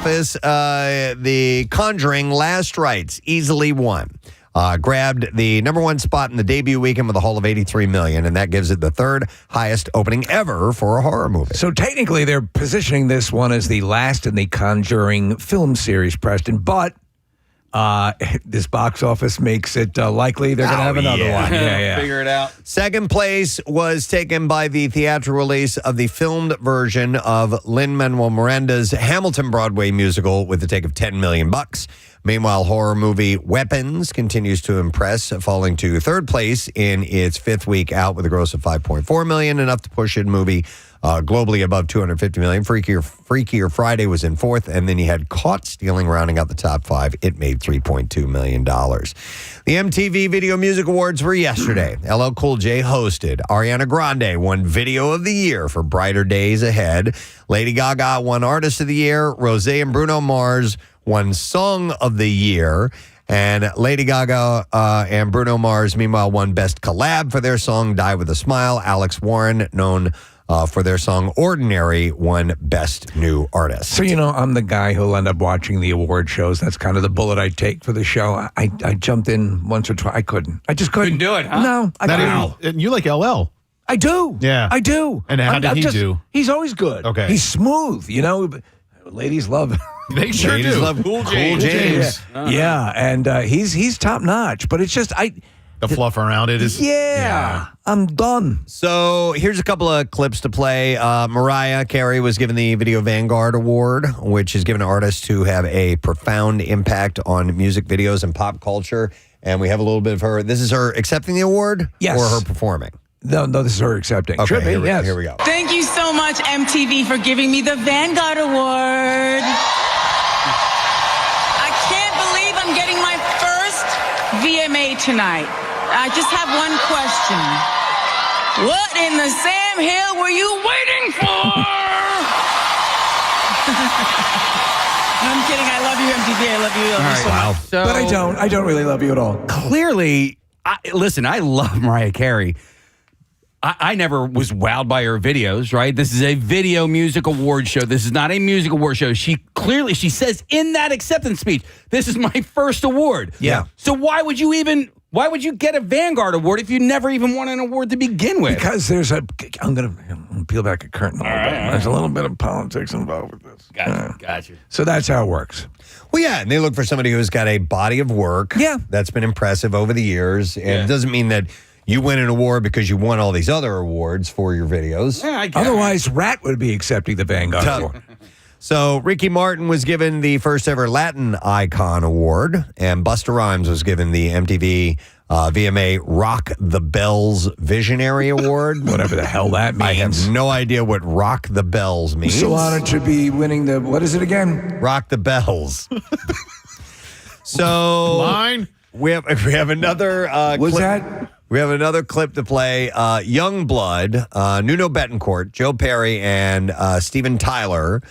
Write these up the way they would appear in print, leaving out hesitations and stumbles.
office, The Conjuring Last Rites easily won. Grabbed the number one spot in the debut weekend with a haul of $83 million, and that gives it the third highest opening ever for a horror movie. So technically, they're positioning this one as the last in the Conjuring film series, Preston, but this box office makes it likely they're going to have another one. Yeah. Figure it out. Second place was taken by the theatrical release of the filmed version of Lin-Manuel Miranda's Hamilton Broadway musical with a take of $10 million. Meanwhile, horror movie Weapons continues to impress, falling to third place in its fifth week out with a gross of $5.4 million, enough to push it movie globally above $250 million. Freakier Friday was in fourth, and then you had Caught Stealing rounding out the top five. It made $3.2 million. The MTV Video Music Awards were yesterday. LL Cool J hosted. Ariana Grande won Video of the Year for Brighter Days Ahead. Lady Gaga won Artist of the Year. Rosé and Bruno Mars won Song of the Year. And Lady Gaga and Bruno Mars, meanwhile, won Best Collab for their song Die With a Smile. Alex Warren, known for their song Ordinary, won Best New Artist. So, I'm the guy who'll end up watching the award shows. That's kind of the bullet I take for the show. I jumped in once or twice. I couldn't. I just couldn't. Couldn't do it, huh? No. I couldn't. And you like LL. I do. Yeah. I do. And how did he do? He's always good. Okay. He's smooth, Ladies love him. They sure Ladies do. love Cool James. Yeah, and he's top notch. But it's just The fluff around it is... Yeah. I'm done. So here's a couple of clips to play. Mariah Carey was given the Video Vanguard Award, which is given to artists who have a profound impact on music videos and pop culture. And we have a little bit of her. This is her accepting the award? Yes. Or her performing? No, this is her accepting. Okay, Trippy, yes. Here we go. Thank you so much, MTV, for giving me the Vanguard Award. I can't believe I'm getting my first VMA tonight. I just have one question. What in the Sam Hill were you waiting for? I'm kidding. I love you, MTV. I love you. Wow. But I don't really love you at all. Clearly, listen, I love Mariah Carey. I never was wowed by her videos, right? This is a video music award show. This is not a music award show. She says in that acceptance speech, this is my first award. Yeah. So why would you get a Vanguard Award if you never even won an award to begin with? Because I'm going to peel back a curtain a little bit. There's a little bit of politics involved with this. Gotcha. So that's how it works. Well, yeah, and they look for somebody who's got a body of work that's been impressive over the years. And it doesn't mean that you win an award because you won all these other awards for your videos. Yeah, I get Otherwise, Rat would be accepting the Vanguard Award. So Ricky Martin was given the first ever Latin Icon Award, and Busta Rhymes was given the MTV VMA Rock the Bells Visionary Award. Whatever the hell that means. I have no idea what Rock the Bells means. So honored to be winning the, what is it again? Rock the Bells. So Line? we have another Was clip. that? We have another clip to play. Youngblood, Nuno Bettencourt, Joe Perry, and Steven Tyler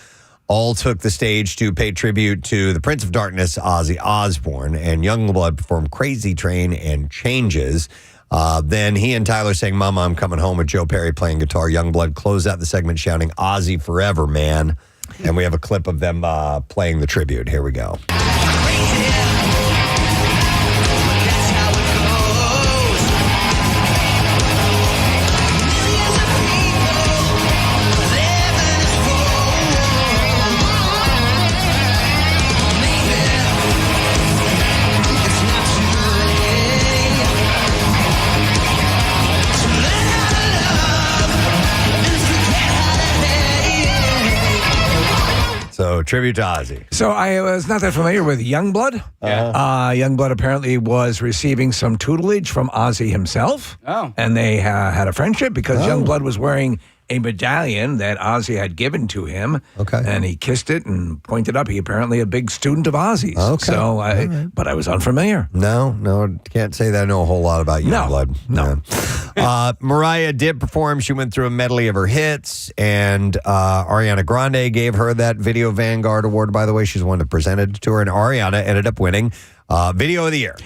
all took the stage to pay tribute to the Prince of Darkness, Ozzy Osbourne, and Youngblood performed Crazy Train and Changes. Then he and Tyler sang Mama, I'm Coming Home with Joe Perry playing guitar. Youngblood closed out the segment shouting, Ozzy forever, man. And we have a clip of them playing the tribute. Here we go. So, tribute to Ozzy. So I was not that familiar with Youngblood. Youngblood apparently was receiving some tutelage from Ozzy himself. Oh. And they had a friendship because Youngblood was wearing a medallion that Ozzy had given to him. Okay. And he kissed it and pointed up. He apparently a big student of Ozzy's. Okay. So but I was unfamiliar. No, can't say that I know a whole lot about Youngblood. No. Mariah did perform. She went through a medley of her hits, and Ariana Grande gave her that Video Vanguard Award, by the way. She's the one that presented it to her, and Ariana ended up winning Video of the Year.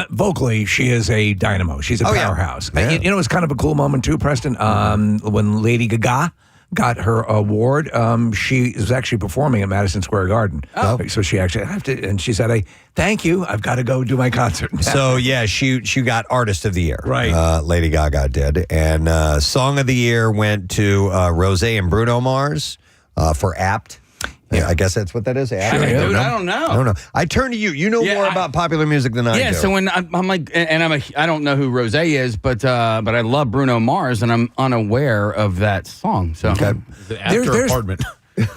Vocally, she is a dynamo. She's a powerhouse. Yeah. It was kind of a cool moment, too, Preston, when Lady Gaga got her award. She was actually performing at Madison Square Garden. Oh. So she actually and she said, thank you. I've got to go do my concert now. So, yeah, she got Artist of the Year. Right. Lady Gaga did. And Song of the Year went to Rosé and Bruno Mars for Apt. Yeah, I guess that's what that is. Apt. Dude, I don't know. I don't know. I turn to you. You know more about popular music than I do. Yeah, so when I'm like, and I don't know who Rosé is, but I love Bruno Mars, and I'm unaware of that song. So Okay. Is it after Apartment?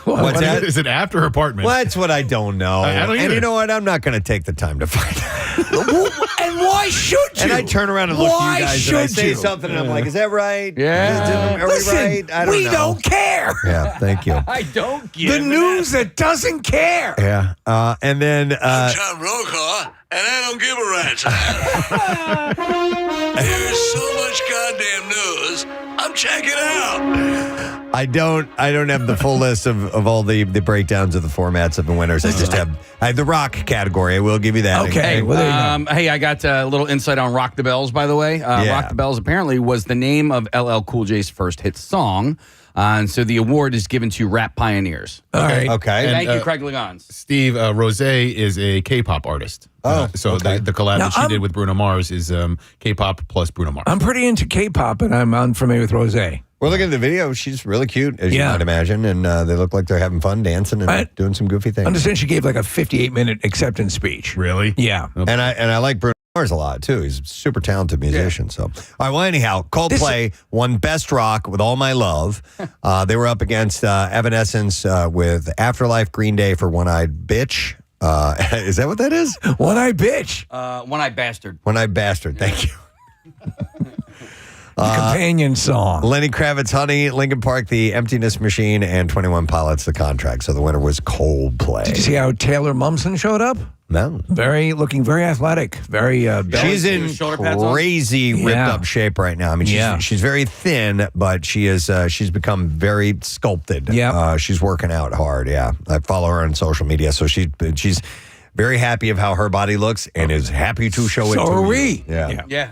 What's that? Is it after Apartment? Well, that's what I don't know. I don't and either. you know what? I'm not going to take the time to find out. And why should you? And I turn around and look Why at you guys and I should say you? something and I'm like, is that right? Yeah. Are Listen, we right? I don't we know. don't care. Yeah, thank you. I don't get The news that doesn't care. Yeah. And then Tom Brokaw, and I don't give a rat's ass. There's so much goddamn news. I'm checking out. I don't have the full list of all the breakdowns of the formats of the winners. I have the rock category. I will give you that. Okay. Hey, well, there you go. hey, I got a little insight on Rock the Bells, by the way. Rock the Bells apparently was the name of LL Cool J's first hit song. And so the award is given to rap pioneers. All right. Okay. Thank you, Craig Ligons. Steve, Rosé is a K-pop artist. So okay. the collab Now, that she did with Bruno Mars is K-pop plus Bruno Mars. I'm pretty into K-pop, and I'm unfamiliar with Rosé. We're looking at the video. She's really cute, as you might imagine. And they look like they're having fun dancing and doing some goofy things. I understand she gave like a 58-minute acceptance speech. Really? Yeah. And I like Bruno Mars a lot, too. He's a super talented musician. So, all right, well, anyhow, Coldplay won Best Rock with All My Love. They were up against Evanescence with Afterlife, Green Day for One-Eyed Bitch. Is that what that is? One-Eyed Bitch. One-Eyed Bastard. One-Eyed Bastard. Thank you. Companion song. Lenny Kravitz, Honey, Linkin Park, The Emptiness Machine, and 21 Pilots, The Contract. So the winner was Coldplay. Did you see how Taylor Momsen showed up? No. Looking very athletic. Very She's in shoulder pads on? crazy ripped Yeah. up shape right now. I mean, she's very thin, but she's become very sculpted. Yeah. She's working out hard. Yeah. I follow her on social media. So she's very happy of how her body looks and is happy to show it to So are you. we. Yeah.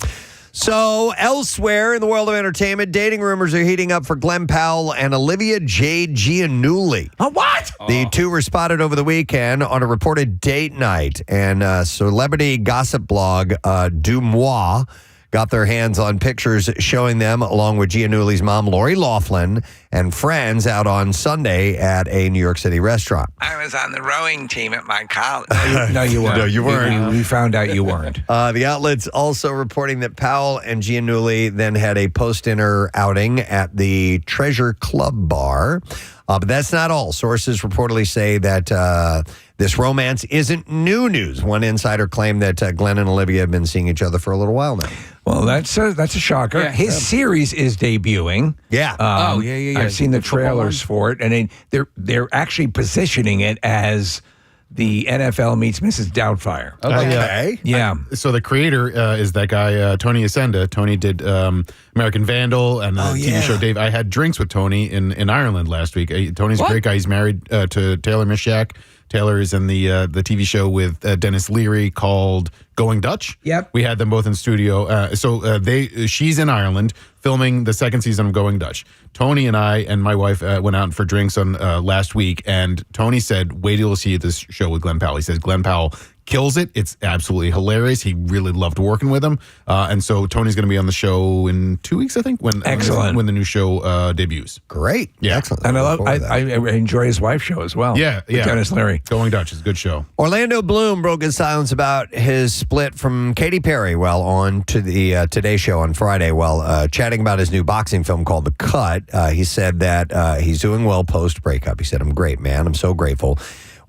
So, elsewhere in the world of entertainment, dating rumors are heating up for Glenn Powell and Olivia Jade Giannulli. What? The two were spotted over the weekend on a reported date night, and celebrity gossip blog Du Moi got their hands on pictures showing them along with Giannulli's mom, Lori Loughlin, and friends out on Sunday at a New York City restaurant. I was on the rowing team at my college. No, you weren't. No, you weren't. We found out you weren't. The outlet's also reporting that Powell and Giannulli then had a post-dinner outing at the Treasure Club bar. But that's not all. Sources reportedly say that this romance isn't new news. One insider claimed that Glenn and Olivia have been seeing each other for a little while now. Well, that's a shocker. Yeah. His series is debuting. Yeah. Yeah. I've seen the trailers for it, and they're actually positioning it as the NFL meets Mrs. Doubtfire. Okay. Yeah. So the creator is that guy, Tony Ascenda. Tony did American Vandal and the TV show Dave. I had drinks with Tony in Ireland last week. Tony's a great guy. He's married to Taylor Mishak. Taylor is in the TV show with Dennis Leary called Going Dutch. Yep. We had them both in studio. She's in Ireland filming the second season of Going Dutch. Tony and I and my wife went out for drinks on last week, and Tony said, wait till you see this show with Glenn Powell. He says Glenn Powell kills it. It's absolutely hilarious. He really loved working with him. And so Tony's going to be on the show in 2 weeks, I think, when the new show debuts. Great. Yeah. Excellent. And Look forward to that. I enjoy his wife's show as well. Yeah. With Dennis Leary. Going Dutch is a good show. Orlando Bloom broke his silence about his split from Katy Perry while on to the Today Show on Friday while chatting about his new boxing film called The Cut. He said that he's doing well post-breakup. He said, I'm great, man. I'm so grateful.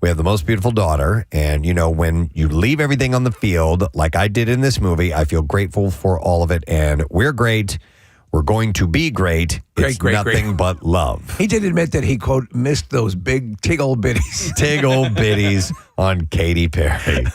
We have the most beautiful daughter. And, when you leave everything on the field, like I did in this movie, I feel grateful for all of it. And we're great. We're going to be great. It's nothing but love. He did admit that he, quote, missed those big tig-old bitties. Tig-old bitties on Katy Perry.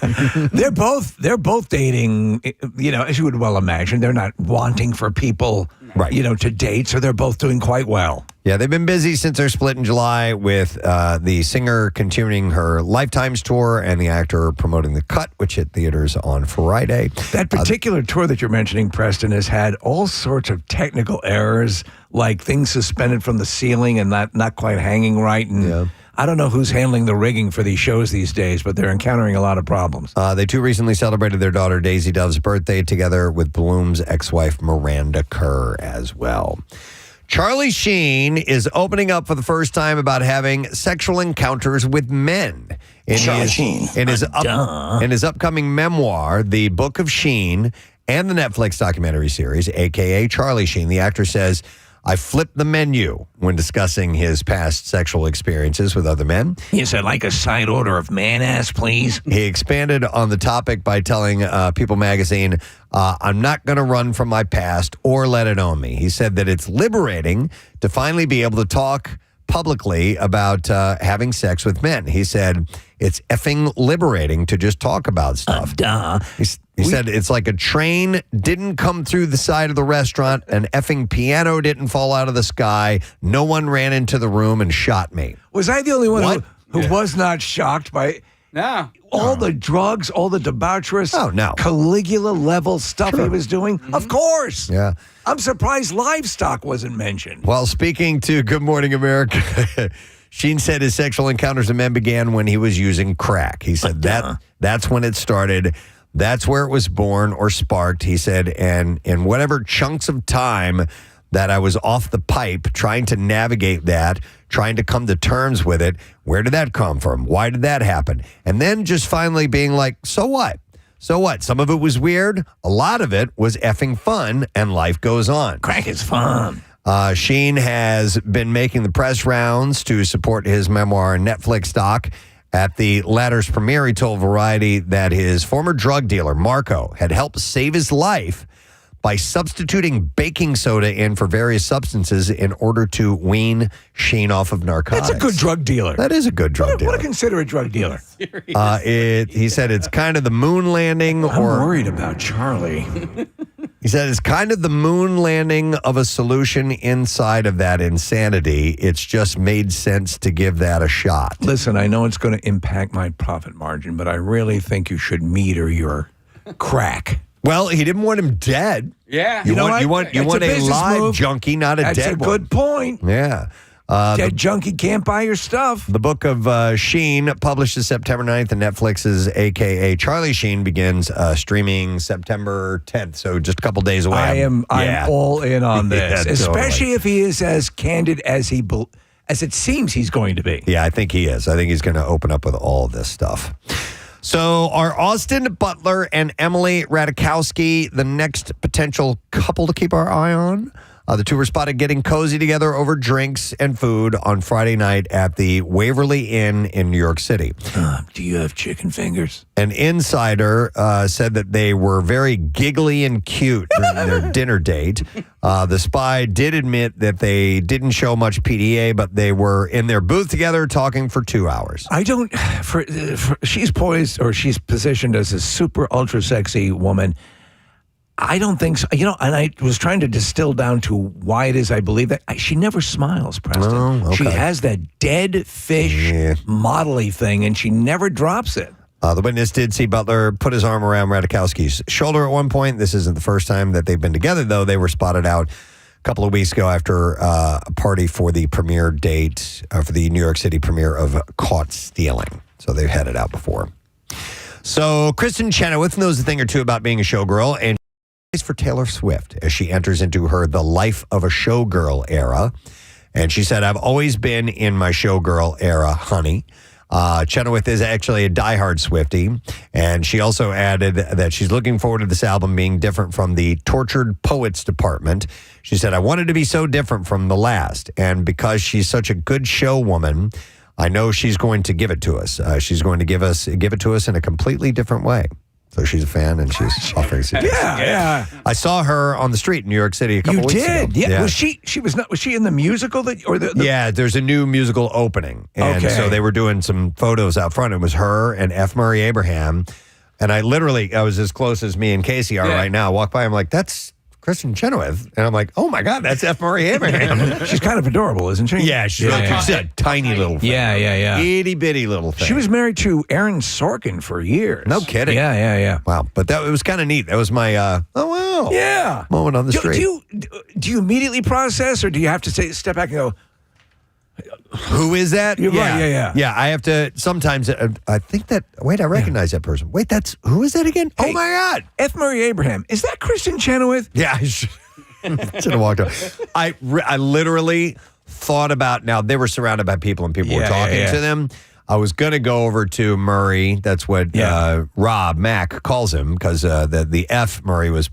They're both dating, as you would well imagine. They're not wanting for people, Right. to date, so they're both doing quite well. Yeah, they've been busy since their split in July with the singer continuing her Lifetimes tour and the actor promoting The Cut, which hit theaters on Friday. That particular tour that you're mentioning, Preston, has had all sorts of technical errors, like things suspended from the ceiling and not quite hanging right. And I don't know who's handling the rigging for these shows these days, but they're encountering a lot of problems. They too recently celebrated their daughter Daisy Dove's birthday together with Bloom's ex-wife Miranda Kerr as well. Charlie Sheen is opening up for the first time about having sexual encounters with men. In his upcoming memoir, The Book of Sheen, and the Netflix documentary series, a.k.a. Charlie Sheen, the actor says, I flipped the menu when discussing his past sexual experiences with other men. Yes, I'd like a side order of man-ass, please. He expanded on the topic by telling People magazine, I'm not going to run from my past or let it own me. He said that it's liberating to finally be able to talk publicly about having sex with men. He said, it's effing liberating to just talk about stuff. He said, it's like a train didn't come through the side of the restaurant, an effing piano didn't fall out of the sky, no one ran into the room and shot me. Was I the only one who was not shocked by all the drugs, all the debaucherous, Caligula-level stuff he was doing? Of course. Yeah. I'm surprised livestock wasn't mentioned. While speaking to Good Morning America, Sheen said his sexual encounters with men began when he was using crack. He said that's when it started. That's where it was born or sparked, he said, and in whatever chunks of time that I was off the pipe, trying to navigate that, trying to come to terms with it, where did that come from? Why did that happen? And then just finally being like, so what? So what? Some of it was weird. A lot of it was effing fun, and life goes on. Crack is fun. Sheen has been making the press rounds to support his memoir and Netflix doc. At the latter's premiere, he told Variety that his former drug dealer, Marco, had helped save his life by substituting baking soda in for various substances in order to wean Sheen off of narcotics. That's a good drug dealer. That is a good drug dealer. What do I consider a drug dealer? He said it's kind of the moon landing. I'm worried about Charlie. He said it's kind of the moon landing of a solution inside of that insanity. It's just made sense to give that a shot. Listen, I know it's going to impact my profit margin, but I really think you should meter your crack. Well, he didn't want him dead. Yeah. You want a live move. junkie, not a That's dead one. That's a good point. Yeah. Dead junkie can't buy your stuff. The Book of Sheen, published this September 9th, and Netflix's a.k.a. Charlie Sheen begins streaming September 10th, so just a couple days away. I'm all in on this, Yeah, especially if he is as candid as it seems he's going to be. Yeah, I think he is. I think he's going to open up with all of this stuff. So are Austin Butler and Emily Ratajkowski the next potential couple to keep our eye on? The two were spotted getting cozy together over drinks and food on Friday night at the Waverly Inn in New York City. Do you have chicken fingers? An insider said that they were very giggly and cute during their dinner date. The Spy did admit that they didn't show much PDA, but they were in their booth together talking for 2 hours. I don't. She's poised, or she's positioned as a super ultra sexy woman. I don't think so. And I was trying to distill down to why it is I believe that. She never smiles, Preston. Oh, okay. She has that dead fish modelly thing, and she never drops it. The witness did see Butler put his arm around Ratajkowski's shoulder at one point. This isn't the first time that they've been together, though. They were spotted out a couple of weeks ago after a party for the premiere date, for the New York City premiere of Caught Stealing. So they've had it out before. So Kristen Chenoweth knows a thing or two about being a showgirl, and for Taylor Swift as she enters into her The Life of a Showgirl era. And she said, I've always been in my showgirl era, honey. Chenoweth is actually a diehard Swiftie. And she also added that she's looking forward to this album being different from the Tortured Poets department. She said, I wanted to be so different from the last. And because she's such a good show woman, I know she's going to give it to us. She's going to give it to us in a completely different way. So she's a fan, and she's offering suggestions. Yeah. I saw her on the street in New York City a couple weeks ago. You did? Yeah. Was she in the musical Yeah, there's a new musical opening. And so they were doing some photos out front. It was her and F. Murray Abraham. And I was as close as me and Casey are right now. I walked by, I'm like, that's Kristen Chenoweth. And I'm like, oh my God, that's F. Murray Abraham. She's kind of adorable, isn't she? Yeah, she's a tiny little thing. Yeah. Itty bitty little thing. She was married to Aaron Sorkin for years. No kidding. Yeah. Wow. But it was kind of neat. That was my, oh, wow. Yeah. Moment on the street. Do you immediately process, or do you have to step back and go, who is that? You're right, Yeah, I have to, sometimes, I think that, wait, I recognize that person. Wait, who is that again? Hey, oh my God. F. Murray Abraham. Is that Kristen Chenoweth? Yeah, I should have walked up. I literally thought about, now they were surrounded by people and people were talking to them. I was going to go over to Murray. That's what Rob Mack calls him, because the F. Murray was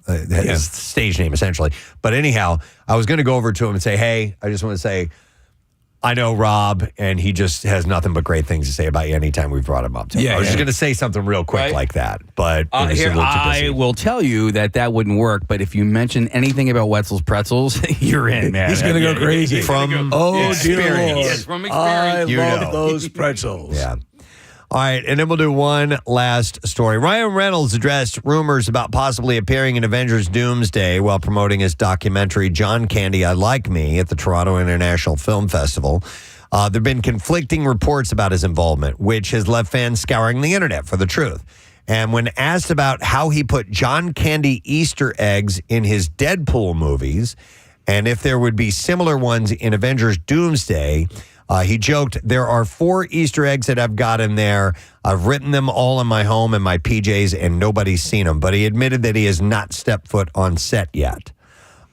his stage name, essentially. But anyhow, I was going to go over to him and say, hey, I just want to say, I know Rob, and he just has nothing but great things to say about you anytime we've brought him up. So I was just going to say something real quick like that, but it was here, a little too busy. I will tell you that wouldn't work, but if you mention anything about Wetzel's Pretzels, you're in, man. He's going to go crazy. From dear Lord. Yes, from experience. I love those pretzels. Yeah. All right, and then we'll do one last story. Ryan Reynolds addressed rumors about possibly appearing in Avengers Doomsday while promoting his documentary, John Candy, I Like Me, at the Toronto International Film Festival. There have been conflicting reports about his involvement, which has left fans scouring the internet for the truth. And when asked about how he put John Candy Easter eggs in his Deadpool movies, and if there would be similar ones in Avengers Doomsday, he joked, there are 4 Easter eggs that I've got in there. I've written them all in my home in my PJs, and nobody's seen them. But he admitted that he has not stepped foot on set yet.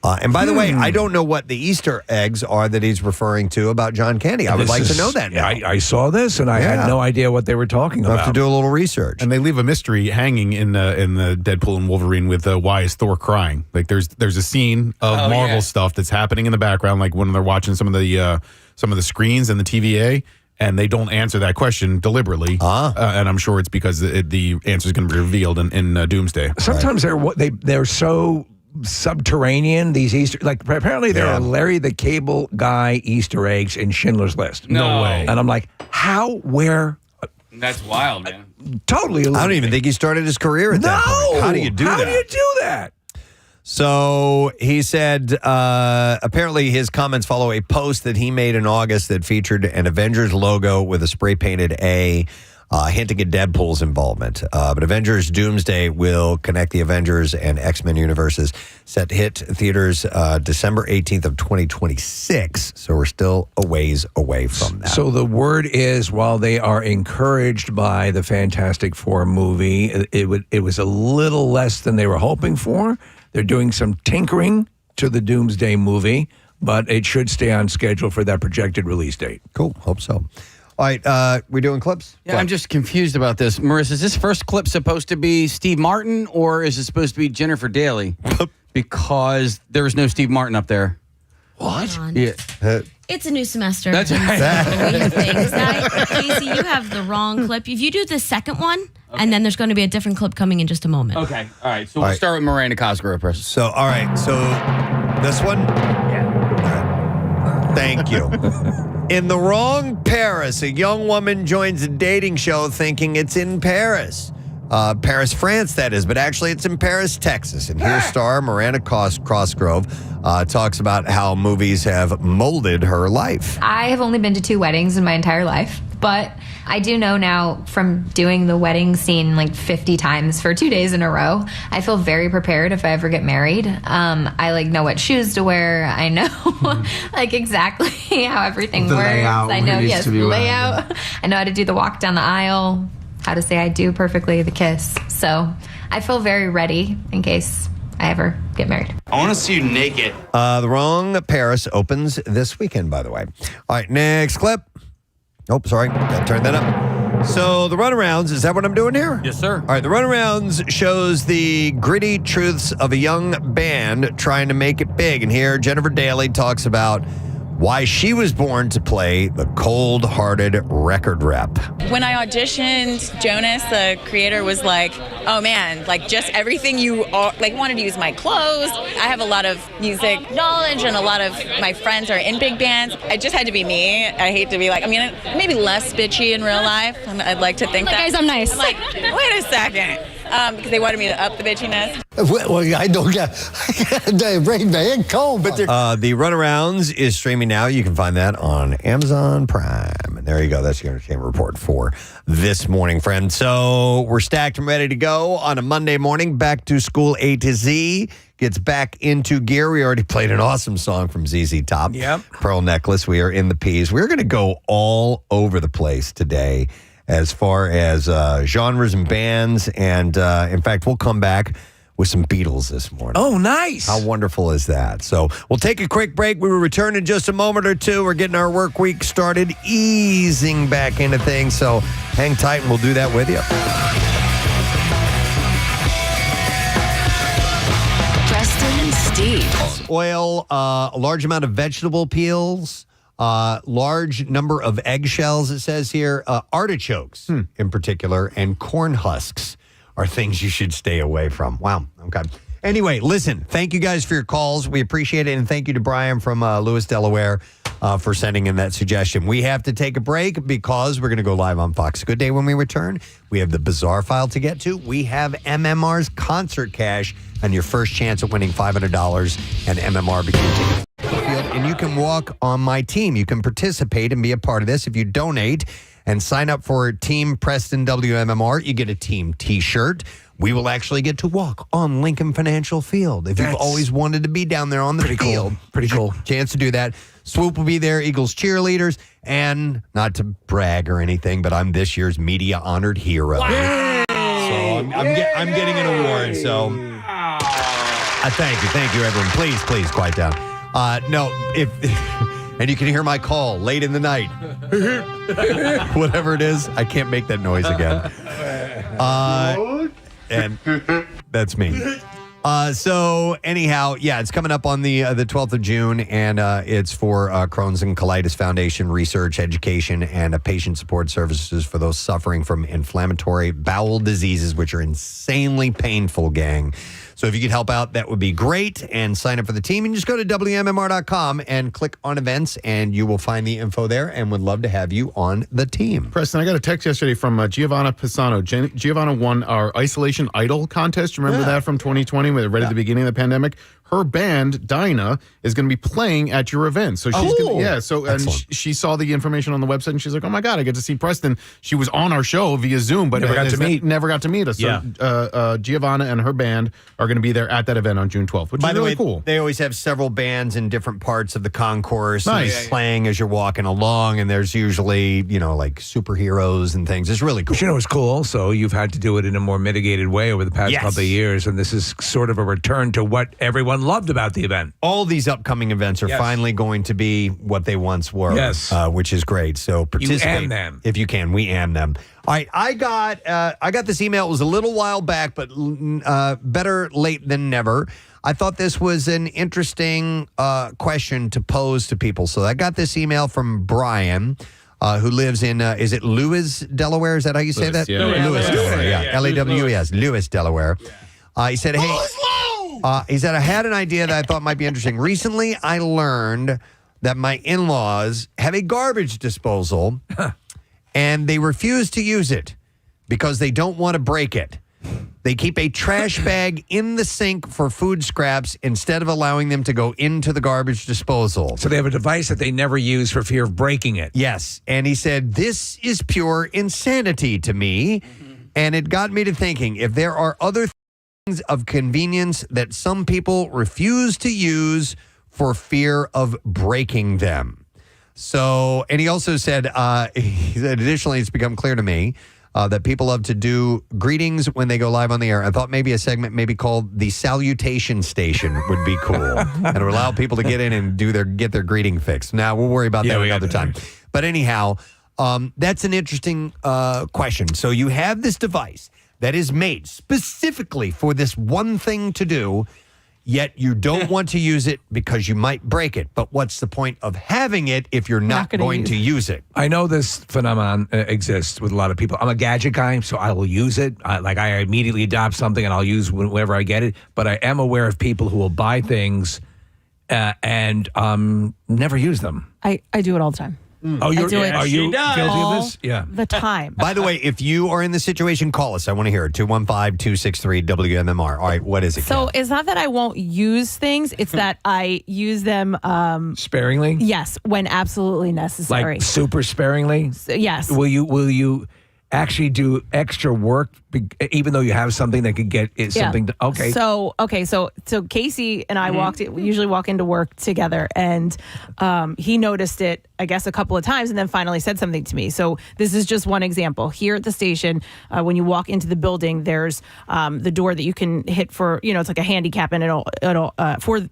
And by the way, I don't know what the Easter eggs are that he's referring to about John Candy. I would like to know that now. I saw this, and I had no idea what they were talking about. I'll have to do a little research. And they leave a mystery hanging in the Deadpool and Wolverine with why is Thor crying? Like there's a scene of Marvel stuff that's happening in the background, like when they're watching some of the screens and the TVA, and they don't answer that question deliberately. And I'm sure it's because the answer is going to be revealed in Doomsday. Sometimes they're so subterranean, these Easter, like apparently there are Larry the Cable Guy Easter eggs in Schindler's List. No way. And I'm like, how, where? That's wild, man. Totally. I don't even think he started his career at that point. How do you do that? How do you do that? So he said, apparently his comments follow a post that he made in August that featured an Avengers logo with a spray painted A, hinting at Deadpool's involvement. But Avengers Doomsday will connect the Avengers and X-Men universes, set to hit theaters December 18th of 2026. So we're still a ways away from that. So the word is, while they are encouraged by the Fantastic Four movie, it was a little less than they were hoping for. They're doing some tinkering to the Doomsday movie, but it should stay on schedule for that projected release date. Cool. Hope so. All right. We doing clips? Yeah, I'm just confused about this. Marissa, is this first clip supposed to be Steve Martin, or is it supposed to be Jennifer Daly? Because there's no Steve Martin up there. What? Yeah. It's a new semester. That's right. We have things. Casey, you have the wrong clip. If you do the second one, and then there's going to be a different clip coming in just a moment. Okay. All right. So we'll start with Miranda Cosgrove, Preston. So, all right. So this one? Yeah. Thank you. In the wrong Paris, a young woman joins a dating show thinking it's in Paris. Paris, France, that is, but actually it's in Paris, Texas. And here's star Miranda Cosgrove talks about how movies have molded her life. I have only been to 2 weddings in my entire life, but I do know now from doing the wedding scene like 50 times for 2 days in a row, I feel very prepared if I ever get married. I know what shoes to wear. I know like exactly how everything works. Layout, I know, the layout. I know how to do the walk down the aisle, how to say I do perfectly, the kiss. So I feel very ready in case I ever get married. I want to see you naked. The Wrong Paris opens this weekend, by the way. All right, next clip. Oh, sorry. Got to turn that up. So the Runarounds, is that what I'm doing here? Yes, sir. All right, the Runarounds shows the gritty truths of a young band trying to make it big. And here, Jennifer Daly talks about why she was born to play the cold-hearted record rep. When I auditioned, Jonas, the creator, was like, oh man, like just everything you are, like wanted to use my clothes. I have a lot of music knowledge and a lot of my friends are in big bands. I just had to be me. I hate to be like, maybe less bitchy in real life. I'd like to think that. Guys, I'm nice. I'm like, wait a second. because they wanted me to up the bitchiness. Well, I don't get the rain man cold, but The Runarounds is streaming now. You can find that on Amazon Prime. And there you go. That's your entertainment report for this morning, friends. So we're stacked and ready to go on a Monday morning. Back to school A to Z gets back into gear. We already played an awesome song from ZZ Top. Yep. Pearl Necklace. We are in the P's. We're going to go all over the place today as far as genres and bands. And in fact, we'll come back with some Beatles this morning. Oh, nice. How wonderful is that? So we'll take a quick break. We will return in just a moment or two. We're getting our work week started, easing back into things. So hang tight and we'll do that with you. Preston and Steve. Oil, a large amount of vegetable peels, large number of eggshells, it says here, artichokes in particular, and corn husks are things you should stay away from. Wow. Okay. Anyway, listen, thank you guys for your calls. We appreciate it. And thank you to Brian from Lewis, Delaware, for sending in that suggestion. We have to take a break because we're going to go live on Fox Good Day when we return. We have the bizarre file to get to. We have MMR's concert cash and your first chance at winning $500 and MMR bikini tickets. And you can walk on my team. You can participate and be a part of this if you donate and sign up for Team Preston WMMR. You get a team T-shirt. We will actually get to walk on Lincoln Financial Field. If you've always wanted to be down there on the field. Pretty cool. Chance to do that. Swoop will be there, Eagles cheerleaders. And not to brag or anything, but I'm this year's media honored hero. Yay! So I'm getting an award. So thank you, everyone. Please quiet down. No, if and you can hear my call late in the night. Whatever it is, I can't make that noise again. And that's me. So anyhow, yeah, it's coming up on the 12th of June, and it's for Crohn's and Colitis Foundation research, education, and patient support services for those suffering from inflammatory bowel diseases, which are insanely painful, gang. So if you could help out, that would be great. And sign up for the team. And just go to WMMR.com and click on events, and you will find the info there, and would love to have you on the team. Preston, I got a text yesterday from Giovanna Pisano. Giovanna won our Isolation Idol contest. Remember that from 2020, right at the beginning of the pandemic? Her band, Dinah, is going to be playing at your event. So she's and she saw the information on the website, and she's like, oh my God, I get to see Preston. She was on our show via Zoom, but never got to meet us. Yeah. So Giovanna and her band are going to be there at that event on June 12th, which is really cool. They always have several bands in different parts of the concourse playing as you're walking along, and there's usually, like superheroes and things. It's really cool. But it's cool. So you've had to do it in a more mitigated way over the past couple of years, and this is sort of a return to what everyone loved about the event. All these upcoming events are finally going to be what they once were, which is great. So participate you am them. If you can. We am them. All right, I got this email. It was a little while back, but better late than never. I thought this was an interesting question to pose to people. So I got this email from Brian, who lives in, is it Lewis, Delaware? Is that how you say that? Yeah. Lewis, Delaware, yeah. L-A-W-E-S, Lewis, Delaware. He said, hey, he said, I had an idea that I thought might be interesting. Recently, I learned that my in-laws have a garbage disposal, and they refuse to use it because they don't want to break it. They keep a trash bag in the sink for food scraps instead of allowing them to go into the garbage disposal. So they have a device that they never use for fear of breaking it. Yes. And he said, this is pure insanity to me. And it got me to thinking, if there are other things of convenience that some people refuse to use for fear of breaking them. So, and he also said, additionally, it's become clear to me that people love to do greetings when they go live on the air. I thought maybe a segment maybe called the Salutation Station would be cool. And it would allow people to get in and get their greeting fixed. Now, we'll worry about that another time. But anyhow, that's an interesting question. So you have this device that is made specifically for this one thing to do, yet you don't want to use it because you might break it. But what's the point of having it if you're not going to use it? I know this phenomenon exists with a lot of people. I'm a gadget guy, so I will use it. I immediately adopt something and I'll use whenever I get it. But I am aware of people who will buy things and never use them. I do it all the time. Oh, I do it are you guilty all of this? Yeah. the time. By the way, if you are in the situation, call us. I want to hear it. 215-263-WMMR. All right, what is it? So Ken? it's not that I won't use things; it's that I use them. Sparingly? Yes, when absolutely necessary. Like super sparingly? Yes. Will you actually do extra work even though you have something that could get something? Okay. So Casey and I we usually walk into work together, and he noticed it, I guess, a couple of times, and then finally said something to me. So this is just one example. Here at the station, when you walk into the building, there's the door that you can hit for, it's like a handicap, and it'll for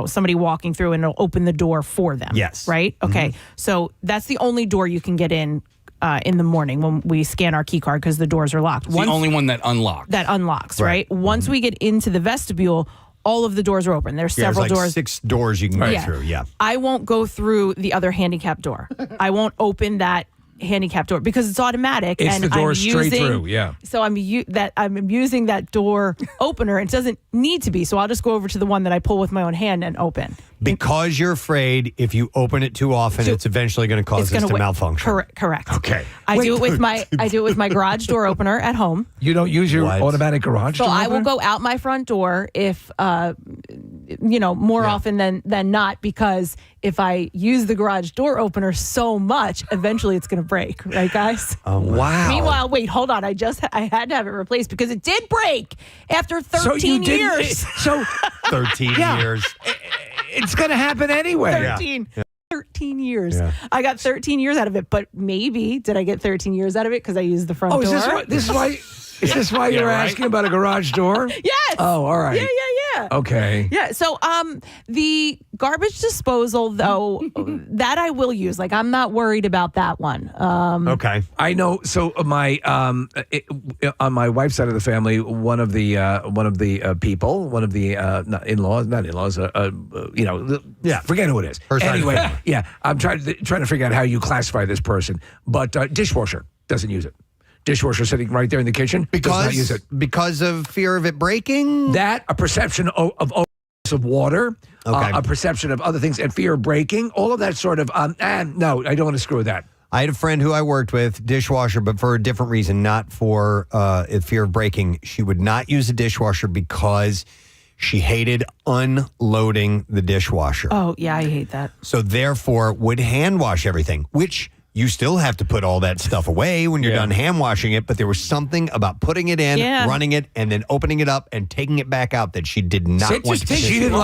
somebody walking through, and it'll open the door for them. Yes. Right? Okay. So that's the only door you can get in the morning when we scan our key card because the doors are locked. It's the only one that unlocks. That unlocks, right? Once we get into the vestibule, all of the doors are open. There's several there's like doors. 6 doors you can go through. Yeah. I won't go through the other handicap door. I won't open that handicap door because it's automatic. It's and the door I'm straight using, through, yeah. So I'm using that door opener. It doesn't need to be. So I'll just go over to the one that I pull with my own hand and open. Because you're afraid if you open it too often, it's eventually going to cause this to malfunction. Correct. Okay. I do it with my garage door opener at home. You don't use your automatic garage So door I will opener? go out my front door if more often than not, because if I use the garage door opener so much, eventually it's going to break, right, guys? Oh, wow. Meanwhile, wait, hold on. I had to have it replaced because it did break after 13 years. So 13 years. It's going to happen anyway. 13 years. Yeah. I got 13 years out of it, but maybe did I get 13 years out of it because I used the front door? Is this why you were asking about a garage door? Yes. Oh, all right. Yeah. Okay. Yeah. So, the garbage disposal, though, that I will use. Like, I'm not worried about that one. Okay. I know. So on my wife's side of the family, one of the people, one of the not in-laws, forget who it is. Anyway, yeah, I'm trying to figure out how you classify this person, but dishwasher doesn't use it. Dishwasher sitting right there in the kitchen does not use it because of fear of it breaking. That a perception of water, a perception of other things, and fear of breaking. All of that sort of no, I don't want to screw with that. I had a friend who I worked with, dishwasher, but for a different reason, not for fear of breaking. She would not use a dishwasher because she hated unloading the dishwasher. Oh, yeah, I hate that. So therefore would hand wash everything, which you still have to put all that stuff away when you're done hand washing it. But there was something about putting it in, running it, and then opening it up and taking it back out that she did not want to. She didn't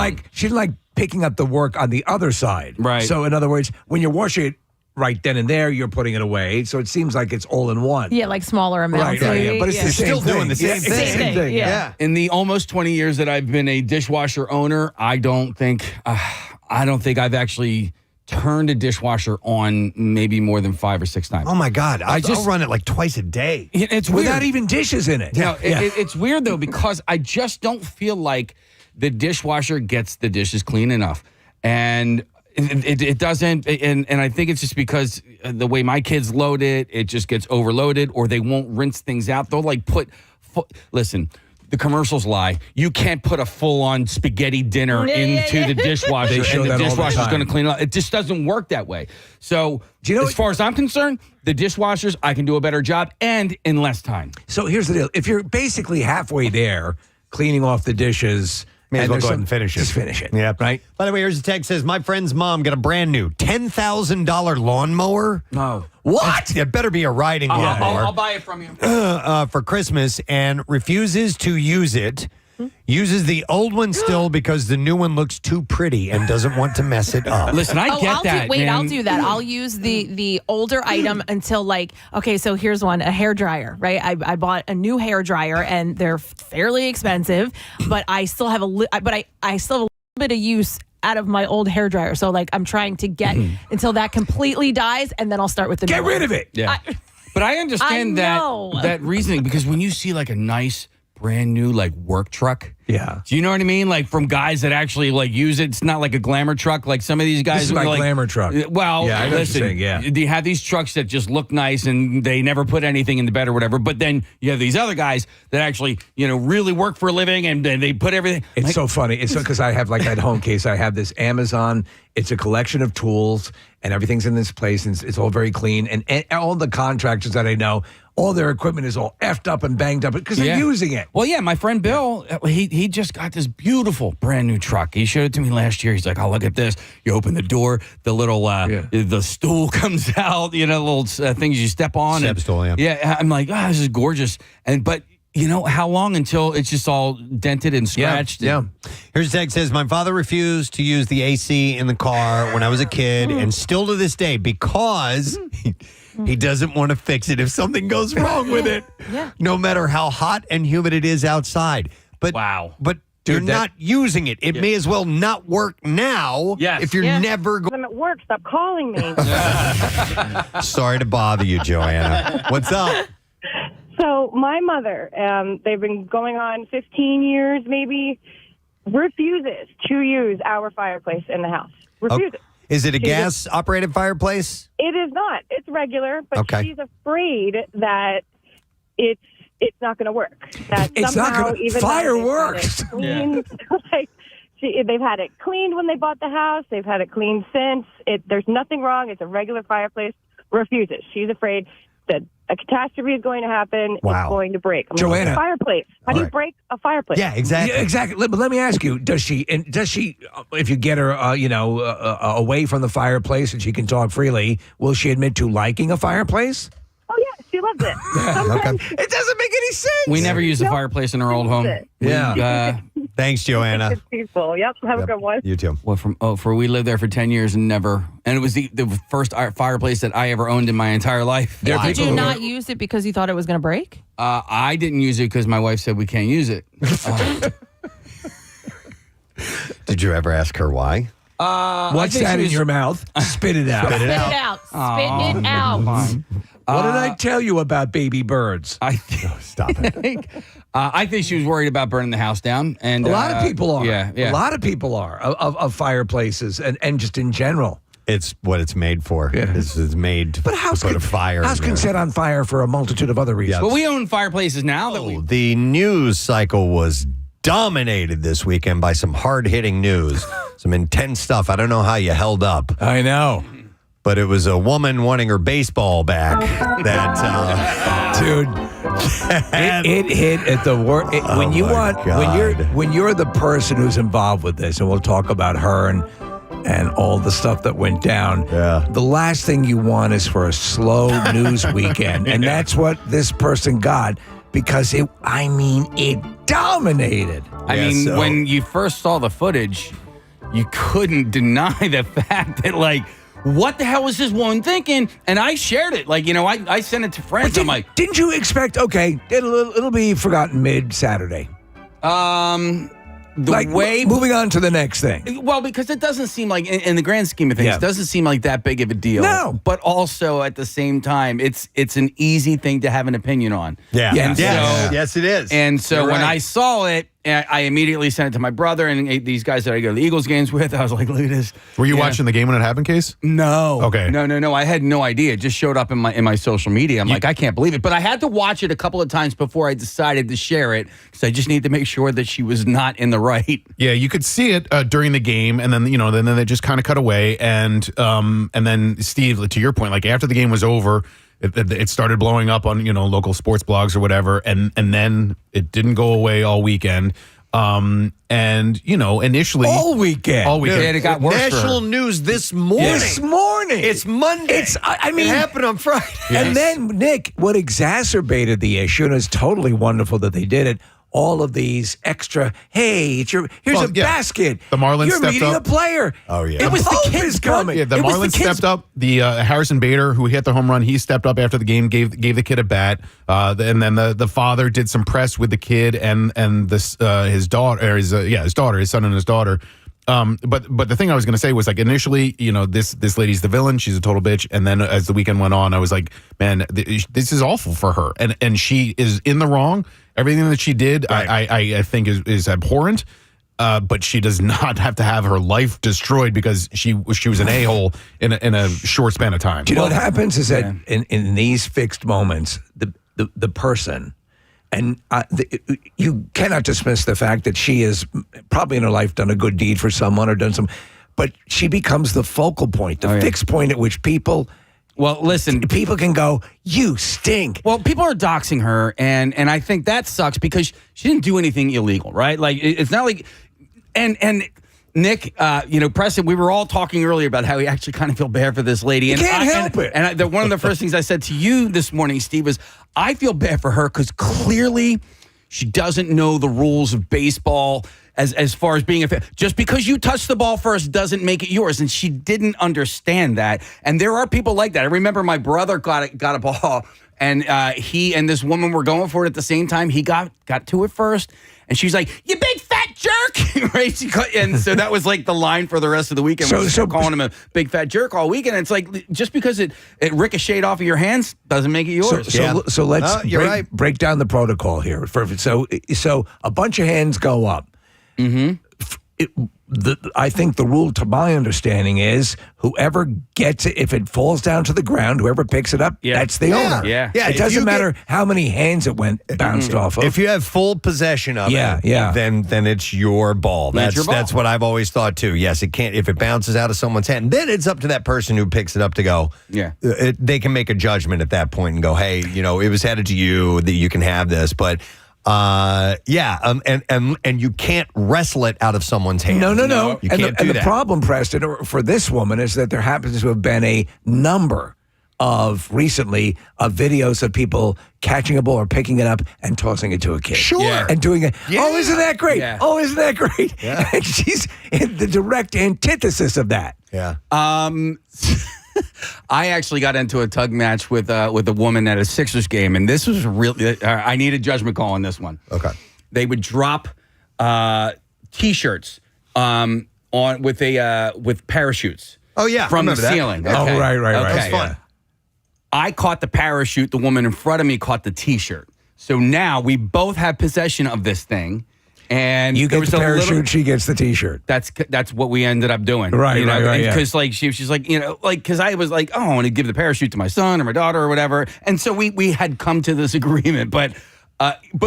like picking up the work on the other side. Right. So in other words, when you're washing it right then and there, you're putting it away. So it seems like it's all in one. Yeah, like smaller amounts. Right. Yeah. But it's the same thing. Doing the same thing. Same thing. Yeah. In the almost 20 years that I've been a dishwasher owner, I don't think I've actually turned a dishwasher on maybe more than 5 or 6 times. Oh my God. I'll run it like twice a day. It's without weird. even dishes in it. It's weird though, because I just don't feel like the dishwasher gets the dishes clean enough. And it doesn't, and I think it's just because the way my kids load it, it just gets overloaded, or they won't rinse things out. They'll like listen, the commercials lie. You can't put a full-on spaghetti dinner into the dishwasher, and the dishwasher's going to clean it up. It just doesn't work that way. So, as far as I'm concerned, the dishwashers, I can do a better job and in less time. So here's the deal. If you're basically halfway there, cleaning off the dishes, may as well go ahead and finish it. Just finish it. Yeah. Right? By the way, here's a text that says, my friend's mom got a brand new $10,000 lawnmower. No. What? It better be a riding lawnmower. I'll buy it from you. For Christmas, and refuses to use it. Uses the old one still because the new one looks too pretty and doesn't want to mess it up. Listen, I get that. I'll do that. I'll use the older item until so here's one, a hair dryer, right? I bought a new hair dryer and they're fairly expensive, but I still have I still have a little bit of use out of my old hair dryer. So I'm trying to get until that completely dies, and then I'll start with the new Get rid of it. Yeah. But I understand that reasoning, because when you see like a nice brand new work truck, Yeah. Do you know what I mean? Like from guys that actually like use it. It's not like a glamour truck. Like some of these guys This is are my like glamour truck. Well, Yeah, I know what you're listen, saying, yeah. you have these trucks that just look nice and they never put anything in the bed or whatever. But then you have these other guys that actually, really work for a living and they put everything. It's so funny. It's because I have like at home case. I have this Amazon. It's a collection of tools and everything's in this place and it's all very clean. And all the contractors that I know, all their equipment is all effed up and banged up because they're using it. Well, yeah, my friend Bill, he just got this beautiful brand new truck. He showed it to me last year. He's like, "Oh, look at this." You open the door, the little the stool comes out. Little things you step on. Step stool, yeah. Yeah, I'm like, "Oh, this is gorgeous." But how long until it's just all dented and scratched? Yeah. Here's a text says, my father refused to use the AC in the car when I was a kid and still to this day because he doesn't want to fix it if something goes wrong with it. No matter how hot and humid it is outside. But wow. But you're not using it. It may as well not work now if you're never going. I'm at work. Stop calling me. Sorry to bother you, Joanna. What's up? So my mother, they've been going on 15 years maybe, refuses to use our fireplace in the house. Refuses. Is it a gas-operated fireplace? It is not. It's regular, but she's afraid that it's not going to work. That It's not somehow, going to. even Fireworks. though they've had it cleaned, they've had it cleaned when they bought the house. They've had it cleaned since. There's nothing wrong. It's a regular fireplace. Refuses. She's afraid that a catastrophe is going to happen. Wow. It's going to break. I'm Joanna. like, fireplace. How do you break a fireplace? Yeah, exactly. Yeah, exactly. But let me ask you: Does she? If you get her, away from the fireplace and she can talk freely, will she admit to liking a fireplace? Oh yeah, she loves it. It doesn't make any sense. We never used a fireplace in our old home. Yeah. Thanks, Joanna. It's peaceful. Yep. Have a good one. You too. Well, we lived there for 10 years and never, and it was the first fireplace that I ever owned in my entire life. Did you not use it because you thought it was going to break? I didn't use it because my wife said we can't use it. Did you ever ask her why? What's that in your mouth? Spit it out. Spit it out. Spit it out. What did I tell you about baby birds? Stop it. I think she was worried about burning the house down, and A lot of people are. Yeah. A lot of people are of fireplaces and just in general. It's what it's made for. It's made to put a fire House in can there. set on fire for a multitude of other reasons. But we own fireplaces now. The news cycle was dominated this weekend by some hard-hitting news, some intense stuff. I don't know how you held up. I know. But it was a woman wanting her baseball back. Dude, it hit at the worst. When you're the person who's involved with this, and we'll talk about her and all the stuff that went down. Yeah. The last thing you want is for a slow news weekend, and that's what this person got because it dominated. I mean, when you first saw the footage, you couldn't deny the fact that, like, what the hell was this woman thinking? And I shared it. Like, I sent it to friends. I'm like, didn't you expect, okay, it'll be forgotten mid-Saturday? Moving on to the next thing. Well, because it doesn't seem like, in the grand scheme of things, it doesn't seem like that big of a deal. No. But also, at the same time, it's an easy thing to have an opinion on. Yeah. And Yes, it is. And so You're when right. I saw it, I immediately sent it to my brother and these guys that I go to the Eagles games with. I was like, look at this. Were you watching the game when it happened, Case? No. Okay. No. I had no idea. It just showed up in my social media. I'm like, I can't believe it. But I had to watch it a couple of times before I decided to share it because I just needed to make sure that she was not in the right. Yeah, you could see it during the game, and then then they just kind of cut away, and then Steve, to your point, like after the game was over, it started blowing up on local sports blogs or whatever, and then it didn't go away all weekend. Initially all weekend. Yeah, it got worse. National news this morning. This morning. It's Monday. It happened on Friday. And then, Nick, what exacerbated the issue, and it's totally wonderful that they did it, all of these extra, hey, here's a basket. The Marlins You're stepped meeting up. a player. Oh, yeah. It was the kids coming. Yeah, the Marlins stepped up. The Harrison Bader, who hit the home run, he stepped up after the game, gave the kid a bat. And then the father did some press with the kid and his daughter, his son and his daughter. But the thing I was going to say was, like, initially, this lady's the villain. She's a total bitch. And then as the weekend went on, I was like, man, this is awful for her. And she is in the wrong. Everything that she did, I think is abhorrent. But she does not have to have her life destroyed because she was an a-hole in a short span of time. Do you know what happens is that in these fixed moments, the person, and you cannot dismiss the fact that she has probably in her life done a good deed for someone or done some, but she becomes the focal point, the fixed point at which people. Well, listen, people can go, you stink. Well, people are doxing her, and I think that sucks because she didn't do anything illegal, right? Like, it's not like, and Nick, Preston, we were all talking earlier about how we actually kind of feel bad for this lady. You can't help it. And one of the first things I said to you this morning, Steve, was I feel bad for her because clearly she doesn't know the rules of baseball. As far as being a fan, just because you touch the ball first doesn't make it yours, and she didn't understand that. And there are people like that. I remember my brother got a ball, and he and this woman were going for it at the same time. He got to it first, and she's like, "You big fat jerk!" Right? And so that was like the line for the rest of the weekend. So calling him a big fat jerk all weekend. It's like just because it ricocheted off of your hands doesn't make it yours. So let's break down the protocol here. So a bunch of hands go up. Mm-hmm. I think the rule, to my understanding, is whoever gets it, if it falls down to the ground, whoever picks it up, that's the owner. Yeah. It doesn't matter how many hands it bounced off of. If you have full possession of it, then it's your ball. That's your ball. That's what I've always thought too. Yes, it can't. If it bounces out of someone's hand, then it's up to that person who picks it up to go. Yeah, they can make a judgment at that point and go, hey, it was headed to you, that you can have this, but. And you can't wrestle it out of someone's hand. No. You can't do that. And the problem, Preston, for this woman is that there happens to have been a number of videos of people catching a ball or picking it up and tossing it to a kid. Sure. Yeah. And doing it. Yeah. Oh, isn't that great? Yeah. Oh, isn't that great? Yeah. And she's in the direct antithesis of that. Yeah. I actually got into a tug match with a woman at a Sixers game, and this was really. I need a judgment call on this one. Okay. They would drop T-shirts with parachutes. Oh yeah, from the remember that. ceiling. Yeah. Okay. Oh right. Okay. That's fun. Yeah. I caught the parachute. The woman in front of me caught the T-shirt. So now we both have possession of this thing. And you get the parachute, she gets the T-shirt. That's what we ended up doing, right? Right. Because she's like, because I was like, oh, I want to give the parachute to my son or my daughter or whatever, and so we had come to this agreement, but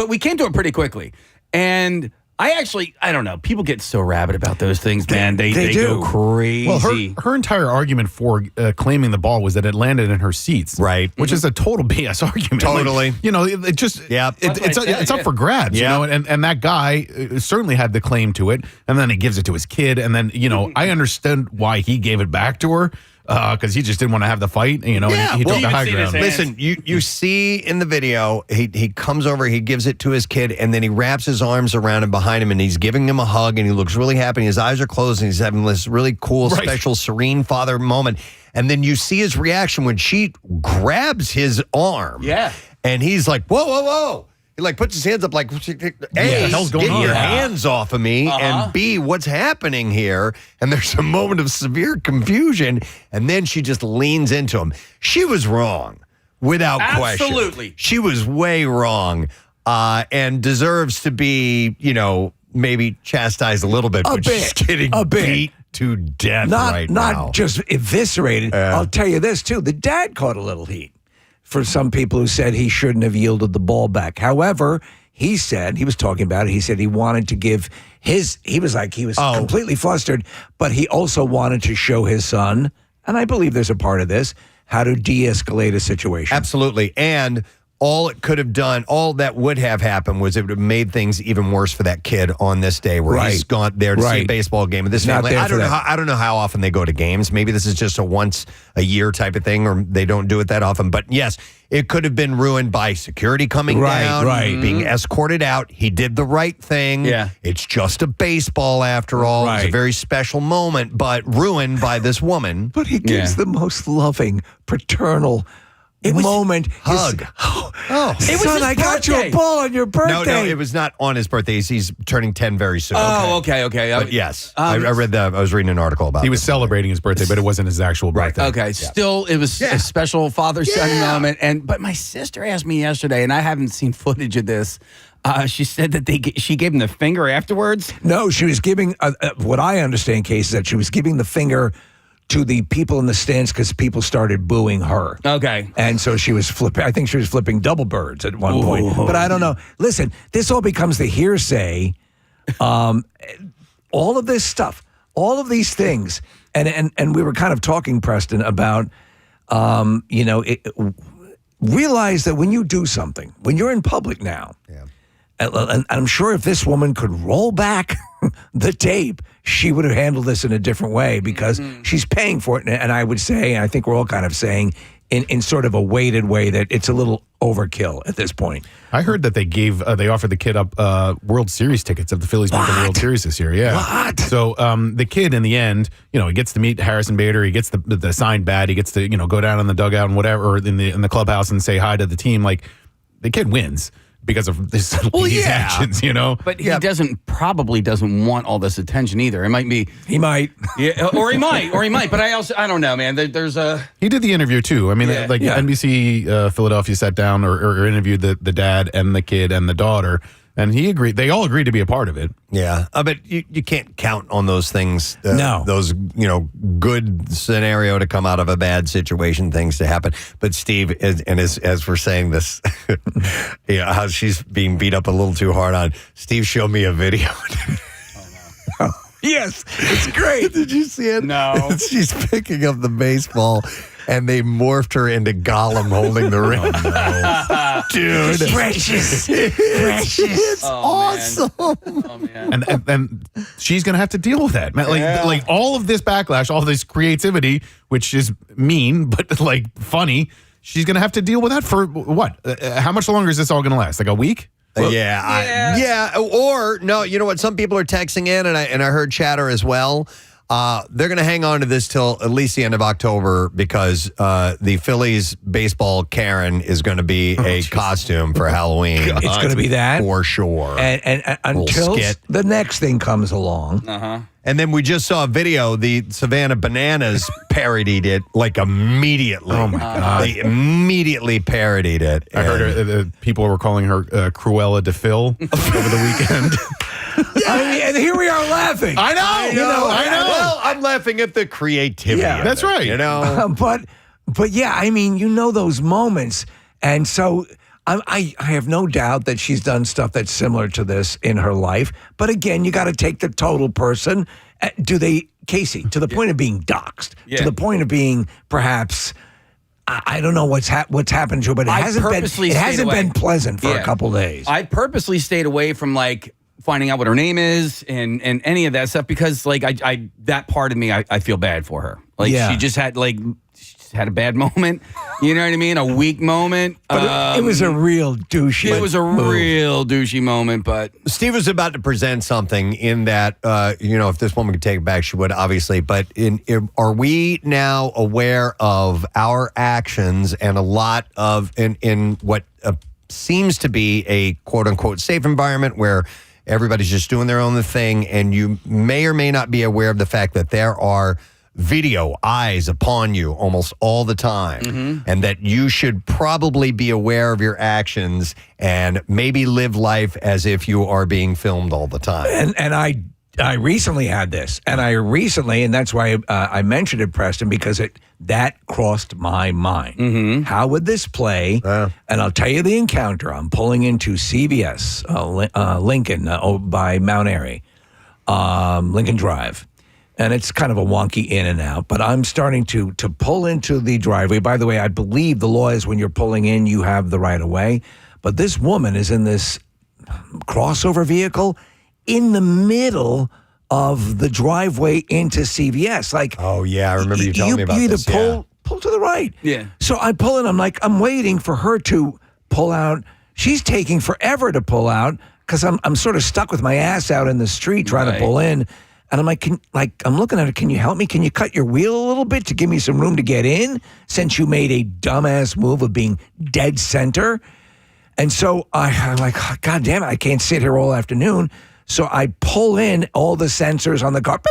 we came to it pretty quickly, and I don't know. People get so rabid about those things, man. They go crazy. Well, her entire argument for claiming the ball was that it landed in her seats, right? Which is a total BS argument. Totally. It just it's up for grabs. Yeah. And that guy certainly had the claim to it, and then he gives it to his kid, and then I understand why he gave it back to her. Because he just didn't want to have the fight, and he took the high ground. Listen, you see in the video, he comes over, he gives it to his kid, and then he wraps his arms around him behind him, and he's giving him a hug, and he looks really happy, and his eyes are closed, and he's having this really cool, special, serene father moment. And then you see his reaction when she grabs his arm. Yeah. And he's like, whoa, whoa, whoa. He puts his hands up like, A, the hell's going on? Your hands off of me, and B, what's happening here? And there's a moment of severe confusion, and then she just leans into him. She was wrong, without question. Absolutely. She was way wrong, and deserves to be, maybe chastised a little bit. But she's getting beat to death right now. Not just eviscerated. I'll tell you this, too. The dad caught a little heat for some people who said he shouldn't have yielded the ball back. However, he was talking about it, he said he wanted to give he was completely flustered, but he also wanted to show his son, and I believe there's a part of this, how to de-escalate a situation. Absolutely. And all it could have done, all that would have happened was it would have made things even worse for that kid on this day where he's gone there to see a baseball game with this family. I don't know how often they go to games. Maybe this is just a once a year type of thing, or they don't do it that often. But yes, it could have been ruined by security coming down, being escorted out. He did the right thing. Yeah. It's just a baseball after all. It's a very special moment, but ruined by this woman. But he gives the most loving, paternal moment. Hug. Son, I got you a ball on your birthday. No, it was not on his birthday. He's turning 10 very soon. Oh, okay. But yes, I read that. I was reading an article about it. He was celebrating his birthday, but it wasn't his actual birthday. Okay. Still, it was a special father-son moment. But my sister asked me yesterday, and I haven't seen footage of this, She said that she gave him the finger afterwards. No, she was giving, what I understand, Case, is that she was giving the finger to the people in the stands because people started booing her. Okay. And so she was flipping, I think she was flipping double birds at one point. But I don't know. Listen, this all becomes the hearsay. All of this stuff, all of these things. And we were kind of talking, Preston, about, realize that when you do something, when you're in public now, and I'm sure if this woman could roll back the tape, she would have handled this in a different way because she's paying for it. And I would say, and I think we're all kind of saying, in sort of a weighted way, that it's a little overkill at this point. I heard that they offered the kid up World Series tickets if the Phillies win the World Series this year. Yeah. What? So the kid in the end, he gets to meet Harrison Bader. He gets the signed bat. He gets to go down in the dugout and whatever, or in the clubhouse and say hi to the team. Like the kid wins because of these actions, But he probably doesn't want all this attention either. It might be he might, yeah, or he might. But I don't know, man. There's a he did the interview too. I mean, NBC Philadelphia sat down or interviewed the dad and the kid and the daughter, and he agreed. They all agreed to be a part of it. Yeah, but you can't count on those things. No, those good scenario to come out of a bad situation, things to happen. But Steve, as we're saying this, how she's being beat up a little too hard on. Steve showed me a video. Yes, it's great. Did you see it? No. She's picking up the baseball, and they morphed her into Gollum holding the ring. Oh, no. Dude. Precious. It's awesome. Oh, man. And she's going to have to deal with that. Like all of this backlash, all this creativity, which is mean, but funny, she's going to have to deal with that for what? How much longer is this all going to last? Like a week? Or no, you know what? Some people are texting in, and I heard chatter as well. They're going to hang on to this till at least the end of October because the Phillies baseball Karen is going to be a costume for Halloween. It's going to be that for sure, and until the next thing comes along. And then we just saw a video. The Savannah Bananas parodied it immediately. Oh my God! They immediately parodied it. I heard people were calling her Cruella de Phil over the weekend. And here we are laughing. I know. I know. Well, I'm laughing at the creativity. Yeah, that's right. But yeah, I mean, those moments, and so I have no doubt that she's done stuff that's similar to this in her life. But again, you got to take the total person. Casey, to the point of being doxxed, to the point of being perhaps. I don't know what's happened to her, but it hasn't been pleasant for a couple days. I purposely stayed away from finding out what her name is and any of that stuff because I that part of me I feel bad for her. She just had a bad moment. You know what I mean? A weak moment. But it was a real douchey. It was a real douchey moment. But Steve was about to present something in that, if this woman could take it back, she would, obviously. But are we now aware of our actions and a lot of in what seems to be a quote unquote safe environment where everybody's just doing their own thing, and you may or may not be aware of the fact that there are video eyes upon you almost all the time, and that you should probably be aware of your actions and maybe live life as if you are being filmed all the time. And I recently had this, and that's why I mentioned it, Preston, because that crossed my mind. How would this play? And I'll tell you the encounter. I'm pulling into CVS, Lincoln, by Mount Airy, Lincoln Drive. And it's kind of a wonky in and out, but I'm starting to pull into the driveway. By the way, I believe the law is when you're pulling in, you have the right of way. But this woman is in this crossover vehicle in the middle of the driveway into CVS. Oh yeah, I remember you telling me about this. You either pull to the right. Yeah. So I pull in. I'm waiting for her to pull out. She's taking forever to pull out because I'm sort of stuck with my ass out in the street trying to pull in. And I'm I'm looking at her. Can you help me? Can you cut your wheel a little bit to give me some room to get in since you made a dumbass move of being dead center? And so I'm like, God damn it, I can't sit here all afternoon. So I pull in all the sensors on the car.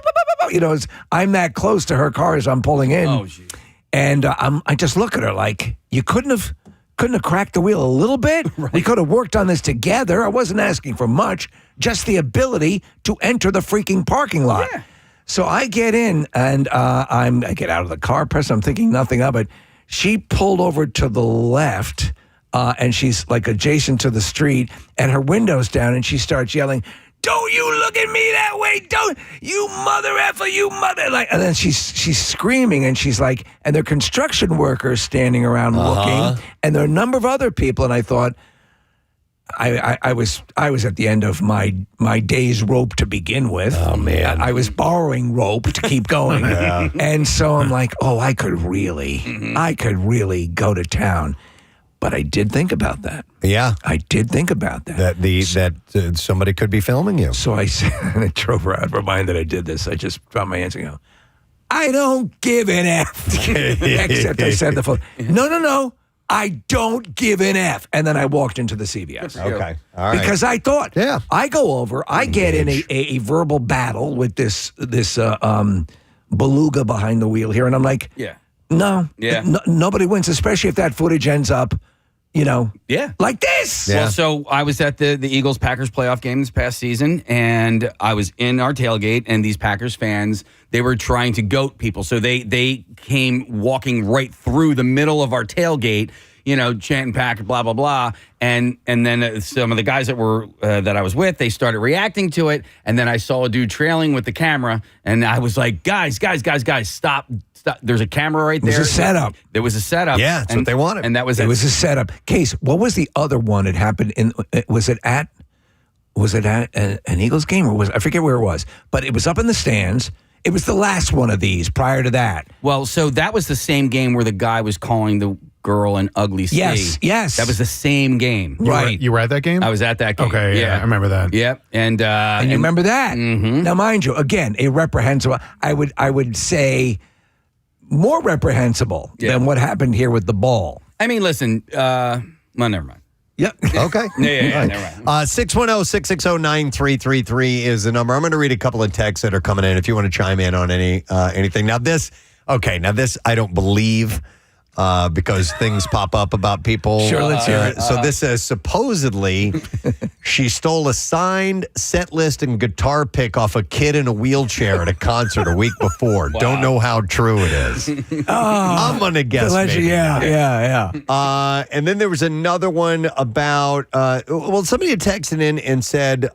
I'm that close to her car as I'm pulling in. Oh, geez. And I just look at her like, you couldn't have couldn't have cracked the wheel a little bit? We could have worked on this together. I wasn't asking for much, just the ability to enter the freaking parking lot. Yeah. So I get in and I get out of the car, Preston. I'm thinking nothing of it. She pulled over to the left, and she's like adjacent to the street, and her window's down, and she starts yelling, "Don't you look at me that way! Don't you mother effer, you mother!" Like, and then she's screaming, and she's like, and there are construction workers standing around looking, and there are a number of other people, and I thought, I was at the end of my day's rope to begin with. Oh man, I was borrowing rope to keep going, and so I'm like, oh, I could really go to town. But I did think about that. Yeah, I did think about that. That somebody could be filming you. So I said, and I drove around, reminded I did this. I just found my hands and go, I don't give an F. Except I said the phone. No. I don't give an F. And then I walked into the CVS. Okay. All right. Because I thought, I go over, I get in a verbal battle with this beluga behind the wheel here. And I'm like, no, nobody wins, especially if that footage ends up, like this. Well, so I was at the Eagles-Packers playoff game this past season, and I was in our tailgate, and these Packers fans, they were trying to goat people. So they came walking right through the middle of our tailgate, chanting Packer, blah, blah, blah. And then some of the guys that I was with, they started reacting to it. And then I saw a dude trailing with the camera, and I was like, guys, stop. There's a camera right there. It was a setup. There was a setup. Yeah, that's what they wanted. And that was it. Was a setup. Case, what was the other one? It happened in, was it at an Eagles game, or I forget where it was, but it was up in the stands. It was the last one of these prior to that. Well, so that was the same game where the guy was calling the girl an ugly C. Yes. That was the same game. Right. You were at that game? I was at that game. Okay, yeah. I remember that. Yep. And you remember that? Mm-hmm. Now, mind you, again, a reprehensible, I would say more reprehensible than what happened here with the ball. I mean, listen, well, never mind. Yep. Okay. Yeah, never mind. 610-660-9333 is the number. I'm going to read a couple of texts that are coming in if you want to chime in on anything. Now this I don't believe because things pop up about people. Sure, let's hear it. So this says, supposedly, she stole a signed set list and guitar pick off a kid in a wheelchair at a concert a week before. Wow. Don't know how true it is. I'm going to guess maybe. Yeah. And then there was another one about, somebody had texted in and said,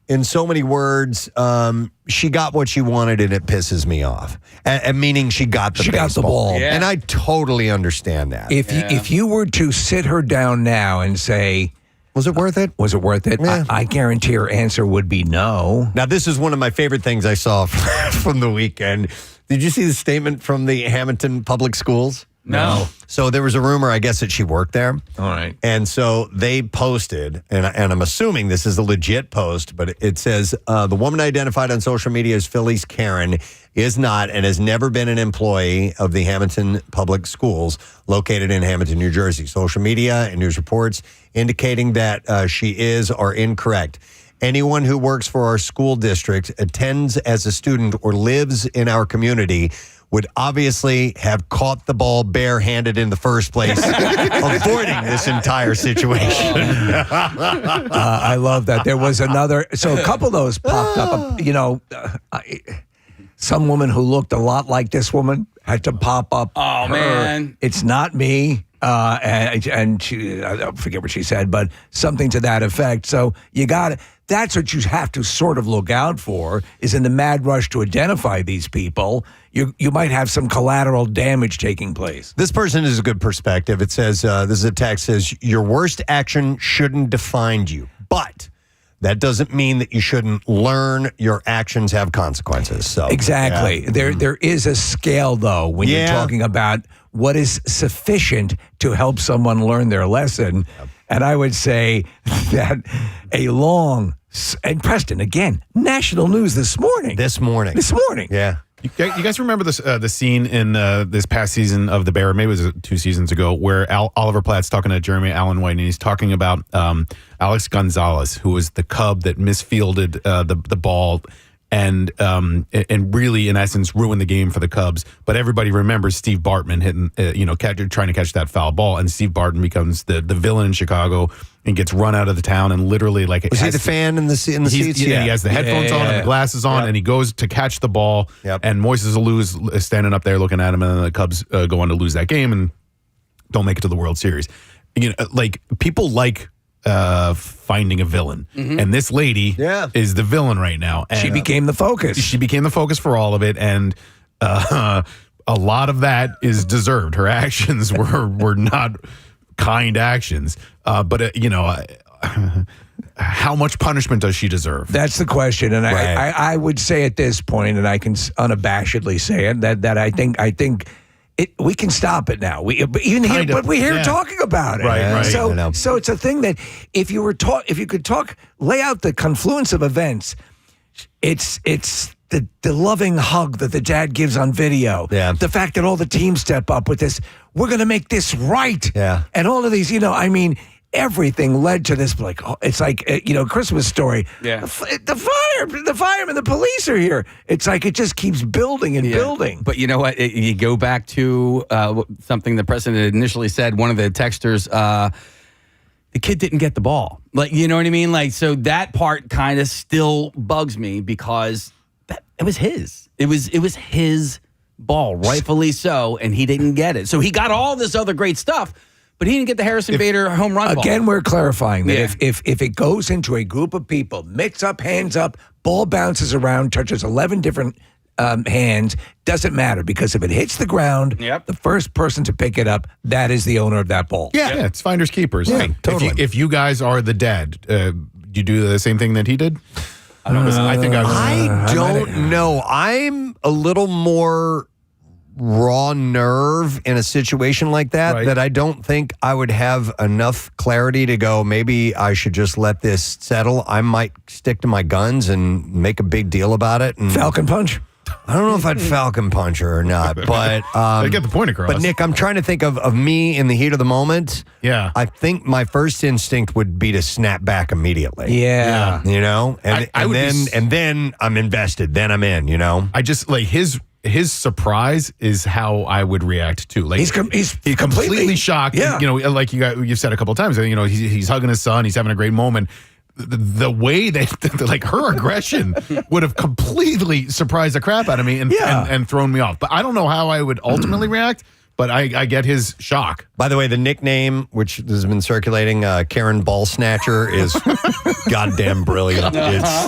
in so many words, she got what she wanted and it pisses me off. And meaning she got the ball. Yeah. And I totally understand that. If you were to sit her down now and say, was it worth it? Was it worth it? Yeah. I guarantee her answer would be no. Now, this is one of my favorite things I saw from the weekend. Did you see the statement from the Hamilton Public Schools? No. So there was a rumor, I guess, that she worked there. All right. And so they posted, and I'm assuming this is a legit post, but it says, the woman identified on social media as Phillies Karen is not and has never been an employee of the Hamilton Public Schools located in Hamilton, New Jersey. Social media and news reports indicating that she is are incorrect. Anyone who works for our school district, attends as a student, or lives in our community would obviously have caught the ball barehanded in the first place, avoiding this entire situation. I love that. There was another, so a couple of those popped up. Some woman who looked a lot like this woman had to pop up. Oh, man. It's not me. And she, I forget what she said, but something to that effect. So you got it. That's what you have to sort of look out for, is in the mad rush to identify these people, you might have some collateral damage taking place. This person is a good perspective. It says, this is a text, says, your worst action shouldn't define you, but that doesn't mean that you shouldn't learn your actions have consequences. So exactly. Yeah. There is a scale, though, when you're talking about what is sufficient to help someone learn their lesson. Yep. And I would say that and Preston, again, national news this morning. Yeah. You guys remember this the scene in this past season of The Bear, maybe it was 2 seasons ago, where Oliver Platt's talking to Jeremy Allen White, and he's talking about Alex Gonzalez, who was the Cub that misfielded the ball, and really, in essence, ruin the game for the Cubs. But everybody remembers Steve Bartman hitting, trying to catch that foul ball, and Steve Bartman becomes the villain in Chicago and gets run out of the town, and literally like was he the fan in the seats? Yeah, he has the headphones on and the glasses on, and he goes to catch the ball, and Moises Alou is standing up there looking at him, and then the Cubs go on to lose that game and don't make it to the World Series. Like people like finding a villain, and this lady is the villain right now. And she became the focus. She became the focus for all of it, and a lot of that is deserved. Her actions were not kind actions, but how much punishment does she deserve? That's the question, and I would say at this point, and I can unabashedly say it, that I think. We can stop it now. We're here talking about it. Right. So it's a thing that if you could lay out the confluence of events, it's the loving hug that the dad gives on video. Yeah. The fact that all the teams step up with this, we're going to make this right. Yeah. And all of these, everything led to this. Like, it's like Christmas Story. Yeah. The firemen, the police are here. It's like it just keeps building and building. But you know what? You go back to something the president initially said. One of the texters, the kid didn't get the ball. Like, you know what I mean? Like, so that part kind of still bugs me because it was his. It was his ball, rightfully so, and he didn't get it. So he got all this other great stuff. But he didn't get the Harrison Bader home run ball. Again, we're clarifying that if it goes into a group of people, mitts up, hands up, ball bounces around, touches 11 different hands, doesn't matter because if it hits the ground, the first person to pick it up, that is the owner of that ball. Yeah, it's finders keepers. Yeah, totally. If you guys are the dad, you do the same thing that he did? I don't know. I don't know. I'm a little more raw nerve in a situation like that I don't think I would have enough clarity to go, maybe I should just let this settle. I might stick to my guns and make a big deal about it. And Falcon punch? I don't know if I'd Falcon punch her or not, but I get the point across. But Nick, I'm trying to think of me in the heat of the moment. Yeah. I think my first instinct would be to snap back immediately. Yeah. And then I'm invested. Then I'm in, I just like his surprise is how I would react too. Like he's completely shocked. Yeah. Like you've said a couple of times. He's hugging his son. He's having a great moment. The way that like her aggression would have completely surprised the crap out of me and thrown me off. But I don't know how I would ultimately react. But I get his shock. By the way, the nickname, which has been circulating, Karen Ball Snatcher, is goddamn brilliant.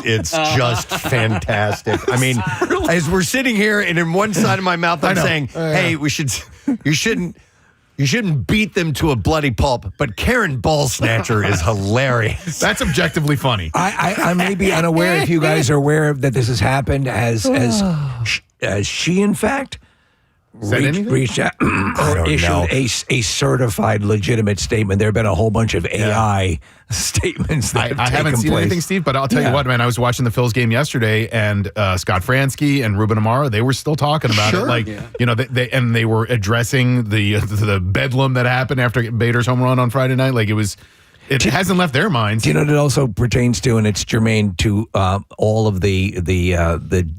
It's just fantastic. I mean, as we're sitting here, and in one side of my mouth, I'm saying, "Hey, you shouldn't beat them to a bloody pulp." But Karen Ball Snatcher is hilarious. That's objectively funny. I may be unaware if you guys are aware that this has happened. Has she, in fact, reached out or issued a certified legitimate statement? There have been a whole bunch of AI statements that I haven't seen anything, Steve, but I'll tell you what, man, I was watching the Phillies game yesterday, and Scott Fransky and Ruben Amaro, they were still talking about it. Like, they were addressing the bedlam that happened after Bader's home run on Friday night. Like, it hasn't left their minds. Do you know what it also pertains to, and it's germane to all of the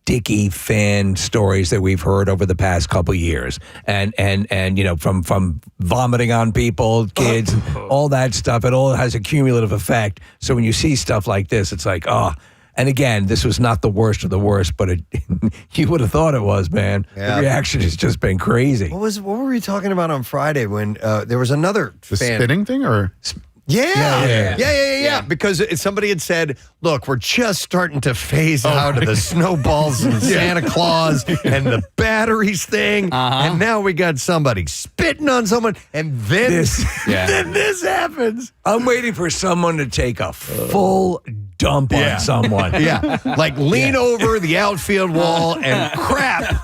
Dickey fan stories that we've heard over the past couple years, and from vomiting on people, kids, all that stuff. It all has a cumulative effect. So when you see stuff like this, it's like, and again, this was not the worst of the worst, but you would have thought it was, man. Yeah. The reaction has just been crazy. What were we talking about on Friday when there was another the fan spitting thing or? Yeah. Because somebody had said, look, we're just starting to phase out of the snowballs and Santa Claus and the batteries thing. And now we got somebody spitting on someone. And then this happens. I'm waiting for someone to take a full dump on someone. Like lean over the outfield wall and crap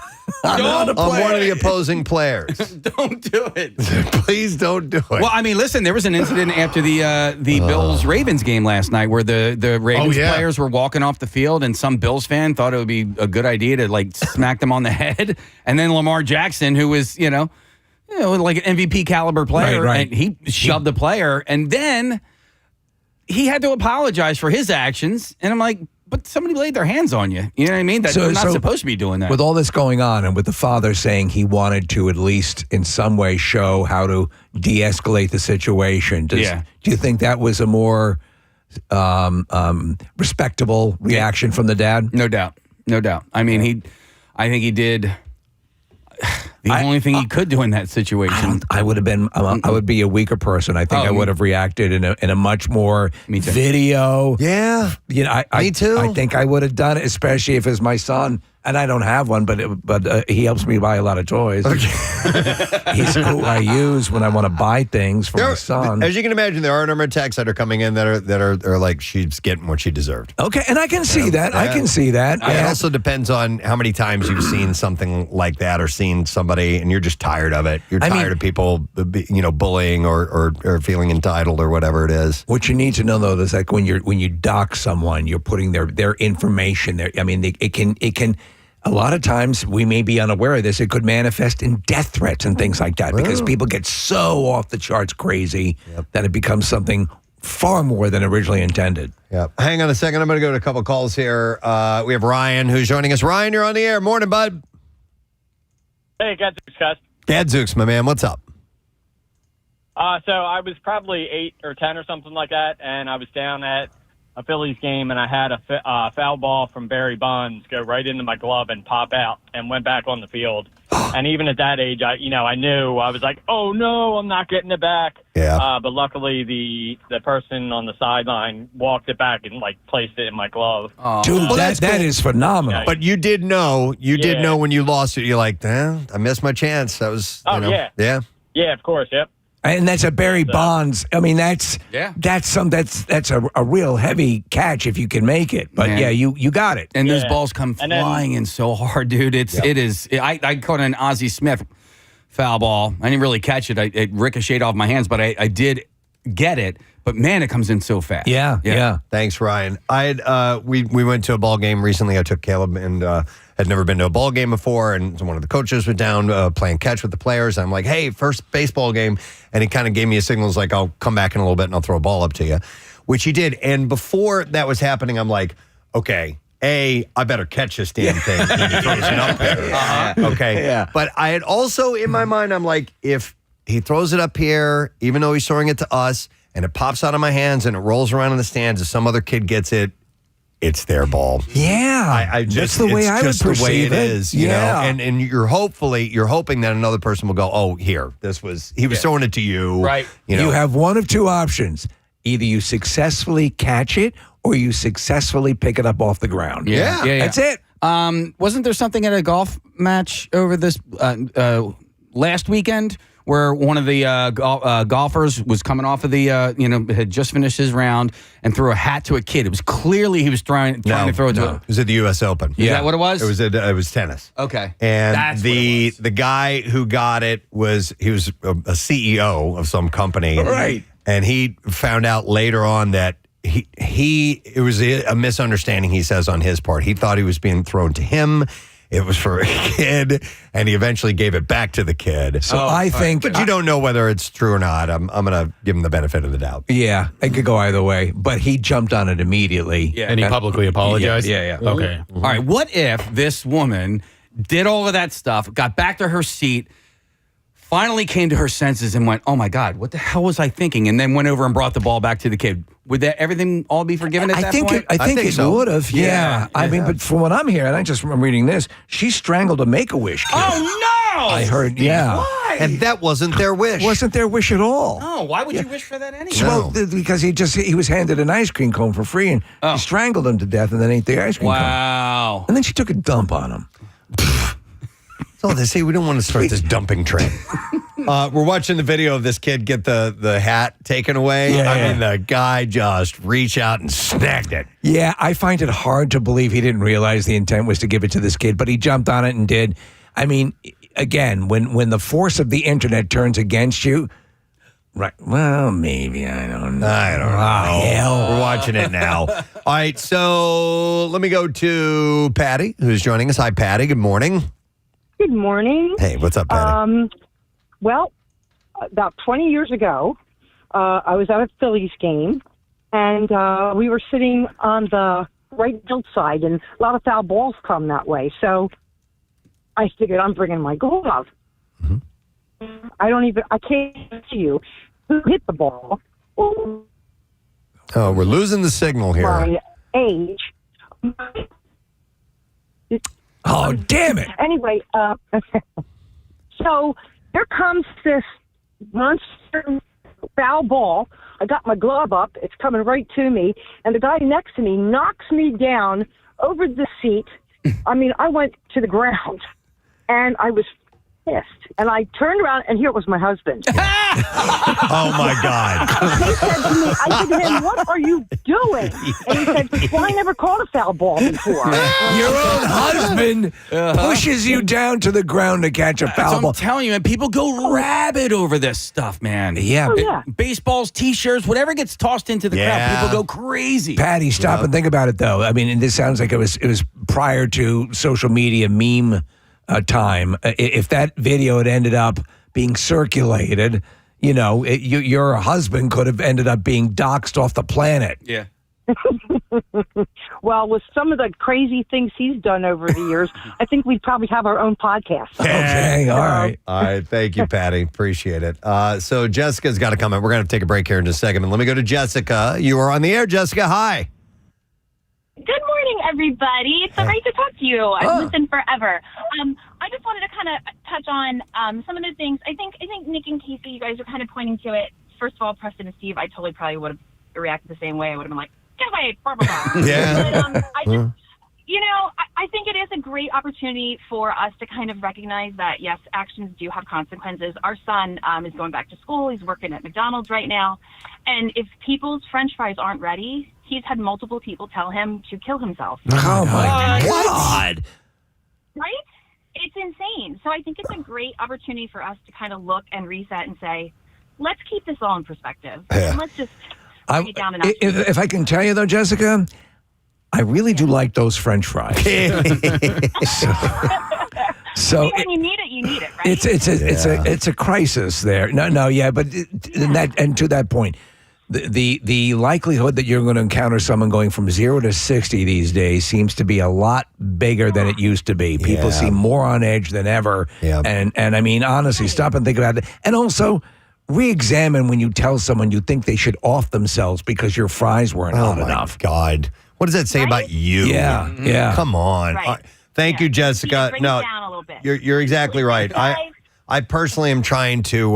on one of the opposing players. Don't do it. Please don't do it. Well, I mean, listen, there was an incident after the Bills-Ravens game last night where the Ravens players were walking off the field and some Bills fan thought it would be a good idea to like smack them on the head. And then Lamar Jackson, who was, like an MVP caliber player, and he shoved the player. And then he had to apologize for his actions. And I'm like, but somebody laid their hands on you. You know what I mean? They're not supposed to be doing that. With all this going on, and with the father saying he wanted to at least in some way show how to de-escalate the situation, do you think that was a more respectable reaction from the dad? No doubt. I mean, I think he did the only thing he could do in that situation. I would have been. I would be a weaker person. I think I would have reacted in a much more video. Yeah, me too. I think I would have done it, especially if it's my son. And I don't have one, but he helps me buy a lot of toys. He's who I use when I want to buy things for my son. As you can imagine, there are a number of texts that are coming in that are like she's getting what she deserved. Okay, and I can see that. I can see that. It also depends on how many times you've seen something like that or seen somebody, and you're just tired of it. You're tired of people, bullying or feeling entitled or whatever it is. What you need to know though is like when you dox someone, you're putting their information there. I mean, it can. A lot of times, we may be unaware of this. It could manifest in death threats and things like that because people get so off the charts crazy that it becomes something far more than originally intended. Yep. Hang on a second. I'm going to go to a couple calls here. We have Ryan who's joining us. Ryan, you're on the air. Morning, bud. Hey, Gadzooks, guys. Gadzooks, my man. What's up? So I was probably 8 or 10 or something like that, and I was down at a Phillies game, and I had a foul ball from Barry Bonds go right into my glove and pop out and went back on the field. And even at that age, I knew. I was like, oh, no, I'm not getting it back. Yeah. But luckily, the person on the sideline walked it back and, placed it in my glove. Dude, that is phenomenal. But you did know. You did know when you lost it. You're like, I missed my chance. That was, yeah. Yeah. Yeah, of course, yep. And that's a Barry Bonds. I mean, that's a real heavy catch if you can make it. But you got it. And those balls come flying in so hard, dude. It is. I caught an Ozzie Smith foul ball. I didn't really catch it. It ricocheted off my hands, but I did get it. But man, it comes in so fast. Yeah. Thanks, Ryan. We went to a ball game recently. I took Caleb and had never been to a ball game before, and one of the coaches was down playing catch with the players. I'm like, hey, first baseball game, and he kind of gave me a signal. He's like, I'll come back in a little bit and I'll throw a ball up to you, which he did. And before that was happening, I'm like, okay, I better catch this damn thing. And he throws it up there. Okay. Yeah. But I had also in my mind, I'm like, if he throws it up here, even though he's throwing it to us, and it pops out of my hands and it rolls around in the stands, if some other kid gets it, it's their ball. Yeah. I just, that's the way I would perceive the way it it. is, you know? And you're hoping that another person will go, oh, here, he was throwing it to you. Right. You have one of two options. Either you successfully catch it or you successfully pick it up off the ground. Yeah. That's it. Wasn't there something at a golf match over this last weekend where one of the golfers was coming off of the, had just finished his round and threw a hat to a kid? It was clearly he was trying to throw it to him. It was at the U.S. Open. Is that what it was? It was tennis. Okay. And That's the guy who got it was a CEO of some company. Right. And he found out later on that it was a misunderstanding, he says, on his part. He thought he was being thrown to him. It was for a kid, and he eventually gave it back to the kid. So I think... But you don't know whether it's true or not. I'm going to give him the benefit of the doubt. Yeah, it could go either way. But he jumped on it immediately. Yeah. And he publicly apologized? Yeah. Okay. All right, what if this woman did all of that stuff, got back to her seat, finally came to her senses and went, oh my God, what the hell was I thinking? And then went over and brought the ball back to the kid. Would everything all be forgiven at that point? I think it so. would have, yeah. I mean, but from what I'm hearing, I'm reading this, she strangled a Make-A-Wish kid. Oh, no! I heard, yeah. Why? And that wasn't their wish. Wasn't their wish at all. No, why would you wish for that anyway? Well, because he was handed an ice cream cone for free, and she strangled him to death and then ate the ice cream cone. Wow. And then she took a dump on him. So they say we don't want to start this dumping trend. We're watching the video of this kid get the hat taken away. Yeah, I mean, the guy just reached out and snagged it. Yeah, I find it hard to believe he didn't realize the intent was to give it to this kid, but he jumped on it and did. I mean, again, when the force of the internet turns against you, right? Well, maybe I don't know. Hell. We're watching it now. All right, so let me go to Patty, who's joining us. Hi, Patty. Good morning. Good morning. Hey, what's up, Patty? Well, about 20 years ago, I was at a Phillies game, and we were sitting on the right outside, and a lot of foul balls come that way. So I figured I'm bringing my glove. I can't see you who hit the ball. Oh, we're losing the signal here. My age. Oh, damn it. Anyway, so here comes this monster foul ball. I got my glove up. It's coming right to me. And the guy next to me knocks me down over the seat. I mean, I went to the ground. And I was pissed. And I turned around, and here it was my husband. Oh, my God. He said to me, I said to him, what are you doing? And he said, well, I never caught a foul ball before. Your own husband pushes you down to the ground to catch a foul ball. I'm telling you, man, people go rabid over this stuff, man. Yeah. Baseballs, T-shirts, whatever gets tossed into the crowd, people go crazy. Patty, stop and think about it, though. I mean, this sounds like it was prior to social media meme time. If that video had ended up being circulated, you know, your husband could have ended up being doxxed off the planet. Yeah. Well, with some of the crazy things he's done over the years, I think we'd probably have our own podcast. Okay, all right. All right, thank you, Patty. Appreciate it. So Jessica's got to comment. We're going to take a break here in just a second. But let me go to Jessica. You are on the air, Jessica. Hi. Good morning, everybody. It's so great to talk to you. I've listened forever. I just wanted to kind of touch on some of the things. I think Nick and Casey, you guys are kind of pointing to it. First of all, Preston and Steve, I totally probably would have reacted the same way. I would have been like, get away, blah, blah, blah. Yeah. But, I just, you know, I think it is a great opportunity for us to kind of recognize that, yes, actions do have consequences. Our son is going back to school. He's working at McDonald's right now. And if people's French fries aren't ready, he's had multiple people tell him to kill himself. Oh, my God. Right? It's insane. So I think it's a great opportunity for us to kind of look and reset and say, let's keep this all in perspective. And let's just bring it down a notch. If I can tell you, though, Jessica, I really do like those French fries. So when you need it, you need it, right? It's a crisis there. But to that point, the likelihood that you're going to encounter someone going from 0 to 60 these days seems to be a lot bigger than it used to be. People seem more on edge than ever. Yeah. And I mean, honestly, stop and think about it. And also, re-examine when you tell someone you think they should off themselves because your fries weren't hot enough. God. What does that say about you? Yeah. Come on. Right. Thank you, Jessica. Bring it down a little bit. You're exactly right. I personally am trying to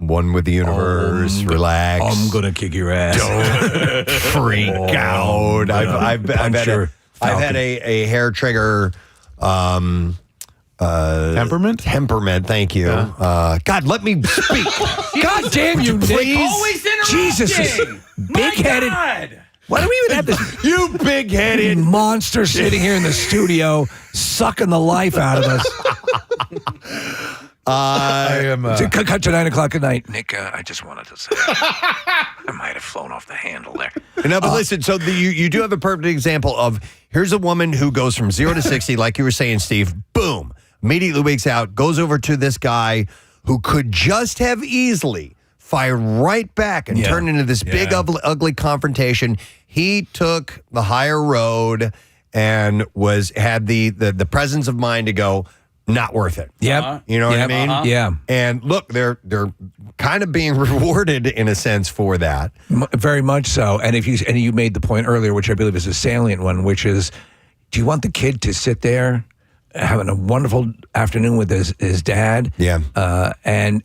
one with the universe, relax. I'm gonna kick your ass. Don't freak out. I've had a hair trigger temperament. Thank you. God, let me speak. God damn you, Nick. Please. Always interrupting. Jesus, big-headed. God. Why do we even have this? You big-headed monster sitting here in the studio sucking the life out of us. I am. Cut to 9 o'clock at night. Nick, I just wanted to say I might have flown off the handle there. No, but listen, so you do have a perfect example of here's a woman who goes from 0 to 60, like you were saying, Steve, boom, immediately weeks out, goes over to this guy who could just have easily fired right back and turned into this big, ugly confrontation. He took the higher road and had the presence of mind to go, not worth it. Yep. You know what I mean? Yeah. And look, they're kind of being rewarded in a sense for that. Very much so. And you made the point earlier, which I believe is a salient one, which is, do you want the kid to sit there having a wonderful afternoon with his dad, and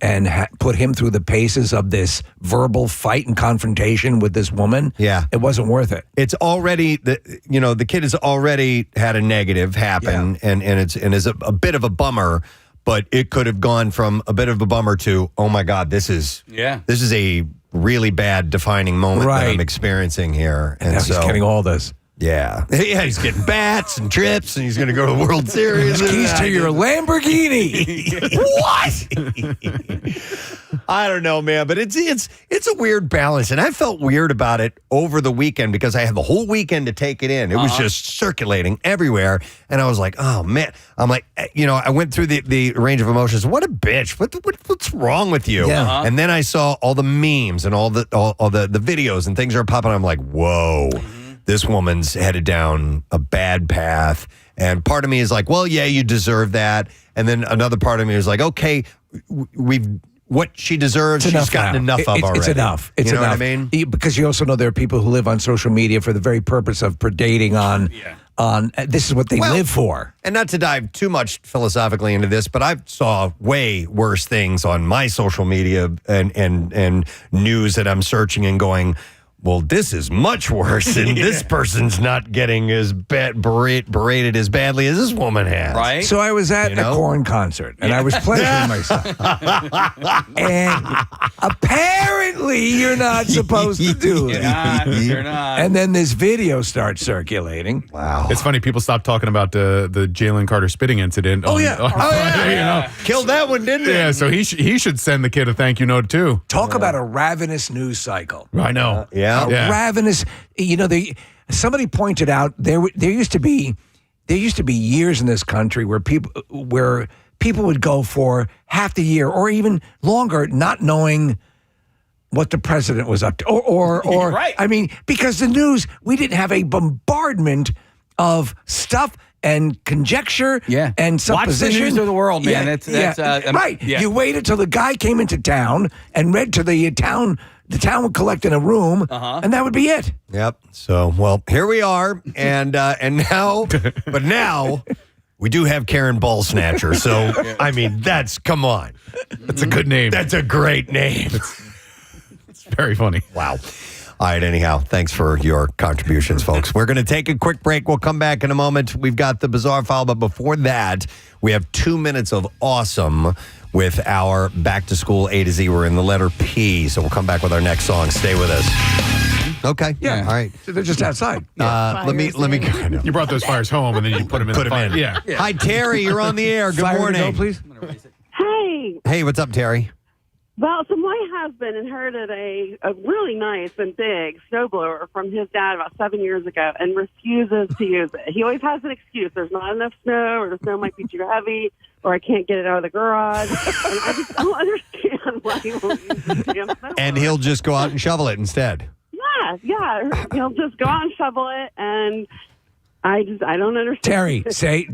put him through the paces of this verbal fight and confrontation with this woman? Yeah, it wasn't worth it. It's already the kid has already had a negative happen, and is a bit of a bummer. But it could have gone from a bit of a bummer to, oh my God, this is a really bad defining moment that I'm experiencing here, and now he's getting all this. Yeah, he's getting bats and trips, and he's going to go to the World Series. Keys to your Lamborghini. What? I don't know, man, but it's a weird balance, and I felt weird about it over the weekend because I had the whole weekend to take it in. It was just circulating everywhere, and I was like, oh man, I'm like, I went through the range of emotions. What a bitch! What's wrong with you? Yeah. And then I saw all the memes and all the videos and things are popping. I'm like, whoa, this woman's headed down a bad path. And part of me is like, well, yeah, you deserve that. And then another part of me is like, okay, what she deserves, she's gotten enough of already. It's enough. It's enough. enough. What I mean? Because you also know there are people who live on social media for the very purpose of predating on this is what they live for. And not to dive too much philosophically into this, but I saw way worse things on my social media and news that I'm searching and going, well, this is much worse, and this person's not getting as berated as badly as this woman has. Right? So I was at a Korn concert, and I was pleasuring myself. And apparently you're not supposed to do it. You're not. And then this video starts circulating. Wow. It's funny, people stopped talking about the Jalen Carter spitting incident. Oh, yeah. Killed that one, didn't it? Yeah, so he should send the kid a thank you note, too. Talk about a ravenous news cycle. I know. Ravenous. Somebody pointed out there used to be years in this country where people would go for half the year or even longer not knowing what the president was up to or right. I mean, because the news, we didn't have a bombardment of stuff and conjecture and supposition. Watch the news of the world, man. Right. You waited till the guy came into town and read to the town. The town would collect in a room, and that would be it. Yep. So, well, here we are, and now we do have Karen Ball Snatcher. So, I mean, come on. That's a good name. That's a great name. It's very funny. Wow. All right, anyhow, thanks for your contributions, folks. We're going to take a quick break. We'll come back in a moment. We've got the bizarre file, but before that, we have 2 minutes of awesome with our back to school A to Z. We're in the letter P, so we'll come back with our next song. Stay with us. Okay. Yeah. All right. So they're just outside. Let me. You brought those fires home and then you put them in the fire. Yeah. Hi, Terry. You're on the air. Good Fire morning. to go, please. Hey. Hey, what's up, Terry? Well, so my husband inherited a really nice and big snowblower from his dad about 7 years ago and refuses to use it. He always has an excuse. There's not enough snow, or the snow might be too heavy, or I can't get it out of the garage. And I just don't understand why he won't use the damn snowblower. And he'll just go out and shovel it instead. Yeah. He'll just go out and shovel it, and I don't understand. Terry,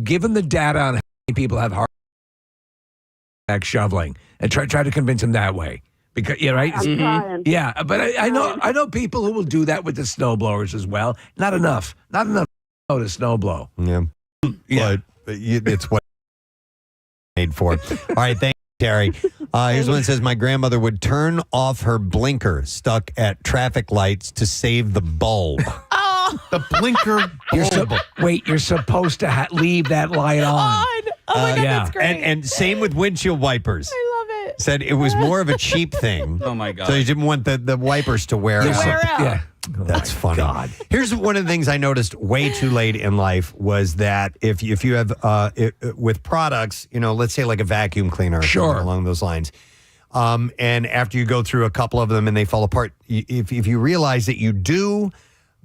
given the data on how many people have heart attack shoveling, and try to convince him that way. Because right? I'm trying. Yeah, but I know people who will do that with the snowblowers as well. Not enough to snow blow. Yeah. But it's what made for. All right, thank you, Terry. Here's one that says, my grandmother would turn off her blinker stuck at traffic lights to save the bulb. The blinker bulb. You're supposed to leave that light on. Oh my God, that's great. And same with windshield wipers. I love it. Said it was more of a cheap thing. Oh my God. So you didn't want the wipers to wear out. Yeah. That's funny. God. Here's one of the things I noticed way too late in life was that if you have with products, let's say like a vacuum cleaner, or something along those lines, and after you go through a couple of them and they fall apart, if you realize that you do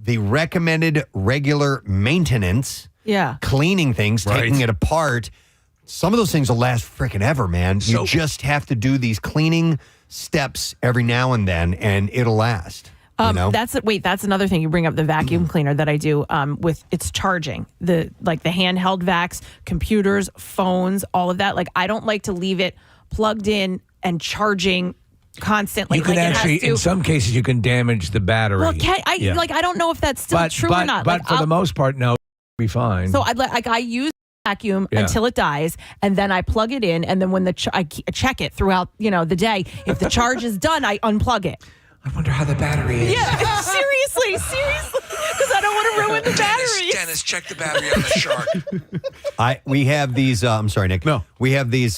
the recommended regular maintenance, cleaning things, taking it apart, some of those things will last freaking ever, man. You just have to do these cleaning steps every now and then, and it'll last. That's another thing. You bring up the vacuum cleaner that I do with its charging, the handheld vacs, computers, phones, all of that. Like, I don't like to leave it plugged in and charging constantly. You can actually, in some cases, you can damage the battery. Well, I don't know if that's still true or not. But for the most part, no, it'll be fine. So I use vacuum until it dies, and then I plug it in, and then when I check it throughout the day. If the charge is done, I unplug it. I wonder how the battery is. Yeah, seriously, because I don't want to ruin the battery. Dennis, check the battery on the Shark. We have these. I'm sorry, Nick. No, we have these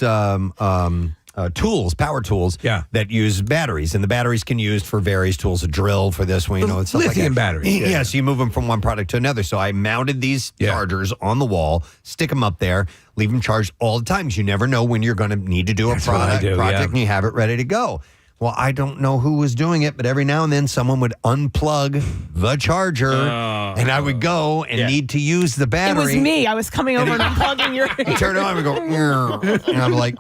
tools, power tools, that use batteries, and the batteries can be used for various tools. A drill for this one, it's lithium batteries. Yeah, so you move them from one product to another. So I mounted these chargers on the wall, stick them up there, leave them charged all the time because you never know when you're going to need to do a project and you have it ready to go. Well, I don't know who was doing it, but every now and then someone would unplug the charger, and I would go and need to use the It battery. was me. I was coming over and unplugging your. You turn it on and go, and I'm like,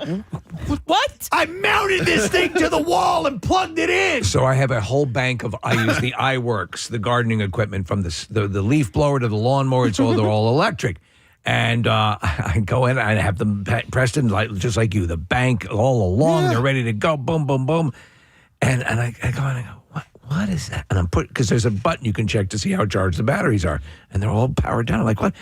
what? I mounted this thing to the wall and plugged it in. So I have a whole bank of, I use the iWorks, the gardening equipment from the leaf blower to the lawnmower. They're all electric. And I go in and I have them, Preston, just like you, the bank all along. They're ready to go. Boom, boom, boom. And I go in and I go, what is that? And I'm because there's a button you can check to see how charged the batteries are. And they're all powered down. I'm like, what?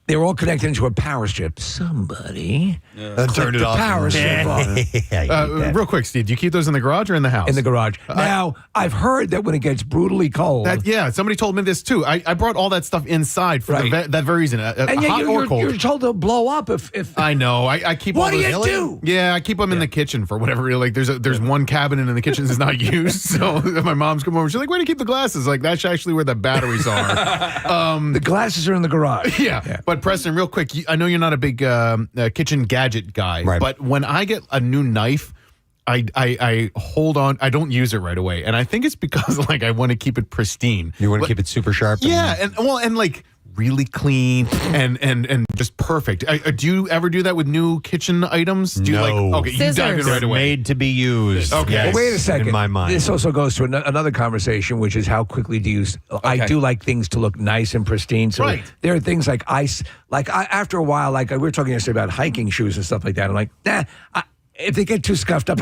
They were all connected into a power strip. Somebody turned it off. Power strip on. Real quick, Steve, do you keep those in the garage or in the house? In the garage. Now, I've heard that when it gets brutally cold. Somebody told me this too. I brought all that stuff inside for that very reason. And hot or cold. You're told they'll blow up if I know. I keep. What all do those, you do? Yeah, I keep them in the kitchen for whatever. Like there's one cabinet in the kitchen that's not used. So if my mom's come over, she's like, "Where do you keep the glasses?" Like that's actually where the batteries are. The glasses are in the garage. Yeah. But Preston, real quick, I know you're not a big kitchen gadget guy, but when I get a new knife, I hold on. I don't use it right away, and I think it's because I want to keep it pristine. You want to keep it super sharp. Yeah, and really clean and just perfect. Do you ever do that with new kitchen items? Do you you dive in right away. Made to be used. Okay. Yes, Well, wait a second. In my mind. This also goes to another conversation, which is how quickly do you... I do like things to look nice and pristine. So there are things like ice. After a while, we were talking yesterday about hiking shoes and stuff like that. I'm like, if they get too scuffed up,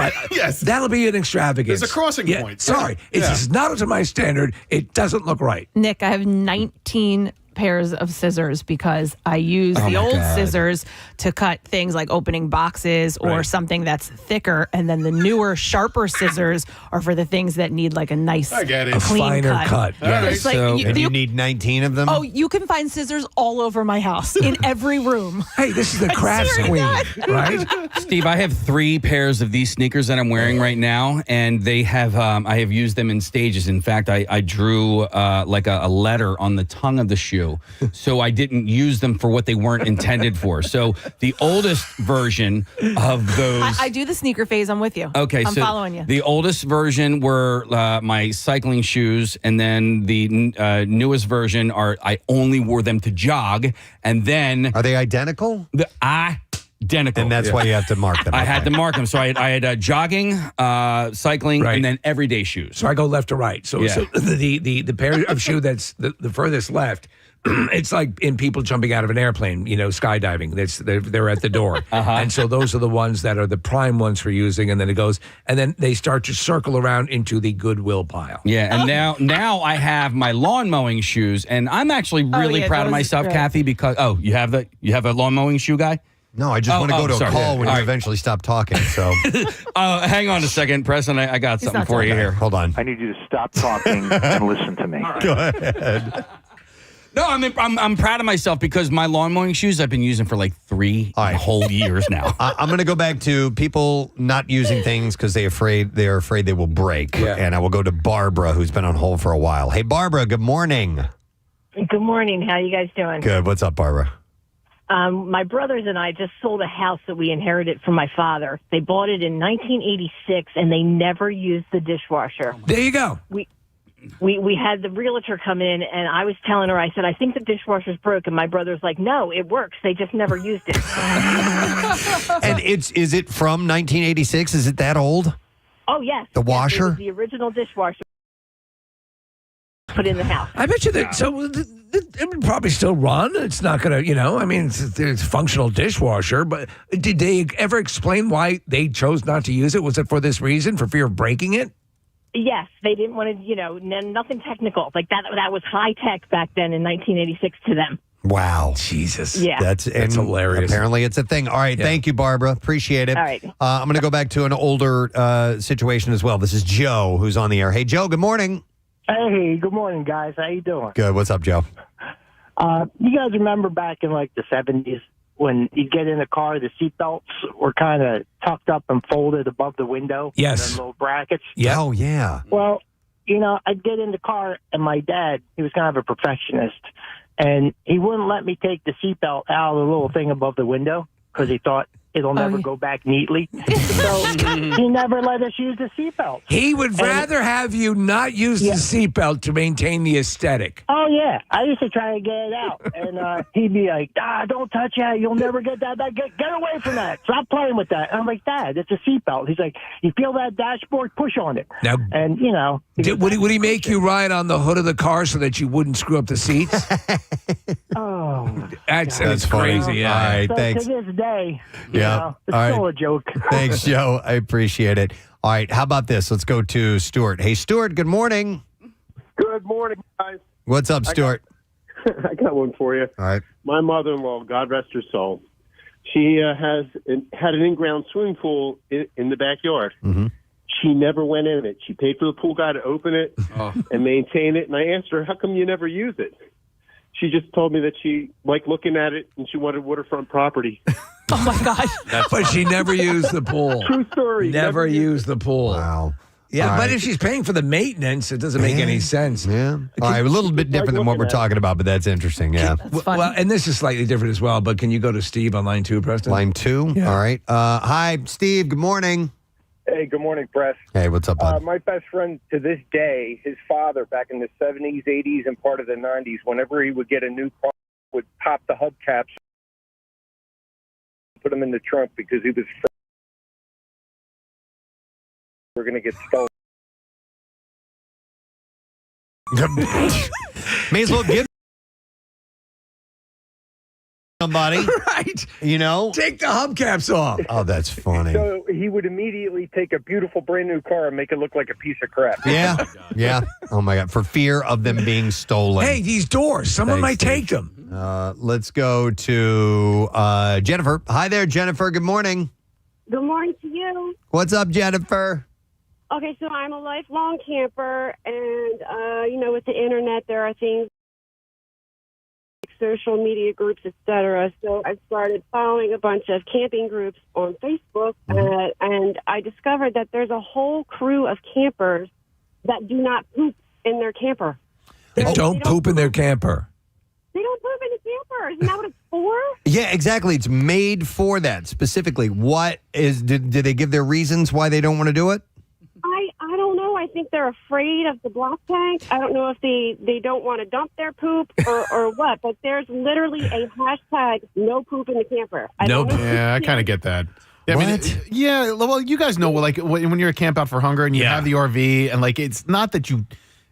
that'll be an extravagance. There's a crossing point. Sorry. It's not up to my standard. It doesn't look right. Nick, I have 19 pairs of scissors because I use the old scissors to cut things like opening boxes or something that's thicker, and then the newer, sharper scissors are for the things that need a nice, clean finer cut. Yeah. It's like And you need 19 of them? Oh, you can find scissors all over my house in every room. Hey, this is the crafts queen, right? Steve, I have 3 pairs of these sneakers that I'm wearing right now, and they have I have used them in stages. In fact, I drew a letter on the tongue of the shoe, so I didn't use them for what they weren't intended for. So the oldest version of those... I do the sneaker phase. I'm with you. Okay, I'm so following you. The oldest version were my cycling shoes, and then the newest version I only wore them to jog, and then... Are they identical? Identical. And that's why you have to mark them. I had to mark them. So I had jogging, cycling, and then everyday shoes. So I go left to right. So the pair of shoe that's the furthest left, it's like in people jumping out of an airplane, skydiving. They're at the door. And so those are the ones that are the prime ones for using. And then they start to circle around into the Goodwill pile. Yeah, and now I have my lawn mowing shoes, and I'm actually really proud of myself, Kathy, because you have a lawn mowing shoe guy? No, I just want to go to a call when you All right. eventually stop talking. So, hang on a second, Preston. I got something for you here. Hold on. I need you to stop talking and listen to me. Go ahead. No, I'm proud of myself because my lawn mowing shoes I've been using for 3 whole years now. I'm going to go back to people not using things because they're afraid they will break. Yeah. And I will go to Barbara, who's been on hold for a while. Hey, Barbara, good morning. Good morning. How you guys doing? Good. What's up, Barbara? My brothers and I just sold a house that we inherited from my father. They bought it in 1986, and they never used the dishwasher. There you go. We had the realtor come in, and I was telling her, I said, I think the dishwasher's broken. My brother's like, no, it works. They just never used it. And is it from 1986? Is it that old? Oh, yes. The Yes, washer? it was the original dishwasher put in the house. I bet you that. So it would probably still run. It's not going to, it's a functional dishwasher. But did they ever explain why they chose not to use it? Was it for this reason, for fear of breaking it? Yes, they didn't want to, nothing technical. Like that was high tech back then in 1986 to them. Wow. Jesus. Yeah. That's hilarious. Apparently it's a thing. All right. Thank you, Barbara. Appreciate it. All right. I'm going to go back to an older situation as well. This is Joe who's on the air. Hey, Joe, good morning. Hey, good morning, guys. How you doing? Good. What's up, Joe? You guys remember back in the 70s when you get in the car, the seatbelts were kind of tucked up and folded above the window? Yes. And then little brackets? Yeah. Oh, yeah. Well, I'd get in the car, and my dad, he was kind of a perfectionist, and he wouldn't let me take the seatbelt out of the little thing above the window. because he thought it'll never go back neatly. So he never let us use the seatbelt. He would rather have you not use the seatbelt to maintain the aesthetic. Oh, yeah. I used to try to get it out. And he'd be like, don't touch that. You'll never get that. Get away from that. Stop playing with that. And I'm like, Dad, it's a seatbelt. He's like, you feel that dashboard? Push on it. Now, and, you know. Would he make you ride on the hood of the car so that you wouldn't screw up the seats? Oh. That's funny. crazy. Yeah. All right, So thanks. to this day, you Yeah. know, it's All right. still a joke. Thanks, Joe. I appreciate it. All right, how about this? Let's go to Stuart. Hey, Stuart, good morning. Good morning, guys. What's up, Stuart? I got one for you. All right. My mother-in-law, God rest her soul, she had an in-ground swimming pool in the backyard. Mm-hmm. She never went in it. She paid for the pool guy to open it and maintain it. And I asked her, how come you never use it? She just told me that she liked looking at it and she wanted waterfront property. Oh, my gosh. But she never used the pool. True story. Never used the pool. Wow. Yeah, All but right. if she's paying for the maintenance, it doesn't make any sense. Yeah. All right, a little bit different than what we're talking about, but that's interesting. Yeah. Well, and this is slightly different as well, but can you go to Steve on line 2, Preston? Line 2? Yeah. All right. Hi, Steve. Good morning. Hey, good morning, Press. Hey, what's up, bud? My best friend to this day, his father back in the 70s, 80s, and part of the 90s, whenever he would get a new car, would pop the hubcaps, put them in the trunk because he was afraid we're going to get stolen. May as well give somebody. Right. You know? Take the hubcaps off. Oh, that's funny. So he would immediately take a beautiful brand new car and make it look like a piece of crap. Yeah. Yeah. Oh, my God. For fear of them being stolen. Hey, these doors, someone might take them. Let's go to Jennifer. Hi there, Jennifer. Good morning. Good morning to you. What's up, Jennifer? Okay, so I'm a lifelong camper, and, with the internet, there are things like social media groups, etc. So I started following a bunch of camping groups on Facebook, and I discovered that there's a whole crew of campers that do not poop in their camper. They don't poop in their camper. They don't poop in the camper. Isn't that what it's for? Yeah, exactly. It's made for that specifically. What is? Did they give their reasons why they don't want to do it? I don't know. I think they're afraid of the black tank. I don't know if they don't want to dump their poop or what, but there's literally a hashtag no poop in the camper. Yeah, I kind of get that. Yeah, I mean, well, you guys know, like when you're at Camp Out for Hunger and you have the RV, and like it's not that you,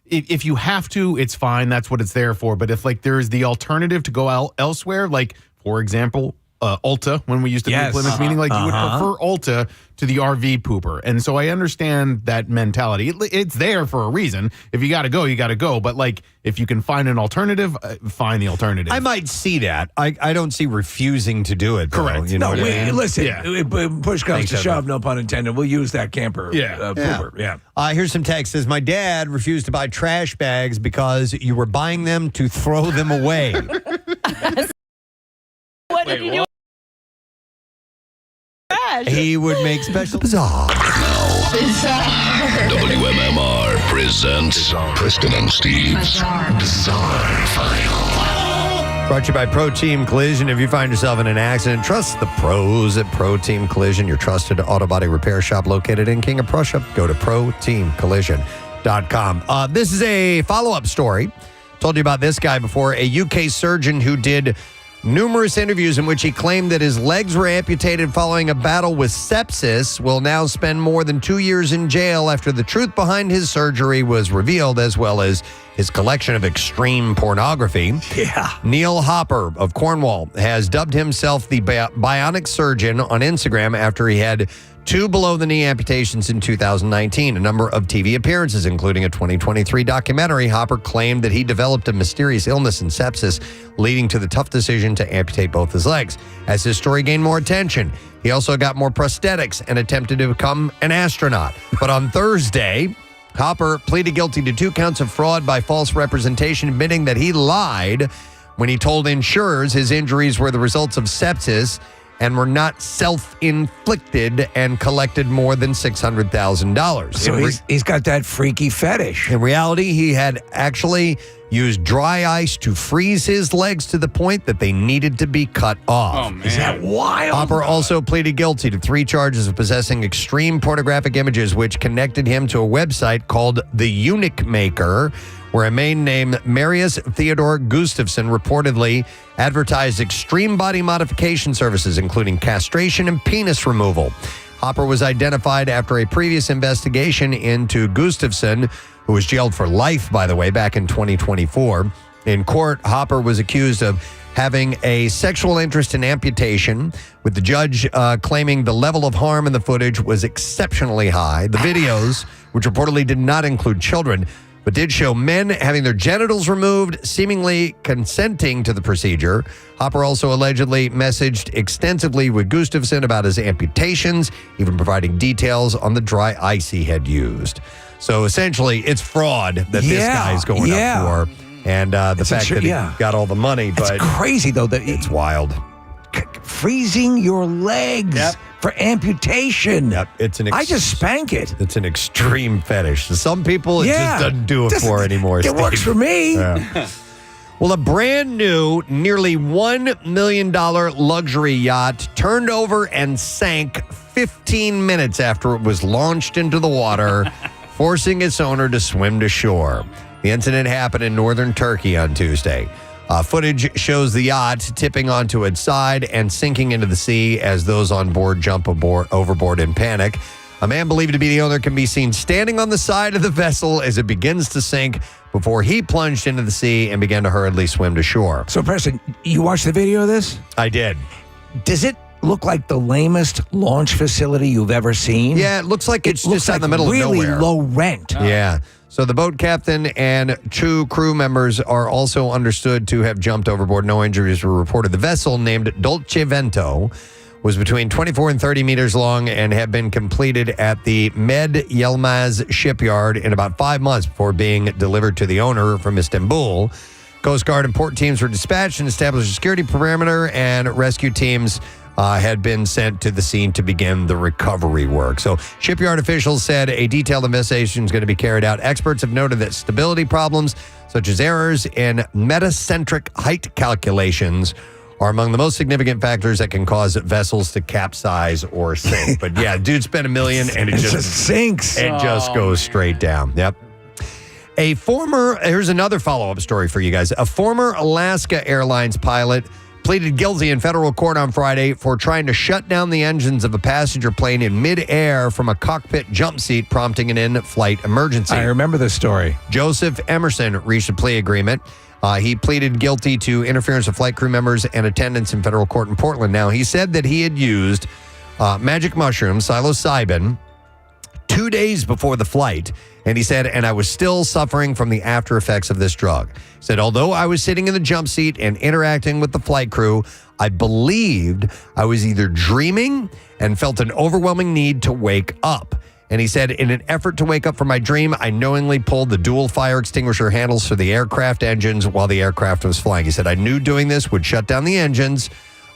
if you have to, it's fine. That's what it's there for. But if like there is the alternative to go elsewhere, like for example, Ulta, when we used to do Plymouth meeting, like you would prefer Ulta to the RV pooper. And so I understand that mentality. It's there for a reason. If you got to go, you got to go. But like if you can find an alternative, find the alternative. I might see that. I don't see refusing to do it. Though, Correct. You know what I mean? Listen, push comes to shove, no pun intended. We'll use that camper pooper. Yeah. Here's some text. Says, my dad refused to buy trash bags because you were buying them to throw them away. What did you do? He would make special bizarre. WMMR presents Preston and Steve's Bizarre File. Brought to you by Pro Team Collision. If you find yourself in an accident, trust the pros at Pro Team Collision, your trusted auto body repair shop located in King of Prussia. Go to proteamcollision.com. This is a follow-up story. Told you about this guy before, a UK surgeon who did numerous interviews in which he claimed that his legs were amputated following a battle with sepsis, will now spend more than 2 years in jail after the truth behind his surgery was revealed, as well as his collection of extreme pornography. Yeah. Neil Hopper of Cornwall has dubbed himself the bionic surgeon on Instagram after he had 2 below-the-knee amputations in 2019. A number of TV appearances, including a 2023 documentary. Hopper claimed that he developed a mysterious illness and sepsis, leading to the tough decision to amputate both his legs. As his story gained more attention, he also got more prosthetics and attempted to become an astronaut. But on Thursday, Hopper pleaded guilty to 2 counts of fraud by false representation, admitting that he lied when he told insurers his injuries were the results of sepsis and were not self-inflicted, and collected more than $600,000. So he's got that freaky fetish. In reality, he had actually used dry ice to freeze his legs to the point that they needed to be cut off. Oh, man. Is that wild? Hopper also pleaded guilty to 3 charges of possessing extreme pornographic images, which connected him to a website called The Eunuch Maker, where a man named Marius Theodore Gustafsson reportedly advertised extreme body modification services, including castration and penis removal. Hopper was identified after a previous investigation into Gustafsson, who was jailed for life, by the way, back in 2024. In court, Hopper was accused of having a sexual interest in amputation, with the judge claiming the level of harm in the footage was exceptionally high. The videos, which reportedly did not include children, but did show men having their genitals removed, seemingly consenting to the procedure. Hopper also allegedly messaged extensively with Gustafsson about his amputations, even providing details on the dry ice he had used. So essentially, it's fraud that this guy is going up for. And the fact that he got all the money. It's but crazy, though. That it's wild. Freezing your legs for amputation. Yep, I just spank it. It's an extreme fetish. Some people, it just doesn't do it for anymore. It works for me. Yeah. Well, a brand new, nearly $1 million luxury yacht turned over and sank 15 minutes after it was launched into the water, forcing its owner to swim to shore. The incident happened in northern Turkey on Tuesday. Footage shows the yacht tipping onto its side and sinking into the sea as those on board jump overboard in panic. A man believed to be the owner can be seen standing on the side of the vessel as it begins to sink before he plunged into the sea and began to hurriedly swim to shore. So, Preston, you watched the video of this? I did. Does it look like the lamest launch facility you've ever seen? Yeah, it looks like it's just out in the middle of nowhere. Really low rent. Yeah. So the boat captain and 2 crew members are also understood to have jumped overboard. No injuries were reported. The vessel, named Dolce Vento, was between 24 and 30 meters long and had been completed at the Med Yilmaz shipyard in about 5 months before being delivered to the owner from Istanbul. Coast Guard and port teams were dispatched and established a security perimeter, and rescue teams had been sent to the scene to begin the recovery work. So shipyard officials said a detailed investigation is going to be carried out. Experts have noted that stability problems, such as errors in metacentric height calculations, are among the most significant factors that can cause vessels to capsize or sink. But yeah, dude spent $1 million and it just sinks. It just goes straight down. Yep. Here's another follow-up story for you guys. A former Alaska Airlines pilot pleaded guilty in federal court on Friday for trying to shut down the engines of a passenger plane in midair from a cockpit jump seat, prompting an in-flight emergency. I remember this story. Joseph Emerson reached a plea agreement. He pleaded guilty to interference with flight crew members and attendants in federal court in Portland. Now, he said that he had used magic mushroom, psilocybin, 2 days before the flight. And he said, and I was still suffering from the after effects of this drug. He said, although I was sitting in the jump seat and interacting with the flight crew, I believed I was either dreaming and felt an overwhelming need to wake up. And he said, in an effort to wake up from my dream, I knowingly pulled the dual fire extinguisher handles for the aircraft engines while the aircraft was flying. He said, I knew doing this would shut down the engines,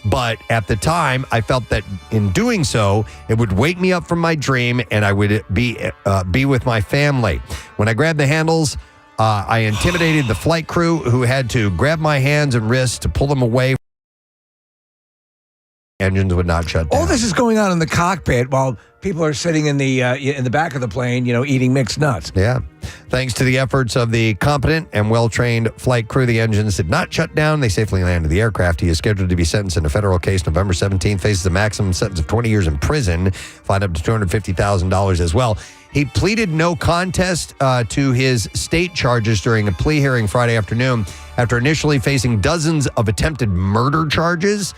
but at the time, I felt that in doing so, it would wake me up from my dream and I would be with my family. When I grabbed the handles, I intimidated the flight crew, who had to grab my hands and wrists to pull them away. Engines would not shut down. All this is going on in the cockpit while people are sitting in the back of the plane, eating mixed nuts. Yeah. Thanks to the efforts of the competent and well-trained flight crew, the engines did not shut down. They safely landed the aircraft. He is scheduled to be sentenced in a federal case November 17th, faces a maximum sentence of 20 years in prison, fined up to $250,000 as well. He pleaded no contest to his state charges during a plea hearing Friday afternoon after initially facing dozens of attempted murder charges.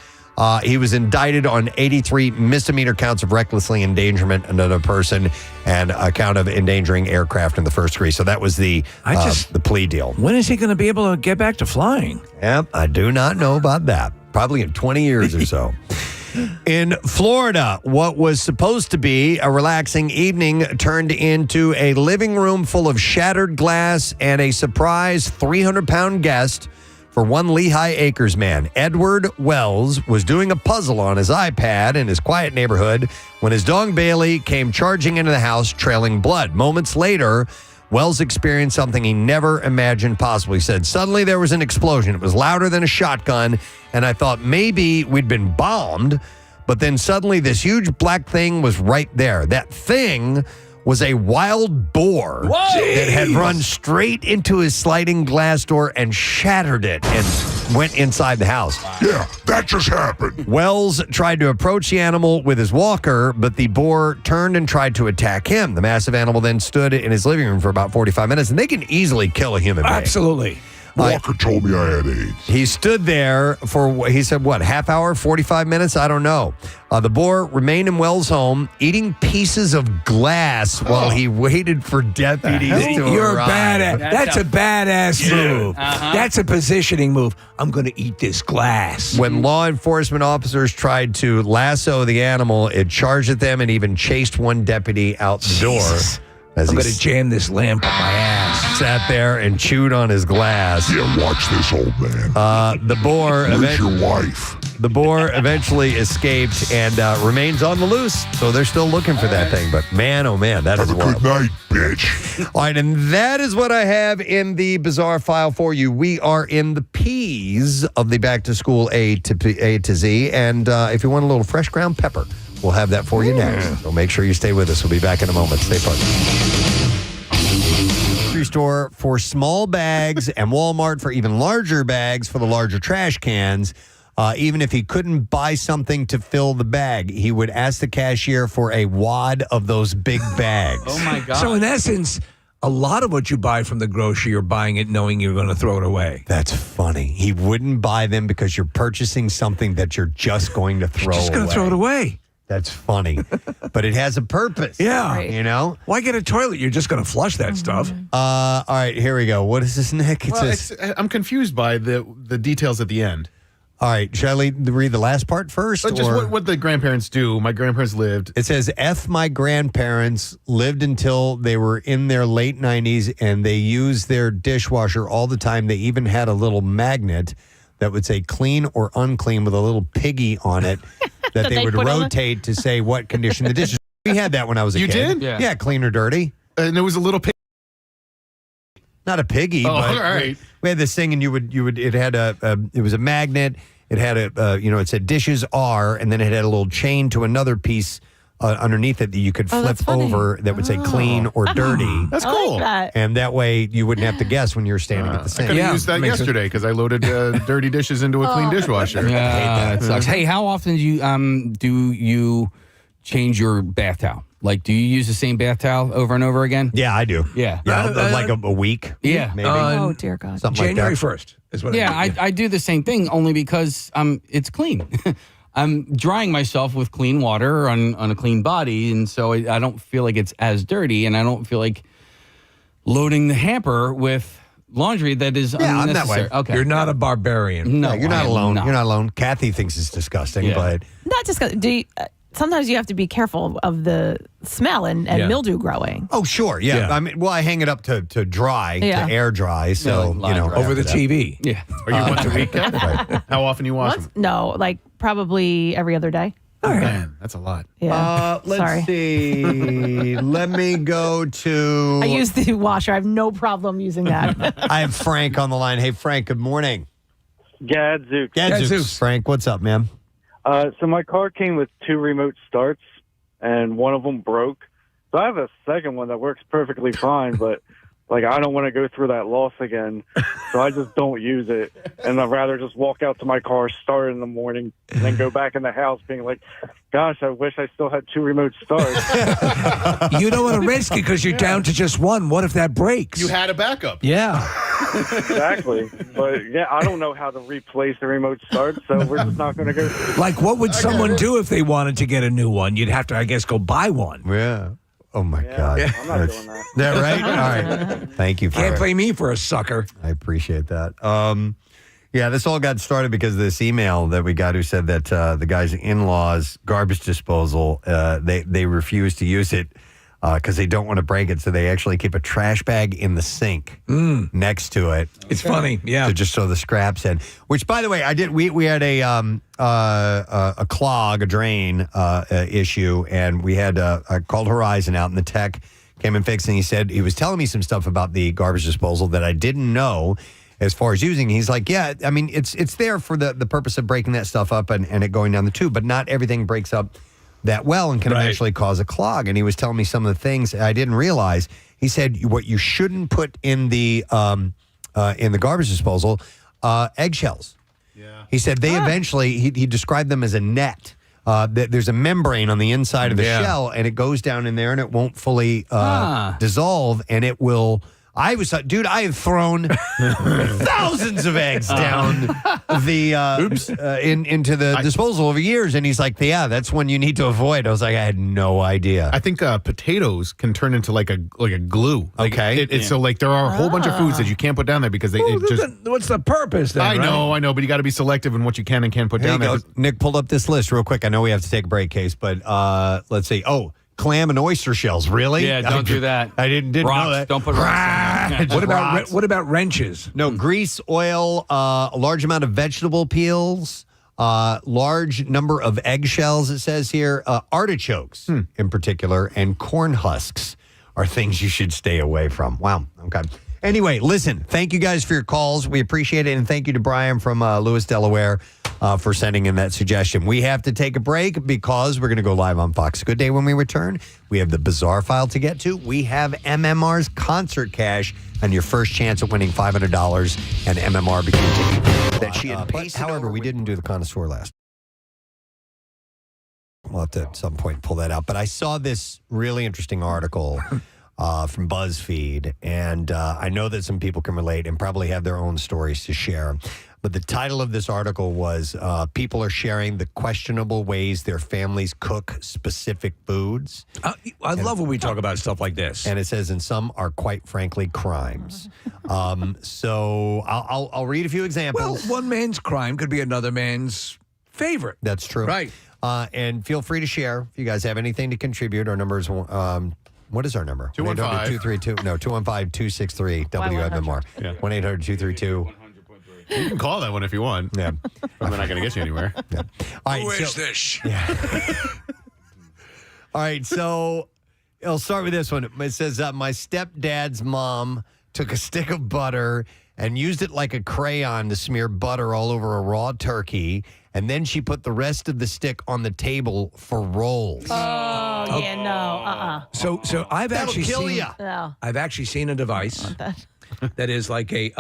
He was indicted on 83 misdemeanor counts of recklessly endangerment of another person and a count of endangering aircraft in the first degree. So that was the plea deal. When is he going to be able to get back to flying? Yep, I do not know about that. Probably in 20 years or so. In Florida, what was supposed to be a relaxing evening turned into a living room full of shattered glass and a surprise 300-pound guest for one Lehigh Acres man. Edward Wells was doing a puzzle on his iPad in his quiet neighborhood when his dog Bailey came charging into the house trailing blood. Moments later, Wells experienced something he never imagined possible. He said, suddenly there was an explosion. It was louder than a shotgun, and I thought maybe we'd been bombed, but then suddenly this huge black thing was right there. That thing was a wild boar that had run straight into his sliding glass door and shattered it and went inside the house. Yeah, that just happened. Wells tried to approach the animal with his walker, but the boar turned and tried to attack him. The massive animal then stood in his living room for about 45 minutes, and they can easily kill a human being. Absolutely. Walker told me I had AIDS. He stood there for, he said, what, half hour, 45 minutes? I don't know. The boar remained in Wells' home, eating pieces of glass while he waited for deputies to You're arrive. a badass. That's a badass move. That's a positioning move. I'm going to eat this glass. When law enforcement officers tried to lasso the animal, it charged at them and even chased one deputy out the door. I'm going to jam this lamp up my ass. Sat there and chewed on his glass. Yeah, watch this, old man. The boar. Where's your wife? The boar eventually escaped and remains on the loose. So they're still looking for that thing. But man, oh man, that is wild. Good night, bitch. All right, and that is what I have in the bizarre file for you. We are in the P's of the Back to School A to Z, and if you want a little fresh ground pepper, we'll have that for you next. So make sure you stay with us. We'll be back in a moment. Stay put. Grocery store for small bags and Walmart for even larger bags for the larger trash cans. Even if he couldn't buy something to fill the bag, he would ask the cashier for a wad of those big bags. Oh, my God. So in essence, a lot of what you buy from the grocery, you're buying it knowing you're going to throw it away. That's funny. He wouldn't buy them because you're purchasing something that you're just going to throw away. Just going to throw it away. That's funny. But it has a purpose. Yeah. Right. You know? Why get a toilet? You're just going to flush that stuff. All right, here we go. What is this, Nick? It Well, says, I'm confused by the details at the end. all right, shall I read the last part first? Just or- what the grandparents do. My grandparents lived. It says, my grandparents lived until they were in their late 90s, and they used their dishwasher all the time. They even had a little magnet that would say clean or unclean with a little piggy on it that they would rotate to say what condition the dish is. We had that when I was a You kid. did? Yeah, clean or dirty. And there was a little pig. Not a piggy, Oh, but all right. we had this thing, and you would. It had it was a magnet. It had it said dishes are, and then it had a little chain to another piece underneath it that you could flip over that would say clean or dirty. That's cool. Like that. And that way you wouldn't have to guess when you were standing at the I sink. could have used that makes yesterday because I loaded dirty dishes into a clean dishwasher. Yeah, that sucks. Hey, how often do you change your bath towel? Like, do you use the same bath towel over and over again? Yeah, I do. Yeah. Like a week. Yeah. maybe. Oh, dear God. Something January like that. 1st is what Yeah, I do. I do the same thing only because it's clean. I'm drying myself with clean water on a clean body, and so I don't feel like it's as dirty, and I don't feel like loading the hamper with laundry that is I'm that unnecessary. way. Okay. You're not a barbarian. No, You're not I am alone. not. You're not alone. Kathy thinks it's disgusting, Yeah. but Not just sometimes you have to be careful of the smell and mildew growing. oh sure, yeah. Yeah. I mean, I hang it up to dry, Yeah. to air dry, so like line dry. Over the after that. TV. Yeah. Are you once a week? Right. How often you wash them? No, like probably every other day. Oh, man, that's a lot. Yeah. Let's Sorry. see. Let me go to. I use the washer. I have no problem using that. I have Frank on the line. Hey, Frank. Good morning. Gadzooks. Gadzooks. Frank, what's up, man? So my car came with 2 remote starts, and one of them broke. So I have a second one that works perfectly fine, but like I don't want to go through that loss again, so I just don't use it, and I'd rather just walk out to my car, start in the morning, and then go back in the house, being like, "Gosh, I wish I still had 2 remote starts." You don't want to risk it because you're down to just one. What if that breaks? You had a backup. Yeah. Exactly, but yeah, I don't know how to replace the remote start, so we're just not going to go. Like, what would someone do if they wanted to get a new one? You'd have to, I guess, go buy one. Yeah. Oh, my God. I'm not doing that. That right? All right. Thank you for Can't it. play me for a sucker. I appreciate that. Yeah, this all got started because of this email that we got who said that the guy's in-laws' garbage disposal, they refuse to use it because they don't want to break it, so they actually keep a trash bag in the sink next to it. It's funny, yeah. To just throw the scraps in. Which, by the way, I did. We had a clog, a drain issue, and we had I called Horizon out, and the tech came and fixed, and he said he was telling me some stuff about the garbage disposal that I didn't know as far as using. He's like, yeah, I mean, it's there for the purpose of breaking that stuff up and it going down the tube, but not everything breaks up that well and can eventually cause a clog. And he was telling me some of the things I didn't realize. He said what you shouldn't put in the garbage disposal, eggshells. Yeah. He said they eventually, he described them as a net. There's a membrane on the inside of the shell, and it goes down in there, and it won't fully dissolve, and it will. I have thrown thousands of eggs down into the disposal over years, and he's like, "Yeah, that's one you need to avoid." I was like, I had no idea. I think potatoes can turn into like a glue. Okay, so like there are a whole bunch of foods that you can't put down there because what's the purpose then? I know, but you got to be selective in what you can and can't put down there. Nick pulled up this list real quick. I know we have to take a break, Case, but let's see. Oh. Clam and oyster shells, really? Yeah, don't do that. I didn't rocks, know that. Don't put rocks in. What about wrenches? No, grease, oil, a large amount of vegetable peels, large number of eggshells, it says here, artichokes in particular, and corn husks are things you should stay away from. Wow. Okay. Anyway, listen, thank you guys for your calls. We appreciate it. And thank you to Brian from Lewis, Delaware, for sending in that suggestion. We have to take a break because we're going to go live on Fox Good Day when we return. We have the bizarre file to get to. We have MMR's concert cash and your first chance at winning $500 and MMR bikini that she had pasted. However, we didn't do the connoisseur last. We'll have to at some point pull that out. But I saw this really interesting article from BuzzFeed, and I know that some people can relate and probably have their own stories to share. But the title of this article was people are sharing the questionable ways their families cook specific foods. I love when we talk about stuff like this. And it says, and some are quite frankly crimes. So I'll read a few examples. Well, one man's crime could be another man's favorite. That's true. Right. And feel free to share if you guys have anything to contribute. Our number is what is our number? 215. No, 215-263 WMMR. 1-800-232. You can call that one if you want. Yeah. I'm not going to get you anywhere. Yeah. All right, Who is this? Yeah. All right, so I'll start with this one. It says, my stepdad's mom took a stick of butter and used it like a crayon to smear butter all over a raw turkey, and then she put the rest of the stick on the table for rolls. Oh, yeah, no, So I've That'll actually kill seen. ya. No. I've actually seen a device that is like a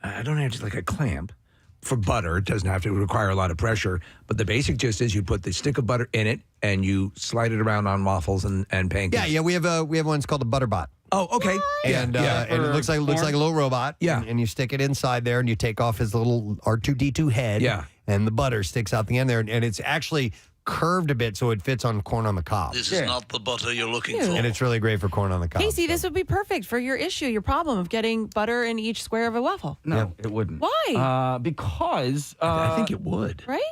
I don't have like a clamp for butter. It doesn't have to require a lot of pressure, but the basic gist is you put the stick of butter in it and you slide it around on waffles and pancakes. Yeah, we have one. It's called a ButterBot. Oh, okay. And and it looks like a little robot. Yeah. And you stick it inside there, and you take off his little R2D2 head. Yeah. And the butter sticks out the end there, and it's actually curved a bit so it fits on corn on the cob. This is not the butter you're looking for. And it's really great for corn on the cob. Casey, this would be perfect for your issue, your problem of getting butter in each square of a waffle. No, it wouldn't. Why? Because I think it would. Right?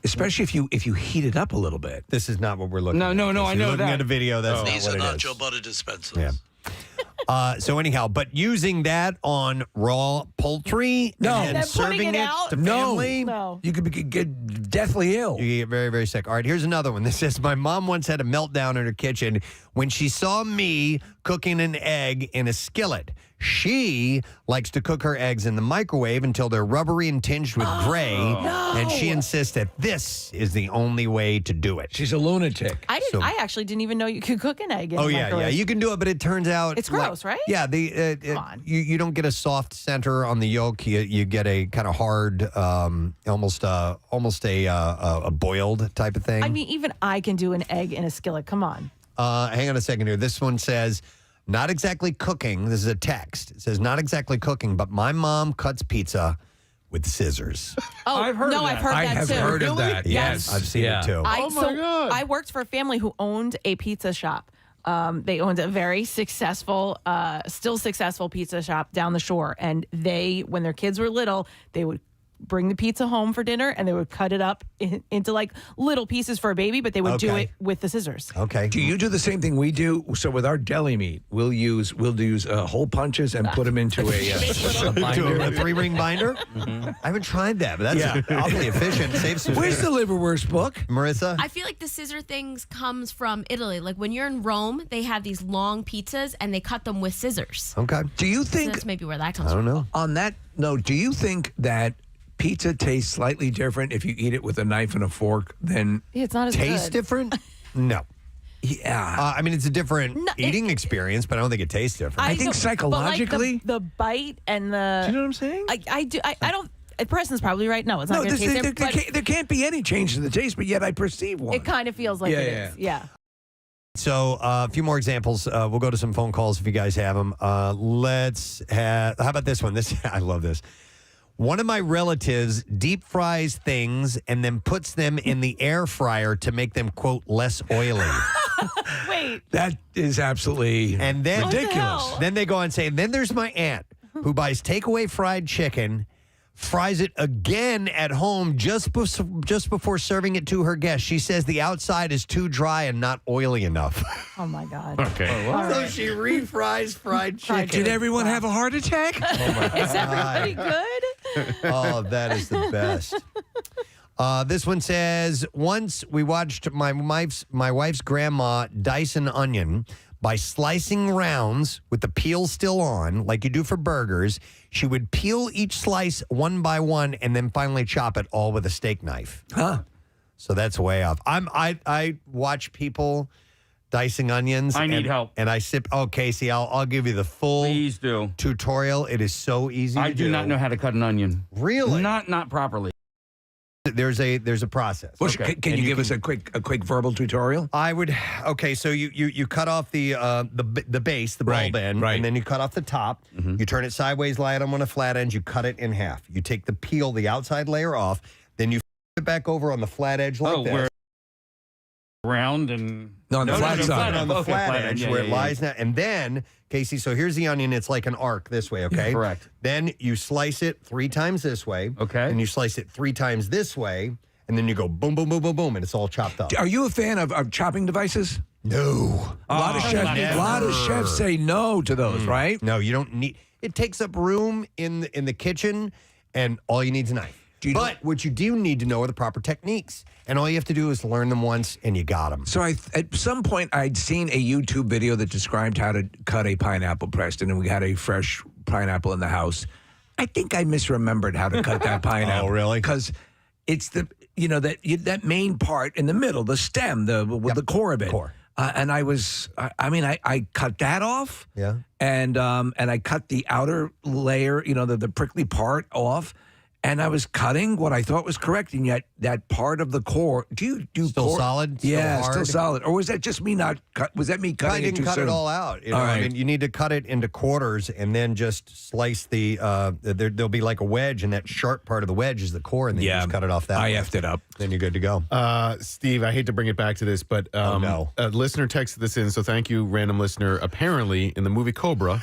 Especially if you heat it up a little bit. This is not what we're looking at. No, If I you're know looking that. at a video, that's not These what are it not is. your butter dispensers. Yeah. So anyhow, but using that on raw poultry No. and And then then putting serving it it out? to No. family, No. You could get deathly ill. you get very, very sick. All right, here's another one. This says, my mom once had a meltdown in her kitchen when she saw me cooking an egg in a skillet. She likes to cook her eggs in the microwave until they're rubbery and tinged with gray, and she insists that this is the only way to do it. She's a lunatic. I actually didn't even know you could cook an egg in Oh a yeah, microwave. you can do it, but it turns out It's gross, right? Yeah, you don't get a soft center on the yolk. You get a kind of hard, almost a boiled type of thing. I mean, even I can do an egg in a skillet. Come on. Hang on a second here. This one says, not exactly cooking. This is a text. It says, not exactly cooking, but my mom cuts pizza with scissors. Oh, I've heard no, that. I've heard I that have too. heard of that. Yes. I've seen it too. I worked for a family who owned a pizza shop. They owned a very successful, still successful pizza shop down the shore. And when their kids were little, they would bring the pizza home for dinner and they would cut it up into like little pieces for a baby, but they would do it with the scissors. Okay. Do you do the same thing we do? So with our deli meat, we'll use hole punches and put them into a binder. A 3-ring binder? I haven't tried that, but that's awfully efficient. Saves some Where's the liverwurst book? Marissa? I feel like the scissor things comes from Italy. Like when you're in Rome, they have these long pizzas and they cut them with scissors. Okay. Do you So think that's maybe where that comes I from. don't know. on that note, do you think that pizza tastes slightly different if you eat it with a knife and a fork than It's not as Tastes good. different? No. Yeah. I mean, it's a different eating experience, but I don't think it tastes different. I think but, psychologically- like the bite and the. Do you know what I'm saying? I do. I don't. Preston's probably right. No, it's not No, going to taste different. there can't be any change to the taste, but yet I perceive one. It kind of feels like it is. Yeah. So a few more examples. We'll go to some phone calls if you guys have them. Let's have. How about this one? I love this. One of my relatives deep fries things and then puts them in the air fryer to make them, quote, less oily. Wait. That is absolutely ridiculous. Then they go on and say, and then there's my aunt who buys takeaway fried chicken, fries it again at home just before serving it to her guests. She says the outside is too dry and not oily enough. Oh my God. Okay. So she refries fried chicken. Did everyone have a heart attack? Is everybody good? Oh, that is the best. This one says, once we watched my wife's grandma dice an onion by slicing rounds with the peel still on, like you do for burgers. She would peel each slice one by one and then finally chop it all with a steak knife. Huh. So that's way off. I watch people dicing onions. I need help. And I sip. Oh, Casey, I'll give you the full Please do. tutorial. It is so easy to do. I do not know how to cut an onion. Really? Not properly. There's a process. Well, can you give us a quick verbal tutorial? I would. Okay, so you cut off the base, the bulb end, and then you cut off the top. You turn it sideways, lie it on one of the flat ends. You cut it in half. You take the peel, the outside layer off. Then you flip it back over on the flat edge like this. Where round and on the flat side. On the flat edge Yeah, where it yeah, lies now. And then, Casey, so here's the onion. It's like an arc this way, okay? Correct. Then you slice it 3 times this way. Okay. And you slice it 3 times this way. And then you go boom, boom, boom, boom, boom, and it's all chopped up. Are you a fan of chopping devices? No. A lot of chefs say no to those, right? No, you don't need. It takes up room in the kitchen, and all you need is a knife. But what you do need to know are the proper techniques, and all you have to do is learn them once, and you got them. So at some point, I'd seen a YouTube video that described how to cut a pineapple, Preston, and we had a fresh pineapple in the house. I think I misremembered how to cut that pineapple. Oh, really? Because it's that main part in the middle, the stem, the core of it. And I cut that off. Yeah. And I cut the outer layer, the prickly part off. And I was cutting what I thought was correct, and yet that part of the core. Do you do still core? solid? Still Yeah, hard? still solid. Or was that just me not cut? Was that me cutting I didn't it too cut soon? it all out. All I right. mean, you need to cut it into quarters and then just slice the. There'll be like a wedge, and that sharp part of the wedge is the core, and then you just cut it off that. I way. effed it up. Then you're good to go. Steve, I hate to bring it back to this, but no. A listener texted this in, so thank you, random listener. Apparently, in the movie Cobra,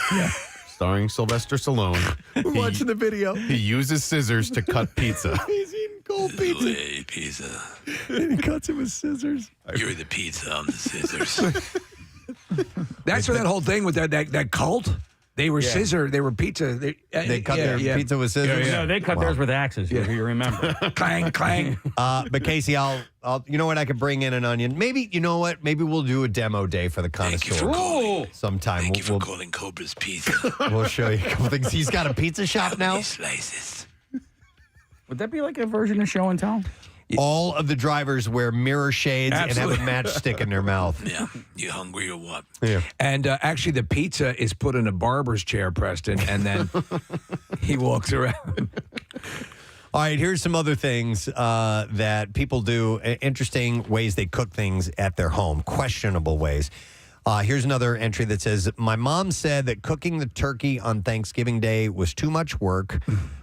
starring Sylvester Stallone, We're watching the video. He uses scissors to cut pizza. He's eating cold pizza. Hey, pizza. And he cuts it with scissors. You're the pizza, I'm the scissors. That's where that whole thing with that cult. They were scissor. They were pizza. They cut their pizza with scissors. No, they cut theirs with axes. If you remember. Clang, clang. But Casey, I'll. You know what? I could bring in an onion. Maybe you know what? Maybe we'll do a demo day for the connoisseur sometime. Thank you for calling Cobra's Pizza. We'll show you a couple things. He's got a pizza shop now. Slices. Would that be like a version of show and tell? All of the drivers wear mirror shades and have a matchstick in their mouth. Yeah. You hungry or what? Yeah. And actually, the pizza is put in a barber's chair, Preston, and then he walks around. All right, here's some other things that people do, interesting ways they cook things at their home, questionable ways. Here's another entry that says, my mom said that cooking the turkey on Thanksgiving Day was too much work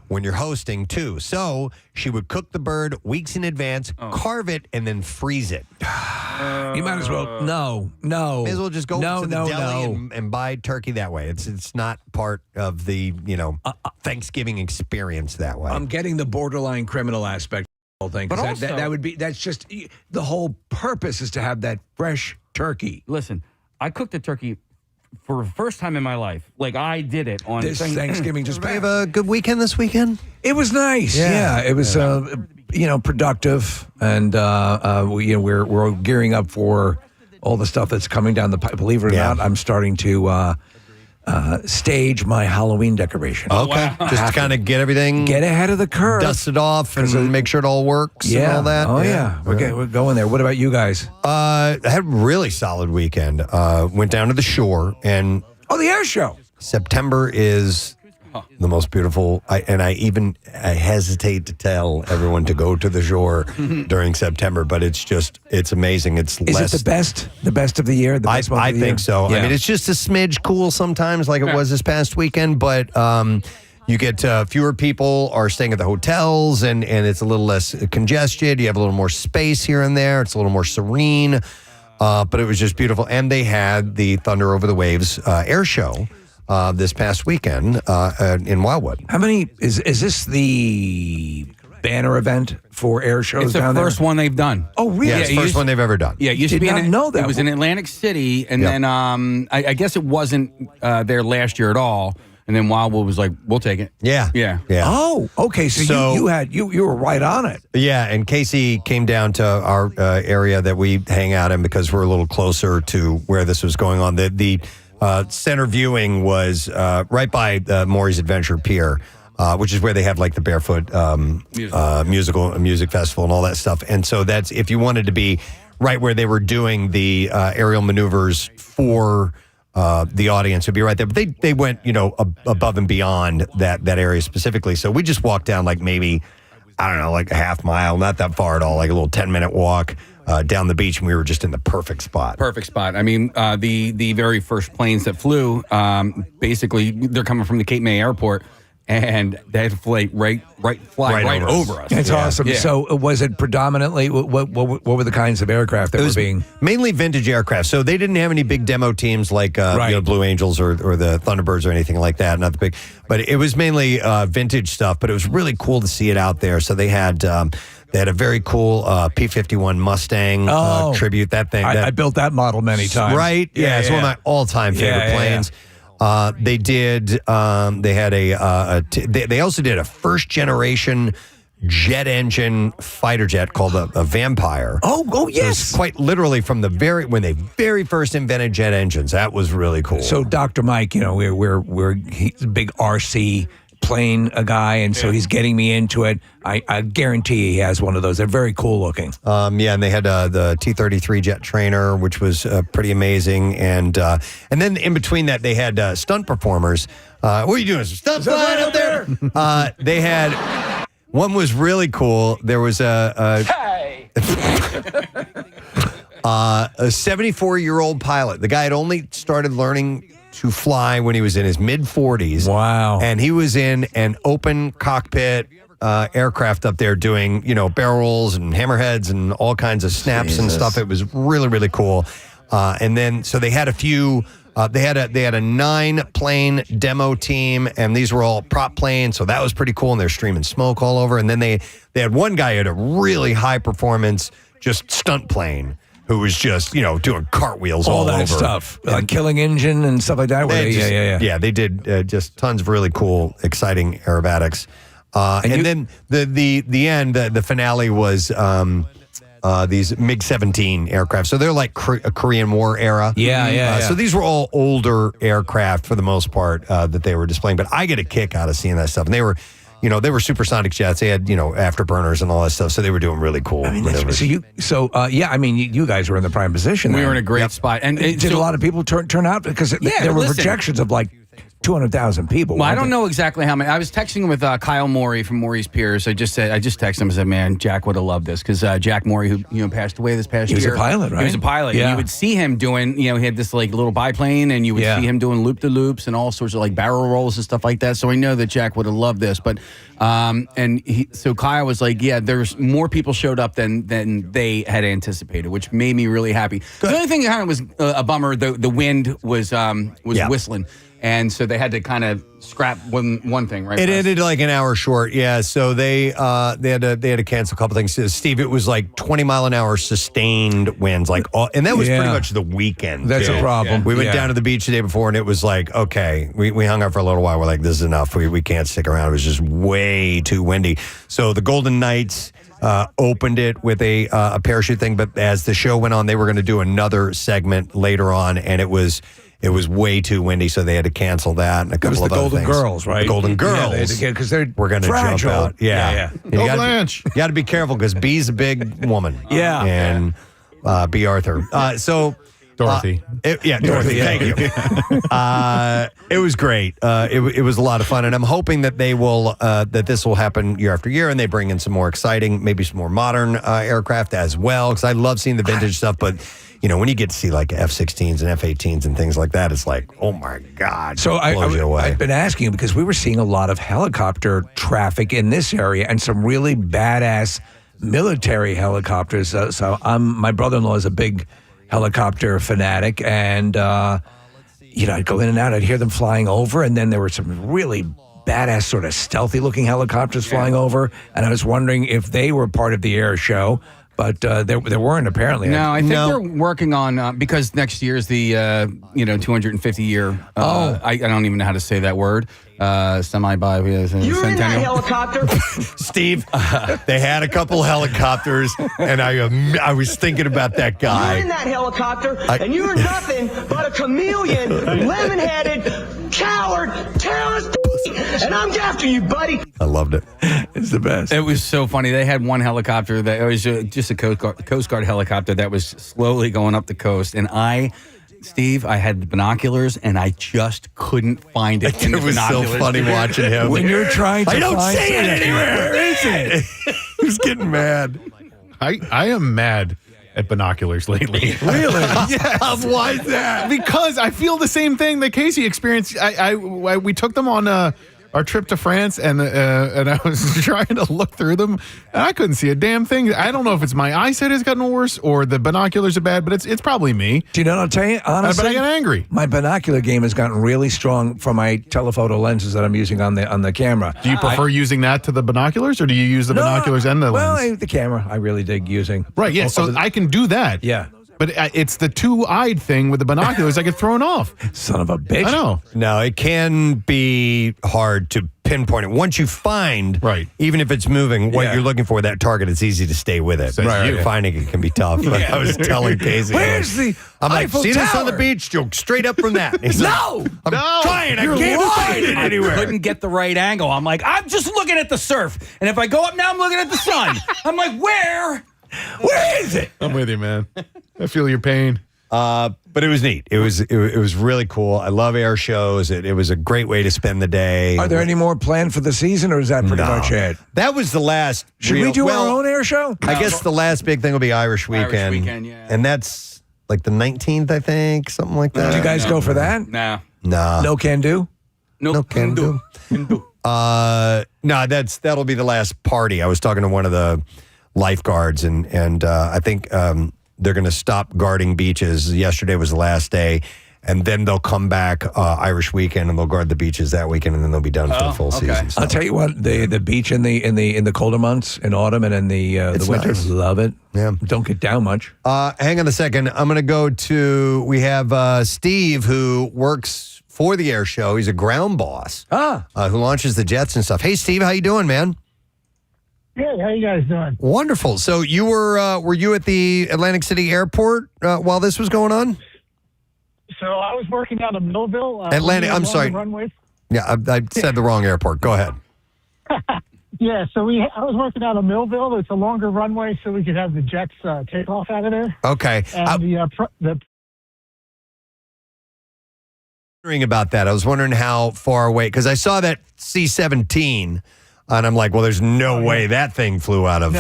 when you're hosting, too. So she would cook the bird weeks in advance, carve it, and then freeze it. You might as well. No. May as well just go to the deli and buy turkey that way. It's not part of the, Thanksgiving experience that way. I'm getting the borderline criminal aspect of the whole thing. But also, that's just, the whole purpose is to have that fresh turkey. Listen, I cooked a turkey for the first time in my life. Like, I did it on this Thanksgiving. Just have a good weekend this weekend? It was nice. Yeah, it was, productive. And, we're gearing up for all the stuff that's coming down the pipe. Believe it or not, I'm starting to stage my Halloween decoration. Okay. Just to kind of get everything. Get ahead of the curve. Dust it off and make sure it all works and all that. Oh, yeah. We're going there. What about you guys? I had a really solid weekend. Went down to the shore and... Oh, the air show. September is the most beautiful. I hesitate to tell everyone to go to the shore during September, but it's amazing. Is it the best of the year? The best month I of the think year? so. Yeah. I mean, it's just a smidge cool sometimes, like it was this past weekend, but you get fewer people are staying at the hotels, and it's a little less congested. You have a little more space here and there. It's a little more serene, but it was just beautiful. And they had the Thunder Over the Waves air show this past weekend in Wildwood. How many is this the banner event for air shows It's the down there? first one they've done. Oh, really? Yeah, it's the first one they've ever done. Yeah, it used to be know that. It was in Atlantic City, and then I guess it wasn't there last year at all. And then Wildwood was like, "We'll take it." Yeah. Oh, okay. So you were right on it. Yeah, and Casey came down to our area that we hang out in because we're a little closer to where this was going on. The center viewing was right by the Maury's Adventure Pier, which is where they have like the Barefoot music festival and all that stuff. And so that's if you wanted to be right where they were doing the aerial maneuvers for the audience, would be right there. But they went above and beyond that area specifically. So we just walked down like maybe, I don't know, like a half mile, not that far at all, like a little 10-minute walk down the beach, and we were just in the perfect spot. Perfect spot. I mean, the very first planes that flew, basically, they're coming from the Cape May Airport, and they had to fly right over us. That's awesome. Yeah. So was it predominantly, what were the kinds of aircraft that were being? Mainly vintage aircraft. So they didn't have any big demo teams like Blue Angels or the Thunderbirds or anything like that. Not the big, but it was mainly vintage stuff. But it was really cool to see it out there. So they had a very cool P-51 Mustang tribute. That thing. I built that model many times. Right? Yeah, it's one of my all-time favorite planes. They did. They had they also did a first generation jet engine fighter jet called a Vampire. Oh yes! So it's quite literally from when they very first invented jet engines. That was really cool. So Dr. Mike, he's a big RC plane guy, and so he's getting me into it. I guarantee he has one of those. They're very cool looking. And they had the T-33 jet trainer, which was pretty amazing. And then in between that, they had stunt performers. What are you doing? Stunt flying up there? They had one was really cool. There was a 74-year-old pilot. The guy had only started learning to fly when he was in his mid-40s. Wow. And he was in an open cockpit aircraft up there doing, barrel rolls and hammerheads and all kinds of snaps and stuff. It was really, really cool. And then, so they had a few, they had a 9-plane demo team, and these were all prop planes. So that was pretty cool. And they're streaming smoke all over. And then they had one guy who had a really high performance, just stunt plane, who was just, doing cartwheels all that over. stuff, like killing engine and stuff like that. Yeah, they did just tons of really cool, exciting aerobatics. And then the end, the finale was these MiG-17 aircraft. So they're like a Korean War era. Yeah. So these were all older aircraft for the most part that they were displaying. But I get a kick out of seeing that stuff. And they were supersonic jets. They had, afterburners and all that stuff. So they were doing really cool. I mean, you guys were in the prime position. We were in a great spot. And did a lot of people turn out? Because there were projections of like 200,000 people. Well, I weren't don't there? know exactly how many. I was texting with Kyle Morey from Morey's Piers. I just texted him and said, "Man, Jack would have loved this," because Jack Morey, who passed away this past year, He was a pilot, right? He was a pilot. Yeah. You would see him doing, he had this like little biplane, and you would see him doing loop the loops and all sorts of like barrel rolls and stuff like that. So I know that Jack would have loved this. But so Kyle was like, "Yeah, there's more people showed up than they had anticipated," which made me really happy. The only thing that kind of was a bummer, the wind was whistling. And so they had to kind of scrap one thing, right? It ended like an hour short, yeah. So they had to cancel a couple things. Steve, it was like 20-mile-an-hour sustained winds, and that was pretty much the weekend. That's a problem. We went down to the beach the day before, and it was like, okay, we hung out for a little while. We're like, this is enough. We can't stick around. It was just way too windy. So the Golden Knights opened it with a parachute thing, but as the show went on, they were going to do another segment later on, and it was way too windy, so they had to cancel that and a couple of other things. Golden Girls, right? The Golden Girls. Because they're We're going to jump fragile. out. Yeah. Go Blanche. You got to be careful because Bee's a big woman. Yeah. And B. Arthur. Dorothy. Dorothy. Thank you. It was great. It was a lot of fun, and I'm hoping that they will that this will happen year after year, and they bring in some more exciting, maybe some more modern aircraft as well. Because I love seeing the vintage stuff, but when you get to see like F-16s and F-18s and things like that, it's like, oh my God. So I've been asking you because we were seeing a lot of helicopter traffic in this area and some really badass military helicopters. So my brother-in-law is a big helicopter fanatic, and I'd go in and out. I'd hear them flying over, and then there were some really badass, sort of stealthy-looking helicopters flying over, and I was wondering if they were part of the air show. But there weren't, apparently. No, I think they're working on, because next year is the 250 year. I don't even know how to say that word. Semi-bi. You're in that helicopter. Steve, they had a couple helicopters, and I was thinking about that guy. You're in that helicopter, and you're nothing but a chameleon, lemon-headed, coward, terrorist, and I'm after you, buddy. I loved it. It's the best. It was so funny. They had one helicopter that was just a Coast Guard helicopter that was slowly going up the coast, and Steve, I had the binoculars, and I just couldn't find it. It was so funny watching him. When you're trying to I don't find see it anywhere. Where is it? He was getting mad. I am mad at binoculars lately. Really? Yes. Why is that? Because I feel the same thing that Casey experienced. We took them on our trip to France, and I was trying to look through them, and I couldn't see a damn thing. I don't know if it's my eyesight has gotten worse or the binoculars are bad, but it's probably me. Do you know what I'll tell you? Honestly, but I get angry. My binocular game has gotten really strong for my telephoto lenses that I'm using on the camera. Do you prefer using that to the binoculars, or do you use the binoculars and the lens? Well, the camera I really dig using. Right, yeah, so I can do that. Yeah. But it's the two-eyed thing with the binoculars I get thrown off. Son of a bitch. I know. No, it can be hard to pinpoint it. Once you find, even if it's moving, what you're looking for, that target, it's easy to stay with it. Finding it can be tough. But I was telling Casey. Where's the I'm like, Eiffel see this on Tower? the beach? Go straight up from that. He's No! like, I'm trying. I can't find it anywhere. I couldn't get the right angle. I'm like, I'm just looking at the surf. And if I go up now, I'm looking at the sun. I'm like, where is it? I'm with you, man. I feel your pain. But it was neat. It was really cool. I love air shows. It was a great way to spend the day. Are there any more planned for the season, or is that pretty much it? That was the last. Should we do our own air show? I guess the last big thing will be Irish Weekend. And that's like the 19th, I think, something like that. Did you guys go for that? No. No can do? No can do. No, that'll be the last party. I was talking to one of the lifeguards, and I think they're going to stop guarding beaches. Yesterday was the last day, and then they'll come back Irish Weekend, and they'll guard the beaches that weekend, and then they'll be done for the full season. So. I'll tell you what, the beach in the colder months, in autumn and in the winter, nice. love it. Yeah, don't get down much. Hang on a second. I'm going to go to. We have Steve, who works for the air show. He's a ground boss. Who launches the jets and stuff. Hey, Steve, how you doing, man? Good. How you guys doing? Wonderful. So you were you at the Atlantic City Airport while this was going on? So I was working out of Millville. Atlantic. I'm sorry. Runways. Yeah, I said the wrong airport. Go ahead. Yeah. So I was working out of Millville. It's a longer runway, so we could have the jets take off out of there. Okay. And the wondering about that. I was wondering how far away, because I saw that C-17, and I'm like, well, there's no way that thing flew out of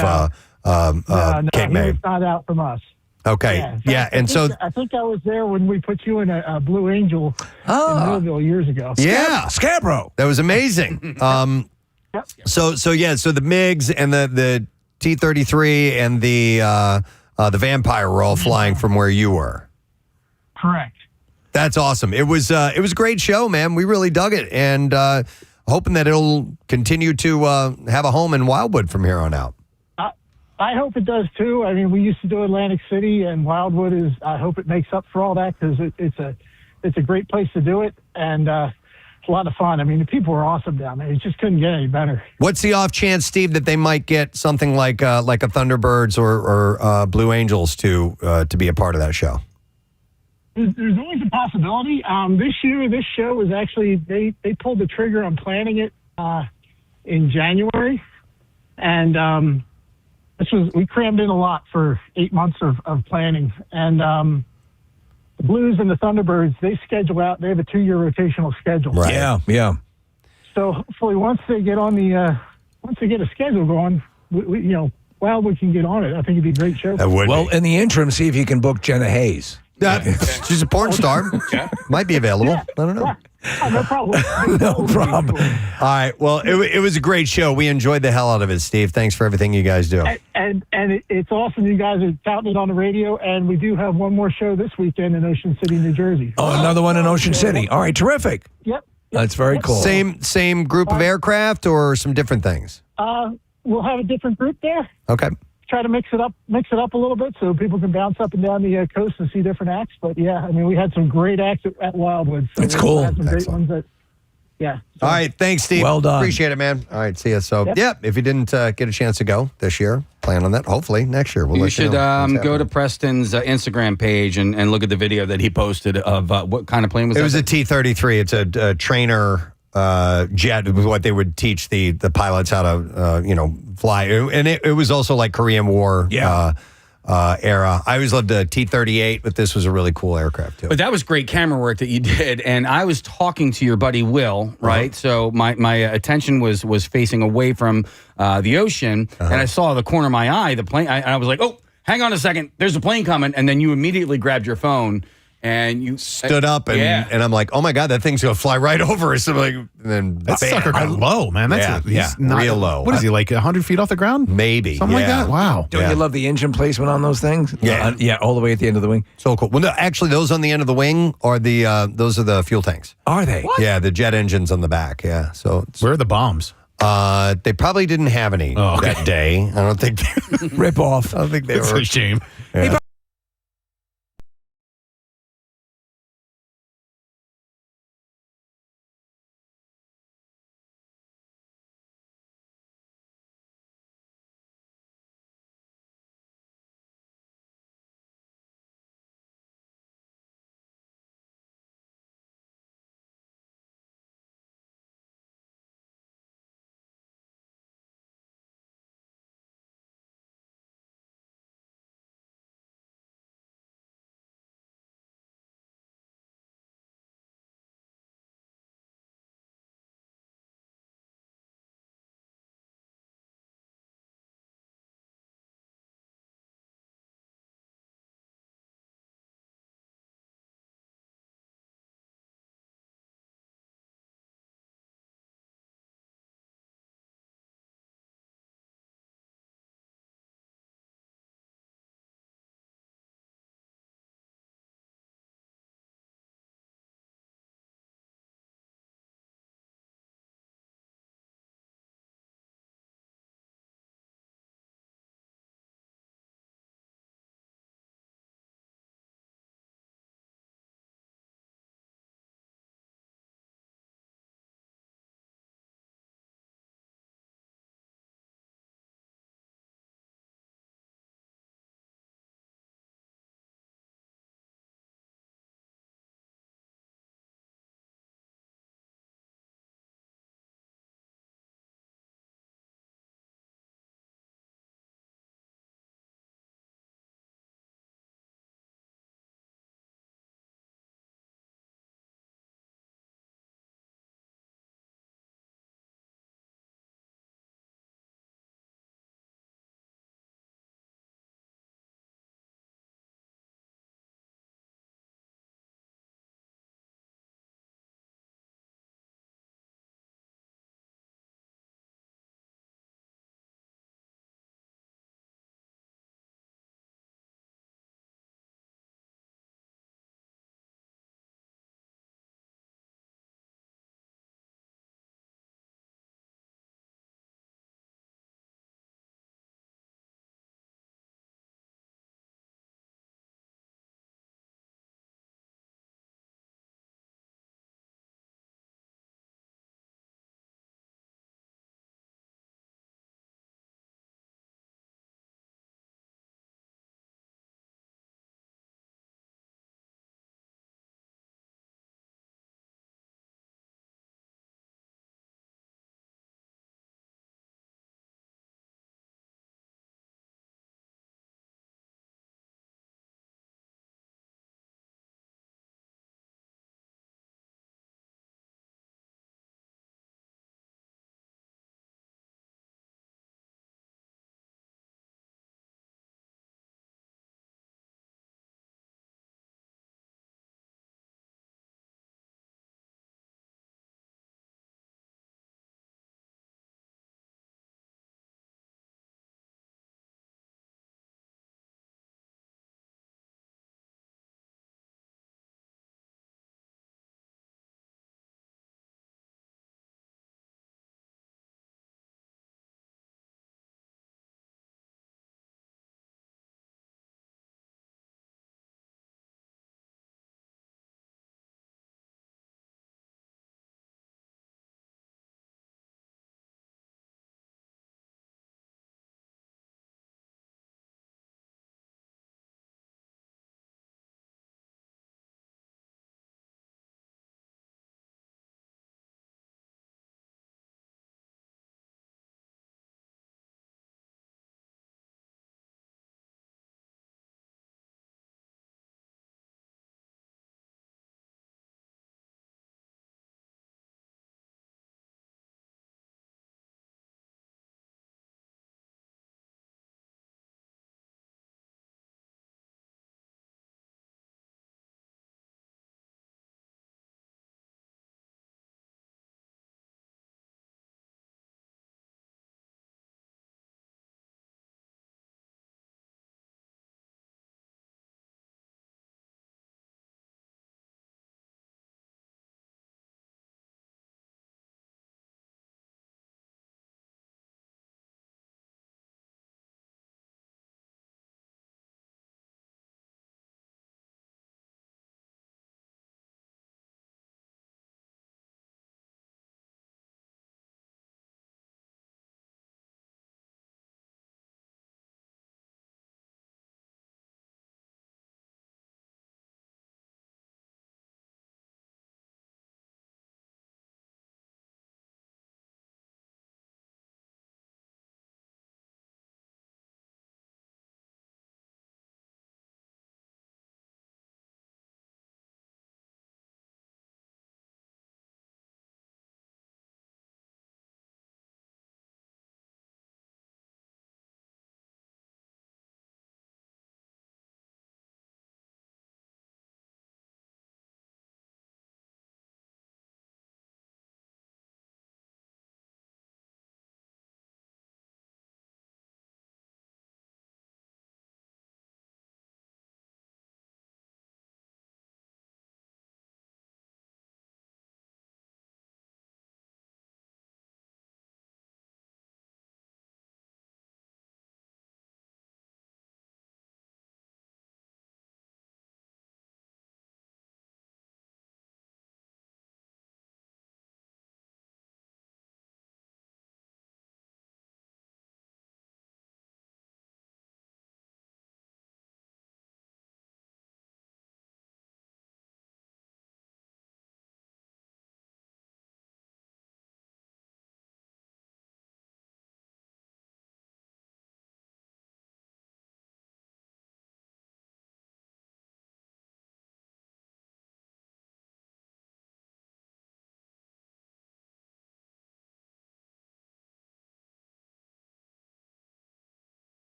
Cape he May. was not out from us. Okay, yeah, and so I think I was there when we put you in a Blue Angel in Millville years ago. yeah, Scarborough. That was amazing. So the MiGs and the T-33 and the Vampire were all flying from where you were. Correct. That's awesome. It was a great show, man. We really dug it, and hoping that it'll continue to have a home in Wildwood from here on out. I hope it does too. I mean, we used to do Atlantic City, and Wildwood is. I hope it makes up for all that, because it's a great place to do it, and it's a lot of fun. I mean, the people are awesome down there. It just couldn't get any better. What's the off chance, Steve, that they might get something like a Thunderbirds or Blue Angels to be a part of that show? There's always a possibility. This year, this show was actually they pulled the trigger on planning it in January, and we crammed in a lot for 8 months of planning. And the Blues and the Thunderbirds, they schedule out. They have a 2-year rotational schedule. Right. Yeah. So hopefully, once they get a schedule going, Wildwood can get on it. I think it'd be a great show. Well, in the interim, see if you can book Jenna Hayes. She's a porn star. Might be available. I don't know. Oh, no problem. No problem. All right. Well, it was a great show. We enjoyed the hell out of it, Steve. Thanks for everything you guys do. And it's awesome you guys are touting it on the radio, and we do have one more show this weekend in Ocean City, New Jersey. Oh, another one in Ocean City. All right, terrific. Yep. That's very cool. Same group of aircraft or some different things? We'll have a different group there. Okay. Try to mix it up a little bit so people can bounce up and down the coast and see different acts. But yeah, I mean, we had some great acts at Wildwood. So it's cool. Had some great ones yeah. All right. Thanks, Steve. Well done. Appreciate it, man. All right. See you. So, if you didn't get a chance to go this year, plan on that. Hopefully next year. You should go to Preston's Instagram page and look at the video that he posted of what kind of plane was it? It was a T-33. It's a trainer jet. What they would teach the pilots how to fly, and it was also like Korean War era. I always loved the T-38, but this was a really cool aircraft too. But that was great camera work that you did, and I was talking to your buddy Will, right? So my attention was facing away from the ocean, and I saw the corner of my eye, the plane. I was like, oh, hang on a second, there's a plane coming, and then you immediately grabbed your phone. And you stood up, and I'm like, oh my God, that thing's gonna fly right over us. So like, and then that sucker got low, man. He's not real low. What is he, like 100 feet off the ground? Maybe something like that. Wow. Don't you love the engine placement on those things? Yeah, all the way at the end of the wing. So cool. Well, no, actually, those on the end of the wing are those are the fuel tanks. Are they? What? Yeah, the jet engines on the back. Yeah. So where are the bombs? They probably didn't have any that day. I don't think. Rip off. I don't think they It's were. a shame. Yeah.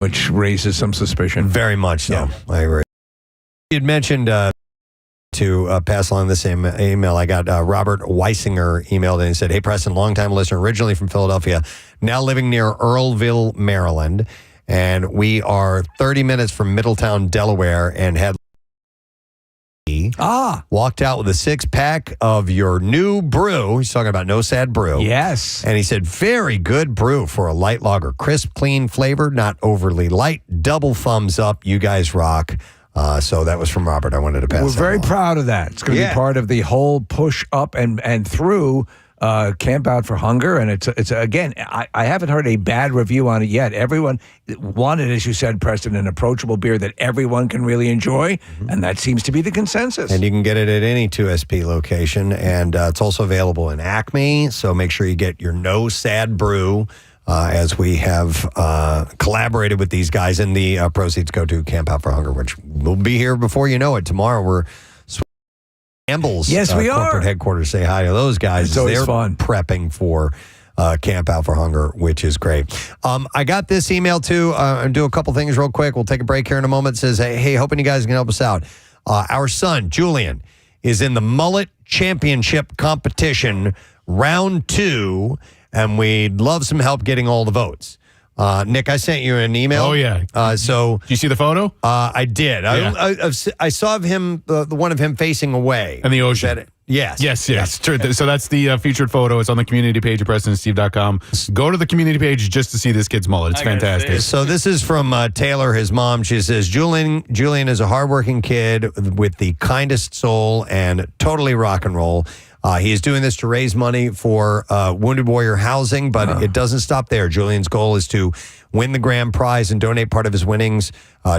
which raises some suspicion. Very much so. Yeah. I agree. You had mentioned to pass along the same email. I got Robert Weisinger emailed and he said, "Hey, Preston, longtime listener, originally from Philadelphia, now living near Earlville, Maryland. And we are 30 minutes from Middletown, Delaware, and had walked out with a 6-pack of your new brew." He's talking about No Sad Brew. Yes. And he said, "Very good brew for a light lager. Crisp, clean flavor, not overly light. Double thumbs up. You guys rock." So that was from Robert. I wanted to pass We're that very along. proud of that. It's going to be part of the whole push up and through Camp Out for Hunger. And it's again, I haven't heard a bad review on it yet. Everyone wanted, as you said, Preston, an approachable beer that everyone can really enjoy. And that seems to be the consensus. And you can get it at any 2SP location. And it's also available in Acme. So make sure you get your No Sad Brew as we have collaborated with these guys. And the proceeds go to Camp Out for Hunger, which will be here before you know it. Tomorrow we're Campbell's Yes, we are. corporate headquarters. Say hi to those guys. It's always They're fun. prepping for Camp Out for Hunger, which is great. I got this email too. And do a couple things real quick. We'll take a break here in a moment. It says, hey, hoping you guys can help us out. Our son, Julian, is in the Mullet Championship competition, round 2, and we'd love some help getting all the votes. Nick, I sent you an email. Oh, yeah. So Did you see the photo? I did. Yeah. I saw of him, the one of him facing away. In the ocean. Yes. Yes. True. So that's the featured photo. It's on the community page at PrestonandSteve.com. Go to the community page just to see this kid's mullet. It's fantastic. So this is from Taylor, his mom. She says, Julian is a hardworking kid with the kindest soul and totally rock and roll. He is doing this to raise money for Wounded Warrior housing, but it doesn't stop there. Julian's goal is to win the grand prize and donate part of his winnings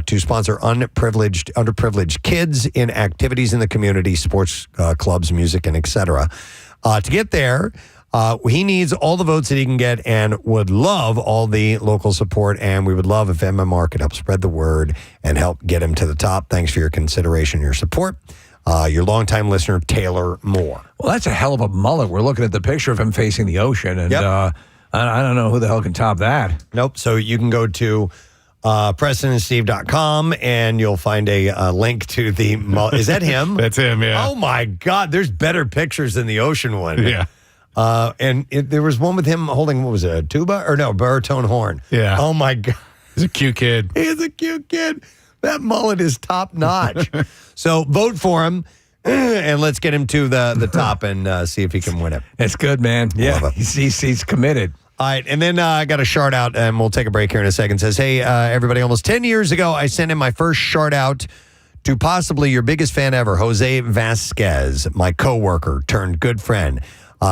to sponsor underprivileged kids in activities in the community, sports clubs, music, and etc. To get there, he needs all the votes that he can get and would love all the local support. And we would love if MMR could help spread the word and help get him to the top. Thanks for your consideration, your support. Your longtime listener, Taylor Moore. Well, that's a hell of a mullet. We're looking at the picture of him facing the ocean, and I don't know who the hell can top that. Nope. So you can go to PrestonandSteve.com and you'll find a link to the mullet. Is that him? That's him, yeah. Oh, my God. There's better pictures than the ocean one. Yeah. And there was one with him holding, what was it, a tuba? Or no, baritone horn. Yeah. Oh, my God. He's a cute kid. He is a cute kid. That mullet is top notch. So vote for him and let's get him to the top and see if he can win it. It's good, man. Yeah, he's committed. All right, and then I got a shout out, and we'll take a break here in a second. It says, hey, everybody, almost 10 years ago, I sent in my first shout out to possibly your biggest fan ever, Jose Vasquez, my coworker turned good friend.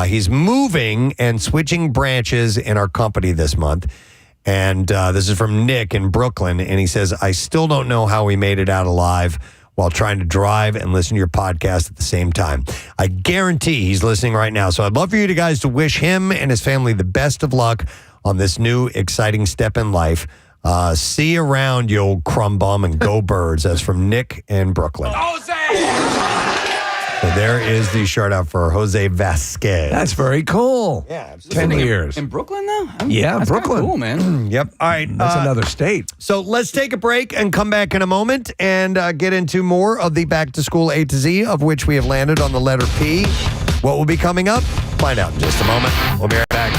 He's moving and switching branches in our company this month. And this is from Nick in Brooklyn. And he says, I still don't know how we made it out alive while trying to drive and listen to your podcast at the same time. I guarantee he's listening right now. So I'd love for you guys to wish him and his family the best of luck on this new exciting step in life. See you around, you old crumb bum, and go Birds. That's from Nick in Brooklyn. So there is the shout out for Jose Vasquez. That's very cool. Yeah, absolutely. 10 years. In Brooklyn, though? Yeah, that's Brooklyn. Cool, man. Yep. All right. That's another state. So let's take a break and come back in a moment and get into more of the Back to School A to Z, of which we have landed on the letter P. What will be coming up? Find out in just a moment. We'll be right back.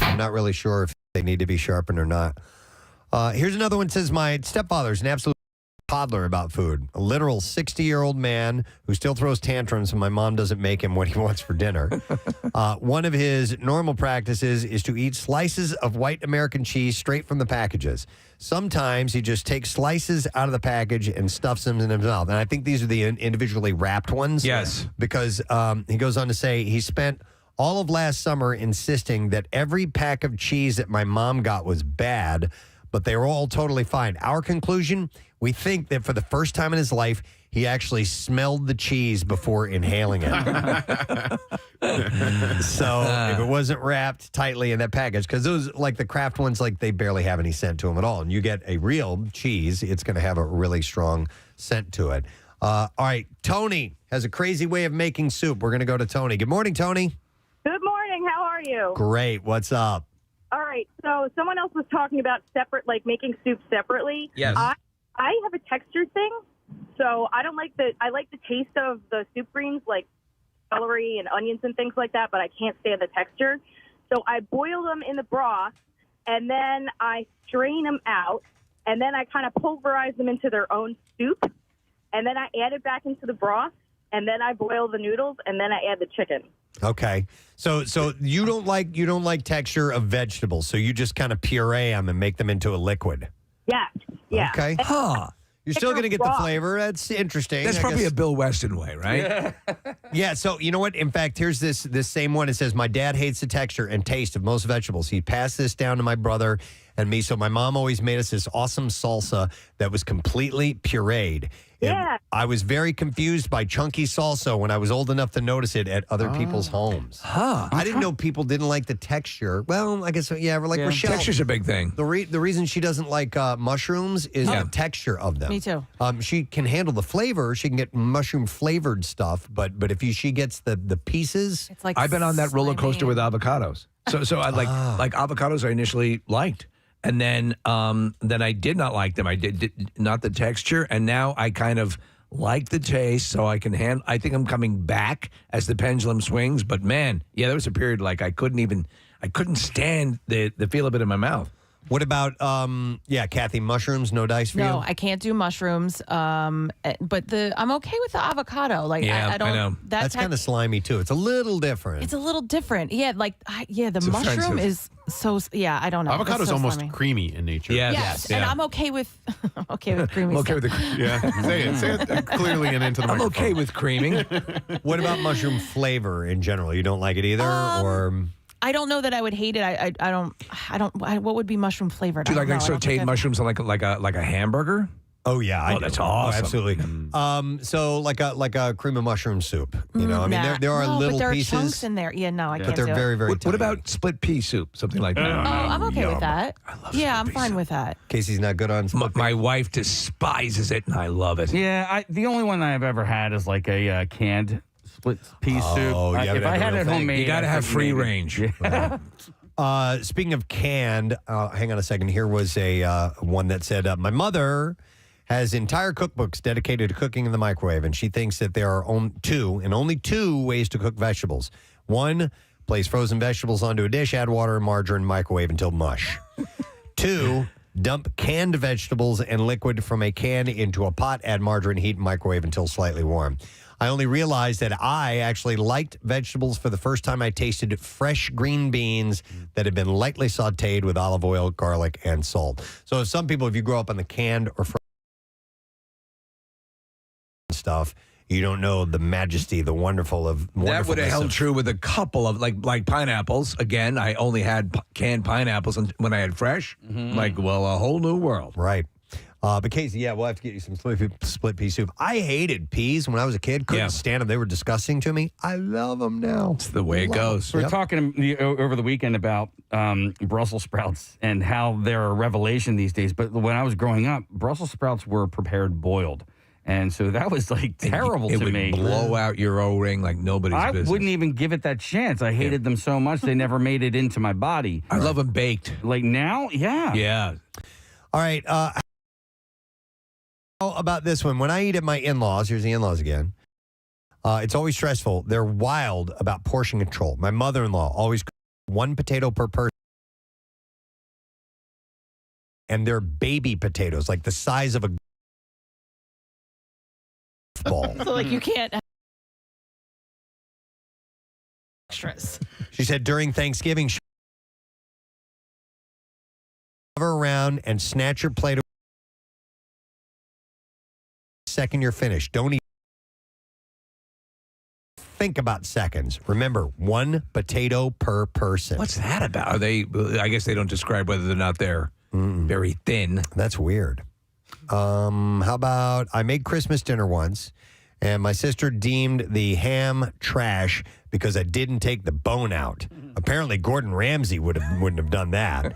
I'm not really sure if they need to be sharpened or not. Here's another one. It says, my stepfather's an absolute toddler about food. A literal 60-year-old man who still throws tantrums when my mom doesn't make him what he wants for dinner. One of his normal practices is to eat slices of white American cheese straight from the packages. Sometimes he just takes slices out of the package and stuffs them in his mouth. And I think these are the individually wrapped ones. Yes. Because he goes on to say he spent all of last summer insisting that every pack of cheese that my mom got was bad, but they were all totally fine. Our conclusion, we think that for the first time in his life, he actually smelled the cheese before inhaling it. So if it wasn't wrapped tightly in that package, because those, like the Kraft ones, like they barely have any scent to them at all. And you get a real cheese, it's going to have a really strong scent to it. All right, Tony has a crazy way of making soup. We're going to go to Tony. Good morning, Tony. Good morning. How are you? Great. What's up? All right. So someone else was talking about making soup separately. Yes. I have a texture thing, so I don't like I like the taste of the soup greens, like celery and onions and things like that, but I can't stand the texture. So I boil them in the broth, and then I strain them out, and then I kind of pulverize them into their own soup, and then I add it back into the broth, and then I boil the noodles, and then I add the chicken. Okay. So you don't like texture of vegetables, so you just kind of puree them and make them into a liquid. Yeah. Yeah. Okay. Huh. You're still going to get the flavor. That's interesting. That's probably a Bill Weston way, right? Yeah. So you know what? In fact, here's this same one. It says, my dad hates the texture and taste of most vegetables. He passed this down to my brother and me. So my mom always made us this awesome salsa that was completely pureed. Yeah. I was very confused by chunky salsa when I was old enough to notice it at other people's homes. Huh. I didn't know people didn't like the texture. Well, I guess, yeah, like Rochelle. Texture's a big thing. The reason she doesn't like mushrooms is the texture of them. Me too. She can handle the flavor. She can get mushroom flavored stuff, but if she gets the pieces, It's like I've been on that roller coaster with avocados. So I like avocados I initially liked. And then I did not like them. I did not the texture, and now I kind of like the taste, so I can handle. I think I'm coming back as the pendulum swings. But man, yeah, there was a period like I couldn't stand the feel of it in my mouth. What about Kathy, mushrooms? No dice for you? No, I can't do mushrooms. But I'm okay with the avocado. Like I don't. I know. That's kind of slimy too. It's a little different. It's a little different. Yeah, the It's mushroom offensive. is so. Yeah, I don't know. Avocado's It's so almost slimy. creamy in nature. Yes, and I'm okay with creamy. I'm okay with stuff. Say it clearly and into the I'm microphone. okay with creaming. What about mushroom flavor in general? You don't like it either, or? I don't know that I would hate it. I don't. What would be mushroom flavored? Do you I like don't know. I don't think sauteed I've- mushrooms on like a hamburger? Oh yeah, I do. that's awesome. Absolutely. So like a cream of mushroom soup. You know, I mean, Nah. there are No, little but there are pieces, chunks in there. Yeah, no, I but can't they're do very, it. very What tiny. about split pea soup? Something like that. Oh, I'm okay with that. Yeah, I'm fine with that. Casey's not good on. My wife despises it, and I love it. Yeah, the only one I've ever had is like a canned split pea soup. Oh, yeah, If but I had the it real thing. homemade, You got to I have think free maybe. range. Speaking of canned, hang on a second. Here was a one that said, my mother has entire cookbooks dedicated to cooking in the microwave, and she thinks that there are only two ways to cook vegetables. One, place frozen vegetables onto a dish, add water and margarine, microwave until mush. Two, dump canned vegetables and liquid from a can into a pot, add margarine, heat, and microwave until slightly warm. I only realized that I actually liked vegetables for the first time I tasted fresh green beans that had been lightly sauteed with olive oil, garlic, and salt. So some people, if you grow up on the canned or frozen stuff, you don't know the majesty, the wonderful of That would have held of- true with a couple of like pineapples. Again, I only had canned pineapples when I had fresh. Like, well, a whole new world. Right. But Casey, yeah, we'll have to get you some split pea soup. I hated peas when I was a kid. Couldn't stand them. They were disgusting to me. I love them now. It's the way it goes. We were talking over the weekend about Brussels sprouts and how they're a revelation these days. But when I was growing up, Brussels sprouts were prepared boiled. And so that was like terrible It to would me. blow out your O-ring like nobody's I business. wouldn't even give it that chance. I hated them so much they never made it into my body. I love them baked. Like now, yeah. Yeah. All right. How about this one? When I eat at my in-laws, here's the in-laws again. It's always stressful. They're wild about portion control. My mother-in-law always cooks one potato per person. And they're baby potatoes, like the size of a ball. So like you can't have extras. She said during Thanksgiving, she hover around and snatch your plate away. Second you're finished. Don't even think about seconds. Remember, one potato per person. What's that about? Are they? I guess they don't describe whether or not they're very thin. That's weird. How about I made Christmas dinner once, and my sister deemed the ham trash because I didn't take the bone out. Apparently, Gordon Ramsay wouldn't have done that.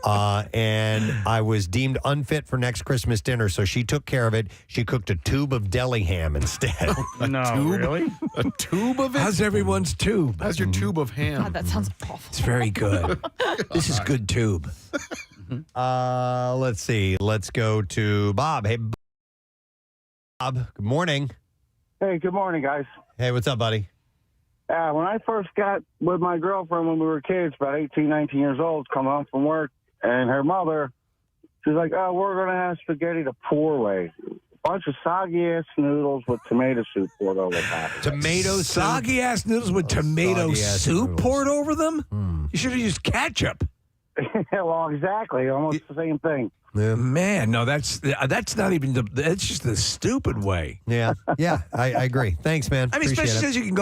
And I was deemed unfit for next Christmas dinner, so she took care of it. She cooked a tube of deli ham instead. Really? A tube of it? How's everyone's tube? How's your tube of ham? God, that sounds awful. It's very good. This is good tube. Let's see. Let's go to Bob. Hey, Bob. Good morning. Hey, good morning, guys. Hey, what's up, buddy? When I first got with my girlfriend when we were kids, about 18, 19 years old, come home from work, and her mother, she's like, oh, we're going to have spaghetti the poor way. Bunch of soggy-ass noodles with tomato soup poured over top. Tomato soup? Soggy-ass noodles with tomato soggy-ass soup noodles. poured over them? You should have used ketchup. Well, exactly. Almost the same thing. Yeah. Man, no, that's not even that's just the stupid way. Yeah, I agree. Thanks, man. I mean, Appreciate especially it. since you can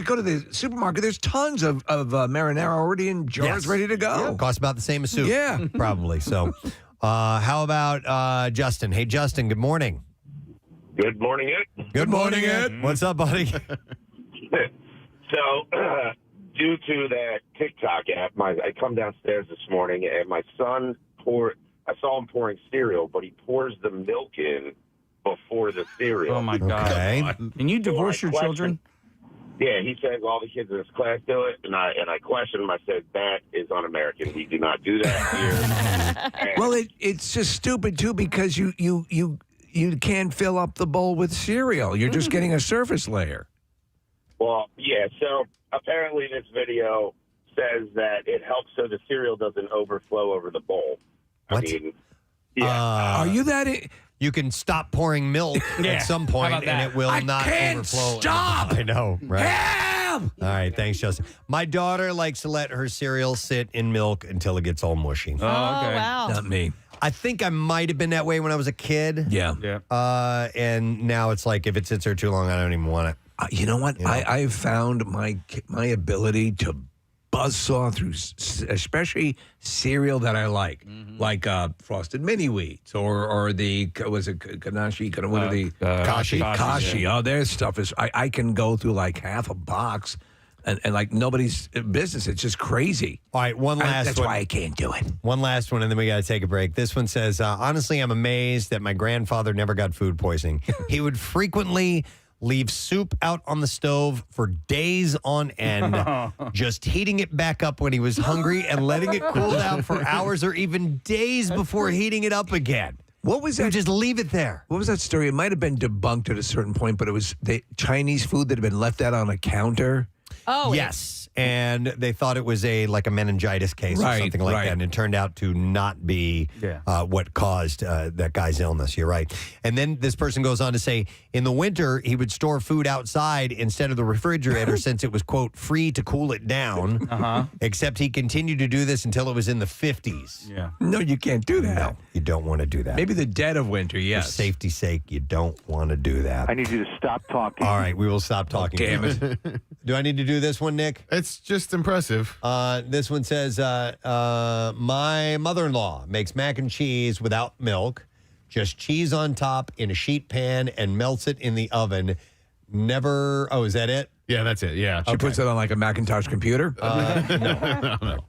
go to the supermarket. There's tons of marinara already in jars ready to go. Yeah, costs about the same as soup. Yeah. Probably. So, how about Justin? Hey, Justin, good morning. Good morning, Ed. Good morning, Ed. What's up, buddy? So, due to that TikTok app, I come downstairs this morning and my son I saw him pouring cereal, but he pours the milk in before the cereal. Oh, my God. Okay. Can you divorce your children? Yeah, he said all the kids in his class do it, and I questioned him. I said, that is un-American. We do not do that here. Well, it's just stupid, too, because you can't fill up the bowl with cereal. You're just getting a surface layer. Well, yeah, so apparently this video says that it helps so the cereal doesn't overflow over the bowl. What? I mean, yeah. Are you that... You can stop pouring milk at some point, and it will not overflow. Stop! I know, right? Help! All right, thanks, Justin. My daughter likes to let her cereal sit in milk until it gets all mushy. Oh, okay. Wow. Not me. I think I might have been that way when I was a kid. Yeah. And now it's like if it sits there too long, I don't even want it. You know what? I've found my ability to buzzsaw through, especially cereal that I like Frosted Mini Wheats or the was it Kanashi? What are the Kashi? Oh, their stuff is. I can go through like half a box. And like nobody's business. It's just crazy. All right, one last That's one. why I can't do it. One last one, and then we got to take a break. This one says, honestly, I'm amazed that my grandfather never got food poisoning. He would frequently leave soup out on the stove for days on end, just heating it back up when he was hungry and letting it cool down for hours or even days before heating it up again. What was that? You just leave it there. What was that story? It might have been debunked at a certain point, but it was the Chinese food that had been left out on a counter. Oh, yes. And they thought it was a meningitis case or something like that. And it turned out to not be what caused that guy's illness. You're right. And then this person goes on to say, in the winter, he would store food outside instead of the refrigerator since it was, quote, free to cool it down. Except he continued to do this until it was in the 50s. Yeah. No, you can't do that. No, you don't want to do that. Maybe the dead of winter, yes. For safety's sake, you don't want to do that. I need you to stop talking. All right, we will stop talking. Damn it. Do I need to do this one, Nick? It's just impressive. This one says, my mother-in-law makes mac and cheese without milk, just cheese on top in a sheet pan and melts it in the oven. Never, is that it? Yeah, that's it. Yeah. She puts it on like a Macintosh computer? No.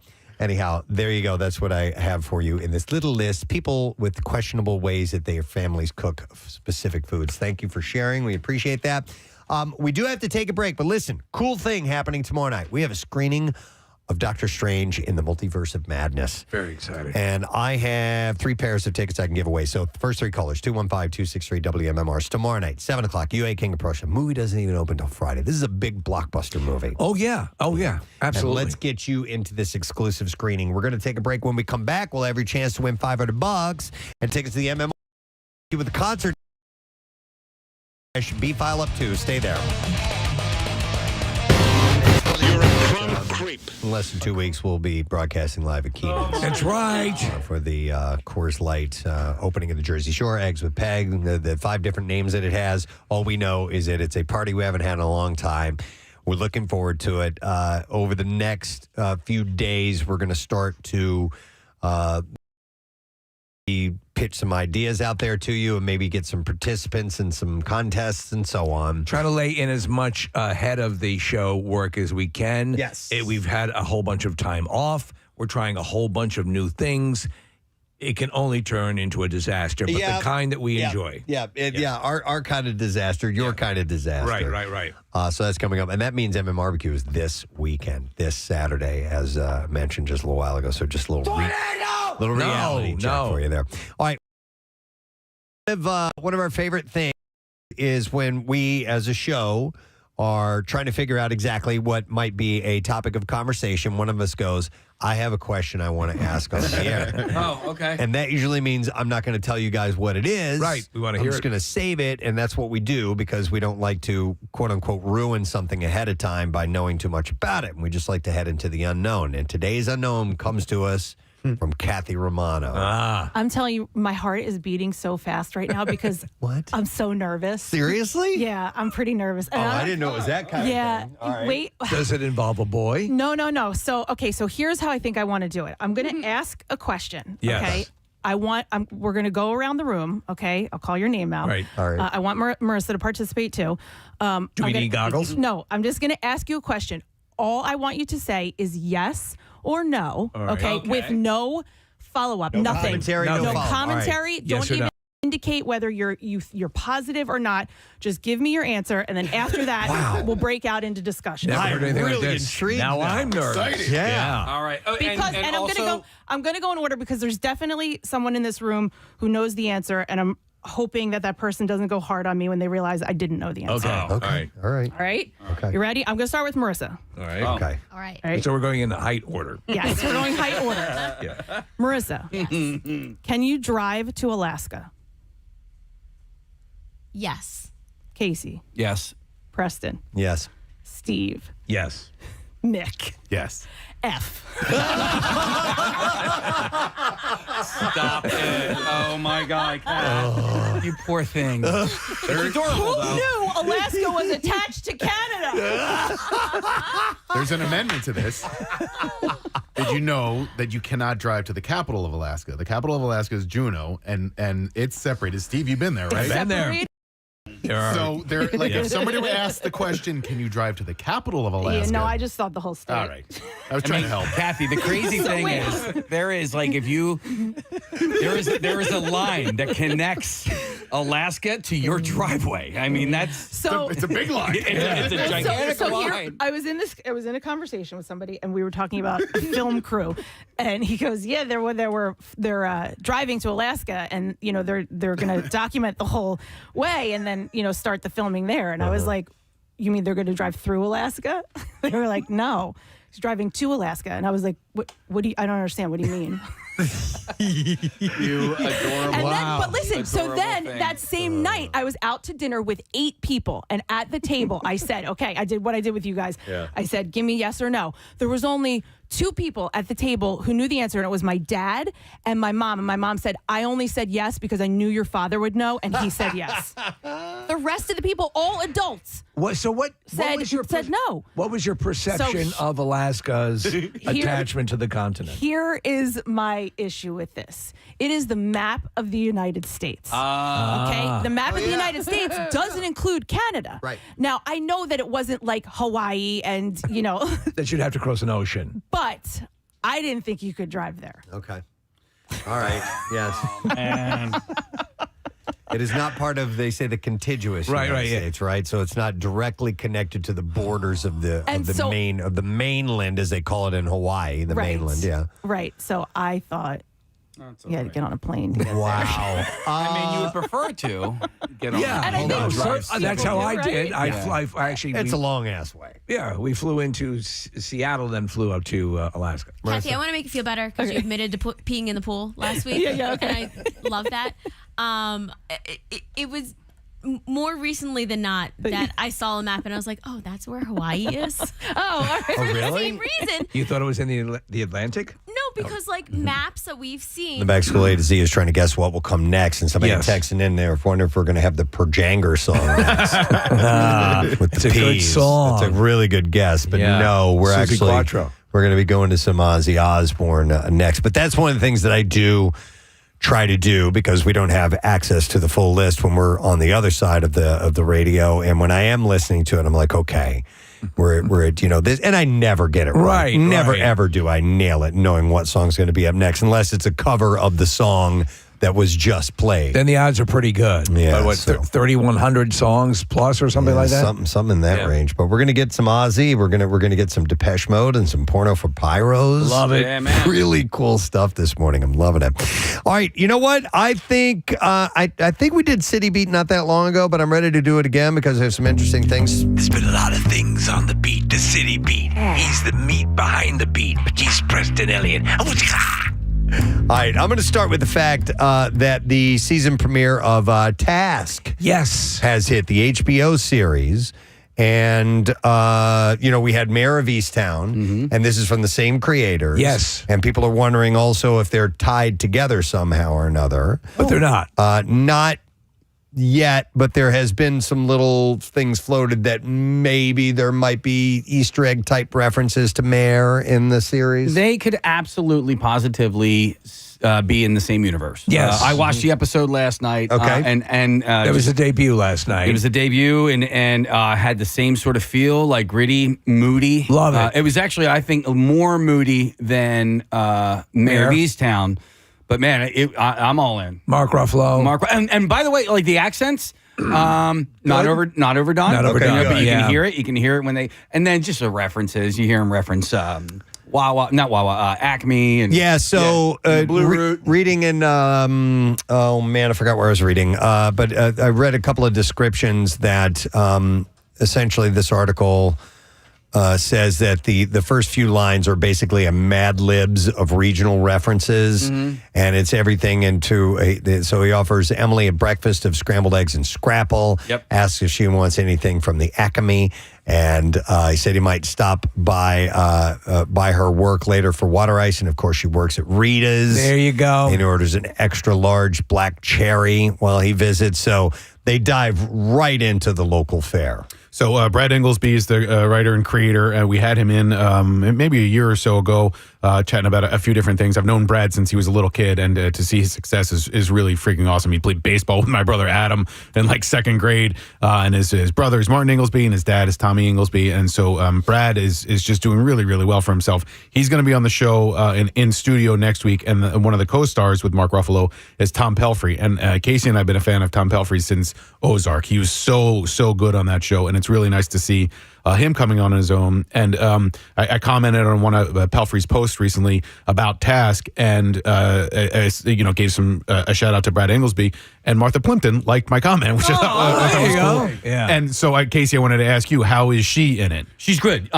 Anyhow, there you go. That's what I have for you in this little list. People with questionable ways that their families cook specific foods. Thank you for sharing. We appreciate that. We do have to take a break, but listen, cool thing happening tomorrow night. We have a screening of Doctor Strange in the Multiverse of Madness. Very exciting. And I have 3 pairs of tickets I can give away. So first 3 callers, 215-263-WMMR. Tomorrow night, 7 o'clock, UA King of Prussia. Movie doesn't even open until Friday. This is a big blockbuster movie. Oh, yeah. Absolutely. And let's get you into this exclusive screening. We're going to take a break. When we come back, we'll have your chance to win $500 and tickets to the MMR with the concert. B-File up 2. Stay there. You're a crumb creep. In less than 2 weeks, we'll be broadcasting live at Keenan's. That's right. For the Coors Light opening of the Jersey Shore, Eggs with Peg, the 5 different names that it has. All we know is that it's a party we haven't had in a long time. We're looking forward to it. Over the next few days, we're going to start to pitch some ideas out there to you and maybe get some participants and some contests and so on. Try to lay in as much ahead of the show work as we can. Yes. We've had a whole bunch of time off. we're trying a whole bunch of new things, it can only turn into a disaster, but the kind that we enjoy. Our kind of disaster, your kind of disaster. Right. So that's coming up. And that means MM Barbecue is this weekend, this Saturday, as mentioned just a little while ago. So just a little reality check for you there. All right. One of our favorite things is when we, as a show, are trying to figure out exactly what might be a topic of conversation. One of us goes, I have a question I want to ask on the air. Oh, okay. And that usually means I'm not going to tell you guys what it is. Right. We want to hear it. I'm just going to save it, and that's what we do because we don't like to, quote unquote, ruin something ahead of time by knowing too much about it. And we just like to head into the unknown. And today's unknown comes to us from Kathy Romano. I'm telling you, my heart is beating so fast right now because I'm so nervous. Seriously? Yeah, I'm pretty nervous. I didn't know it was that kind of thing. All right. Wait. Does it involve a boy? No. So here's how I think I want to do it. I'm going to ask a question. Yes. Okay. We're going to go around the room. Okay. I'll call your name out. Right. All right. I want Marissa to participate too. Do we need goggles? No, I'm just going to ask you a question. All I want you to say is yes or no. All right. Okay. With no follow-up. No Nothing. commentary, No no follow-up. commentary. All right. Yes Don't or even no? indicate whether you're positive or not. Just give me your answer, and then after that, we'll break out into discussion. Never heard anything like this. Intrigued now I'm nervous. Yeah. All right. Oh, Because I'm gonna go in order because there's definitely someone in this room who knows the answer, and I'm hoping that person doesn't go hard on me when they realize I didn't know the answer. Okay. All right. All right. Okay. You ready? I'm gonna start with Marissa. All right. Okay. All right. All right. So we're going in the height order. Yes, we're going height order. Yeah. Marissa, can you drive to Alaska? Yes. Casey, Yes. Preston, Yes. Steve, Yes. Nick, Yes. F. Stop it. Oh, my God, Kat. You poor thing. They're adorable, Who though. knew Alaska was attached to Canada? There's an amendment to this. Did you know that you cannot drive to the capital of Alaska? The capital of Alaska is Juneau, and it's separated. Steve, you've been there, right? Been there. So they're like, if somebody would ask the question, can you drive to the capital of Alaska? Yeah, no, I just thought the whole state. All right. I was trying to help. Kathy, the crazy thing is, there is like there is a line that connects Alaska to your driveway. I mean, it's a big line. It's a gigantic Here, line. I was in a conversation with somebody, and we were talking about a film crew, and he goes, "Yeah, they're driving to Alaska, and they're going to document the whole way, and then start the filming there." And I was like, "You mean they're going to drive through Alaska?" They were like, "No, he's driving to Alaska," and I was like, "What do you? I don't understand. What do you mean?" You adorable. But listen, so then that same night, I was out to dinner with 8 people, and at the table, I said, "Okay, I did what I did with you guys." Yeah. I said, "Give me yes or no." There was only 2 people at the table who knew the answer, and it was my dad and my mom. And my mom said, "I only said yes because I knew your father would know," and he said yes. The rest of the people, all adults, said no. What was your perception of Alaska's attachment to the continent? Here is my issue with this. It is the map of the United States. Okay? The map of the United States doesn't include Canada. Right. Now, I know that it wasn't like Hawaii and, That you'd have to cross an ocean. but I didn't think you could drive there. Okay. All right. Yes. And It is not part of, they say, the contiguous United States, right? So it's not directly connected to the borders of the mainland, as they call it in Hawaii, the mainland. Yeah. Right. So I thought you had to get on a plane to get Wow. I mean, you would prefer to get on. Yeah, And I think that's how I did. I actually. It's a long ass way. Yeah, we flew into Seattle, then flew up to Alaska. Kathy, I want to make you feel better because you admitted to peeing in the pool last week. Yeah, okay. And I love that. It was more recently than not that I saw a map and I was like, oh, that's where Hawaii is. all right. Oh, For the really? same reason. You thought it was in the Atlantic? No, because maps that we've seen. The Mexico A to Z is trying to guess what will come next, and somebody texting in there wondering if we're going to have the Perjanger song next. With the It's a good Ps. song. It's a really good guess, but Yeah. no, we're Suzi actually Quatro. we're going to be going to some Ozzy Osbourne next. But that's one of the things that I do try to do because we don't have access to the full list when we're on the other side of the radio. And when I am listening to it, I'm like, okay, we're at, this, and I never get it right. Never ever do I nail it, knowing what song's going to be up next, unless it's a cover of the song that was just played. Then the odds are pretty good. Yeah, what, 3,100 songs plus or something like that? Something in that range. But we're gonna get some Ozzy. We're gonna get some Depeche Mode and some Porno for Pyros. Love it. Yeah, man. Really cool stuff this morning. I'm loving it. All right, you know what? I think I think we did City Beat not that long ago, but I'm ready to do it again because there's some interesting things. There's been a lot of things on the beat. The City Beat. He's the meat behind the beat. He's Preston Elliott. All right, I'm going to start with the fact that the season premiere of Task has hit the HBO series. And, we had Mayor of Easttown, and this is from the same creators. Yes. And people are wondering also if they're tied together somehow or another. But they're not. Not yet, but there has been some little things floated that maybe there might be Easter egg type references to Mayor in the series. They could absolutely, positively be in the same universe. Yes. I watched the episode last night. Okay. And there was a debut last night. It was a debut and had the same sort of feel, like gritty, moody. Love it. It was actually, I think, more moody than Mayor of Easttown. But man, I'm all in. Mark Ruffalo. And by the way, like the accents, not overdone. Not overdone. But you Yeah. can hear it. You can hear it when they, and then just the references. You hear them reference Wawa, not Wawa, Acme, and Blue Root. Reading in, oh man, I forgot where I was reading. But I read a couple of descriptions that essentially this article says that the first few lines are basically a Mad Libs of regional references, and it's everything into so he offers Emily a breakfast of scrambled eggs and scrapple, asks if she wants anything from the Acme, and he said he might stop by her work later for water ice, and of course she works at Rita's. There you go. And he orders an extra large black cherry while he visits, so they dive right into the local fare. So Brad Inglesby is the writer and creator. We had him in maybe a year or so ago chatting about a few different things. I've known Brad since he was a little kid, and to see his success is really freaking awesome. He played baseball with my brother Adam in like second grade, and his brother is Martin Inglesby, and his dad is Tommy Inglesby. And so Brad is just doing really, really well for himself. He's going to be on the show in studio next week, and one of the co-stars with Mark Ruffalo is Tom Pelphrey. And Casey and I have been a fan of Tom Pelphrey since Ozark. He was so good on that show, and it's really nice to see him coming on his own. And I commented on one of Pelphrey's posts recently about Task, and gave some a shout out to Brad Inglesby, and Martha Plimpton liked my comment, which there you go. Yeah. And so, Casey, I wanted to ask you, how is she in it? She's good.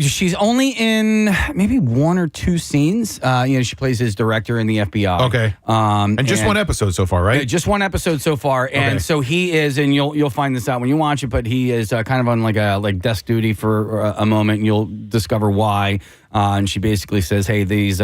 She's only in maybe one or two scenes. She plays his director in the FBI. Okay. And just one episode so far, right? Just one episode so far, and so he is, and you'll find this out when you watch it. But he is kind of on like desk duty for a moment, and you'll discover why. And she basically says, "Hey, these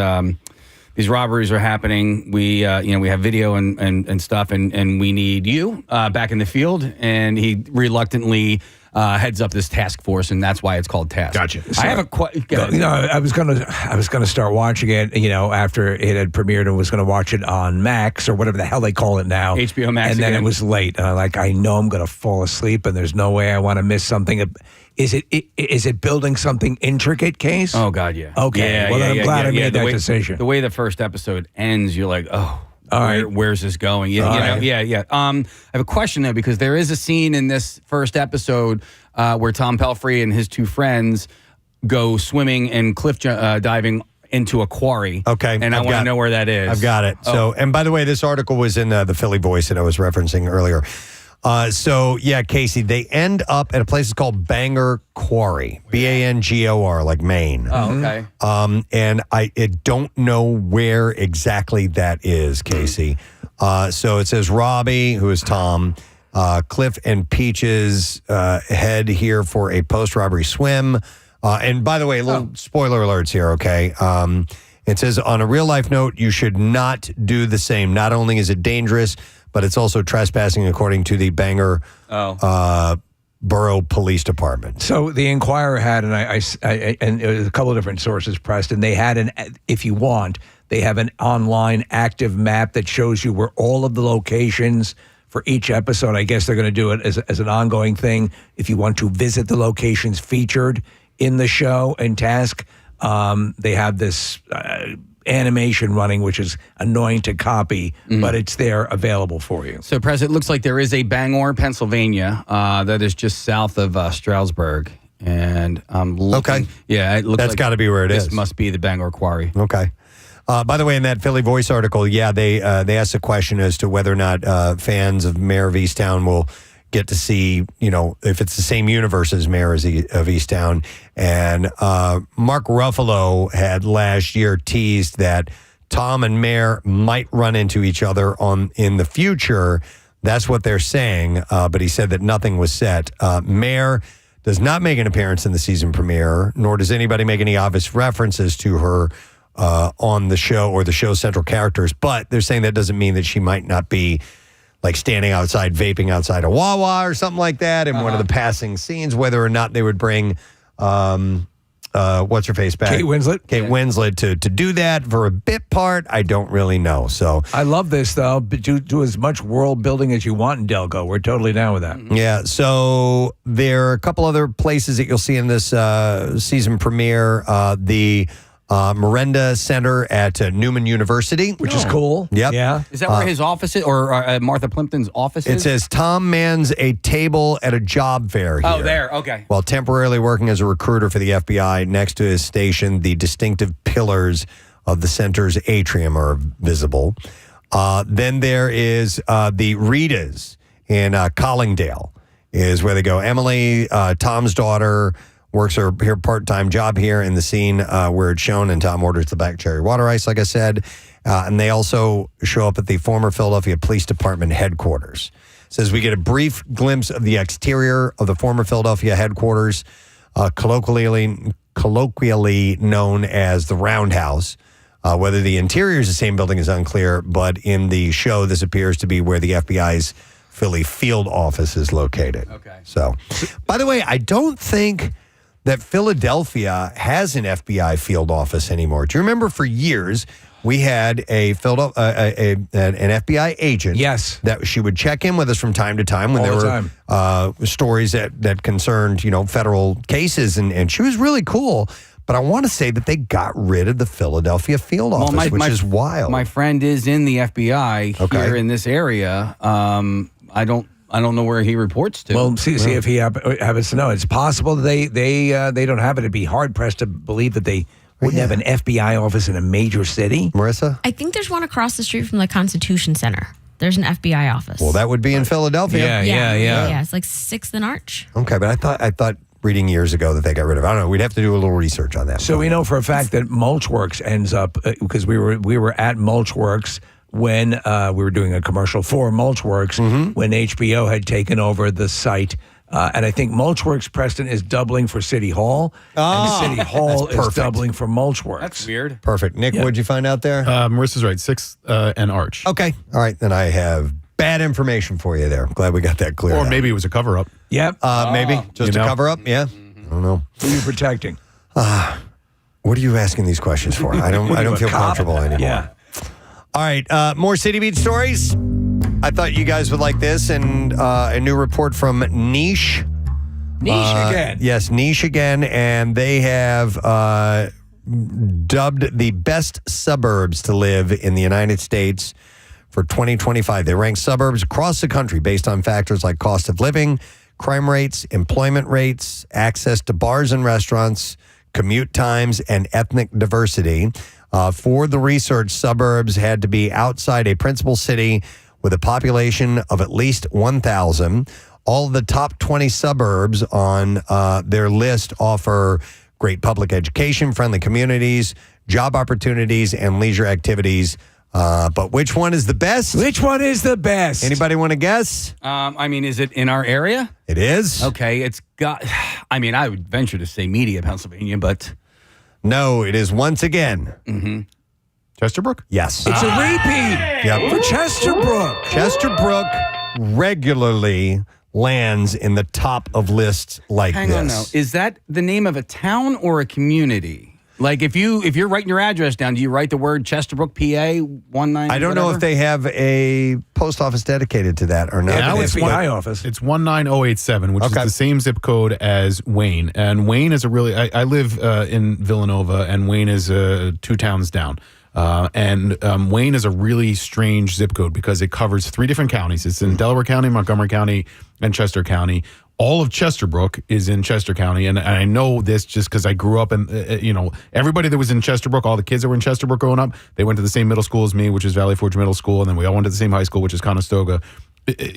robberies are happening. We have video and stuff, and we need you back in the field." And he reluctantly heads up this task force, and that's why it's called Task. Gotcha. I have a question. I was gonna start watching it, after it had premiered, and was gonna watch it on Max or whatever the hell they call it now, HBO Max. And then it was late, and I know I'm gonna fall asleep, and there's no way I want to miss something. Is it building something intricate, Case? Oh God, yeah. Okay. Yeah, well, then I'm glad I made that decision. The way the first episode ends, you're like, oh. All right. Where's this going? Yeah. I have a question though, because there is a scene in this first episode where Tom Pelphrey and his two friends go swimming and cliff diving into a quarry. Okay. And I want to know where that is. I've got it. Oh. So, and by the way, this article was in the Philly Voice that I was referencing earlier. Casey, they end up at a place called Bangor Quarry, Bangor, like Maine. Oh, okay. And I don't know where exactly that is, Casey. So it says Robbie, who is Tom, Cliff and Peaches head here for a post-robbery swim. And by the way, a little spoiler alerts here, okay? It says, on a real-life note, you should not do the same. Not only is it dangerous, but it's also trespassing according to the Bangor Borough Police Department. So the Inquirer had, and it was a couple of different sources, Preston. They had if you want, They have an online active map that shows you where all of the locations for each episode. I guess they're going to do it as an ongoing thing. If you want to visit the locations featured in the show and task, they have this animation running, which is annoying to copy, but it's there available for you. So, Prez, it looks like there is a Bangor, Pennsylvania, that is just south of Stroudsburg. And I'm looking. Okay. Yeah, it looks That's got to be where it is. This must be the Bangor Quarry. Okay. By the way, in that Philly Voice article, they asked a question as to whether or not fans of Mayor of Easttown will get to see, if it's the same universe as Mayor of Easttown. And Mark Ruffalo had last year teased that Tom and Mayor might run into each other in the future. That's what they're saying. But he said that nothing was set. Mayor does not make an appearance in the season premiere, nor does anybody make any obvious references to her on the show or the show's central characters. But they're saying that doesn't mean that she might not be like standing outside, vaping outside a Wawa or something like that in one of the passing scenes, whether or not they would bring, what's her face back? Kate Winslet. Kate Winslet to do that for a bit part. I don't really know. So I love this, though. Do as much world building as you want in Delco. We're totally down with that. Yeah. So there are a couple other places that you'll see in this season premiere. The Miranda Center at Neumann University, which is cool. Yep. Yeah. Is that where his office is, or Martha Plimpton's office is? It says Tom mans a table at a job fair here. Oh, there. Okay. While temporarily working as a recruiter for the FBI, next to his station, the distinctive pillars of the center's atrium are visible. Then there is the Ritas in Collingdale, is where they go. Emily, Tom's daughter, works her part-time job here in the scene where it's shown, and Tom orders the black cherry water ice, like I said. And they also show up at the former Philadelphia Police Department headquarters. It says we get a brief glimpse of the exterior of the former Philadelphia headquarters, colloquially known as the Roundhouse. Whether the interior is the same building is unclear, but in the show, this appears to be where the FBI's Philly field office is located. Okay. So, by the way, I don't think that Philadelphia has an FBI field office anymore. Do you remember for years we had an FBI agent? Yes. That she would check in with us from time to time when there were stories that concerned, federal cases, and she was really cool. But I want to say that they got rid of the Philadelphia field office, which is wild. My friend is in the FBI here in this area. I don't know where he reports to. Well, see if he happens to know. It's possible that they don't have it. It'd be hard pressed to believe that they wouldn't have an FBI office in a major city. Marissa? I think there's one across the street from the Constitution Center. There's an FBI office. Well, that would be in Philadelphia. Yeah. It's like 6th and Arch. Okay, but I thought reading years ago that they got rid of it. I don't know. We'd have to do a little research on that. So we know for a fact that Mulchworks ends up, because we were at Mulchworks when we were doing a commercial for Mulchworks when HBO had taken over the site. And I think Mulchworks, Preston, is doubling for City Hall. And City Hall is doubling for Mulchworks. That's weird. Perfect. Nick, what'd you find out there? Marissa's right. 6th and Arch. Okay. All right. Then I have bad information for you there. I'm glad we got that clear. Or maybe it was a cover-up. Yep. Maybe. Just a cover-up? Yeah. I don't know. Who are you protecting? What are you asking these questions for? I don't feel comfortable anymore. Yeah. All right, more City Beat stories. I thought you guys would like this, and a new report from Niche. Niche again. Yes, Niche again, and they have dubbed the best suburbs to live in the United States for 2025. They rank suburbs across the country based on factors like cost of living, crime rates, employment rates, access to bars and restaurants, commute times, and ethnic diversity. For the research, suburbs had to be outside a principal city with a population of at least 1,000. All of the top 20 suburbs on their list offer great public education, friendly communities, job opportunities, and leisure activities. But which one is the best? Which one is the best? Anybody want to guess? Is it in our area? It is. Okay, it's got, I would venture to say Media, Pennsylvania, but... No, it is once again. Chesterbrook? Yes. It's a repeat. Yep. For Chesterbrook. Chesterbrook regularly lands in the top of lists like Hang this. on now. Is that the name of a town or a community? Like if you're writing your address down, do you write the word Chesterbrook, PA 19? I don't know if they have a post office dedicated to that or not. Yeah, it's my office. It's 19087, which is the same zip code as Wayne. And Wayne is a really, I live in Villanova, and Wayne is 2 towns down. Wayne is a really strange zip code because it covers 3 different counties. It's in Delaware County, Montgomery County, and Chester County. All of Chesterbrook is in Chester County, and I know this just because I grew up in, everybody that was in Chesterbrook, all the kids that were in Chesterbrook growing up, they went to the same middle school as me, which is Valley Forge Middle School, and then we all went to the same high school, which is Conestoga.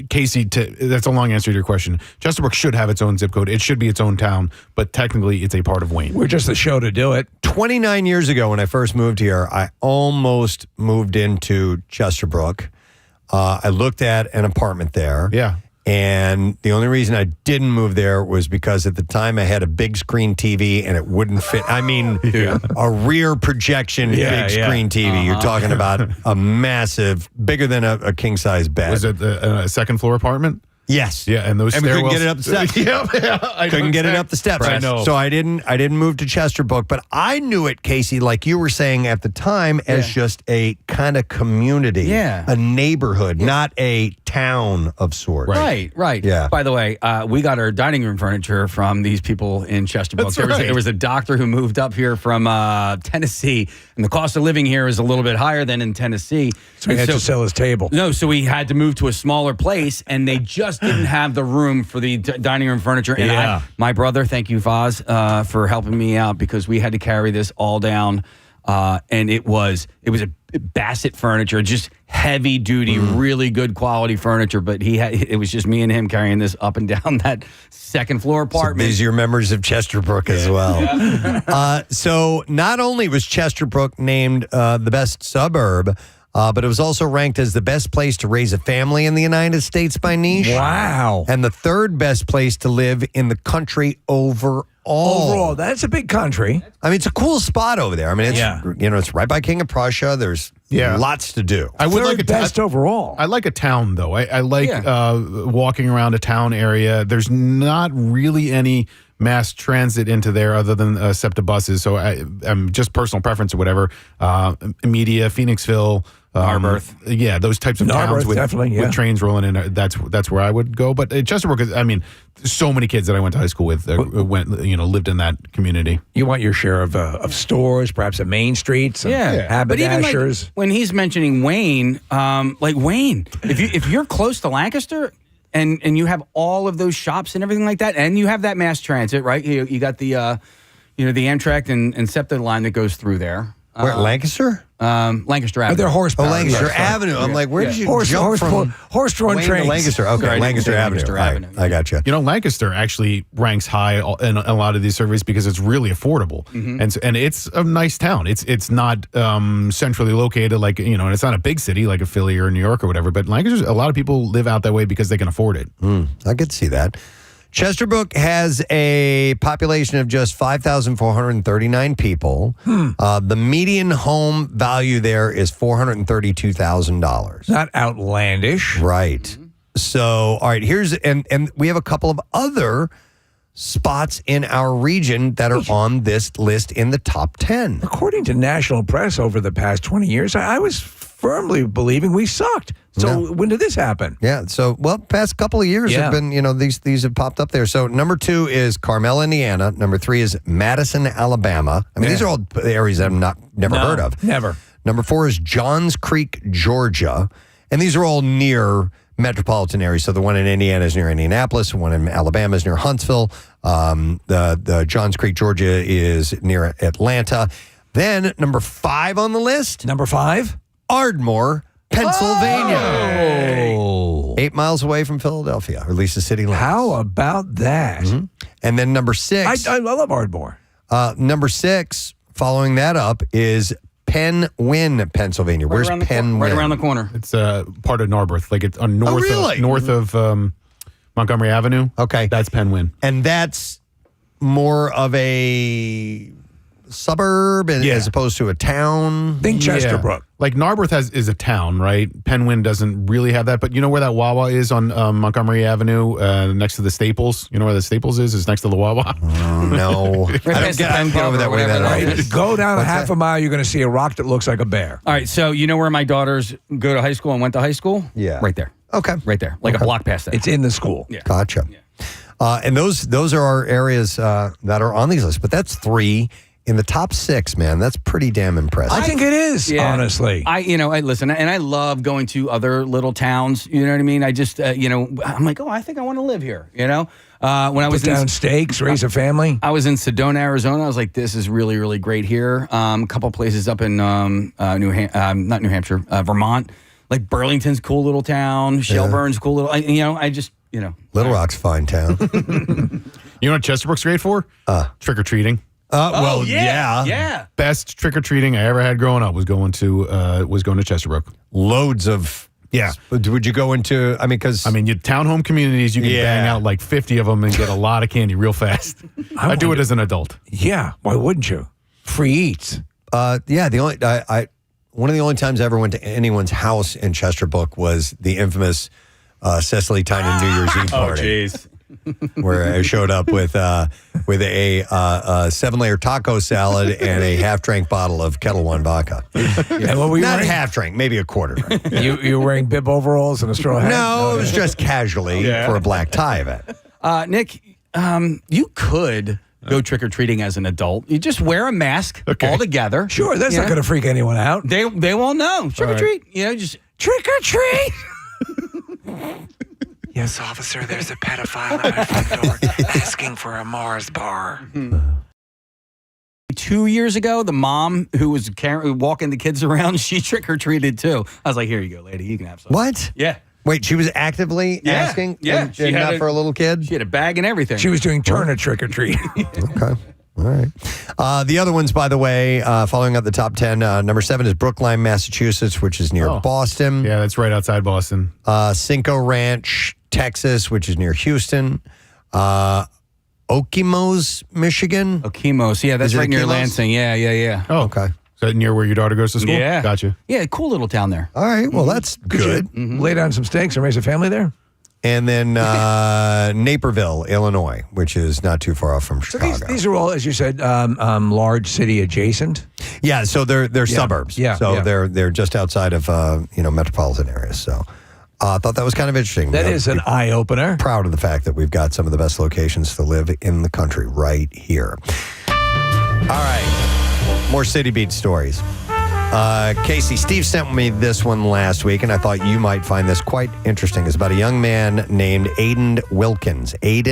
Casey, that's a long answer to your question. Chesterbrook should have its own zip code. It should be its own town, but technically it's a part of Wayne. We're just the show to do it. 29 years ago when I first moved here, I almost moved into Chesterbrook. I looked at an apartment there. Yeah. And the only reason I didn't move there was because at the time I had a big screen TV and it wouldn't fit. I mean, a rear projection big screen TV. You're talking about a massive, bigger than a king size bed. Was it a second floor apartment? Yes. Yeah, and those we couldn't stairwells. get it up the steps. Couldn't get it up the steps. I know. So I didn't move to Chesterbrook, but I knew it, Casey, like you were saying at the time, as just a kind of community, a neighborhood, not a town of sorts. Right. Yeah. By the way, we got our dining room furniture from these people in Chesterbrook. There was a doctor who moved up here from Tennessee, and the cost of living here is a little bit higher than in Tennessee. So he had to sell his table. No, so we had to move to a smaller place, and they just didn't have the room for the dining room furniture. And my brother, thank you, Foz, for helping me out because we had to carry this all down. And it was a Bassett furniture, just heavy duty, really good quality furniture. But it was just me and him carrying this up and down that second floor apartment. So these are your members of Chesterbrook as well. So not only was Chesterbrook named the best suburb, but it was also ranked as the best place to raise a family in the United States by Niche. Wow. And the 3rd best place to live in the country overall. That's a big country. I mean, it's a cool spot over there. I mean, it's it's right by King of Prussia. There's lots to do. I would like best overall. I like a town, though. I like walking around a town area. There's not really any mass transit into there other than SEPTA buses. So I'm just personal preference or whatever. Media, Phoenixville. Narberth. Yeah, those types of towns with trains rolling in. That's where I would go. But Chesterbrook is, I mean, so many kids that I went to high school with lived in that community. You want your share of stores, perhaps a main street, some haberdashers. But even like when he's mentioning Wayne, if you're close to Lancaster and you have all of those shops and everything like that, and you have that mass transit, right? You got the the Amtrak and SEPTA line that goes through there. Where, Lancaster? Lancaster Avenue. They're horsepower. Lancaster Avenue. I'm like, where did you jump from? Horse-drawn Wayne trains. To Lancaster. Okay, Lancaster Avenue. I got you. Lancaster actually ranks high in a lot of these surveys because it's really affordable, and it's a nice town. It's not centrally located like and it's not a big city like a Philly or New York or whatever. But Lancaster, a lot of people live out that way because they can afford it. I could see that. Chesterbrook has a population of just 5,439 people. The median home value there is $432,000. Not outlandish. Right. So, all right, and we have a couple of other spots in our region that are on this list in the top 10. According to national press over the past 20 years, I was firmly believing we sucked. So when did this happen? Yeah. So, past couple of years have been, these have popped up there. So number 2 is Carmel, Indiana. Number 3 is Madison, Alabama. I mean, these are all areas I've never heard of. Never. Number 4 is Johns Creek, Georgia. And these are all near metropolitan areas. So the one in Indiana is near Indianapolis. The one in Alabama is near Huntsville. The Johns Creek, Georgia is near Atlanta. Then number 5 on the list. Number 5? Ardmore, Pennsylvania. 8 miles away from Philadelphia, or at least the city limits. How about that? And then number 6. I love Ardmore. Number 6, following that up, is Penn-Wynn, Pennsylvania. Where's Penn-Wynn? Right around the corner. It's part of Narberth. Like it's on north of Montgomery Avenue. Okay. That's Penn-Wynn. And that's more of a suburb as opposed to a town. Think Chesterbrook. Like Narberth is a town, right? Penguin doesn't really have that, but you know where that Wawa is on Montgomery Avenue, next to the Staples. You know where the Staples is? It's next to the Wawa. No, I don't get over that way. That Go down a half a mile, you're going to see a rock that looks like a bear. All right, so you know where my daughters go to high school and went to high school? Yeah. Right there. Okay. Right there. Like a block past that. It's in the school. Yeah. Gotcha. And those are our areas that are on these lists, but that's 3 in the top 6, man. That's pretty damn impressive. I think it is, honestly. I listen, and I love going to other little towns. You know what I mean? I just, I'm like, I think I want to live here. You know, when I was down stakes, raise a family. I was in Sedona, Arizona. I was like, this is really, really great here. A couple places up in not New Hampshire, Vermont. Like Burlington's cool little town. Shelburne's cool little. Little Rock's fine town. You know what Chesterbrook's great for? Trick or treating. Yeah. Best trick or treating I ever had growing up was going to Chesterbrook. Loads of Would you go into? I mean, because your townhome communities, you can bang out like 50 of them and get a lot of candy real fast. I do it as an adult. Yeah, why wouldn't you? Free eats. One of the only times I ever went to anyone's house in Chesterbrook was the infamous Cecily Tynan New Year's Eve party. Oh, jeez. Where I showed up with a 7-layer taco salad and a half-drank bottle of Kettle One vodka. And what were you Not wearing? half-drink, maybe a quarter. You were wearing bib overalls and a straw hat? No, it was just casually for a black tie event. Nick, you could go trick-or-treating as an adult. You just wear a mask all together. Sure, that's not going to freak anyone out. They won't know. Trick-or-treat. Just trick-or-treat. Yes, officer, there's a pedophile at my front door asking for a Mars bar. 2 years ago, the mom who was walking the kids around, she trick-or-treated too. I was like, here you go, lady. You can have some. What? Yeah. Wait, she was actively asking? Yeah. And not for a little kid? She had a bag and everything. She was doing Turner trick-or-treat. Okay. All right. The other ones, by the way, following up the top 10, number 7 is Brookline, Massachusetts, which is near Boston. Yeah, that's right outside Boston. Cinco Ranch, Texas, which is near Houston. Okemos, Michigan. Okemos, yeah, that's Is it right near Okemos? Lansing. Yeah. Oh, okay. Is that near where your daughter goes to school? Yeah. Gotcha. Yeah, cool little town there. All right. Well, that's good. Lay down some stakes and raise a family there? And then Naperville, Illinois, which is not too far off from So Chicago. these are all, as you said, large city adjacent? Yeah, so they're suburbs. Yeah, So yeah. they're just outside of metropolitan areas. So I thought that was kind of interesting. That is an eye-opener. Proud of the fact that we've got some of the best locations to live in the country right here. All right, more City Beat stories. Casey, Steve sent me this one last week, and I thought you might find this quite interesting. It's about a young man named Aiden Wilkins. He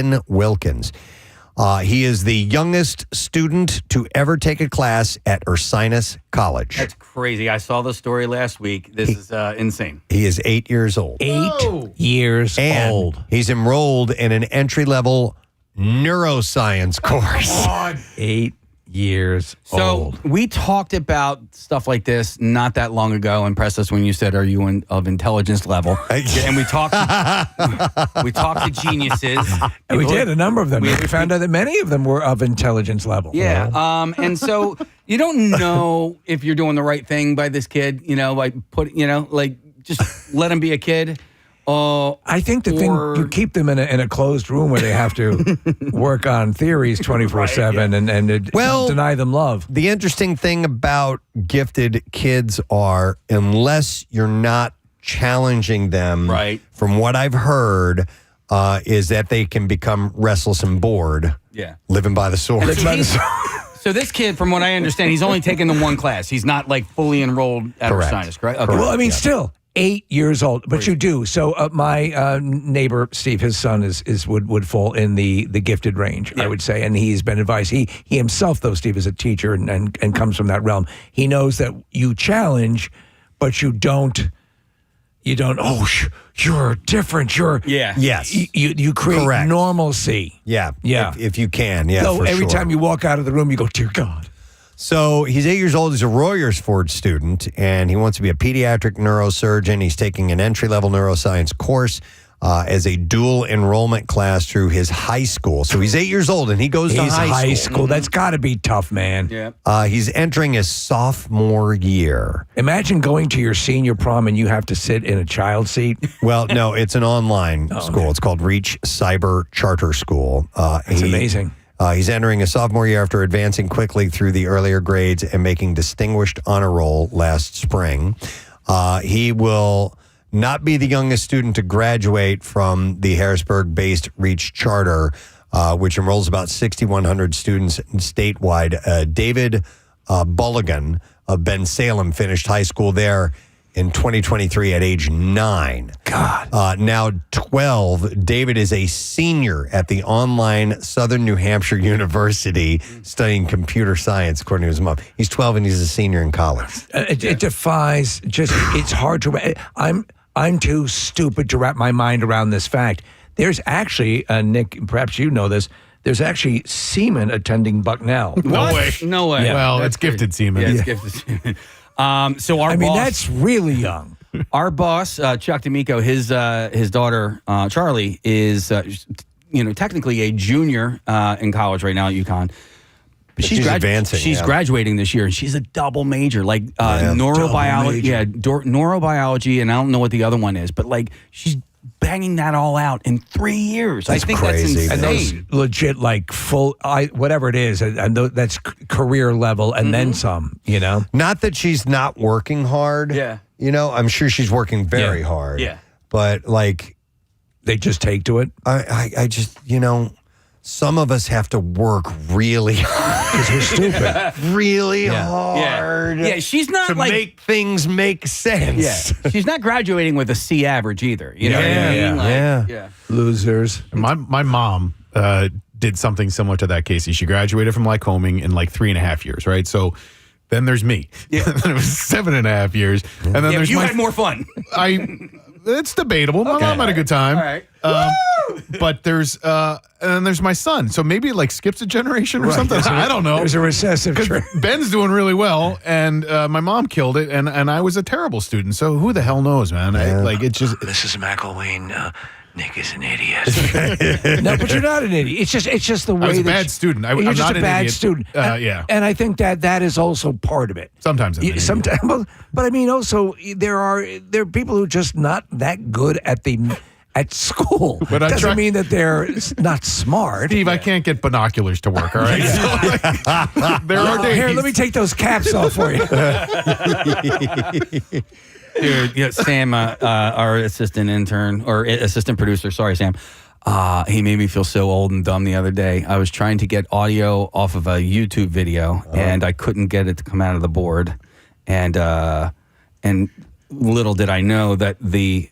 is the youngest student to ever take a class at Ursinus College. That's crazy. I saw the story last week. This is insane. He is 8 years old. 8 years and old. He's enrolled in an entry-level neuroscience course. 8 years old. So we talked about stuff like this not that long ago, and Preston, when you said, "Are you of intelligence level?" And we talked to geniuses. And we did, a number of them. We found out that many of them were of intelligence level. Yeah. And so you don't know if you're doing the right thing by this kid. Just let him be a kid. I think the thing, you keep them in a closed room where they have to work on theories 24/7 and deny them love. The interesting thing about gifted kids are, unless you're not challenging them, from what I've heard, is that they can become restless and bored. Yeah. Living by the sword. So this kid, from what I understand, he's only taken the one class. He's not like fully enrolled at Ursinus, correct? Okay. Well, I mean, still 8 years old, but you do. So my neighbor Steve, his son would fall in the gifted range, I would say, and he's been advised. He himself, though, Steve, is a teacher and comes from that realm. He knows that you challenge, but you don't. Oh, you're different. Yes. You create normalcy. Yeah. Yeah. If you can. Yeah. So for every sure. time you walk out of the room, you go, "Dear God." So he's 8 years old. He's a Royersford student, and he wants to be a pediatric neurosurgeon. He's taking an entry-level neuroscience course. as a dual enrollment class through his high school. So he's 8 years old and he goes to high school. That's got to be tough, man. Yeah. He's entering his sophomore year. Imagine going to your senior prom and you have to sit in a child seat. Well, no, it's an online school. Okay. It's called Reach Cyber Charter School. That's amazing. He's entering his sophomore year after advancing quickly through the earlier grades and making distinguished honor roll last spring. He will not be the youngest student to graduate from the Harrisburg-based Reach Charter, which enrolls about 6,100 students statewide. David Bulligan of Ben Salem finished high school there in 2023 at age 9. God. Now 12, David is a senior at the online Southern New Hampshire University studying computer science, according to his mom. He's 12 and he's a senior in college. It defies it's hard to. I'm too stupid to wrap my mind around this fact. There's actually, Nick, perhaps you know this, there's actually semen attending Bucknell. No way. No way. Yeah. Well, it's gifted semen. Yeah, it's gifted semen. So our boss, that's really young. Our boss, Chuck D'Amico, his daughter Charlie is, technically a junior in college right now at UConn. But she's advancing. She's graduating this year, and she's a double major, like neurobiology. Yeah, neurobiology, and I don't know what the other one is, but like she's banging that all out in 3 years. That's I think crazy. that's And insane. those legit, like full, whatever it is, and that's career level, and then some. Not that she's not working hard. Yeah. I'm sure she's working very hard. Yeah. But like, they just take to it. I just, some of us have to work really hard. Because we're stupid. Really hard. Yeah, she's not to like make things make sense. Yeah, she's not graduating with a C average either. You know what I mean? Like, yeah. Losers. My mom did something similar to that, Casey. She graduated from Lycoming in like 3.5 years, right? So then there's me. Yeah. Then it was 7.5 years. And then there's you had more fun. It's debatable. My mom had a good time. All right. But and there's my son. So maybe it like skips a generation or something. I don't know. There's a recessive trend. Ben's doing really well, and my mom killed it, and I was a terrible student. So who the hell knows, man? Mrs. McElwain, Nick is an idiot. No, but you're not an idiot. It's just the way I was a that bad student. You're I'm just not a an bad idiot. student. Yeah. And I think that is also part of it. Sometimes I'm an idiot. Sometimes, but I mean, also there are people who are just not that good at school. But I doesn't try- mean that they're not smart. Steve, I can't get binoculars to work, all right? There are days. Here, let me take those caps off for you. Dude, Sam, our assistant intern or assistant producer, sorry, Sam, he made me feel so old and dumb the other day. I was trying to get audio off of a YouTube video, and I couldn't get it to come out of the board. And little did I know that the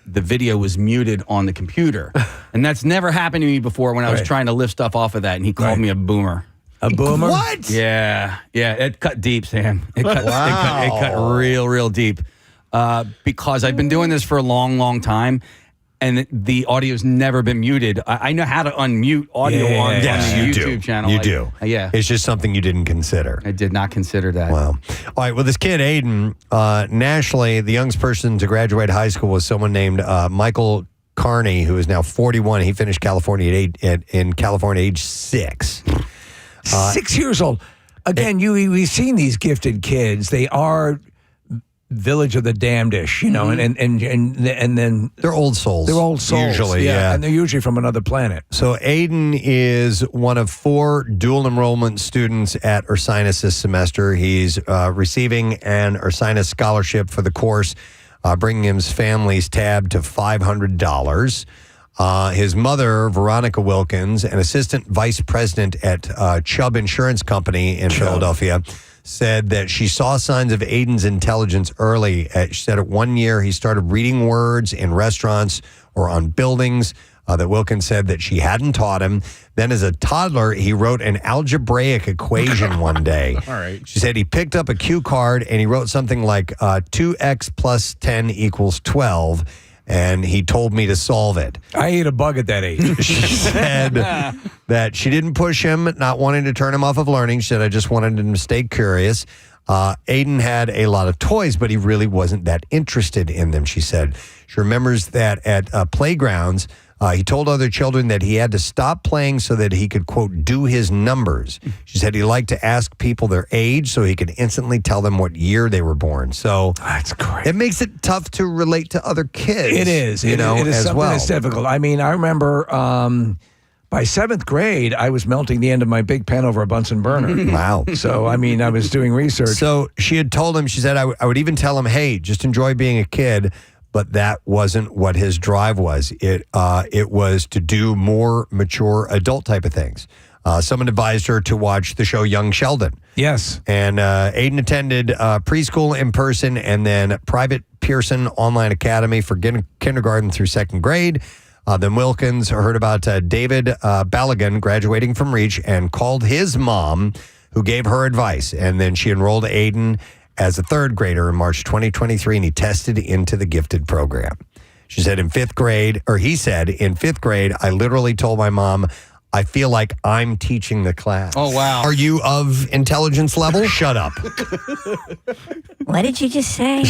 video was muted on the computer, and that's never happened to me before when I was trying to lift stuff off of that. And he called me a boomer. A boomer? What? Yeah, it cut deep, Sam. It cut real deep. Because I've been doing this for a long time, and the audio's never been muted. I know how to unmute audio on the YouTube channel. You do. Yeah. It's just something you didn't consider. I did not consider that. Wow. All right. Well, this kid, Aiden, nationally, the youngest person to graduate high school was someone named Michael Carney, who is now 41. He finished California in California at age 6. 6 years old. Again, we've seen these gifted kids. They are Village of the Damnedish, and then they're old souls. They're old souls, usually, yeah. And they're usually from another planet. So Aiden is one of 4 dual enrollment students at Ursinus this semester. He's receiving an Ursinus scholarship for the course, bringing his family's tab to $500. His mother, Veronica Wilkins, an assistant vice president at Chubb Insurance Company in Philadelphia, said that she saw signs of Aiden's intelligence early. She said at 1 year he started reading words in restaurants or on buildings that Wilkins said that she hadn't taught him. Then as a toddler, he wrote an algebraic equation one day. All right. She said he picked up a cue card and he wrote something like 2x plus 10 equals 12. And he told me to solve it. I ate a bug at that age. She said that she didn't push him, not wanting to turn him off of learning. She said, I just wanted him to stay curious. Aiden had a lot of toys, but he really wasn't that interested in them, she said. She remembers that at playgrounds, he told other children that he had to stop playing so that he could, quote, do his numbers. She said he liked to ask people their age so he could instantly tell them what year they were born. So that's great. It makes it tough to relate to other kids. It is. You know, it is as something well. that's difficult. I mean, I remember by 7th grade, I was melting the end of my big pen over a Bunsen burner. Wow. So, I mean, I was doing research. So she had told him, she said, I would even tell him, hey, just enjoy being a kid. But that wasn't what his drive was. It was to do more mature adult type of things. Someone advised her to watch the show Young Sheldon. Yes. And Aiden attended preschool in person and then private Pearson Online Academy for kindergarten through 2nd grade. Then Wilkins heard about David Balagan graduating from Reach and called his mom, who gave her advice. And then she enrolled Aiden as a 3rd grader in March 2023, and he tested into the gifted program. She said in 5th grade, or he said in 5th grade, I literally told my mom, I feel like I'm teaching the class. Oh, wow. Are you of intelligence level? Shut up. What did you just say?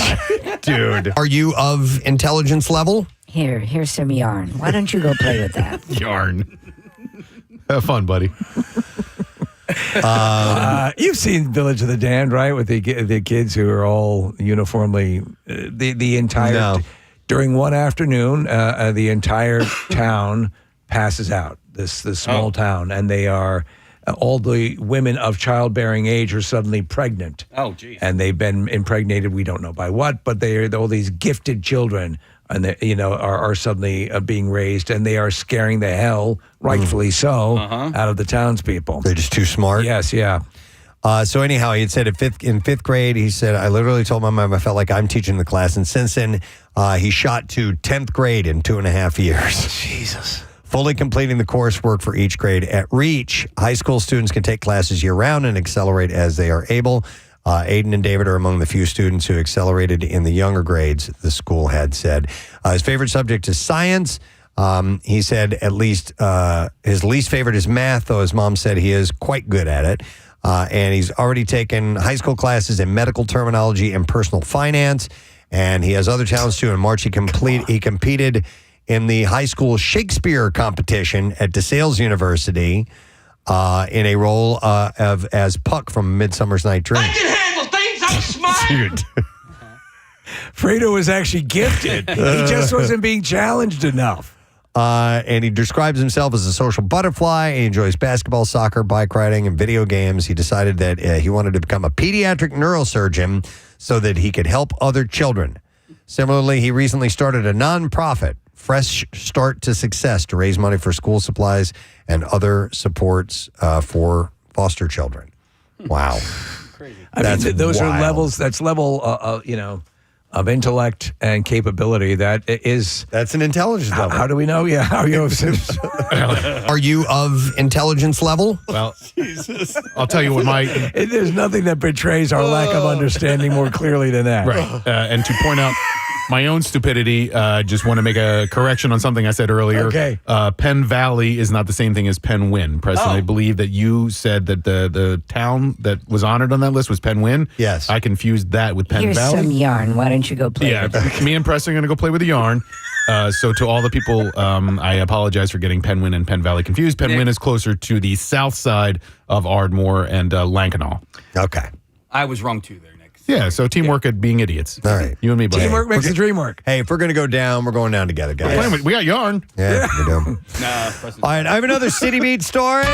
Dude. Are you of intelligence level? Here's some yarn. Why don't you go play with that? Yarn. Have fun, buddy. You've seen Village of the Damned, right? With the kids who are all uniformly the entire No. during one afternoon, the entire town passes out. This small town, and they are all the women of childbearing age are suddenly pregnant. Oh, geez. And they've been impregnated. We don't know by what, but they're all these gifted children, and they, are suddenly being raised, and they are scaring the hell, rightfully so, out of the townspeople. They're just too smart. Yes, yeah. So anyhow, he had said in 5th grade, he said, I literally told my mom I felt like I'm teaching the class. And since then, he shot to 10th grade in 2.5 years. Jesus. Fully completing the coursework for each grade. At Reach, high school students can take classes year-round and accelerate as they are able. Aiden and David are among the few students who accelerated in the younger grades, the school had said. His favorite subject is science. He said at least his least favorite is math, though his mom said he is quite good at it. And he's already taken high school classes in medical terminology and personal finance. And he has other talents, too. In March, he competed in the high school Shakespeare competition at DeSales University in a role as Puck from Midsummer's Night Dream. I can handle things. I'm smart. Dude. Fredo was actually gifted. He just wasn't being challenged enough. And he describes himself as a social butterfly. He enjoys basketball, soccer, bike riding, and video games. He decided that he wanted to become a pediatric neurosurgeon so that he could help other children. Similarly, he recently started a nonprofit, Fresh Start to Success, to raise money for school supplies and other supports for foster children. Wow. I mean, those wild. are levels. That's level, of intellect and capability. That's an intelligence level. How do we know? Yeah. How are you? Are you of intelligence level? Well, I'll tell you what There's nothing that betrays our lack of understanding more clearly than that. Right. And to point out my own stupidity, just want to make a correction on something I said earlier. Okay. Penn Valley is not the same thing as Penn Win. Preston, I believe that you said that the town that was honored on that list was Penn Win. Yes. I confused that with Penn Here's Valley. some yarn. Why don't you go play with it? Me and Preston are going to go play with the yarn. So to all the people, I apologize for getting Penn Win and Penn Valley confused. Penn Win is closer to the south side of Ardmore and Lankenau. Okay. I was wrong too there, Nick. Yeah, so teamwork at being idiots. All right. You and me, buddy. Teamwork makes the dream work. Hey, if we're going to go down, we're going down together, guys. We got yarn. Yeah, we do. Nah, All right, I have another City Beat story.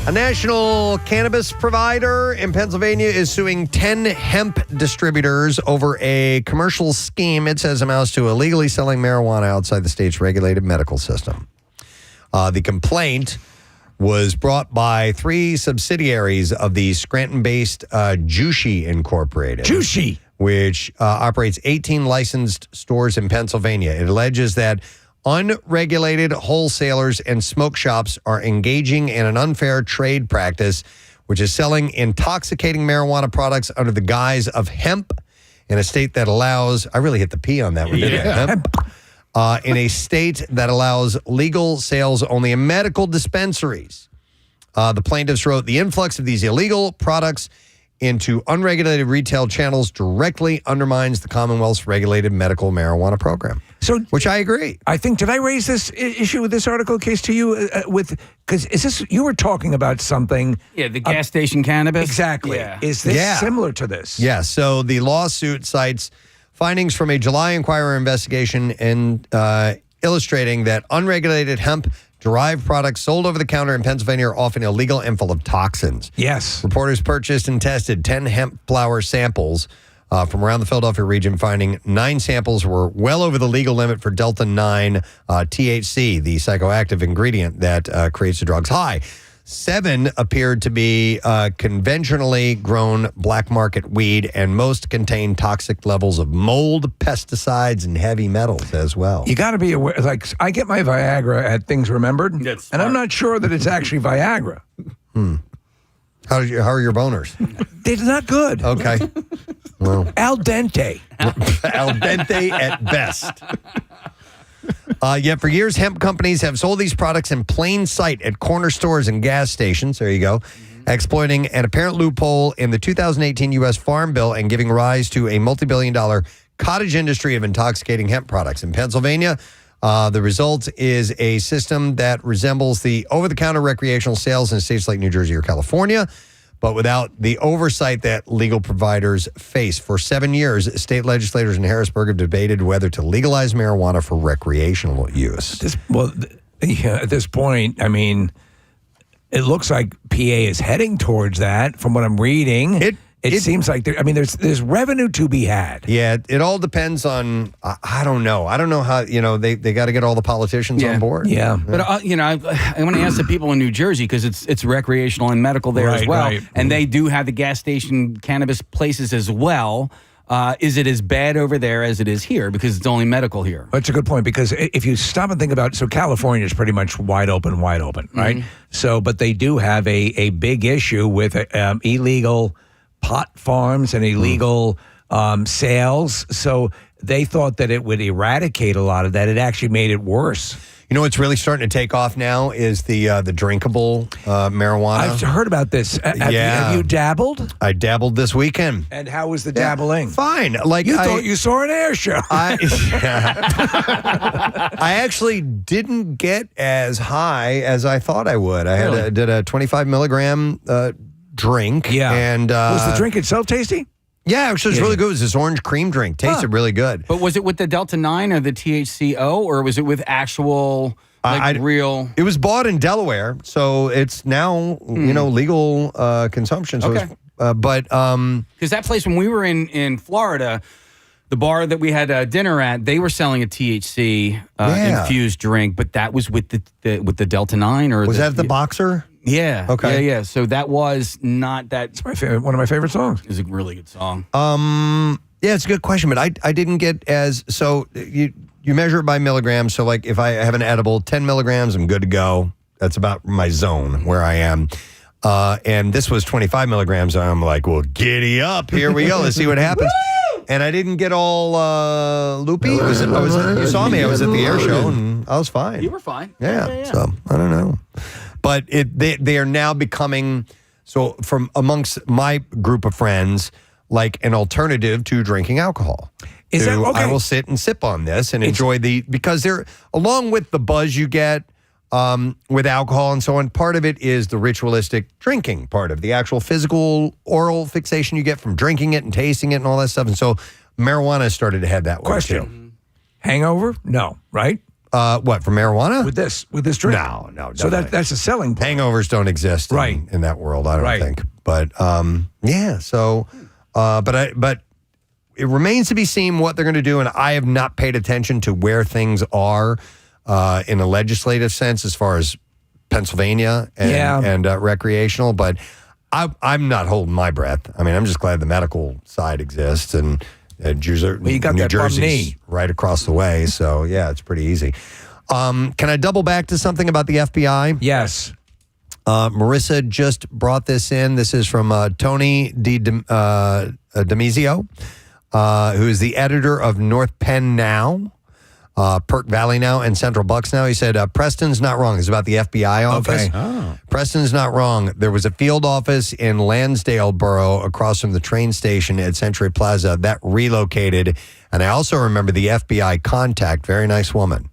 A national cannabis provider in Pennsylvania is suing 10 hemp distributors over a commercial scheme it says amounts to illegally selling marijuana outside the state's regulated medical system. The complaint was brought by 3 subsidiaries of the Scranton-based Jushi Incorporated. Jushi, which operates 18 licensed stores in Pennsylvania. It alleges that unregulated wholesalers and smoke shops are engaging in an unfair trade practice, which is selling intoxicating marijuana products under the guise of hemp in a state that allows, I really hit the P on that one, didn't I? Hemp. In a state that allows legal sales only in medical dispensaries. The plaintiffs wrote, the influx of these illegal products into unregulated retail channels directly undermines the Commonwealth's regulated medical marijuana program. So, which I agree. I think, did I raise this issue with this article case to you because is this, you were talking about something. Yeah, the gas station cannabis. Exactly. Yeah. Is this similar to this? Yeah, so the lawsuit cites findings from a July Inquirer investigation and illustrating that unregulated hemp-derived products sold over the counter in Pennsylvania are often illegal and full of toxins. Yes. Reporters purchased and tested 10 hemp flower samples from around the Philadelphia region, finding 9 samples were well over the legal limit for Delta-9 THC, the psychoactive ingredient that creates the drug's high. 7 appeared to be conventionally grown black market weed, and most contain toxic levels of mold, pesticides, and heavy metals as well. You got to be aware. Like, I get my Viagra at Things Remembered, and I'm not sure that it's actually Viagra. How are your boners? They're not good. Okay. Well, al dente. Al dente at best. Yet for years, hemp companies have sold these products in plain sight at corner stores and gas stations. There you go. Exploiting an apparent loophole in the 2018 U.S. Farm Bill and giving rise to a multi-billion-dollar cottage industry of intoxicating hemp products. In Pennsylvania, the result is a system that resembles the over-the-counter recreational sales in states like New Jersey or California, but without the oversight that legal providers face. For 7 years, state legislators in Harrisburg have debated whether to legalize marijuana for recreational use. At this point, I mean, it looks like PA is heading towards that from what I'm reading. It seems like there's revenue to be had. Yeah, it all depends on, I don't know. I don't know how, they got to get all the politicians on board. Yeah. But, I want to ask the people in New Jersey, because it's recreational and medical there as well. Right. And they do have the gas station cannabis places as well. Is it as bad over there as it is here? Because it's only medical here. That's a good point, because if you stop and think about it, so California is pretty much wide open, right? Mm-hmm. So, but they do have a big issue with illegal pot farms and illegal sales. So they thought that it would eradicate a lot of that. It actually made it worse. You know what's really starting to take off now is the drinkable marijuana. I've heard about this. Have you dabbled? I dabbled this weekend. And how was the dabbling? Fine. Like you thought you saw an air show. I actually didn't get as high as I thought I would. I did a 25 milligram drink. Yeah. And was the drink itself tasty? Yeah, actually, it's really good. It was this orange cream drink. Tasted really good. But was it with the Delta-9 or the THCO, or was it with actual, real? It was bought in Delaware, so it's now, legal consumption. So Okay. Because that place, when we were in Florida, the bar that we had dinner at, they were selling a THC infused drink, but that was with the Delta-9 or was that the Boxer? Yeah. Okay. Yeah. So that was not that. It's my favorite. One of my favorite songs. It's a really good song. Yeah, it's a good question, but I didn't get so you measure it by milligrams. So like if I have an edible, 10 milligrams, I'm good to go. That's about my zone where I am. And this was 25 milligrams. I'm like, well, giddy up. Here we go. Let's see what happens. And I didn't get all loopy. You saw me. I was at the air show, and I was fine. You were fine. Yeah. So I don't know. But they are now becoming, so from amongst my group of friends, like an alternative to drinking alcohol. Is that okay? I will sit and sip on this and enjoy because they're, along with the buzz you get with alcohol and so on, part of it is the ritualistic drinking part of the actual physical oral fixation you get from drinking it and tasting it and all that stuff. And so marijuana started to head that way too. Hangover? No, right? What, for marijuana? With this drink? No. So that's a selling point. Hangovers don't exist in that world, I don't think. But but it remains to be seen what they're going to do, and I have not paid attention to where things are in a legislative sense as far as Pennsylvania and recreational, but I'm not holding my breath. I mean, I'm just glad the medical side exists, and New Jersey's right across the way, so yeah, it's pretty easy. Can I double back to something about the FBI? Yes. Marissa just brought this in. This is from Tony D'Amizio, who is the editor of North Penn Now. Perk Valley now and Central Bucks now. He said, Preston's not wrong. It's about the FBI office. Okay. Oh. Preston's not wrong. There was a field office in Lansdale Borough across from the train station at Century Plaza that relocated. And I also remember the FBI contact. Very nice woman.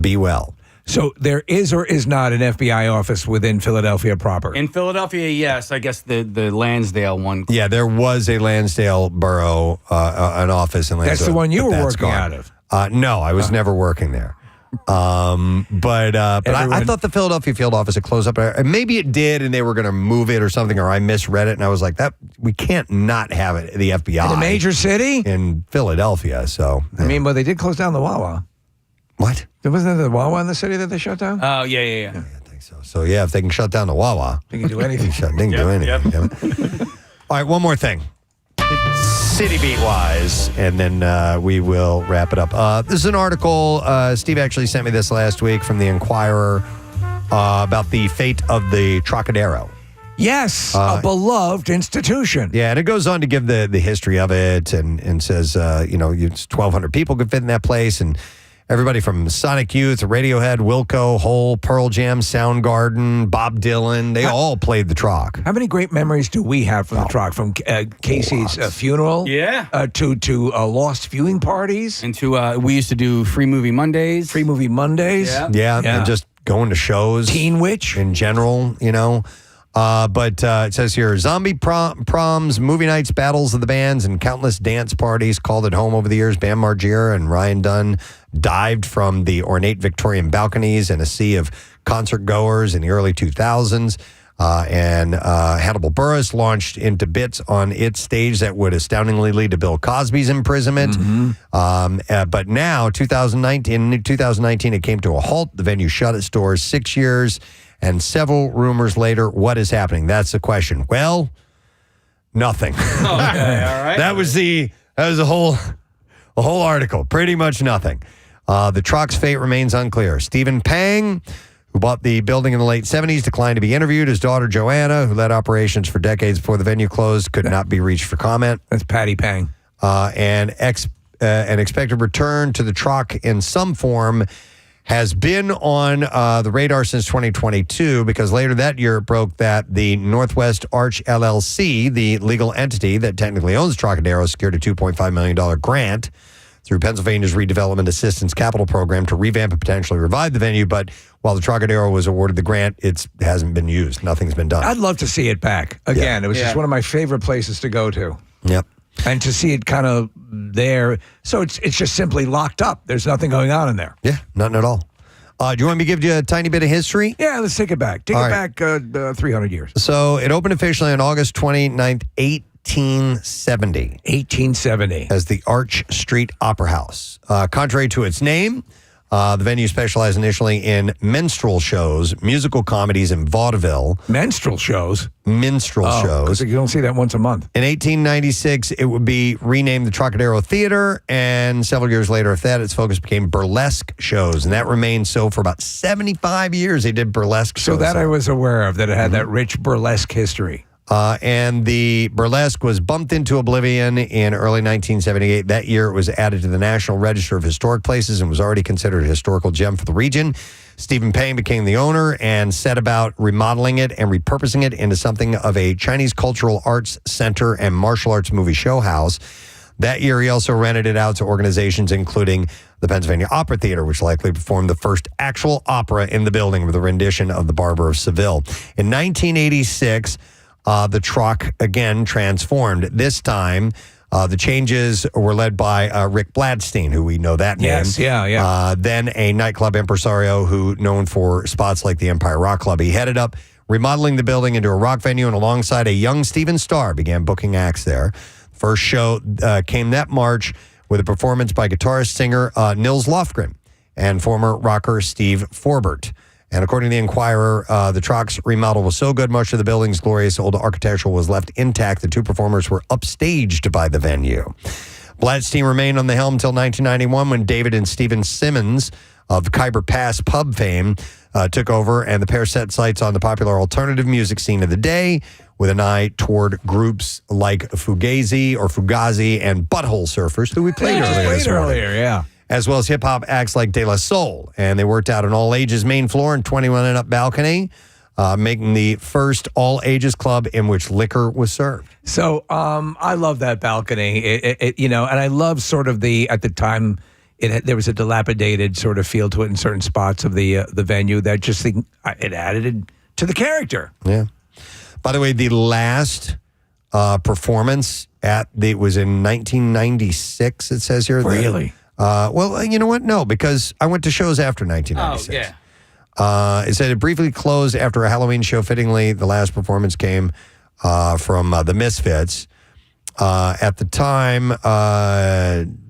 Be well. So there is or is not an FBI office within Philadelphia proper? In Philadelphia, yes. I guess the Lansdale one. Yeah, there was a Lansdale Borough, an office in Lansdale. That's the one you but were that's working gone. out of. No, I was never working there. But I thought the Philadelphia field office had closed up. Maybe it did, and they were going to move it or something, or I misread it, and I was like, "That we can't not have it." The FBI In a major city in Philadelphia. So I mean, but they did close down the Wawa. What? There wasn't there the Wawa in the city that they shut down? Oh, yeah. So yeah, if they can shut down the Wawa, they can do anything. They can do anything. Yep. All right, one more thing. City Beat wise, and then we will wrap it up. This is an article. Steve actually sent me this last week from the Inquirer about the fate of the Trocadero. Yes, a beloved institution. Yeah, and it goes on to give the history of it and says, 1,200 people could fit in that place, and everybody from Sonic Youth, Radiohead, Wilco, Hole, Pearl Jam, Soundgarden, Bob Dylan, they all played the Troc. How many great memories do we have from the Troc? From Casey's funeral? Yeah. To lost viewing parties? And to, we used to do Free Movie Mondays. Free Movie Mondays? Yeah, and just going to shows. Teen Witch? In general, But it says here, zombie proms, movie nights, battles of the bands, and countless dance parties called it home over the years. Bam Margera and Ryan Dunn dived from the ornate Victorian balconies in a sea of concert goers in the early 2000s. And Hannibal Buress launched into bits on its stage that would astoundingly lead to Bill Cosby's imprisonment. But now, 2019, it came to a halt. The venue shut its doors 6 years. And several rumors later, what is happening? That's the question. Well, nothing. Okay, all right. That was the whole article. Pretty much nothing. The Troc's fate remains unclear. Stephen Pang, who bought the building in the late 70s, declined to be interviewed. His daughter, Joanna, who led operations for decades before the venue closed, could not be reached for comment. That's Patty Pang. An expected return to the Troc in some form has been on the radar since 2022 because later that year it broke that the Northwest Arch LLC, the legal entity that technically owns Trocadero, secured a $2.5 million grant through Pennsylvania's Redevelopment Assistance Capital Program to revamp and potentially revive the venue. But while the Trocadero was awarded the grant, it hasn't been used. Nothing's been done. I'd love to see it back. Again, it was just one of my favorite places to go to. Yep. And to see it kind of there. So it's just simply locked up. There's nothing going on in there. Yeah, nothing at all. Do you want me to give you a tiny bit of history? Yeah, let's take it back. Take it back 300 years. So it opened officially on August 29th, 1870. 1870. As the Arch Street Opera House. Contrary to its name, the venue specialized initially in minstrel shows, musical comedies, and vaudeville. Minstrel shows? Minstrel shows. You don't see that once a month. In 1896, it would be renamed the Trocadero Theater, and several years later after that, its focus became burlesque shows, and that remained so for about 75 years. They did burlesque shows. So that I was aware of, that it had that rich burlesque history. And the burlesque was bumped into oblivion in early 1978. That year, it was added to the National Register of Historic Places and was already considered a historical gem for the region. Stephen Pang became the owner and set about remodeling it and repurposing it into something of a Chinese cultural arts center and martial arts movie show house. That year, he also rented it out to organizations including the Pennsylvania Opera Theater, which likely performed the first actual opera in the building with a rendition of The Barber of Seville. In 1986, the Troc again transformed. This time, the changes were led by Rick Bladstein, who we know that name. Yes, yeah. Then a nightclub impresario who known for spots like the Empire Rock Club. He headed up remodeling the building into a rock venue, and alongside a young Steven Starr began booking acts there. First show came that March with a performance by guitarist-singer Nils Lofgren and former rocker Steve Forbert. And according to the Inquirer, the Troc's remodel was so good, much of the building's glorious old architecture was left intact. The two performers were upstaged by the venue. Bladstein remained on the helm until 1991 when David and Stephen Simmons of Khyber Pass pub fame took over, and the pair set sights on the popular alternative music scene of the day with an eye toward groups like Fugazi and Butthole Surfers, who we played earlier this morning. Yeah. as well as hip-hop acts like De La Soul. And they worked out an all-ages main floor and 21 and up balcony, making the first all-ages club in which liquor was served. So I love that balcony, and I love sort of at the time, there was a dilapidated sort of feel to it in certain spots of the venue that just it added to the character. Yeah. By the way, the last performance it was in 1996, it says here. Really? Well, you know what? No, because I went to shows after 1996. Oh, yeah. It said it briefly closed after a Halloween show. Fittingly, the last performance came from the Misfits. At the time,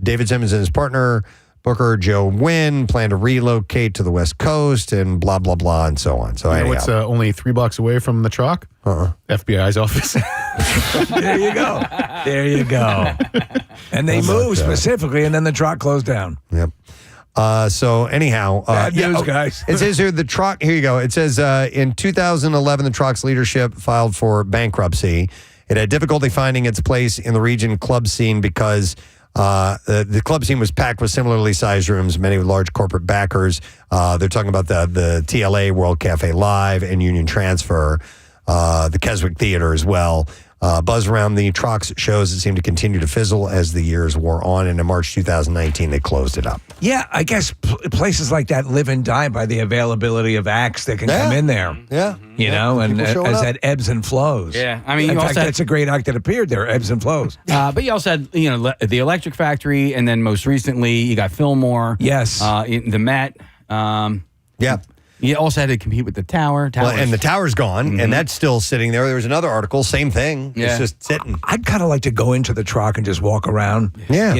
David Simmons and his partner, Booker Joe Wynn, planned to relocate to the West Coast and blah, blah, blah, and so on. So you know what's only 3 blocks away from the Chalk? FBI's office. There you go. There you go. And they moved specifically, and then the Chalk closed down. Yep. So anyhow, bad news, guys. It says here the Chalk. Here you go. It says in 2011, the Chalk's leadership filed for bankruptcy. It had difficulty finding its place in the region club scene because the club scene was packed with similarly sized rooms, many with large corporate backers. They're talking about the TLA, World Cafe Live, and Union Transfer, the Keswick Theater as well. Buzz around the Trox shows it seemed to continue to fizzle as the years wore on, and in March 2019, they closed it up. Yeah, I guess places like that live and die by the availability of acts that can come in there. Yeah. And as that ebbs and flows. Yeah, I mean, in you fact, also that's a great act that appeared there, ebbs and flows. but you also had, the Electric Factory, and then most recently, you got Fillmore. Yes. The Met. Yeah. You also had to compete with the Tower. Well, and the Tower's gone, and that's still sitting there. There was another article, same thing. Yeah. It's just sitting. I'd kind of like to go into the Chalk and just walk around. Yeah.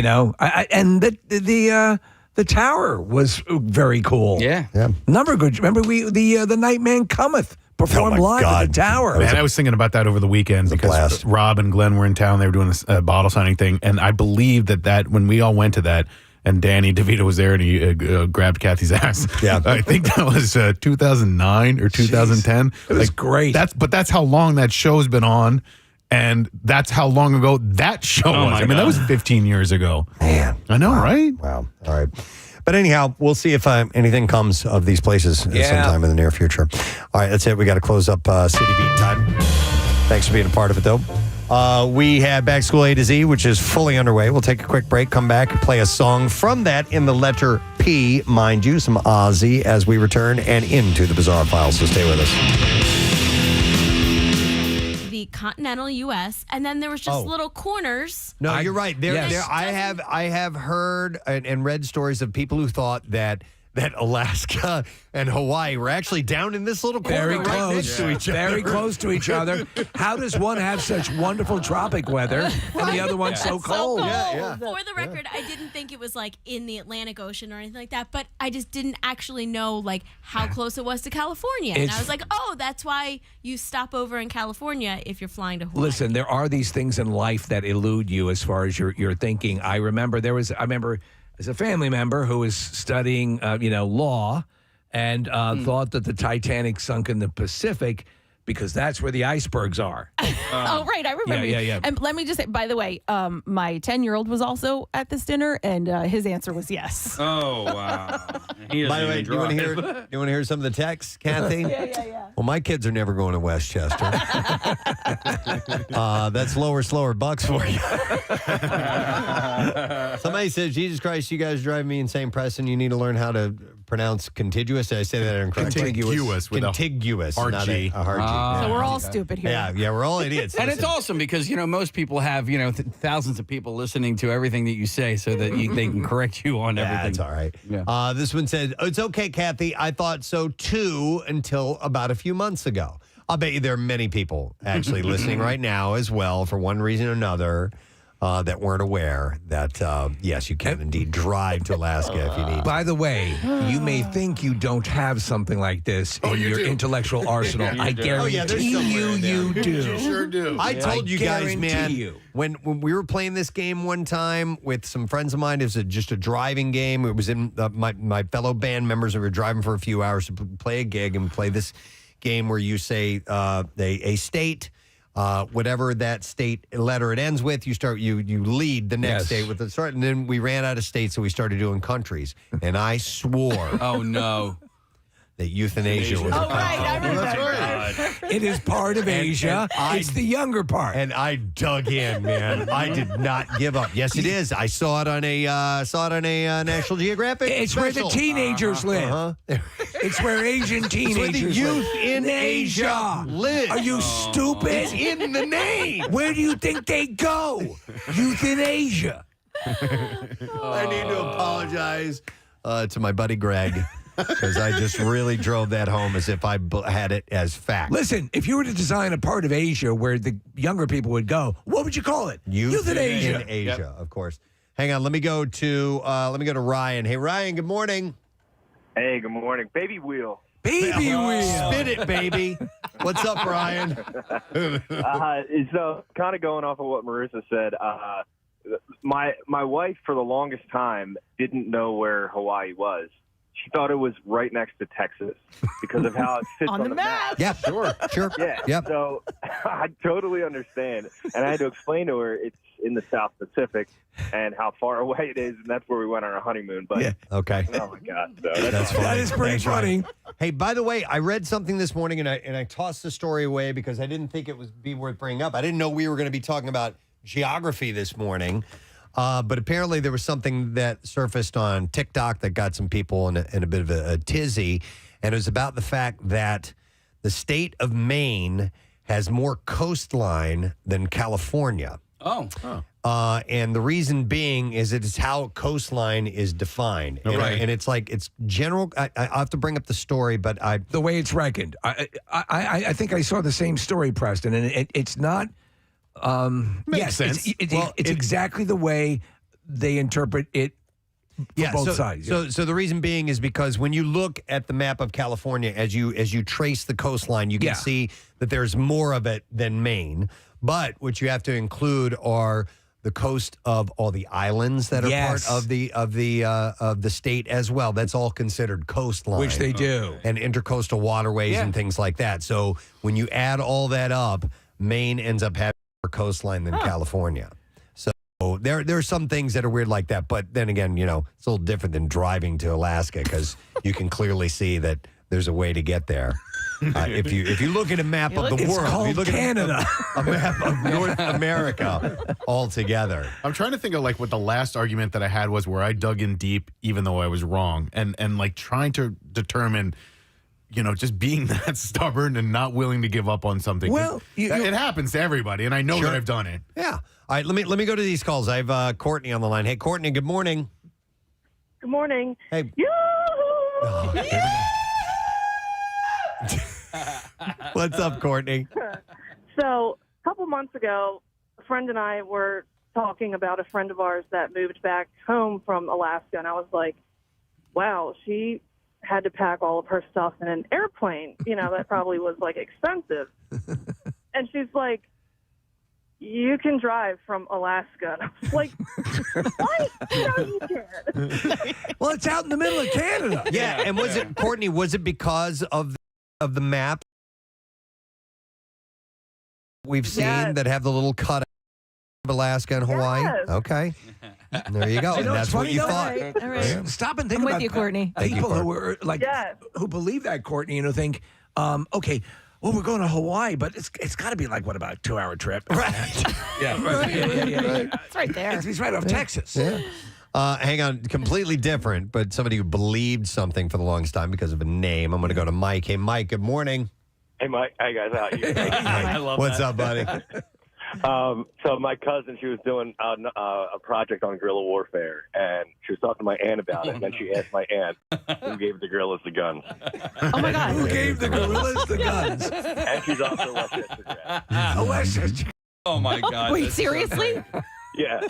And the Tower was very cool. Yeah. Number good. Remember the Nightman Cometh performed live at the Tower. Man, I was thinking about that over the weekend because Rob and Glenn were in town. They were doing a bottle signing thing, and I believe that when we all went to that, and Danny DeVito was there, and he grabbed Kathy's ass. Yeah, I think that was 2009 or 2010. It was great. That's how long that show's been on, and that's how long ago that show was. I mean, that was 15 years ago. Man, I know, right? Wow. All right. But anyhow, we'll see if anything comes of these places sometime in the near future. All right, that's it. We got to close up City Beat time. Thanks for being a part of it, though. We have Back School A to Z, which is fully underway. We'll take a quick break, come back, and play a song from that in the letter P, mind you, some Ozzy as we return and into the Bizarre File. So stay with us. The continental U.S., and then there was just little corners. No, you're right. I have heard and read stories of people who thought that Alaska and Hawaii were actually down in this little corner Very close next to each other. Very close to each other. How does one have such wonderful tropic weather and the other one so cold? Yeah. For the record, I didn't think it was like in the Atlantic Ocean or anything like that, but I just didn't actually know like how close it was to California. And I was like, oh, that's why you stop over in California if you're flying to Hawaii. Listen, there are these things in life that elude you as far as your thinking. I remember as a family member who was studying, law and thought that the Titanic sunk in the Pacific because that's where the icebergs are. Oh, right. I remember. Yeah. And let me just say, by the way, my 10-year-old was also at this dinner, and his answer was yes. Oh, wow. By the way, do you want to hear some of the texts, Kathy? Yeah. Well, my kids are never going to Westchester. That's lower, slower bucks for you. Somebody says, Jesus Christ, you guys drive me insane, Preston. You need to learn how to pronounce contiguous. Did I say that incorrectly? Contiguous with contiguous, a hard not G. a hard G. So we're all stupid here. Yeah, we're all idiots. And it's awesome because, most people have, thousands of people listening to everything that you say so that they can correct you on everything. That's all right. Yeah. This one said, it's okay, Kathy. I thought so too until about a few months ago. I'll bet you there are many people actually listening right now as well for one reason or another that weren't aware that, yes, you can indeed drive to Alaska if you need to. By the way, you may think you don't have something like this in your intellectual arsenal. I guarantee you do. You sure do. I told you guys, man, you. when we were playing this game one time with some friends of mine, it was just a driving game. It was in my fellow band members. We were driving for a few hours to play a gig and play this game where you say a state, whatever that state letter it ends with, you lead the next state with the start. And then we ran out of states, so we started doing countries. And I swore. Oh, no. That euthanasia was a country. I remember that. It is part of Asia. It's the younger part. And I dug in, man. I did not give up. Yes, it is. I saw it on a National Geographic. It's special. where the teenagers live. It's where Asian teenagers where the youth live. in Asia live. Are you stupid? It's in the name. Where do you think they go? Youth in Asia. I need to apologize to my buddy Greg. Because I just really drove that home as if I had it as fact. Listen, if you were to design a part of Asia where the younger people would go, what would you call it? Youth in Asia. In Asia, of course. Hang on, let me go to Ryan. Hey, Ryan. Good morning. Hey, good morning, baby wheel. Baby wheel. Spit it, baby. What's up, Ryan? So, kind of going off of what Marissa said. My wife, for the longest time, didn't know where Hawaii was. She thought it was right next to Texas because of how it fits on the map. Yeah, sure. Yeah. Yep. So I totally understand. And I had to explain to her it's in the South Pacific and how far away it is. And that's where we went on our honeymoon. But Okay. Oh, my God. So That's funny. That is pretty Thanks, funny. Ryan. Hey, by the way, I read something this morning and I tossed the story away because I didn't think it would be worth bringing up. I didn't know we were going to be talking about geography this morning. But apparently there was something that surfaced on TikTok that got some people in a bit of a tizzy. And it was about the fact that the state of Maine has more coastline than California. Oh. And the reason being is it's how coastline is defined. Right. And it's like, it's general. I have to bring up the story, but the way it's reckoned. I think I saw the same story, Preston, and it's not. Makes sense. It's exactly the way they interpret it for both sides. So the reason being is because when you look at the map of California, as you trace the coastline, you can see that there's more of it than Maine. But what you have to include are the coast of all the islands that are part of the state as well. That's all considered coastline, Which they do. and intercoastal waterways and things like that. So when you add all that up, Maine ends up having more coastline than California. So there are some things that are weird like that. But then again, it's a little different than driving to Alaska because you can clearly see that there's a way to get there. If you look at a map of the world, called if you look Canada. at a map of North America altogether. I'm trying to think of like what the last argument that I had was where I dug in deep, even though I was wrong, and like trying to determine, just being that stubborn and not willing to give up on something. Well, it happens to everybody, and I know that I've done it. Yeah. All right. Let me go to these calls. I have Courtney on the line. Hey, Courtney. Good morning. Good morning. Hey. What's up, Courtney? So, a couple months ago, a friend and I were talking about a friend of ours that moved back home from Alaska, and I was like, wow, she had to pack all of her stuff in an airplane. That probably was like expensive. And she's like, you can drive from Alaska. And I was like, what? No, you can't. Well, it's out in the middle of Canada. Yeah. And was it, Courtney, was it because of the map we've seen that have the little cut of Alaska and Hawaii? Yes. Okay. There you go. And that's what you thought. All right. Stop and think I'm about with you, Courtney. People who are like who believe that, Courtney, think, okay, well, we're going to Hawaii, but it's got to be like about a 2-hour trip, right? Yeah, right. Yeah. It's right there. It's right off Texas. Yeah. Hang on, completely different, but somebody who believed something for the longest time because of a name. I'm going to go to Mike. Hey, Mike. Good morning. Hey, Mike. Hey, guys. How are you? I love What's up, buddy? So my cousin, she was doing a project on guerrilla warfare, and she was talking to my aunt about it. And then she asked my aunt, who gave the guerrillas the guns? Oh, my God. Who gave the gorillas the guns? And she's also Westchester grad. Westchester. Oh, my God. Wait, seriously? Yeah.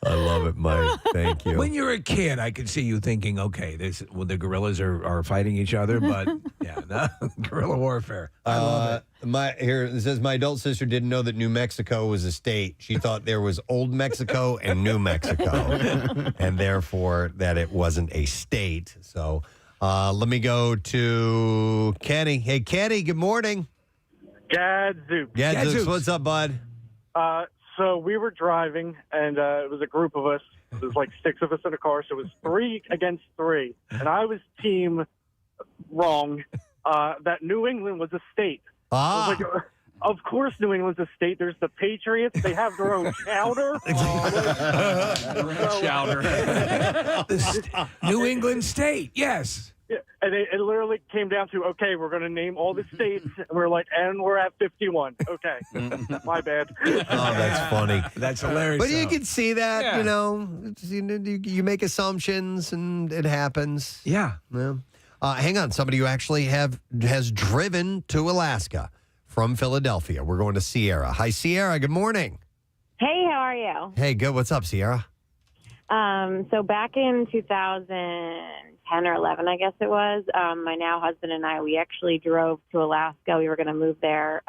I love it, Mike. Thank you. When you're a kid, I could see you thinking, okay, the gorillas are fighting each other, but guerrilla warfare. I love it. It says my adult sister didn't know that New Mexico was a state. She thought there was Old Mexico and New Mexico, and therefore that it wasn't a state. So Let me go to Kenny. Hey, Kenny, good morning. Gadzooks. Gadzooks, what's up, bud? So we were driving, and it was a group of us. There was like 6 of us in a car, so it was 3 against 3. And I was team wrong that New England was a state. I was like, of course New England's a state. There's the Patriots. They have their own chowder. New England State, yes. Yeah, and it literally came down to, okay, we're going to name all the states. And we're like, and we're at 51. Okay. My bad. Oh, that's funny. That's hilarious. But you though. can see that, Yeah. you know, you make assumptions and it happens. Yeah. Hang on. Somebody who actually has driven to Alaska from Philadelphia. We're going to Sierra. Hi, Sierra. Good morning. Hey, how are you? Hey, good. What's up, Sierra? So back in 2010 or 11, I guess it was, my now husband and I, we actually drove to Alaska. We were going to move there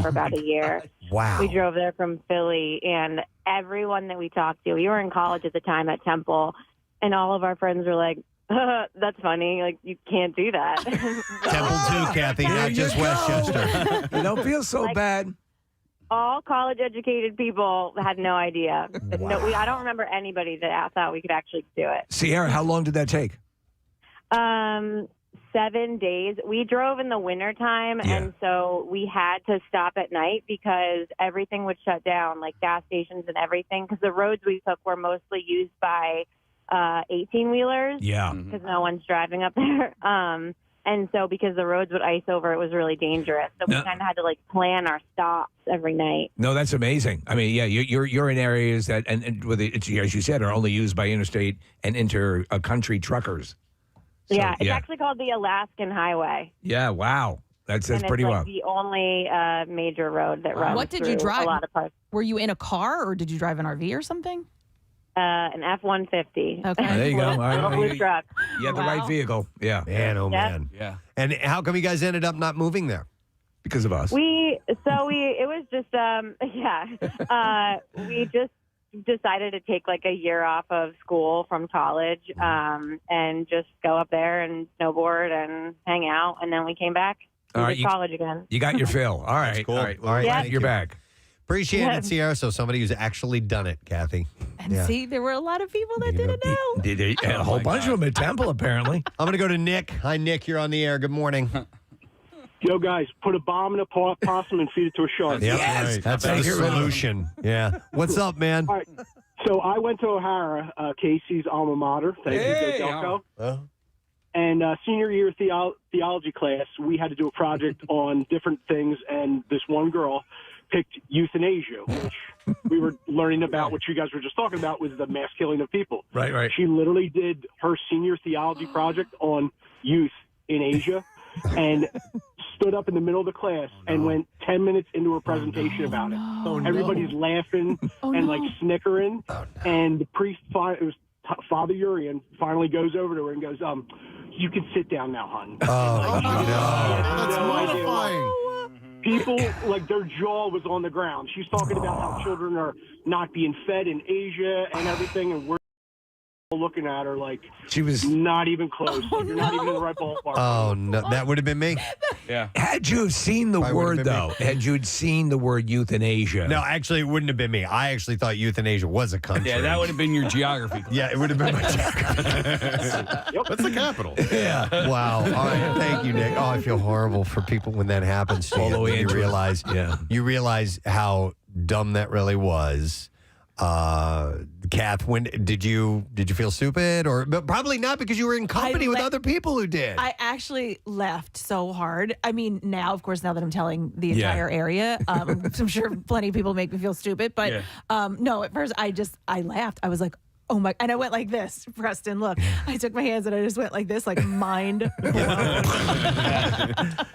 for about a year. Wow. We drove there from Philly, and everyone that we talked to, we were in college at the time at Temple, and all of our friends were like, that's funny. Like, you can't do that. Temple too, Kathy, not just Westchester. You don't feel so bad. All college-educated people had no idea. No, I don't remember anybody that thought we could actually do it. Sierra, how long did that take? 7 days. We drove in the wintertime, and so we had to stop at night because everything would shut down, like gas stations and everything, because the roads we took were mostly used by 18-wheelers. Yeah. Because no one's driving up there. And so because the roads would ice over, it was really dangerous. So we kind of had to like plan our stops every night. No, that's amazing. I mean, yeah, you're in areas that, and with it, as you said, are only used by interstate and inter-country truckers. So, yeah, it's actually called the Alaskan Highway. Yeah, wow. That's and pretty it's well. like the only major road that runs What did you through drive? a lot of parts. Were you in a car or did you drive an RV or something? An F-150. Okay. There you go. Blue truck. You had the right vehicle. Yeah. Man, oh, man. Yeah. And how come you guys ended up not moving there? Because of us. It was just, we just decided to take like a year off of school from college and just go up there and snowboard and hang out. And then we came back to college again. You got your fill. All right. Cool. All right. All right. Yeah. Thank You're you. back. Appreciate it, Sierra. So somebody who's actually done it, Kathy. And see, there were a lot of people that didn't know. A whole bunch of them at Temple, apparently. I'm going to go to Nick. Hi, Nick. You're on the air. Good morning. Yo, guys, put a bomb in a possum and feed it to a shark. Yep. Right. That's the solution. Yeah. What's up, man? All right. So I went to O'Hara, Casey's alma mater. Thank you, Go Delco. And senior year theology class, we had to do a project on different things, and this one girl picked euthanasia, which we were learning about, what you guys were just talking about, was the mass killing of people. Right, right. She literally did her senior theology project on youth in Asia and stood up in the middle of the class and went 10 minutes into her presentation about it. Everybody's laughing and like snickering. And the priest, it was Father Urian, finally goes over to her and goes, you can sit down now, hon. Oh, no. That's mortifying. People, like, their jaw was on the ground. She's talking about how children are not being fed in Asia and everything, and we're looking at her like she was not even close. You're not even in the right ballpark. Oh, no. That would have been me. Yeah. Had you seen the word, though, had you seen the word euthanasia? No, actually, it wouldn't have been me. I actually thought euthanasia was a country. Yeah, that would have been your geography class. Yeah, it would have been my geography. That's the capital. Yeah. Wow. All right. Thank you, Nick. Oh, I feel horrible for people when that happens to you. You realize, you realize how dumb that really was. Kath, when did you feel stupid, but probably not because you were in company with other people who did? I actually laughed so hard. I mean, now that I'm telling the entire area, I'm sure plenty of people make me feel stupid, but no, at first I laughed. I was like, oh my, and I went like this, Preston, look, I took my hands and I just went like this, like mind blown.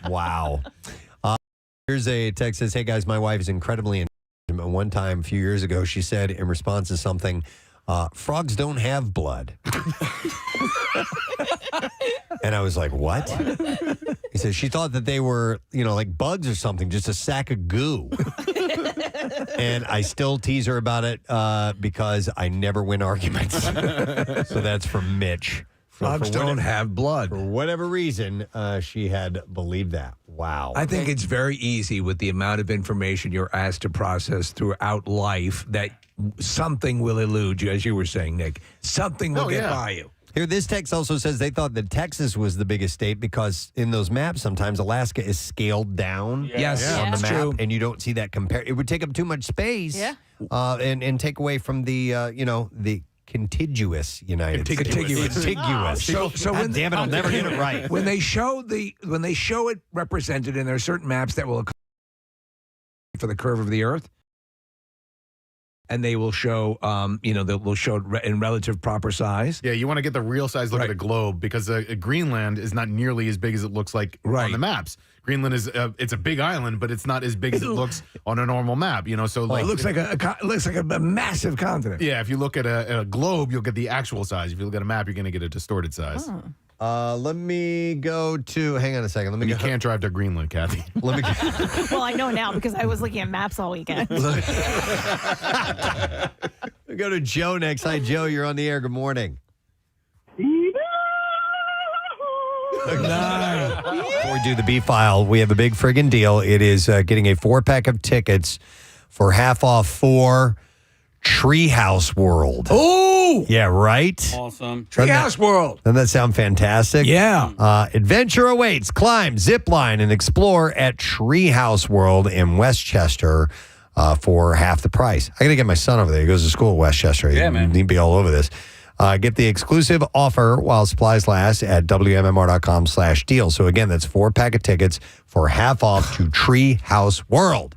Wow. Here's a text that says, hey guys, my wife is incredibly one time a few years ago, she said in response to something, frogs don't have blood. And I was like, what? He said she thought that they were, like bugs or something, just a sack of goo. And I still tease her about it because I never win arguments. So that's from Mitch Frogs don't have blood. For whatever reason, she had believed that. Wow. I think it's very easy with the amount of information you're asked to process throughout life that something will elude you, as you were saying, Nick. Something will get by you. Here, this text also says they thought that Texas was the biggest state because in those maps, sometimes Alaska is scaled down Yes. on the That's map, true. and you don't see that compare. It would take up too much space and take away from the, the contiguous United States. Contiguous. So God damn it, I'll never get it right. When they show it represented, and there are certain maps that will for the curve of the Earth, and they will show, they'll show it in relative proper size. Yeah, you want to get the real size look at the globe because Greenland is not nearly as big as it looks like on the maps. Greenland is it's a big island, but it's not as big as it looks on a normal map. So it looks like a massive continent. Yeah, if you look at a globe, you'll get the actual size. If you look at a map, you're going to get a distorted size. Let me go to. Hang on a second. You can't drive to Greenland, Kathy. Let me. Well, I know now because I was looking at maps all weekend. We go to Joe next. Hi, Joe. You're on the air. Good morning. Before we do the B file, we have a big friggin' deal. It is getting a 4-pack of tickets for half off for Treehouse World. Oh, yeah, right. Awesome. Treehouse World. Doesn't that sound fantastic? Yeah. Adventure awaits. Climb, zip line, and explore at Treehouse World in Westchester for half the price. I got to get my son over there. He goes to school at Westchester. Yeah, man. He'd be all over this. Get the exclusive offer while supplies last at WMMR.com/deal. So again, that's 4-pack of tickets for half off to Treehouse World.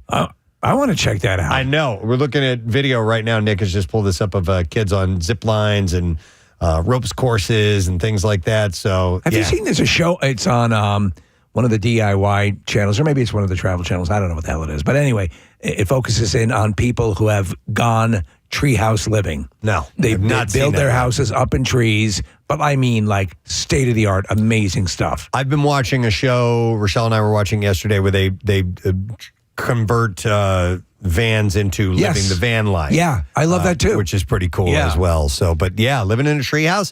I want to check that out. I know. We're looking at video right now. Nick has just pulled this up of kids on zip lines and ropes courses and things like that. So Have you seen this show? It's on one of the DIY channels, or maybe it's one of the travel channels. I don't know what the hell it is. But anyway, it focuses in on people who have gone treehouse living. No, They I've not seen build their that. houses up in trees, but I mean like state-of-the-art, amazing stuff. I've been watching a show Rochelle and I were watching yesterday where they convert vans into living the van life. Yeah, I love that too. Which is pretty cool Yeah. as well. So, but yeah, living in a treehouse,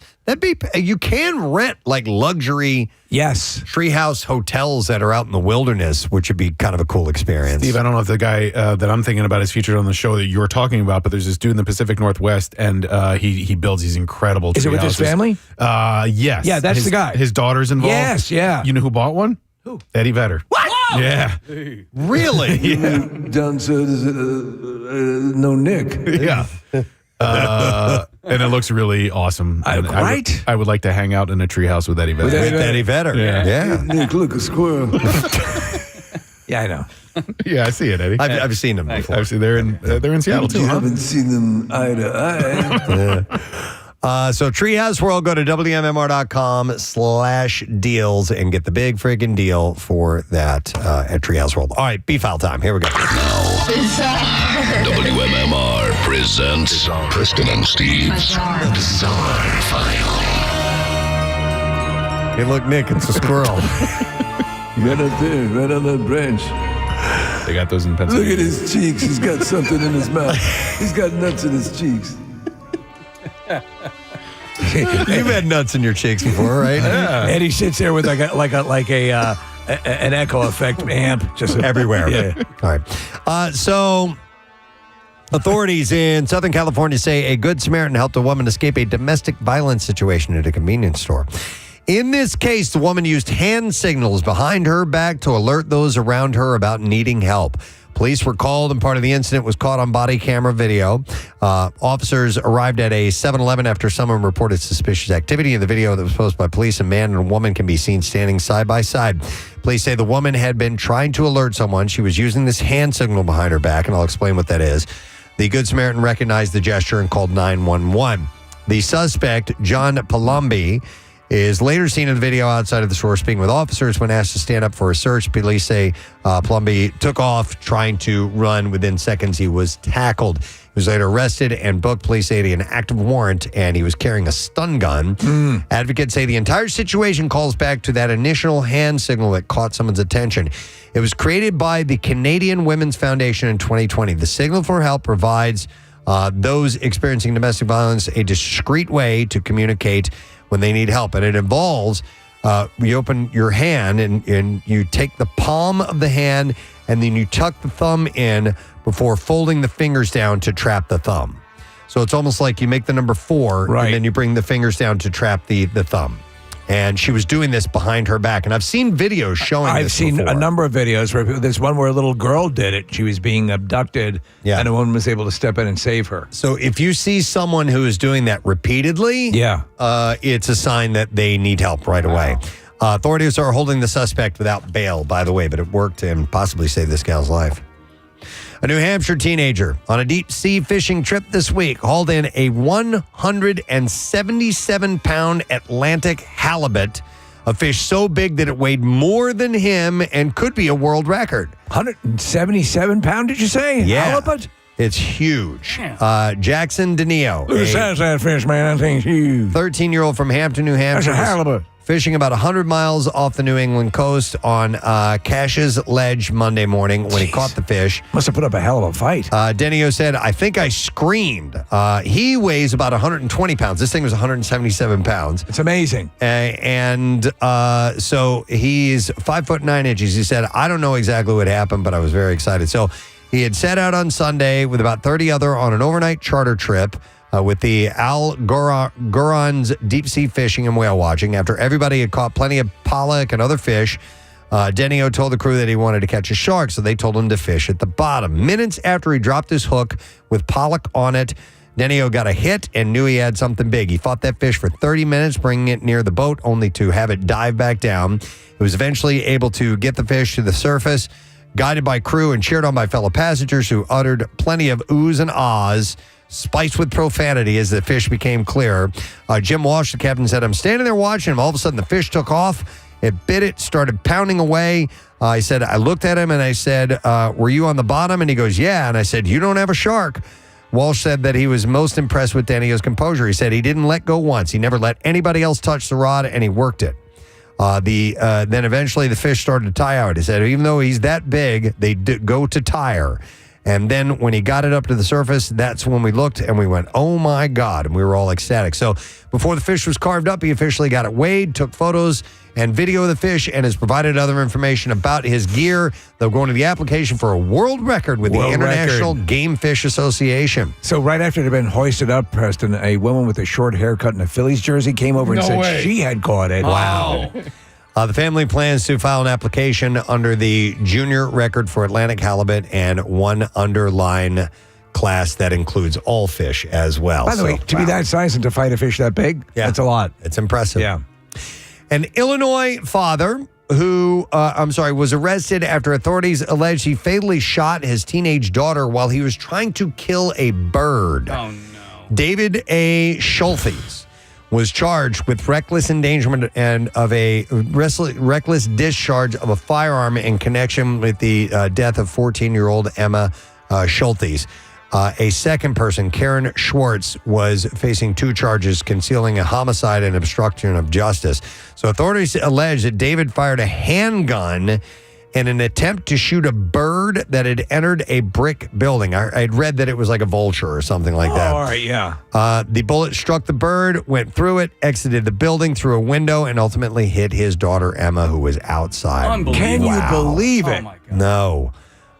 you can rent like luxury treehouse hotels that are out in the wilderness, which would be kind of a cool experience. Steve, I don't know if the guy that I'm thinking about is featured on the show that you're talking about, but there's this dude in the Pacific Northwest, and he builds these incredible Is it with his tree houses. family? Yes. Yeah, that's the guy. His daughter's involved. Yes, yeah. You know who bought one? Who? Eddie Vedder. What? Yeah. Really? Yeah. Down to no Nick. Yeah. And it looks really awesome. And right? I would like to hang out in a treehouse with Eddie Vedder. With Eddie Vedder. Yeah. Nick, look, a squirrel. Yeah, I know. Yeah, I see it, Eddie. I've seen them before. I've seen they're in Seattle too. You Huh? haven't seen them eye to eye. So Treehouse World, go to WMMR.com/deals and get the big freaking deal for that at Treehouse World. All right, B-file time. Here we go. WMMR presents Preston and Steve's Bizarre File. Hey, look, Nick, it's a squirrel. Right up there, right on that branch. They got those in Look Pennsylvania. at his cheeks. He's got something in his mouth. He's got nuts in his cheeks. You've had nuts in your cheeks before, right? Yeah. Eddie sits there with an echo effect amp just everywhere. Yeah. All right. So authorities in Southern California say a Good Samaritan helped a woman escape a domestic violence situation at a convenience store. In this case, the woman used hand signals behind her back to alert those around her about needing help. Police were called, and part of the incident was caught on body camera video. Officers arrived at a 7-Eleven after someone reported suspicious activity. In the video that was posted by police, a man and a woman can be seen standing side by side. Police say the woman had been trying to alert someone. She was using this hand signal behind her back, and I'll explain what that is. The Good Samaritan recognized the gesture and called 911. The suspect, John Palombi, is later seen in the video outside of the store speaking with officers. When asked to stand up for a search, police say Palombi took off trying to run. Within seconds, he was tackled. He was later arrested and booked. Police say he had an active warrant and he was carrying a stun gun. Advocates say the entire situation calls back to that initial hand signal that caught someone's attention. It was created by the Canadian Women's Foundation in 2020. The signal for help provides those experiencing domestic violence a discreet way to communicate when they need help. And it involves you open your hand and you take the palm of the hand and then you tuck the thumb in before folding the fingers down to trap the thumb. So it's almost like you make the number 4 and then you bring the fingers down to trap the thumb. And she was doing this behind her back. And I've seen videos showing this I've seen before. a number of videos where there's one where a little girl did it. She was being abducted, and a woman was able to step in and save her. So if you see someone who is doing that repeatedly, it's a sign that they need help right away. Authorities are holding the suspect without bail, by the way, but it worked and possibly saved this gal's life. A New Hampshire teenager on a deep-sea fishing trip this week hauled in a 177-pound Atlantic halibut, a fish so big that it weighed more than him and could be a world record. 177 pound, did you say? Yeah. Halibut? It's huge. Jackson DeNeo. Who says that fish, man? That thing's huge. 13-year-old from Hampton, New Hampshire. That's a halibut. Fishing about 100 miles off the New England coast on Cash's Ledge Monday morning when he caught the fish. Must have put up a hell of a fight. Denio said, I think I screamed. He weighs about 120 pounds. This thing was 177 pounds. It's amazing. So he's 5'9". He said, I don't know exactly what happened, but I was very excited. So he had set out on Sunday with about 30 other on an overnight charter trip with the Al Goron's deep sea fishing and whale watching. After everybody had caught plenty of pollock and other fish, Denio told the crew that he wanted to catch a shark, so they told him to fish at the bottom. Minutes after he dropped his hook with pollock on it, Denio got a hit and knew he had something big. He fought that fish for 30 minutes, bringing it near the boat, only to have it dive back down. He was eventually able to get the fish to the surface, guided by crew and cheered on by fellow passengers who uttered plenty of oohs and ahs, spiced with profanity as the fish became clearer. Jim Walsh, the captain, said, I'm standing there watching him. All of a sudden, the fish took off. It bit it, started pounding away. He said, I looked at him and I said, were you on the bottom? And he goes, yeah. And I said, you don't have a shark. Walsh said that he was most impressed with Denio's composure. He said he didn't let go once. He never let anybody else touch the rod, and he worked it. Then eventually the fish started to tire out. He said, even though he's that big, they go to tire. And then when he got it up to the surface, that's when we looked and we went, oh my God. And we were all ecstatic. So before the fish was carved up, he officially got it weighed, took photos and video of the fish, and has provided other information about his gear. They'll go into the application for a world record with the International Game Fish Association. So right after it had been hoisted up, Preston, a woman with a short haircut and a Phillies jersey came over and said she had caught it. Wow. The family plans to file an application under the junior record for Atlantic halibut and one underline class that includes all fish as well. By the way, to be that size and to fight a fish that big, that's a lot. It's impressive. Yeah. An Illinois father who, was arrested after authorities alleged he fatally shot his teenage daughter while he was trying to kill a bird. Oh, no. David A. Schultes was charged with reckless endangerment and of a reckless discharge of a firearm in connection with the death of 14-year-old Emma Schultes. A second person, Karen Schwartz, was facing 2 charges, concealing a homicide and obstruction of justice. So authorities allege that David fired a handgun in an attempt to shoot a bird that had entered a brick building. I'd read that it was like a vulture or something like that. All right, yeah. The bullet struck the bird, went through it, exited the building through a window, and ultimately hit his daughter, Emma, who was outside. Can you believe it? Oh, my God. No.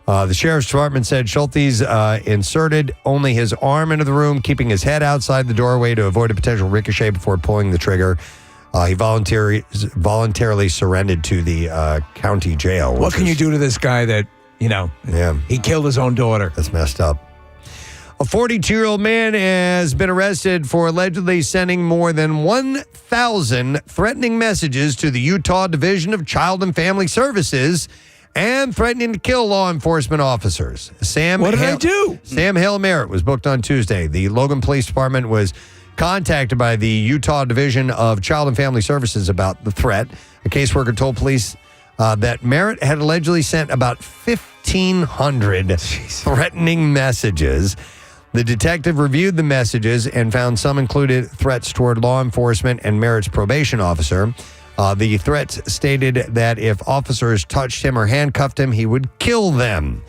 The sheriff's department said Schultes inserted only his arm into the room, keeping his head outside the doorway to avoid a potential ricochet before pulling the trigger. He voluntarily surrendered to the county jail. What can you do to this guy that, he killed his own daughter? That's messed up. A 42-year-old man has been arrested for allegedly sending more than 1,000 threatening messages to the Utah Division of Child and Family Services and threatening to kill law enforcement officers. What did I do? Sam Hale Merritt was booked on Tuesday. The Logan Police Department was contacted by the Utah Division of Child and Family Services about the threat. A caseworker told police that Merritt had allegedly sent about 1,500 threatening messages. The detective reviewed the messages and found some included threats toward law enforcement and Merritt's probation officer. The threats stated that if officers touched him or handcuffed him, he would kill them.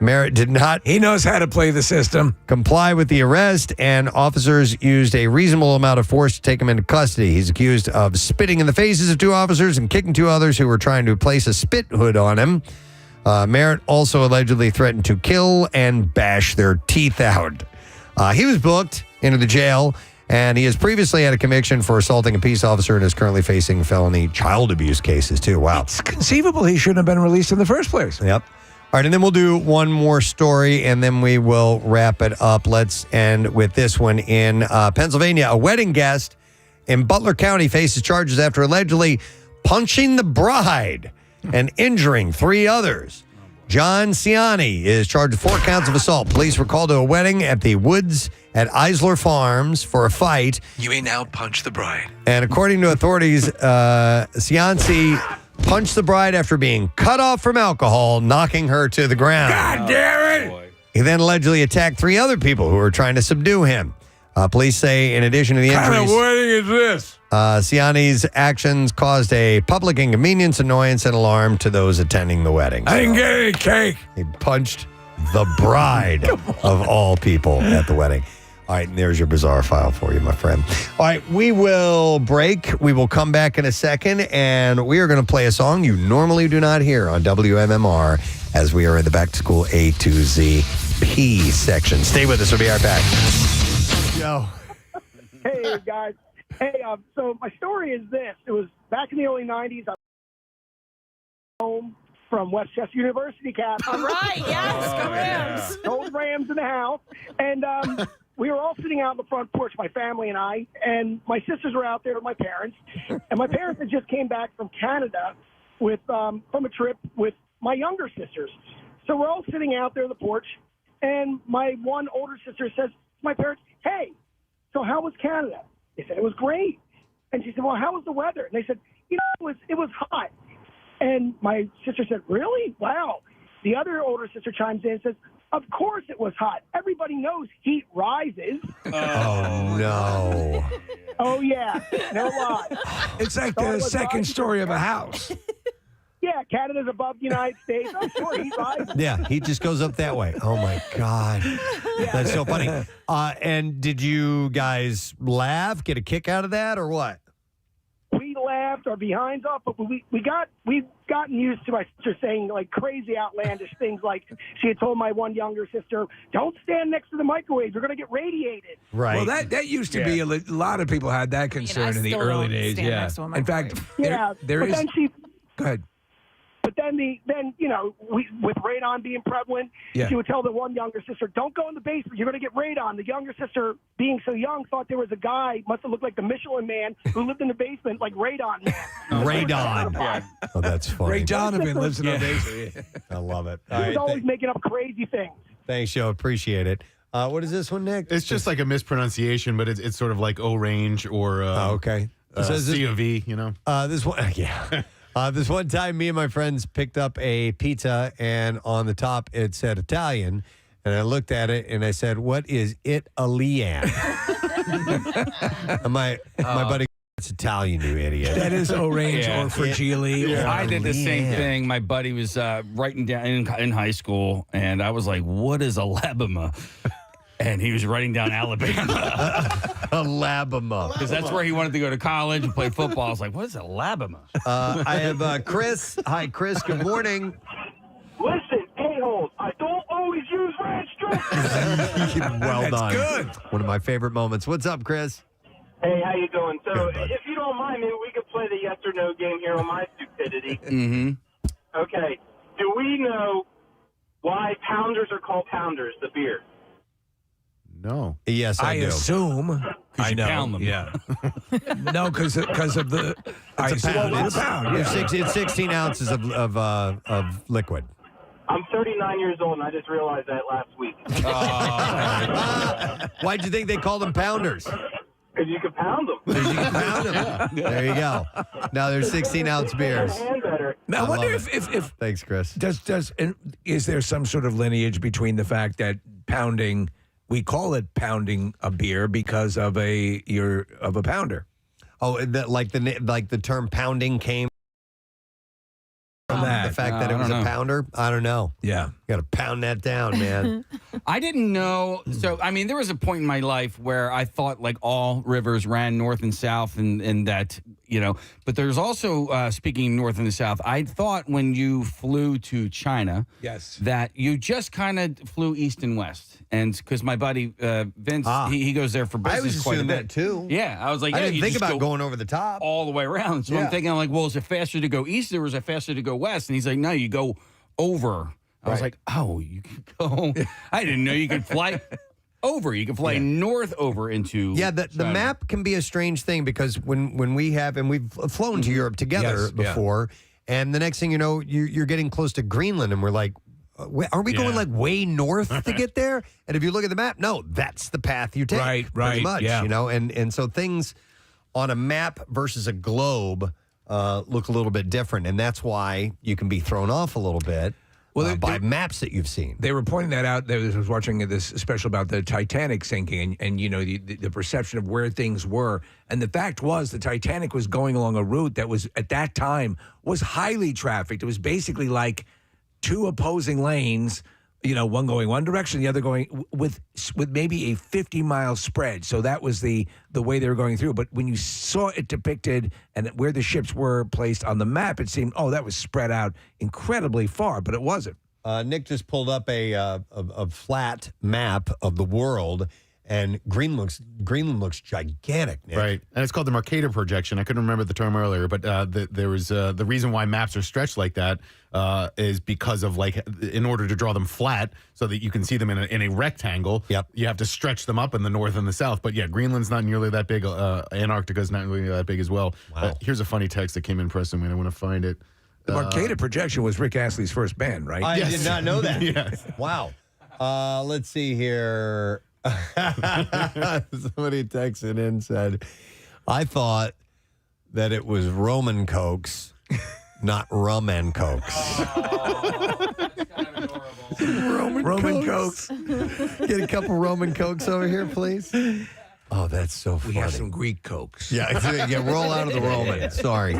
Merritt did not. He knows how to play the system. Comply with the arrest, and officers used a reasonable amount of force to take him into custody. He's accused of spitting in the faces of 2 officers and kicking 2 others who were trying to place a spit hood on him. Merritt also allegedly threatened to kill and bash their teeth out. He was booked into the jail, and he has previously had a conviction for assaulting a peace officer and is currently facing felony child abuse cases, too. Wow. It's conceivable he shouldn't have been released in the first place. Yep. All right, and then we'll do one more story, and then we will wrap it up. Let's end with this one in Pennsylvania. A wedding guest in Butler County faces charges after allegedly punching the bride and injuring 3 others. John Ciani is charged with 4 counts of assault. Police were called to a wedding at the Woods at Eisler Farms for a fight. You may now punch the bride. And according to authorities, Cianci punched the bride after being cut off from alcohol, knocking her to the ground. God damn it! He then allegedly attacked 3 other people who were trying to subdue him. Police say, in addition to the injuries, What kind of wedding is this? Ciani's actions caused a public inconvenience, annoyance, and alarm to those attending the wedding. I didn't get any cake. He punched the bride of all people at the wedding. All right, and there's your bizarre file for you, my friend. All right, we will break. We will come back in a second, and we are going to play a song you normally do not hear on WMMR as we are in the Back to School A to Z P section. Stay with us. We'll be right back. Yo. Hey, guys. Hey, so my story is this. It was back in the early 90s. I was home from Westchester University, Cap. All right, yes, go Rams. Old Rams in the house. And we were all sitting out on the front porch, my family and I, and my sisters were out there with my parents. And my parents had just came back from Canada with from a trip with my younger sisters. So we're all sitting out there on the porch, and my one older sister says to my parents, "Hey, so how was Canada?" They said, "It was great." And she said, "Well, how was the weather?" And they said, it was hot." And my sister said, "Really? Wow." The other older sister chimes in and says, "Of course it was hot. Everybody knows heat rises." Oh, no. Oh, yeah. No lie. It's like the second story of a house. Yeah, Canada's above the United States. I'm sure heat rises. Yeah, he just goes up that way. Oh, my God. That's so funny. And did you guys laugh, get a kick out of that, or what? We laughed our behinds off, but we've gotten used to my sister saying like crazy outlandish things. Like she had told my one younger sister, "Don't stand next to the microwave; you're going to get radiated." Right. Well, that used to be a lot of people had that concern in the early days. Yeah. In fact, there is. Then Go ahead. But then with radon being prevalent, she would tell the one younger sister, "Don't go in the basement. You're going to get radon." The younger sister, being so young, thought there was a guy, must have looked like the Michelin Man, who lived in the basement like Radon Man. Radon. Oh, that's funny. Ray Donovan lives in the basement. I love it. He was always making up crazy things. Thanks, Joe. Appreciate it. What is this one, Nick? It's just like a mispronunciation, but it's sort of like O-range or okay. C of E, you know? This one, yeah. This one time, me and my friends picked up a pizza, and on the top it said Italian, and I looked at it and I said, "What is Italian?" And my buddy, "It's Italian, you idiot." That is orange or fragile. Yeah. I did the same thing. My buddy was writing down in high school, and I was like, "What is Alabama?" And he was writing down Alabama. Alabama. Because that's where he wanted to go to college and play football. I was like, what is Alabama? I have Chris. Hi, Chris. Good morning. Listen, a-holes, I don't always use ranch dressing. Well done. Good. One of my favorite moments. What's up, Chris? Hey, how you doing? So, if you don't mind, maybe we could play the yes or no game here on my stupidity. Mm-hmm. Okay. Do we know why pounders are called pounders, the beer? No. Yes, I do. Assume. I know. Pound them. Yeah. No, because of the. It's a pound. It's a pound. Yeah. It's 16 ounces of liquid. I'm 39 years old, and I just realized that last week. Why'd you think they called them pounders? Because you can pound them. Because you can pound them. There you go. Now there's 16-ounce beers. Now, I wonder love if thanks, Chris. Is there some sort of lineage between the fact that pounding, we call it pounding a beer because of a pounder? Oh, like the term pounding came from the fact that it was a pounder? I don't know. Yeah. Got to pound that down, man. I didn't know. So, I mean, there was a point in my life where I thought like all rivers ran north and south and that, but there's also, speaking north and the south, I thought when you flew to China, yes, that you just kind of flew east and west. And because my buddy Vince, he goes there for business. I was quite a assuming bit. that too. Yeah, I was like, I yeah, didn't you think just about go going over the top all the way around. So I'm thinking, I'm like, well, is it faster to go east or is it faster to go west? And he's like, no, you go over. I was like, oh, you can go. I didn't know you could fly over. You can fly north over into. Yeah, the map can be a strange thing because when we have, and we've flown to Europe together before, and the next thing you know, you're getting close to Greenland, and we're like, aren't we going like way north to get there? And if you look at the map, no, that's the path you take. Right, pretty much, yeah. and so things on a map versus a globe look a little bit different, and that's why you can be thrown off a little bit. By maps that you've seen. They were pointing that out. I was watching this special about the Titanic sinking and the perception of where things were. And the fact was the Titanic was going along a route that was, at that time, was highly trafficked. It was basically like two opposing lanes, one going one direction, the other going with maybe a 50-mile spread. So that was the way they were going through. But when you saw it depicted and where the ships were placed on the map, it seemed, that was spread out incredibly far, but it wasn't. Nick just pulled up a flat map of the world, and Greenland looks gigantic, Nick. Right, and it's called the Mercator projection. I couldn't remember the term earlier, but there was the reason why maps are stretched like that is because of in order to draw them flat so that you can see them in a rectangle. Yep, you have to stretch them up in the north and the south. But yeah, Greenland's not nearly that big. Antarctica's not nearly that big as well. Wow. Here's a funny text that came in, Preston. I want to find it. The Mercator projection was Rick Astley's first band, right? I did not know that. Yes. Wow. Let's see here. Somebody texted in and said, I thought that it was Roman Cokes, not rum and Cokes. Roman Cokes. Get a couple Roman Cokes over here, please. Oh, that's so funny. We have some Greek Cokes. Yeah, roll out of the Roman. Sorry.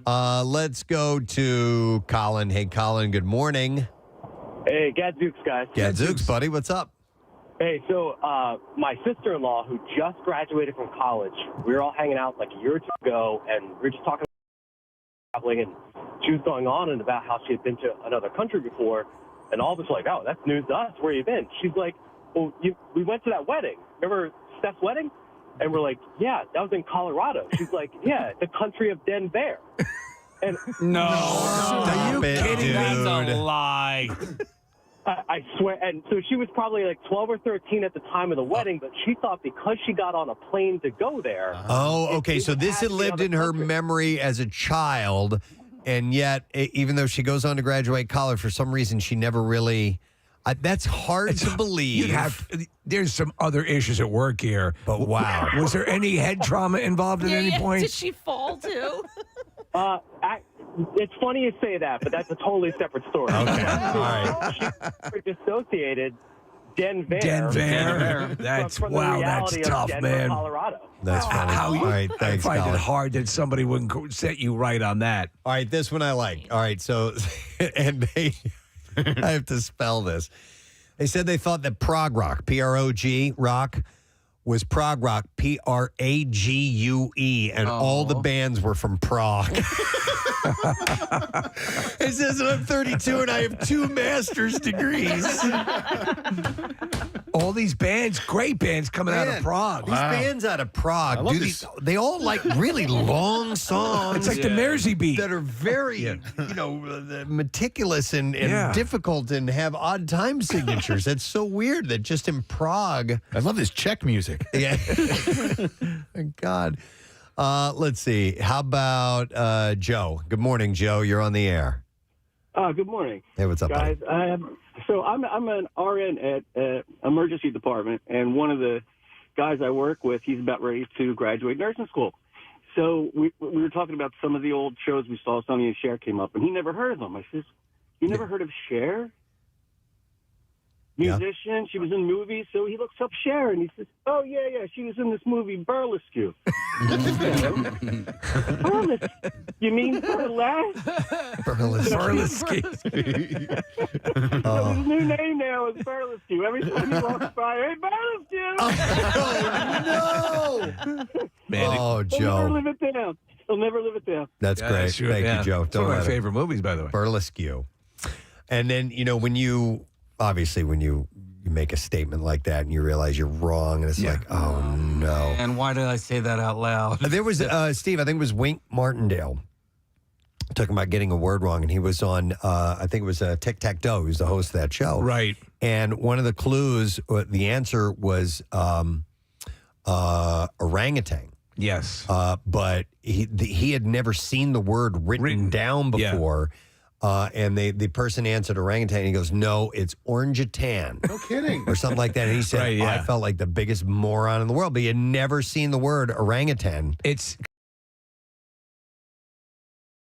Let's go to Colin. Hey, Colin, good morning. Hey, Gadzooks, guys. Gadzooks, buddy. What's up? Hey, so my sister-in-law, who just graduated from college, we were all hanging out like a year or two ago, and we were just talking about traveling, and she was going on and about how she had been to another country before, and all of us were like, oh, that's news to us. Where you been? She's like, well, we went to that wedding. Remember Steph's wedding? And we're like, yeah, that was in Colorado. She's like, yeah, the country of Denver. And no. Are you kidding? That's a lie. I swear. And so she was probably like 12 or 13 at the time of the wedding, but she thought because she got on a plane to go there. Oh, okay. So this had lived in her memory as a child, and yet, even though she goes on to graduate college, for some reason, she never really... that's hard to believe. There's some other issues at work here. But wow. Was there any head trauma involved at any point? Did she fall too? It's funny you say that, but that's a totally separate story. Okay, all right. She dissociated Denver. That's from wow. the That's reality of tough, Denver, man. Colorado. That's funny. All right, thanks, I find Colin. it hard that somebody wouldn't set you right on that. All right, this one I like. All right, so and they, I have to spell this. They said they thought that prog rock, P-R-O-G, rock, was prog rock, P-R-A-G-U-E, and all the bands were from Prague. It says that I'm 32 and I have 2 master's degrees. All these bands, great bands coming out of Prague. These bands out of Prague, love they all like really long songs. It's like the Mersey beat. That are very, meticulous and difficult and have odd time signatures. That's so weird that just in Prague. I love this Czech music. Yeah. Thank God. Let's see. How about Joe? Good morning, Joe. You're on the air. Good morning. Hey, what's up, guys? buddy? So I'm an RN at emergency department, and one of the guys I work with, he's about ready to graduate nursing school. So we were talking about some of the old shows we saw. Sonny and Cher came up, and he never heard of them. I says, "You never heard of Cher?" musician. She was in movies. So he looks up Sharon. He says, "Oh yeah, she was in this movie Burlesque." Burlesque? You mean burlesque? Burlesque. So his new name now is Burlesque. Every time he walks by, hey, Burlesque! No! Man, Oh, He'll never Joe. live it down. He'll never live it down. That's great. that's true, Thank yeah. you, Joe. It's one of my let it- favorite movies, by the way. Burlesque. And then, when you make a statement like that and you realize you're wrong, and it's like, oh, no. And why did I say that out loud? There was, Steve, I think it was Wink Martindale talking about getting a word wrong, and he was on, I think it was Tic Tac Toe. He was the host of that show. Right. And one of the clues, the answer was orangutan. Yes. But he had never seen the word written down before. And the person answered orangutan. And he goes, "No, it's orangutan." No kidding. Or something like that. And he said, Right, yeah. I felt like the biggest moron in the world, but he had never seen the word orangutan. It's.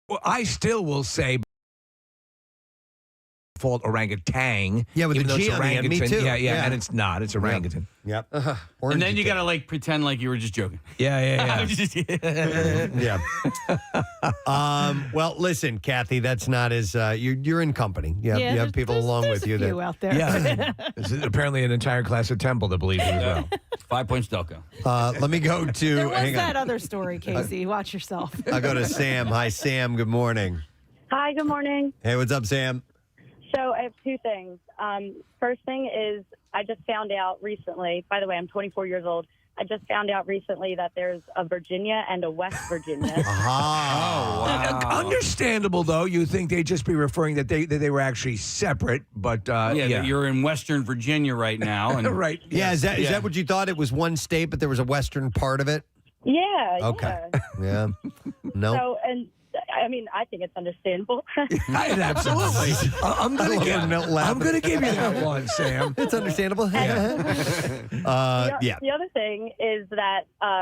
Well, I still will say. Fault orangutan. Yeah, with even the though G it's on the end, me orangutan. too. Yeah, Yeah. and it's not. It's orangutan. Yep. And then you gotta pretend like you were just joking. Yeah. Yeah. Well, listen, Kathy, that's not as you're in company. You have people along with you. Few out there. Yeah. This is apparently an entire class of Temple that believes it as well. 5 points Delco. Let me go to. There was hang that on. other story, Casey. Watch yourself. I'll go to Sam. Hi, Sam. Good morning. Hi, good morning. Hey, what's up, Sam? So I have two things. First thing is I just found out recently, by the way, I'm 24 years old. I just found out recently that there's a Virginia and a West Virginia. Understandable, though. You think they'd just be referring that they were actually separate, but that you're in Western Virginia right now. And right. Yeah, is that what you thought? It was one state, but there was a western part of it? Yeah. Okay. Yeah. Yeah. No. So, and I mean, I think it's understandable. Absolutely. I'm going to give you that one, Sam. It's understandable. The other thing is that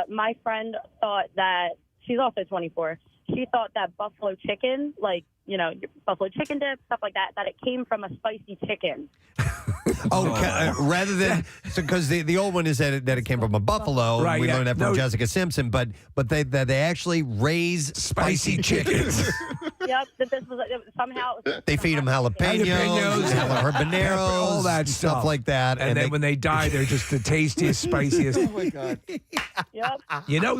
my friend thought that she's also 24. She thought that buffalo chicken, like, buffalo chicken dip, stuff like that it came from a spicy chicken. Rather than because the old one is that it came from a buffalo. Right, We yeah. learned that from No. Jessica Simpson, but they actually raise spicy chickens. Yep, that this was somehow. They feed them jalapenos, habaneros, all that stuff like that, And then when they die, they're just the tastiest, spiciest. Oh my God! Yep.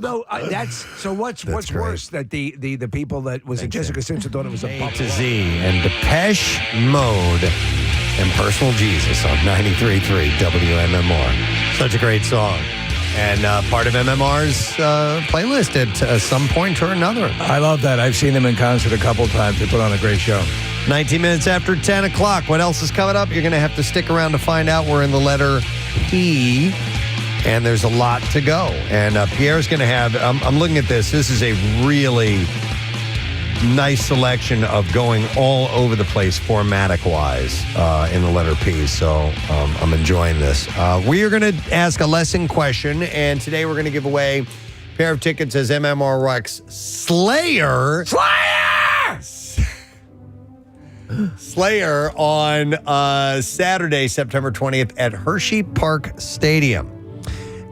Though, that's so. What's worse that the people that was it Jessica Simpson thought it was a A buffalo. to Z and Depeche Mode and Personal Jesus on 93.3 WMMR. Such a great song. And part of MMR's playlist at some point or another. I love that. I've seen them in concert a couple times. They put on a great show. 19 minutes after 10 o'clock. What else is coming up? You're going to have to stick around to find out. We're in the letter P, and there's a lot to go. And Pierre's going to have, I'm looking at this. This is a really nice selection of going all over the place formatic-wise in the letter P. So I'm enjoying this. We are going to ask a lesson question, and today we're going to give away a pair of tickets as MMR Rocks Slayer on Saturday, September 20th at Hershey Park Stadium.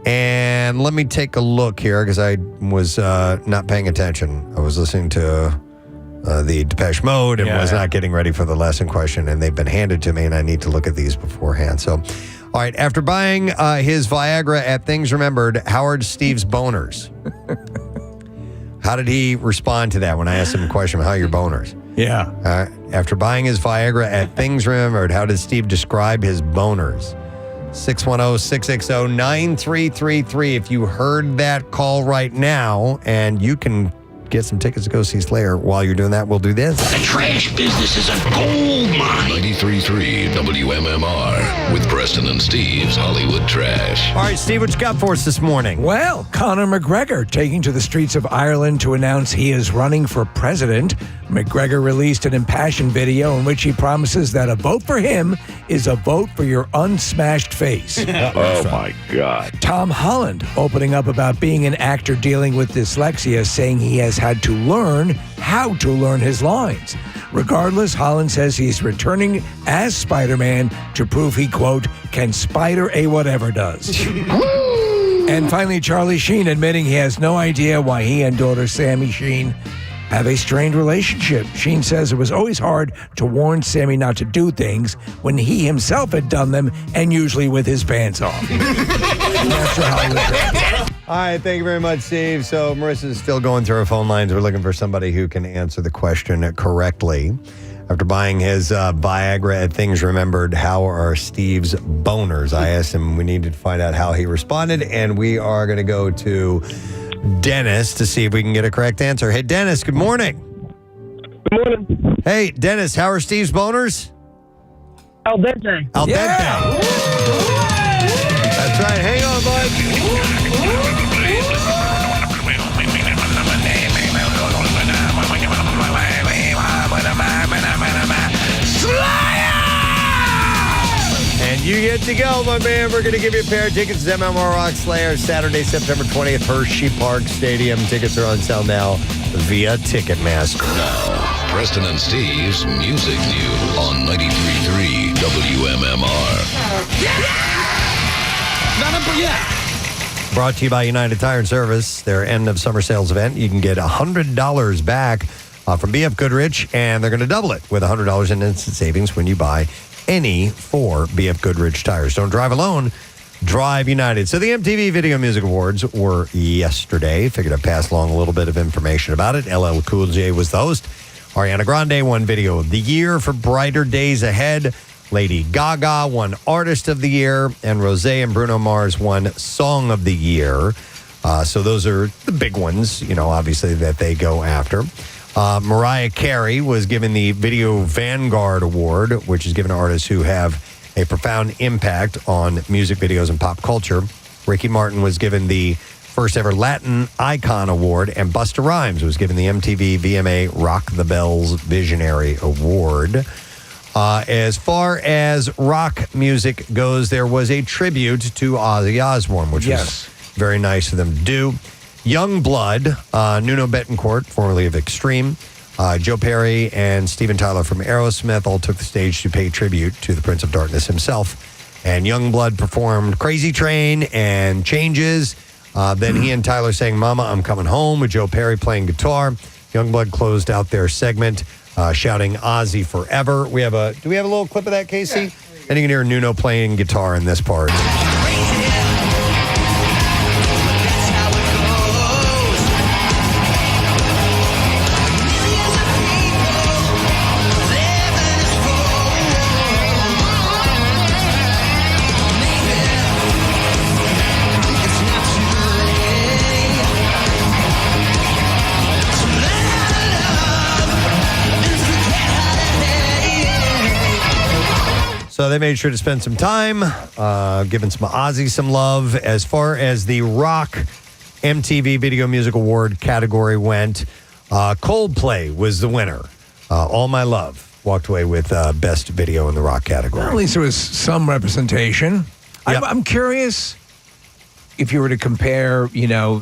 And let me take a look here because I was not paying attention. I was listening to the Depeche Mode and was not getting ready for the lesson question, and they've been handed to me, and I need to look at these beforehand. So, all right, after buying his Viagra at Things Remembered, Howard Steve's boners. How did he respond to that when I asked him a question, how are your boners? Yeah. After buying his Viagra at Things Remembered, how did Steve describe his boners? 610-660-9333. If you heard that call right now, and you can get some tickets to go see Slayer. While you're doing that, we'll do this. The trash business is a gold mine. 93.3 WMMR with Preston and Steve's Hollywood Trash. All right, Steve, what you got for us this morning? Well, Conor McGregor taking to the streets of Ireland to announce he is running for president. McGregor released an impassioned video in which he promises that a vote for him is a vote for your unsmashed face. Oh, my God. Tom Holland opening up about being an actor dealing with dyslexia, saying he has had to learn how to learn his lines. Regardless, Holland says he's returning as Spider-Man to prove he, quote, can spider a whatever does. And finally, Charlie Sheen admitting he has no idea why he and daughter Sammy Sheen have a strained relationship. Sheen says it was always hard to warn Sammy not to do things when he himself had done them, and usually with his pants off. That's Hollywood. All right, thank you very much, Steve. So Marissa's still going through her phone lines. We're looking for somebody who can answer the question correctly. After buying his Viagra at Things Remembered, how are Steve's boners? I asked him, we needed to find out how he responded, and we are going to go to Dennis to see if we can get a correct answer. Hey, Dennis, good morning. Good morning. Hey, Dennis, how are Steve's boners? Al dente. Al dente. That's right. Hang on, bud. And you get to go, my man. We're going to give you a pair of tickets to MMR Rock Slayer Saturday, September 20th, Hershey Park Stadium. Tickets are on sale now via Ticketmaster. Now, Preston and Steve's Music News on 93.3 WMMR. Brought to you by United Tire and Service, their end of summer sales event. You can get $100 back from BF Goodrich, and they're going to double it with $100 in instant savings when you buy any 4 BF Goodrich tires. Don't drive alone, drive United. So the MTV Video Music Awards were yesterday. Figured I'd pass along a little bit of information about it. LL Cool J was the host. Ariana Grande won Video of the Year for Brighter Days Ahead. Lady Gaga won Artist of the Year, and Rosé and Bruno Mars won Song of the Year. So those are the big ones, obviously, that they go after. Mariah Carey was given the Video Vanguard Award, which is given to artists who have a profound impact on music videos and pop culture. Ricky Martin was given the first ever Latin Icon Award, and Busta Rhymes was given the MTV VMA Rock the Bells Visionary Award. As far as rock music goes, there was a tribute to Ozzy Osbourne, which was very nice of them to do. Youngblood, Nuno Bettencourt, formerly of Extreme, Joe Perry, and Steven Tyler from Aerosmith all took the stage to pay tribute to the Prince of Darkness himself. And Youngblood performed Crazy Train and Changes. Then he and Tyler sang Mama, I'm Coming Home, with Joe Perry playing guitar. Youngblood closed out their segment shouting Ozzy Forever. Do we have a little clip of that, Casey? Yeah. And you can hear Nuno playing guitar in this part. So they made sure to spend some time giving some Ozzy some love. As far as the rock MTV Video Music Award category went, Coldplay was the winner. All My Love walked away with best video in the rock category. Well, at least there was some representation. Yep. I'm curious if you were to compare, the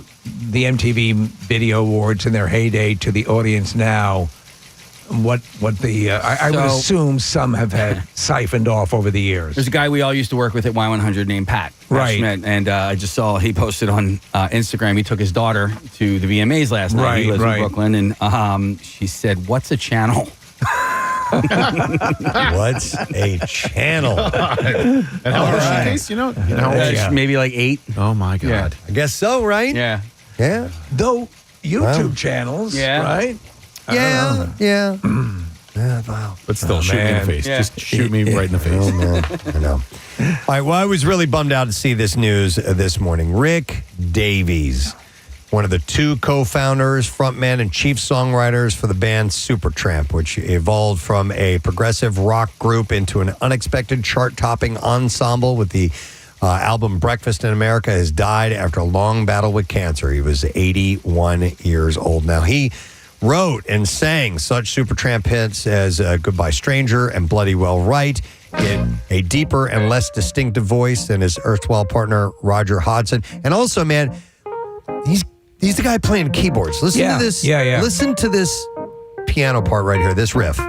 MTV Video Awards in their heyday to the audience now. What the I would assume some have had siphoned off over the years. There's a guy we all used to work with at Y100 named Pat Right. Schmidt, and I just saw he posted on Instagram. He took his daughter to the VMAs last night. He lives in Brooklyn, and she said, "What's a channel?" What's a channel? And how old is she, Case? Maybe like 8. Oh my God! Yeah. I guess so, right? Yeah. Yeah. Though YouTube channels, right? Yeah. Yeah. Wow. But still, shoot me in the face. Yeah. Just shoot me right in the face. Oh, man. I know. All right. Well, I was really bummed out to see this news this morning. Rick Davies, one of the 2 co-founders, frontman, and chief songwriters for the band Supertramp, which evolved from a progressive rock group into an unexpected chart-topping ensemble with the album Breakfast in America, has died after a long battle with cancer. He was 81 years old. Now, he wrote and sang such Supertramp hits as Goodbye Stranger and Bloody Well Right, in a deeper and less distinctive voice than his erstwhile partner, Roger Hodgson. And also, man, he's the guy playing keyboards. Listen to this. Listen to this piano part right here, this riff.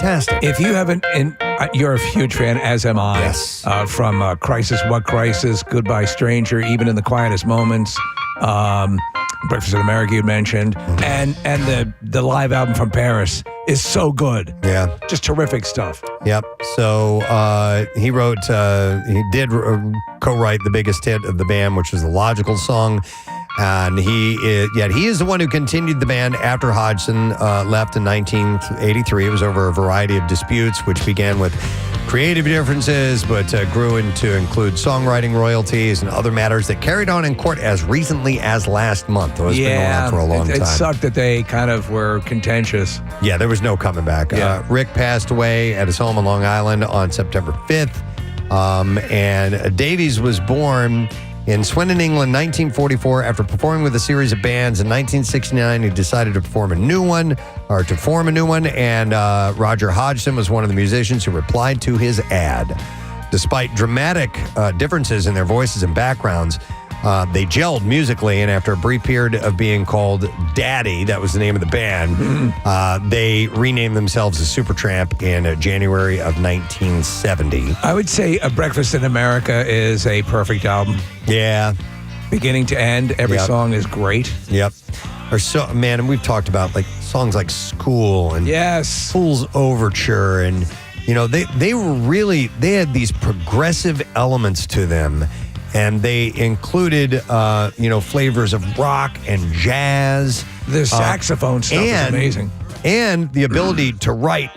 fantastic. If you haven't, and you're a huge fan, as am I. Yes. From Crisis, What Crisis, Goodbye Stranger, even in the quietest moments. Breakfast in America you mentioned, and the live album from Paris is so good. Yeah, just terrific stuff. Yep. So he did co-write the biggest hit of the band, which was the Logical song. And he is the one who continued the band after Hodgson left in 1983. It was over a variety of disputes, which began with creative differences, but grew into include songwriting royalties and other matters that carried on in court as recently as last month. It's been going on for a long time. It sucked that they kind of were contentious. Yeah, there was no coming back. Yeah. Rick passed away at his home on Long Island on September 5th. And Davies was born in Swindon, England, 1944. After performing with a series of bands in 1969, he decided to form a new one. And Roger Hodgson was one of the musicians who replied to his ad. Despite dramatic differences in their voices and backgrounds, they gelled musically, and after a brief period of being called Daddy, that was the name of the band, they renamed themselves as Supertramp in January of 1970. I would say A Breakfast in America is a perfect album. Yeah. Beginning to end, every song is great. Yep. And we've talked about like songs like School and Fool's Overture, and they had these progressive elements to them. And they included, flavors of rock and jazz. The saxophone stuff is amazing. And the ability to write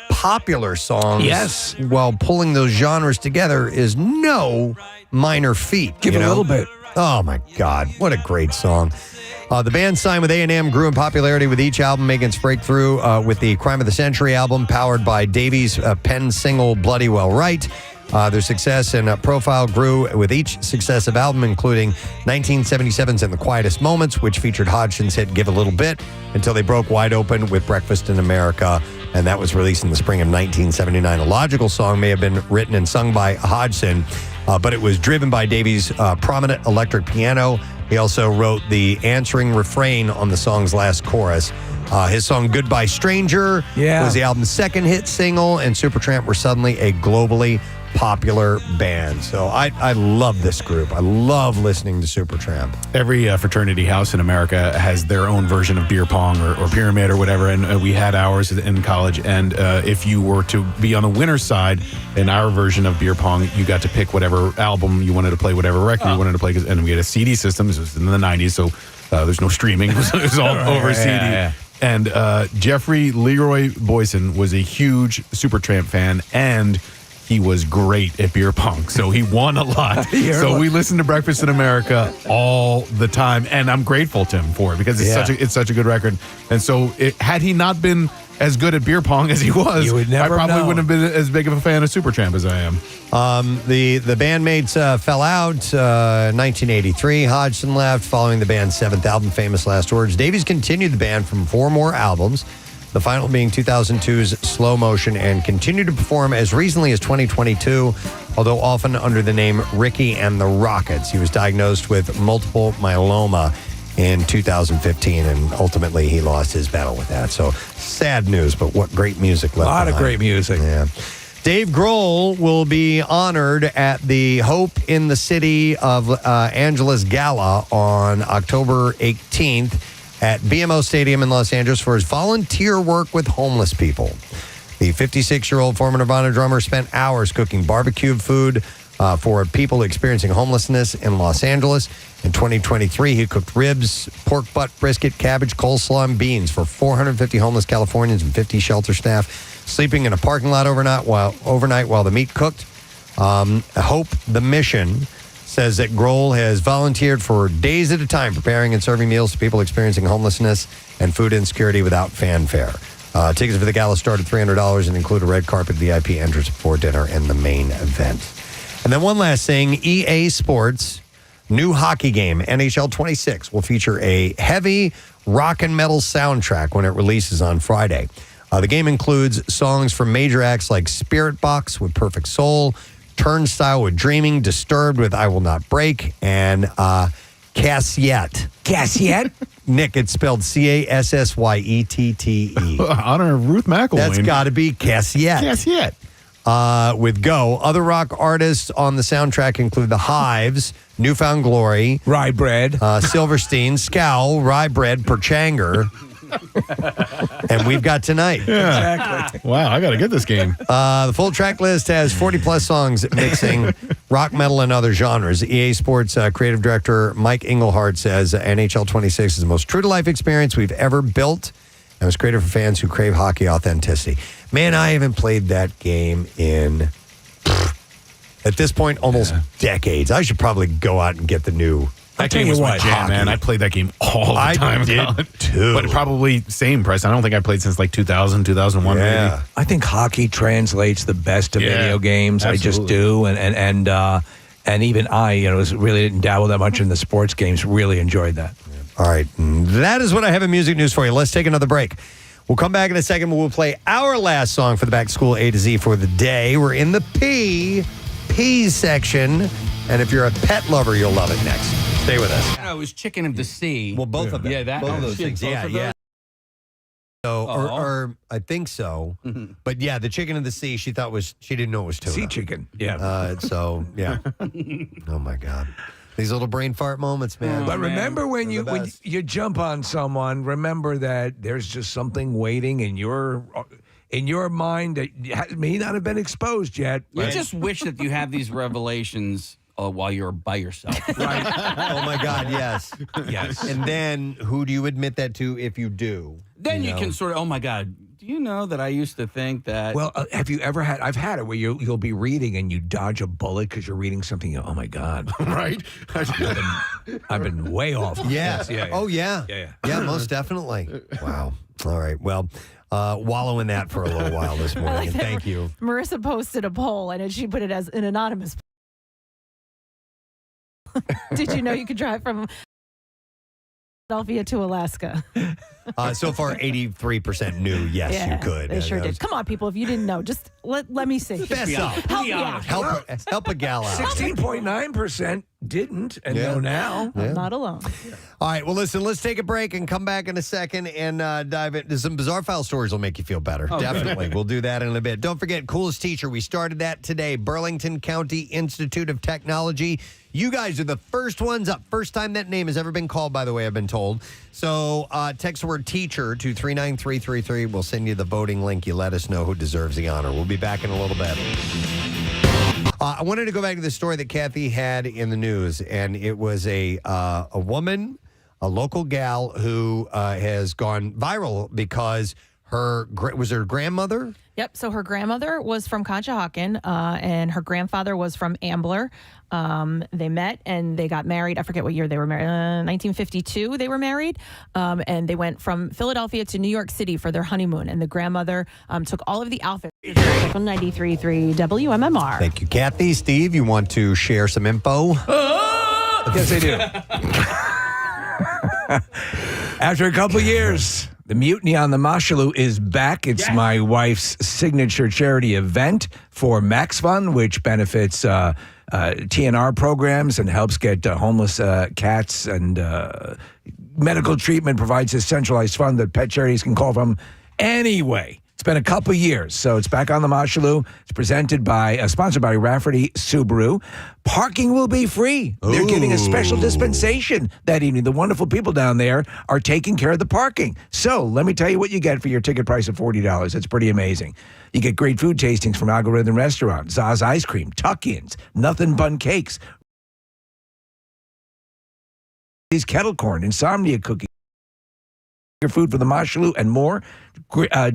popular songs while pulling those genres together is no minor feat. Give a little bit. Oh, my God. What a great song. The band signed with A&M, grew in popularity with each album, making its breakthrough with the Crime of the Century album, powered by Davies' pen single, Bloody Well Right. Their success and profile grew with each successive album, including 1977's In the Quietest Moments, which featured Hodgson's hit Give a Little Bit, until they broke wide open with Breakfast in America, and that was released in the spring of 1979. A Logical song may have been written and sung by Hodgson, but it was driven by Davies' prominent electric piano. He also wrote the answering refrain on the song's last chorus. His song Goodbye Stranger was the album's second hit single, and Supertramp were suddenly a globally popular band. So I love this group. I love listening to Supertramp. Every fraternity house in America has their own version of beer pong or pyramid or whatever, and we had ours in college. And if you were to be on the winner's side in our version of beer pong, you got to pick whatever album you wanted to play, whatever record you wanted to play. And we had a CD system. This was in the 90s, so there's no streaming. It was all over CD. Yeah. And Jeffrey Leroy Boyson was a huge Supertramp fan, and he was great at beer pong, so he won a lot. So we listened to Breakfast in America all the time, and I'm grateful to him for it because it's such a good record. And so had he not been as good at beer pong as he was, you would never I probably know. wouldn't have been as big of a fan of Supertramp as I am. The bandmates fell out 1983. Hodgson left following the band's seventh album, Famous Last Words. Davies continued the band from 4 more albums, the final being 2002's Slow Motion, and continued to perform as recently as 2022, although often under the name Ricky and the Rockets. He was diagnosed with multiple myeloma in 2015, and ultimately he lost his battle with that. So sad news, but what great music left A lot behind. of great music. Yeah. Dave Grohl will be honored at the Hope in the City of Angeles Gala on October 18th at BMO Stadium in Los Angeles for his volunteer work with homeless people. The 56-year-old former Nirvana drummer spent hours cooking barbecued food for people experiencing homelessness in Los Angeles. In 2023, he cooked ribs, pork butt, brisket, cabbage, coleslaw, and beans for 450 homeless Californians and 50 shelter staff, sleeping in a parking lot overnight while the meat cooked. Hope the Mission says that Grohl has volunteered for days at a time, preparing and serving meals to people experiencing homelessness and food insecurity without fanfare. Tickets for the gala start at $300 and include a red carpet VIP entrance before dinner and the main event. And then one last thing, EA Sports' new hockey game, NHL 26, will feature a heavy rock and metal soundtrack when it releases on Friday. The game includes songs from major acts like Spirit Box with Perfect Soul, Turnstile with Dreaming, Disturbed with I Will Not Break, and Cassiette. Cassiette? Nick, it's spelled Cassyette. Honor of Ruth McElwain. That's got to be Cassyette. Cassyette. With Go. Other rock artists on the soundtrack include The Hives, Newfound Glory, Rye Bread, Silverstein, Scowl, Rye Bread, Perchanger, and We've Got Tonight. Yeah. Exactly. Wow, I got to get this game. The full track list has 40-plus songs mixing rock, metal, and other genres. EA Sports creative director Mike Engelhardt says NHL 26 is the most true-to-life experience we've ever built, and was created for fans who crave hockey authenticity. Man, I haven't played that game in, at this point, almost decades. I should probably go out and get the new. That game was my jam, man. I played that game all the time. I did too. But probably same price. I don't think I played since like 2000, 2001 maybe. I think hockey translates the best of video games. absolutely. I just do. And even I, really didn't dabble that much in the sports games. Really enjoyed that. All right. That is what I have in music news for you. Let's take another break. We'll come back in a second. We'll play our last song for the Back to School A to Z for the day. We're in the P section. And if you're a pet lover, you'll love it next. Stay with us. No, it was Chicken of the Sea. Well, both of them. Yeah, that. Both of those shit, things. both Yeah, of yeah. those? So, Oh. or I think so. But yeah, the Chicken of the Sea, she didn't know it was tuna. Sea chicken. Yeah. So, yeah. Oh, my God. These little brain fart moments, man. But remember when They're the you best. jump on someone, remember that there's just something waiting in your mind that may not have been exposed yet. You but- just wish that you have these revelations while you're by yourself. Right. Oh, my God, yes. Yes. And then who do you admit that to if you do? Then you know? can sort of, oh my God, do you know that I used to think that? Well, have you ever had? I've had it where you'll be reading and you dodge a bullet because you're reading something. Oh my God! Right? I've been way off. Yes. Yeah. Oh, yeah. Yeah, most definitely. Wow. All right. Well, wallow in that for a little while this morning. like And that. thank you. Marissa posted a poll and she put it as an anonymous. Did you know you could drive from Philadelphia to Alaska? So far, 83% knew yes, Yeah, you could. They sure That did. was- Come on, people. If you didn't know, just let me see. Fess up. Help me out. Help a gal out. 16.9% didn't and Yeah. know now. Yeah. I'm not alone. All right. Well, listen, let's take a break and come back in a second and dive into some bizarre file stories will make you feel better. Definitely. We'll do that in a bit. Don't forget, Coolest Teacher. We started that today. Burlington County Institute of Technology. You guys are the first ones up. First time that name has ever been called, by the way, I've been told. So text the word teacher to 39333. We'll send you the voting link. You let us know who deserves the honor. We'll be back in a little bit. I wanted to go back to the story that Kathy had in the news, and it was a woman, a local gal who has gone viral because her grandmother. Yep. So her grandmother was from Conshohocken, and her grandfather was from Ambler. They met and they got married. I forget what year they were married. 1952 they were married. And they went from Philadelphia to New York City for their honeymoon. And the grandmother took all of the outfits. 93.3 WMMR. Thank you, Kathy. Steve, you want to share some info? Yes, I do. After a couple years, the Mutiny on the Mashalou is back. It's my wife's signature charity event for Max Fund, which benefits TNR programs and helps get homeless cats and medical treatment, provides a centralized fund that pet charities can call from anyway. It's been a couple years, so it's back on the Mashalou. It's sponsored by Rafferty Subaru. Parking will be free. They're giving a special dispensation that evening. The wonderful people down there are taking care of the parking. So let me tell you what you get for your ticket price of $40. It's pretty amazing. You get great food tastings from Algorithm Restaurant, Zaz Ice Cream, Tuck-Ins, Nothing Bun Cakes, these kettle corn, Insomnia cookies, your food for the Mashalou, and more.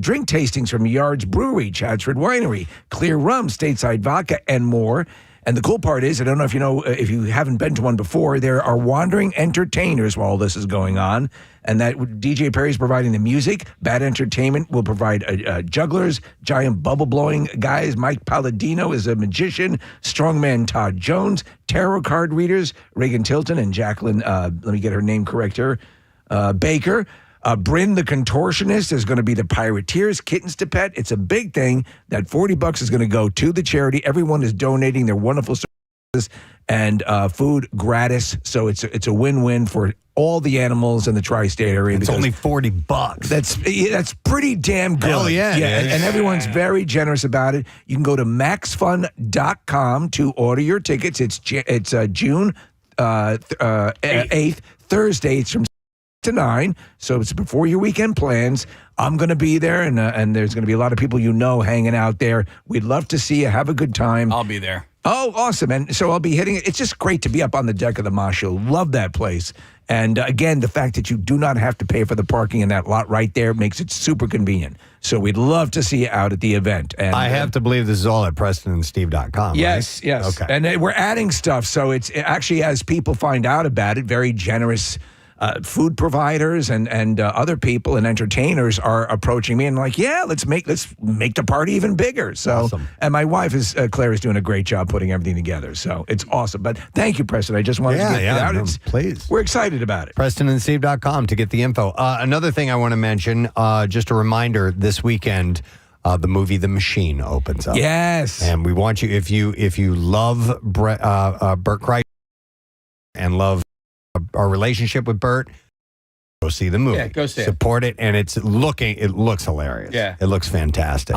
Drink tastings from Yard's Brewery, Chadsford Winery, Clear Rum, Stateside Vodka, and more. And the cool part is, I don't know if you haven't been to one before, there are wandering entertainers while this is going on. And that DJ Perry's providing the music. Bad Entertainment will provide jugglers, giant bubble-blowing guys. Mike Palladino is a magician. Strongman Todd Jones. Tarot card readers, Reagan Tilton and Jacqueline, let me get her name correct here, Baker. Bryn the Contortionist is going to be the Pirateers, Kittens to Pet. It's a big thing. That $40 is going to go to the charity. Everyone is donating their wonderful services and food gratis. So it's a win-win for all the animals in the tri-state area. It's only $40. That's pretty damn good. Hell yeah. And everyone's very generous about it. You can go to maxfun.com to order your tickets. It's June 8th, Thursday. It's from 6 to 9, so it's before your weekend plans. I'm going to be there, and there's going to be a lot of people hanging out there. We'd love to see you. Have a good time. I'll be there. Oh, awesome. And so I'll be hitting it. It's just great to be up on the deck of the Mosh Show. Love that place. And again, the fact that you do not have to pay for the parking in that lot right there makes it super convenient. So we'd love to see you out at the event. And I have to believe this is all at PrestonandSteve.com. Yes, right? yes. Okay. And we're adding stuff. So it's actually, as people find out about it, very generous food providers and other people and entertainers are approaching me and like, yeah, let's make the party even bigger. So, awesome. And my wife Claire is doing a great job putting everything together. So it's awesome. But thank you, Preston. I just wanted to get it out. Please. We're excited about it. PrestonandSteve.com to get the info. Another thing I want to mention, just a reminder, this weekend, the movie The Machine opens up. Yes. And we want you, if you love Bert Kreischer and love our relationship with Bert, go see the movie. Yeah, go see it. Support it, and it looks hilarious. Yeah. It looks fantastic.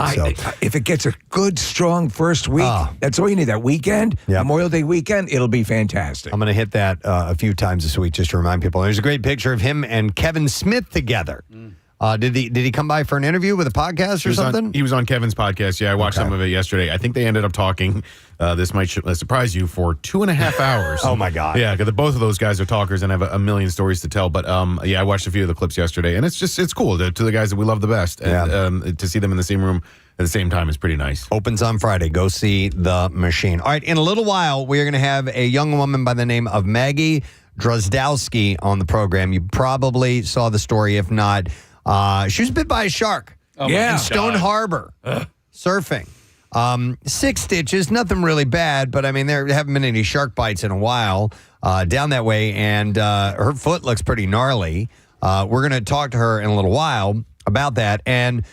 If it gets a good, strong first week, that's all you need. That weekend, Memorial Day weekend, it'll be fantastic. I'm going to hit that a few times this week just to remind people. There's a great picture of him and Kevin Smith together. Did he come by for an interview with a podcast or something? He was on Kevin's podcast. Yeah, I watched some of it yesterday. I think they ended up talking. This might surprise you, for 2.5 hours. Oh my God! Yeah, because both of those guys are talkers and have a million stories to tell. But I watched a few of the clips yesterday, and it's cool to the guys that we love the best, and to see them in the same room at the same time is pretty nice. Opens on Friday. Go see The Machine. All right, in a little while, we are going to have a young woman by the name of Maggie Drozdowski on the program. You probably saw the story. If not, she was bit by a shark. In Stone Harbor, surfing. 6 stitches, nothing really bad, but I mean, there haven't been any shark bites in a while down that way, and her foot looks pretty gnarly. We're going to talk to her in a little while about that. And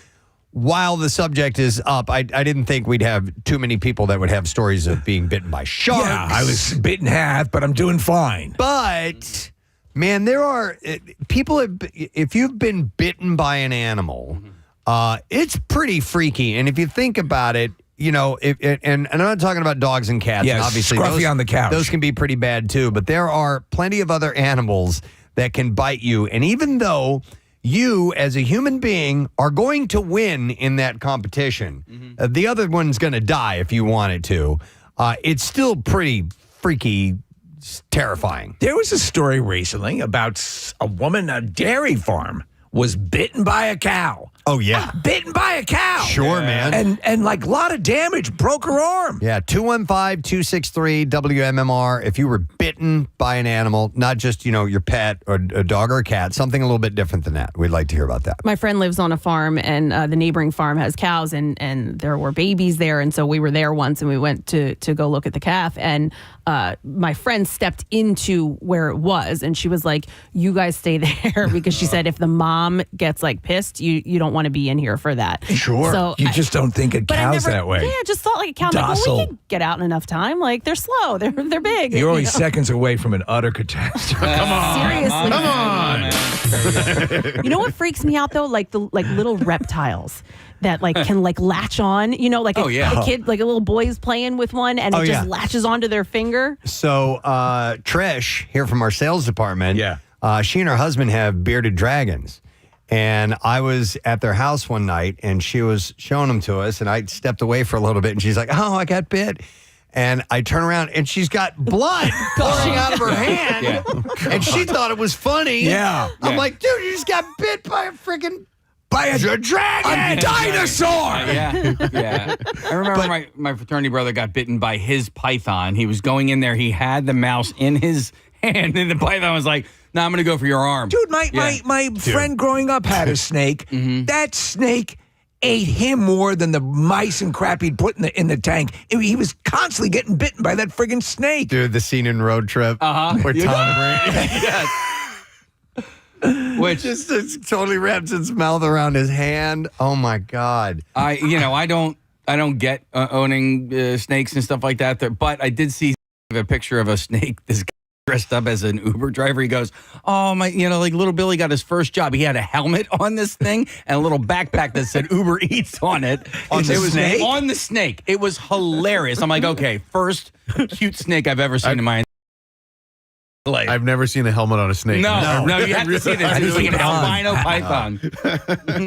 while the subject is up, I didn't think we'd have too many people that would have stories of being bitten by sharks. Yeah, I was bitten half, but I'm doing fine. But man, there are people, if you've been bitten by an animal, it's pretty freaky. And if you think about it, and I'm not talking about dogs and cats. Yeah, and obviously Scruffy on the couch. Those can be pretty bad too. But there are plenty of other animals that can bite you. And even though you, as a human being, are going to win in that competition, the other one's going to die if you wanted to. It's still pretty freaky. Terrifying. There was a story recently about a woman, a dairy farm, was bitten by a cow. Oh, yeah. Bitten by a cow. Sure, man. And like a lot of damage, broke her arm. Yeah, 215-263-WMMR. If you were bitten by an animal, not just, your pet or a dog or a cat, something a little bit different than that. We'd like to hear about that. My friend lives on a farm, and the neighboring farm has cows, and there were babies there. And so we were there once, and we went to go look at the calf. And my friend stepped into where it was, and she was like, you guys stay there, because she said if the mom gets pissed, you don't want to be in here for that. Sure. So you just don't think a cow's that way. Yeah, just thought like a cow. Docile. We can get out in enough time. Like, they're slow. They're big. You're only seconds away from an utter catastrophe. Come on. Seriously. Come on. You know what freaks me out though? Like the little reptiles that can latch on. A kid, like a little boy's playing with one, and it just latches onto their finger. So Trish here from our sales department, she and her husband have bearded dragons. And I was at their house one night, and she was showing them to us, and I stepped away for a little bit, and she's like, oh, I got bit. And I turn around, and she's got blood pouring out of her hand, and she thought it was funny. Yeah. I'm like, dude, you just got bit by a freaking... By a dragon! A dinosaur! Yeah. I remember my fraternity brother got bitten by his python. He was going in there. He had the mouse in his hand, and the python was like, no, I'm going to go for your arm. Dude, my friend growing up had a snake. That snake ate him more than the mice and crap he'd put in the tank. He was constantly getting bitten by that friggin' snake. Dude, the scene in Road Trip where Tom Brady... Which just totally wraps its mouth around his hand. Oh my God! I don't get owning snakes and stuff like that. But I did see a picture of a snake. This guy dressed up as an Uber driver. He goes, "Oh my, like little Billy got his first job. He had a helmet on this thing and a little backpack that said Uber Eats on it. On the snake? On the snake. It was hilarious. I'm like, okay, first cute snake I've ever seen in my life. I've never seen a helmet on a snake. No, you have to see this. It's like an albino python.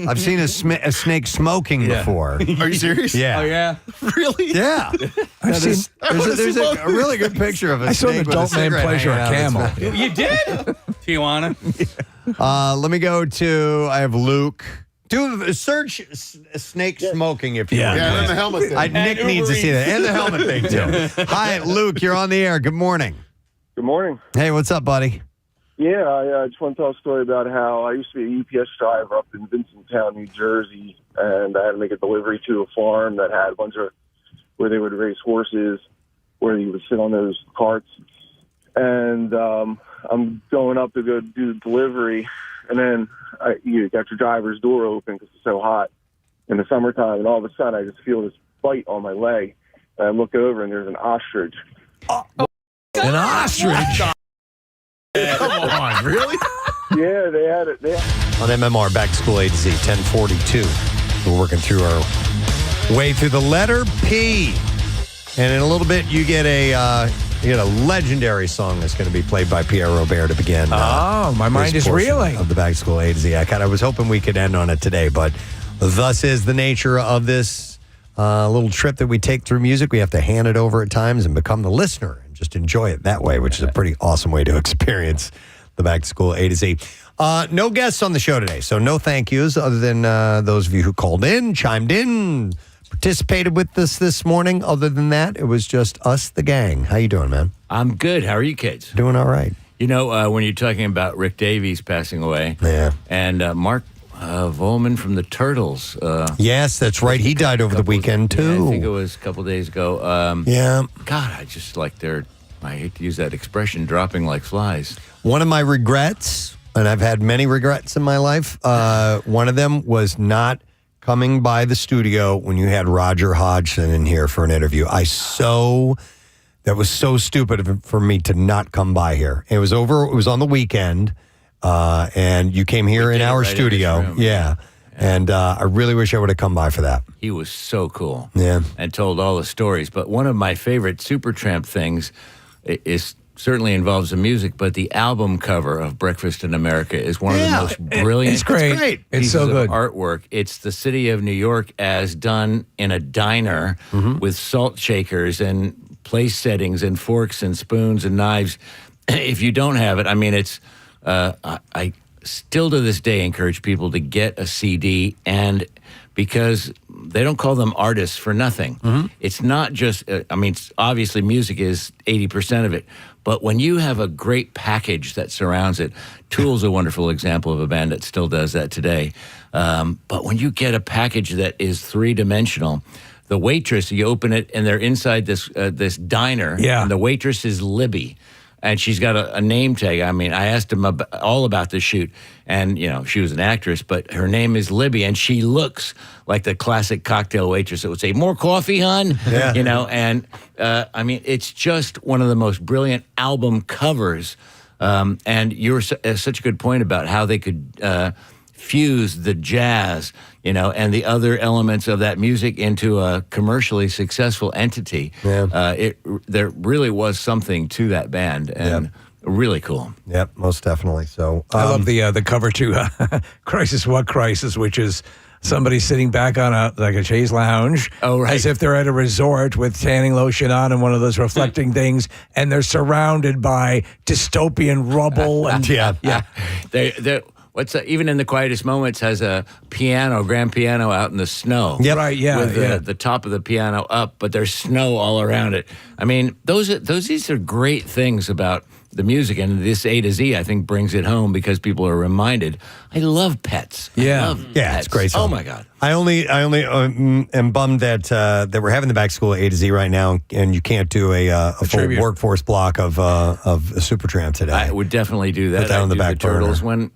I've seen a snake smoking before. Are you serious? Yeah. Oh yeah. Really? Yeah. There's a really good picture of a I saw snake an with a adult man cigarette pleasure a hanging out of camel. his You did? Tijuana. Let me go to, I have Luke. Search snake smoking if you want. Yeah, and the helmet thing. Nick needs to see that. And the helmet thing, too. Hi, Luke, you're on the air. Good morning. Good morning. Hey, what's up, buddy? Yeah, I just want to tell a story about how I used to be a UPS driver up in Vincenttown, New Jersey, and I had to make a delivery to a farm that had a bunch of where they would raise horses, where you would sit on those carts. And I'm going up to go do the delivery, and then you got your driver's door open because it's so hot in the summertime, and all of a sudden I just feel this bite on my leg, and I look over and there's an ostrich. An ostrich? Come on, really? Yeah, they had it. On MMR, back to school A to Z, 1042. We're working through our way through the letter P. And in a little bit, you get a legendary song that's going to be played by Pierre Robert to begin. My mind is reeling. Of the back to school A to Z. I was hoping we could end on it today, but thus is the nature of this little trip that we take through music. We have to hand it over at times and become the listener and just enjoy it that way, which is a pretty awesome way to experience the back to school A to Z. No guests on the show today, so no thank yous other than those of you who called in, chimed in, participated with us this morning. Other than that, it was just us, the gang. How you doing, man? I'm good. How are you kids? Doing all right. You know, when you're talking about Rick Davies passing away, and Mark Volman from the Turtles. Yes, that's right. He died over the weekend, too. I think it was a couple days ago. God, I just like I hate to use that expression, dropping like flies. One of my regrets, and I've had many regrets in my life, one of them was not coming by the studio when you had Roger Hodgson in here for an interview. That was so stupid for me to not come by here. It was on the weekend, and you came here in our studio. Room, and I really wish I would have come by for that. He was so cool. Yeah. And told all the stories. But one of my favorite Supertramp things is certainly involves the music, but the album cover of Breakfast in America is one of the most brilliant. It's great. It's so good. Artwork. It's the city of New York as done in a diner with salt shakers and place settings and forks and spoons and knives. If you don't have it, I mean, it's. I still to this day encourage people to get a CD, and because they don't call them artists for nothing. It's not just. Obviously, music is 80% of it. But when you have a great package that surrounds it, Tool's a wonderful example of a band that still does that today. But when you get a package that is three-dimensional, the waitress, you open it, and they're inside this diner, and the waitress is Libby. And she's got a name tag. I mean, I asked him all about the shoot, and, she was an actress, but her name is Libby, and she looks like the classic cocktail waitress that would say, "More coffee, hon?" And, it's just one of the most brilliant album covers. And you're such a good point about how they could fuse the jazz, and the other elements of that music into a commercially successful entity. There really was something to that band, and really cool. Yep, most definitely. So I love the cover to "Crisis What Crisis," which is somebody sitting back on a chaise lounge, as if they're at a resort with tanning lotion on and one of those reflecting things, and they're surrounded by dystopian rubble and They're even in the quietest moments has a grand piano out in the snow. Yep. Right, with the top of the piano up, but there's snow all around it. I mean, these are great things about the music, and this A to Z, I think, brings it home because people are reminded. I love Pets. I love Pets. It's a great song. Oh my God! I only am bummed that we're having the back school A to Z right now, and you can't do a full tribute. workforce block of Supertramp today. I would definitely do that. Put that on the back burner. Turtles when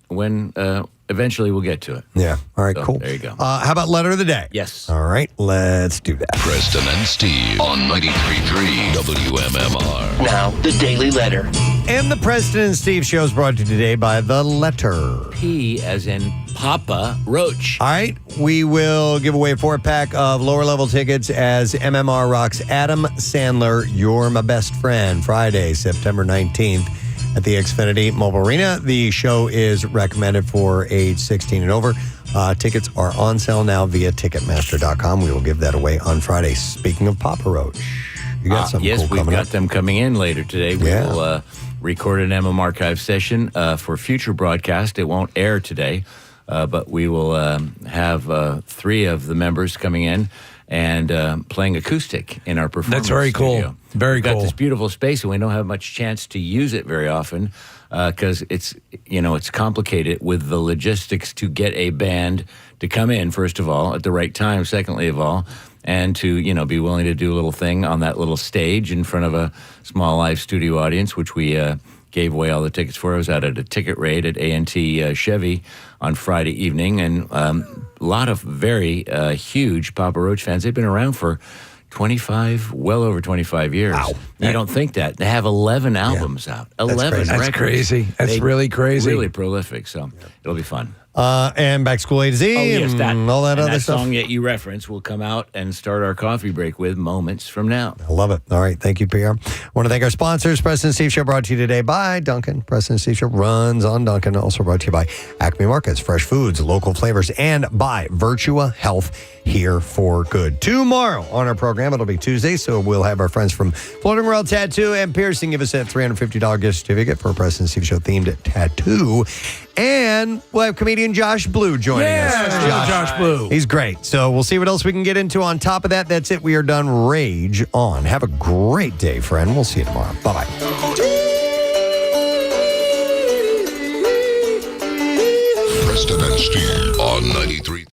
eventually we'll get to it. Yeah. All right, So, cool. There you go. How about letter of the day? Yes. All right, let's do that. Preston and Steve on 93.3 WMMR. Now, the Daily Letter. And the Preston and Steve show is brought to you today by The Letter. P as in Papa Roach. All right, we will give away a 4-pack of lower-level tickets as MMR rocks Adam Sandler, You're My Best Friend, Friday, September 19th at the Xfinity Mobile Arena. The show is recommended for age 16 and over. Tickets are on sale now via Ticketmaster.com. We will give that away on Friday. Speaking of Papa Roach, you got something yes, cool we've coming got up. them coming in later today. We Yeah. will record an MM archive session for future broadcast. It won't air today, but we will have 3 of the members coming in and playing acoustic in our performance That's very cool. studio. Very We've got cool. this beautiful space, and we don't have much chance to use it very often because it's complicated with the logistics to get a band to come in, first of all, at the right time, secondly of all, and to, be willing to do a little thing on that little stage in front of a small live studio audience, which we gave away all the tickets for. I was out at a ticket raid at A&T Chevy on Friday evening, and a lot of very huge Papa Roach fans. They've been around for well over 25 years. Wow. You don't think that. They have 11 albums out. 11 crazy. records. That's crazy. That's really crazy. Really prolific, so it'll be fun. And Back to School A to Z and all that other stuff. Song that you reference will come out and start our coffee break with moments from now. I love it. All right. Thank you, PR. Want to thank our sponsors. Preston and Steve Show brought to you today by Dunkin'. Preston and Steve Show runs on Dunkin'. Also brought to you by Acme Markets, fresh foods, local flavors, and by Virtua Health, here for good. Tomorrow on our program, it'll be Tuesday, so we'll have our friends from Floating World Tattoo and Piercing give us that $350 gift certificate for a Preston and Steve Show themed tattoo. And we'll have comedian Josh Blue joining us. Josh Blue. He's great. So we'll see what else we can get into on top of that. That's it. We are done. Rage on. Have a great day, friend. We'll see you tomorrow. Bye-bye. Preston and Steve on 93.